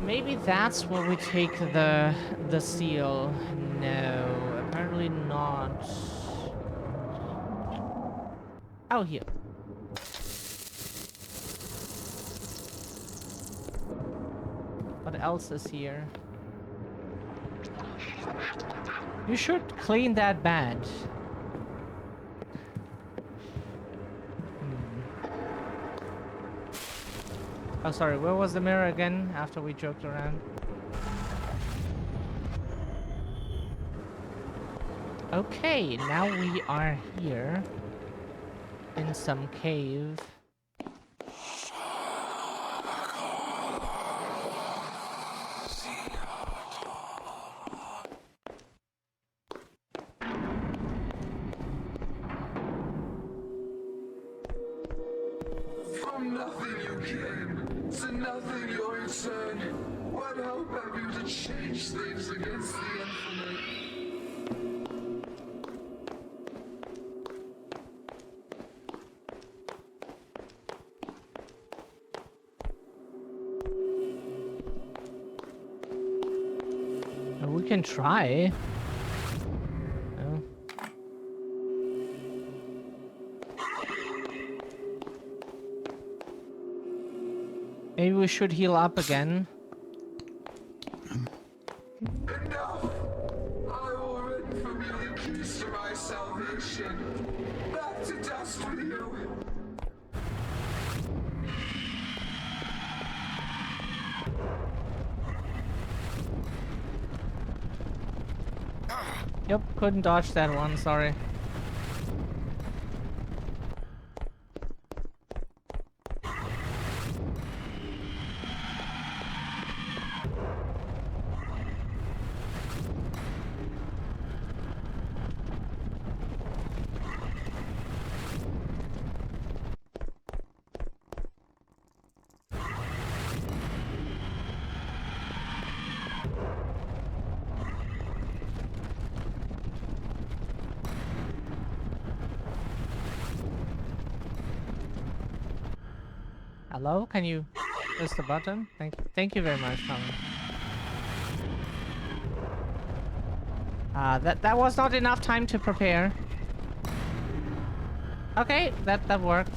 Maybe that's where we take the seal. No, apparently not. Oh, here. What else is here? You should clean that badge. Oh, sorry, where was the mirror again after we joked around? Okay, now we are here in some cave. From nothing you came, to nothing you'll return. What hope have you to change things against the infinite? We can try. Oh. Maybe we should heal up again. Enough! I will run from you, you keys to my salvation. Back to dust with you. Yep, couldn't dodge that one, sorry. Hello? Can you press the button? Thank you very much, Tommy. That was not enough time to prepare. Okay, that worked.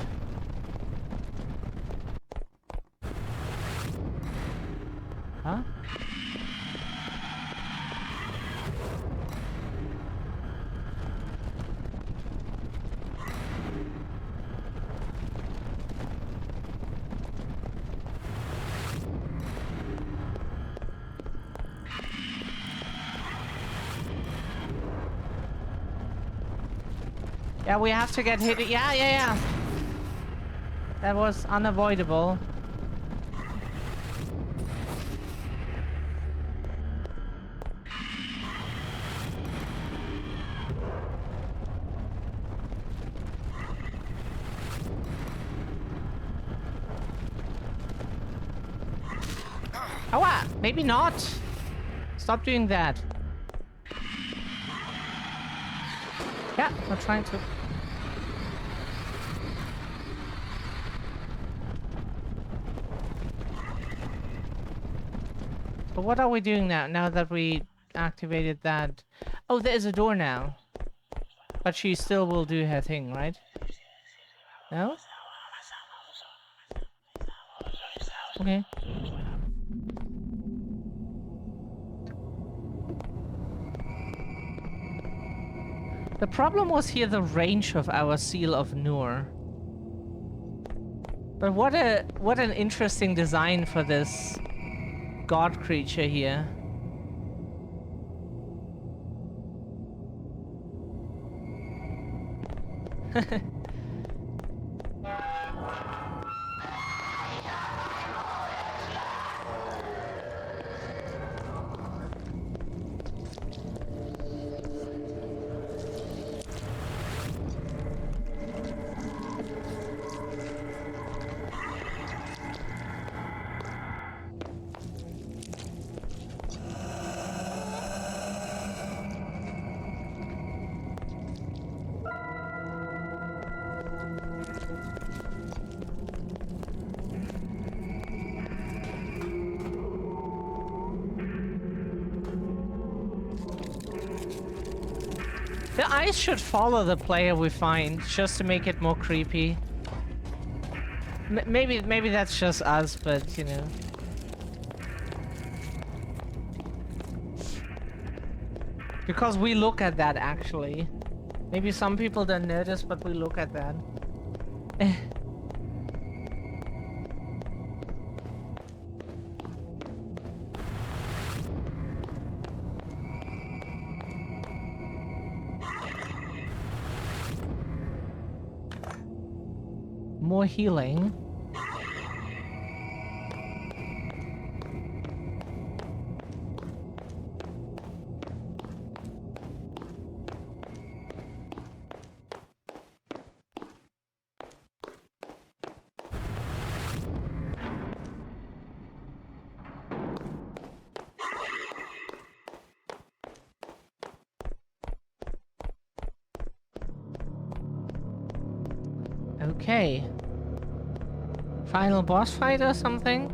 Huh? Yeah, we have to get hit. Yeah. That was unavoidable. Oh, maybe not. Stop doing that. Yeah, I'm trying to. But what are we doing now that we activated that? Oh, there's a door now. But she still will do her thing, right? No? Okay. The problem was here the range of our Seal of Nur. But what an interesting design for this god creature here. The eyes should follow the player we find, just to make it more creepy. Maybe that's just us, but you know. Because we look at that actually. Maybe some people don't notice, but we look at that. More healing. Okay. Final boss fight or something?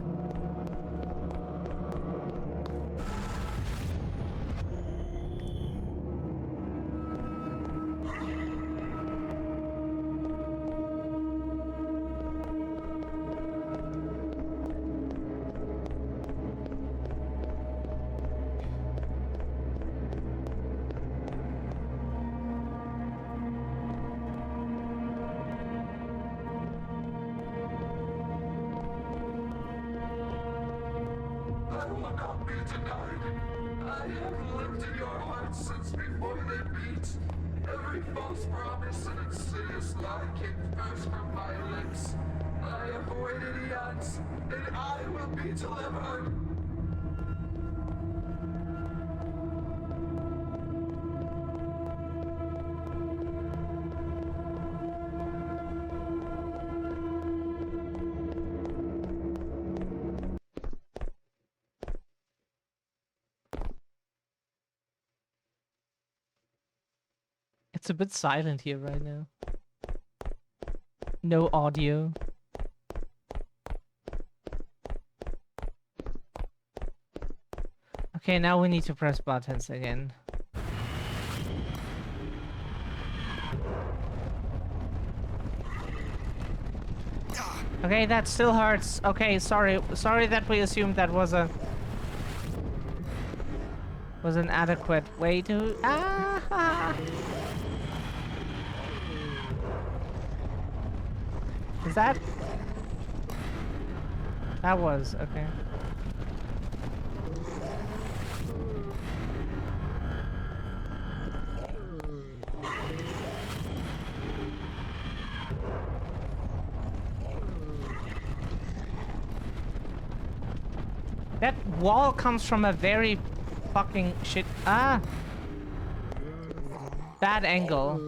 I will not be denied. I have lived in your hearts since before they beat. Every false promise and insidious lie came first from my lips. I have waited eons, and I will be delivered. It's a bit silent here right now. No audio. Okay, now we need to press buttons again. Okay, that still hurts. Okay, sorry that we assumed that was an adequate way to. Is that? That was okay. That wall comes from a very fucking shit. Bad angle.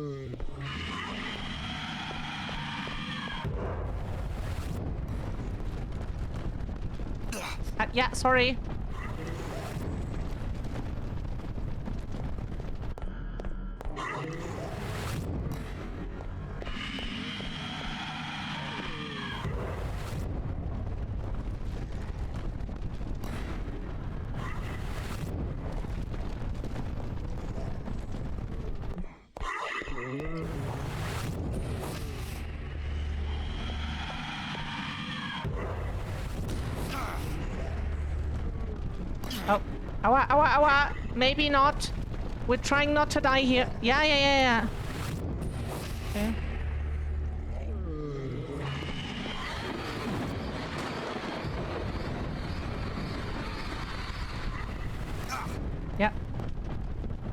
Yeah, sorry. Oh, awa. Maybe not. We're trying not to die here. Yeah. Okay. Yeah.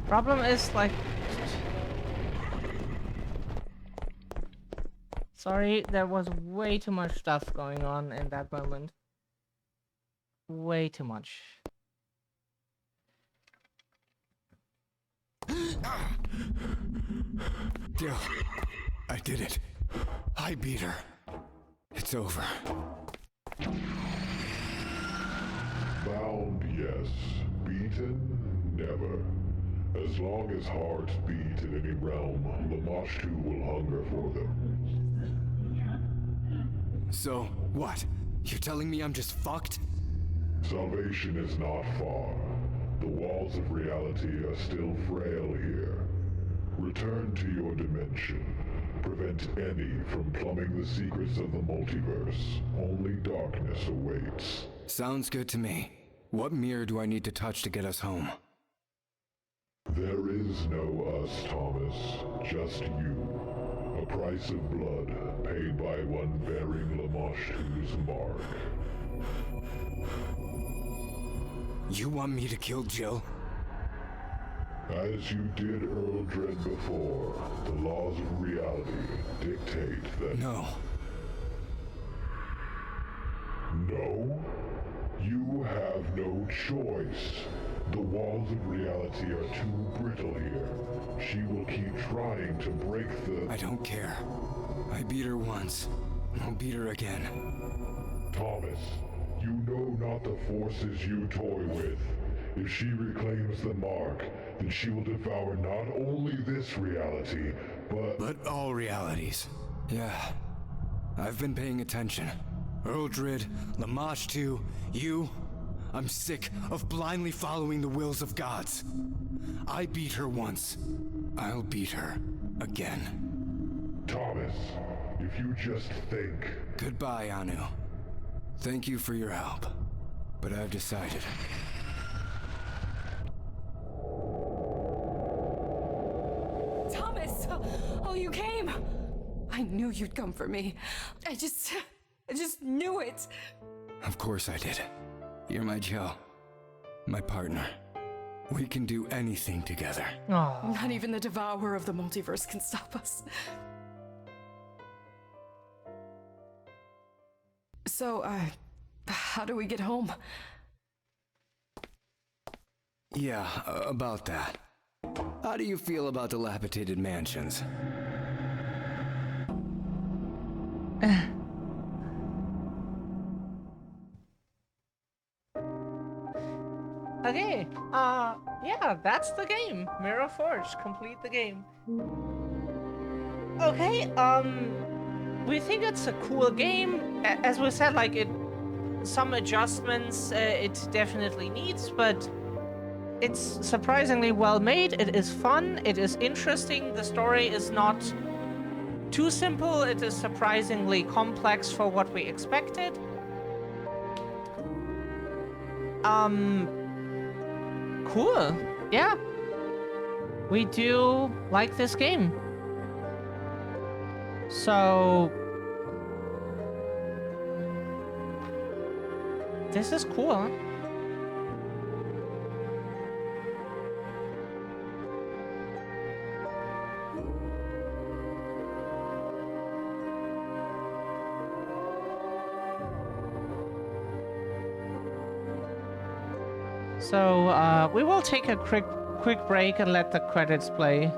Problem is like. Sorry, there was way too much stuff going on in that moment. Way too much. Jill, I did it. I beat her. It's over. Bound, yes. Beaten, never. As long as hearts beat in any realm, Lamashtu will hunger for them. So, what? You're telling me I'm just fucked? Salvation is not far. The walls of reality are still frail here. Return to your dimension. Prevent any from plumbing the secrets of the multiverse. Only darkness awaits. Sounds good to me. What mirror do I need to touch to get us home? There is no us, Thomas. Just you. A price of blood paid by one bearing Lamashtu's mark. You want me to kill Jill? As you did Earl Dread before, the laws of reality dictate that... No. No? You have no choice. The walls of reality are too brittle here. She will keep trying to break the... I don't care. I beat her once. I'll beat her again. Thomas, you know not the forces you toy with. If she reclaims the mark, then she will devour not only this reality, but all realities. Yeah. I've been paying attention. Eldred, Lamashtu, you... I'm sick of blindly following the wills of gods. I beat her once. I'll beat her again. Thomas, if you just think... Goodbye, Anu. Thank you for your help. But I've decided. Thomas! Oh, you came! I knew you'd come for me. I just knew it. Of course I did. You're my Jill. My partner. We can do anything together. Oh. Not even the devourer of the multiverse can stop us. So, how do we get home? Yeah, about that. How do you feel about dilapidated mansions? Okay, yeah, that's the game. Mirror Forge, complete the game. Okay, we think it's a cool game. As we said, like, some adjustments it definitely needs, but it's surprisingly well made. It is fun, it is interesting, the story is not too simple, it is surprisingly complex for what we expected. Cool. Yeah. We do like this game. So this is cool. So, we will take a quick break and let the credits play.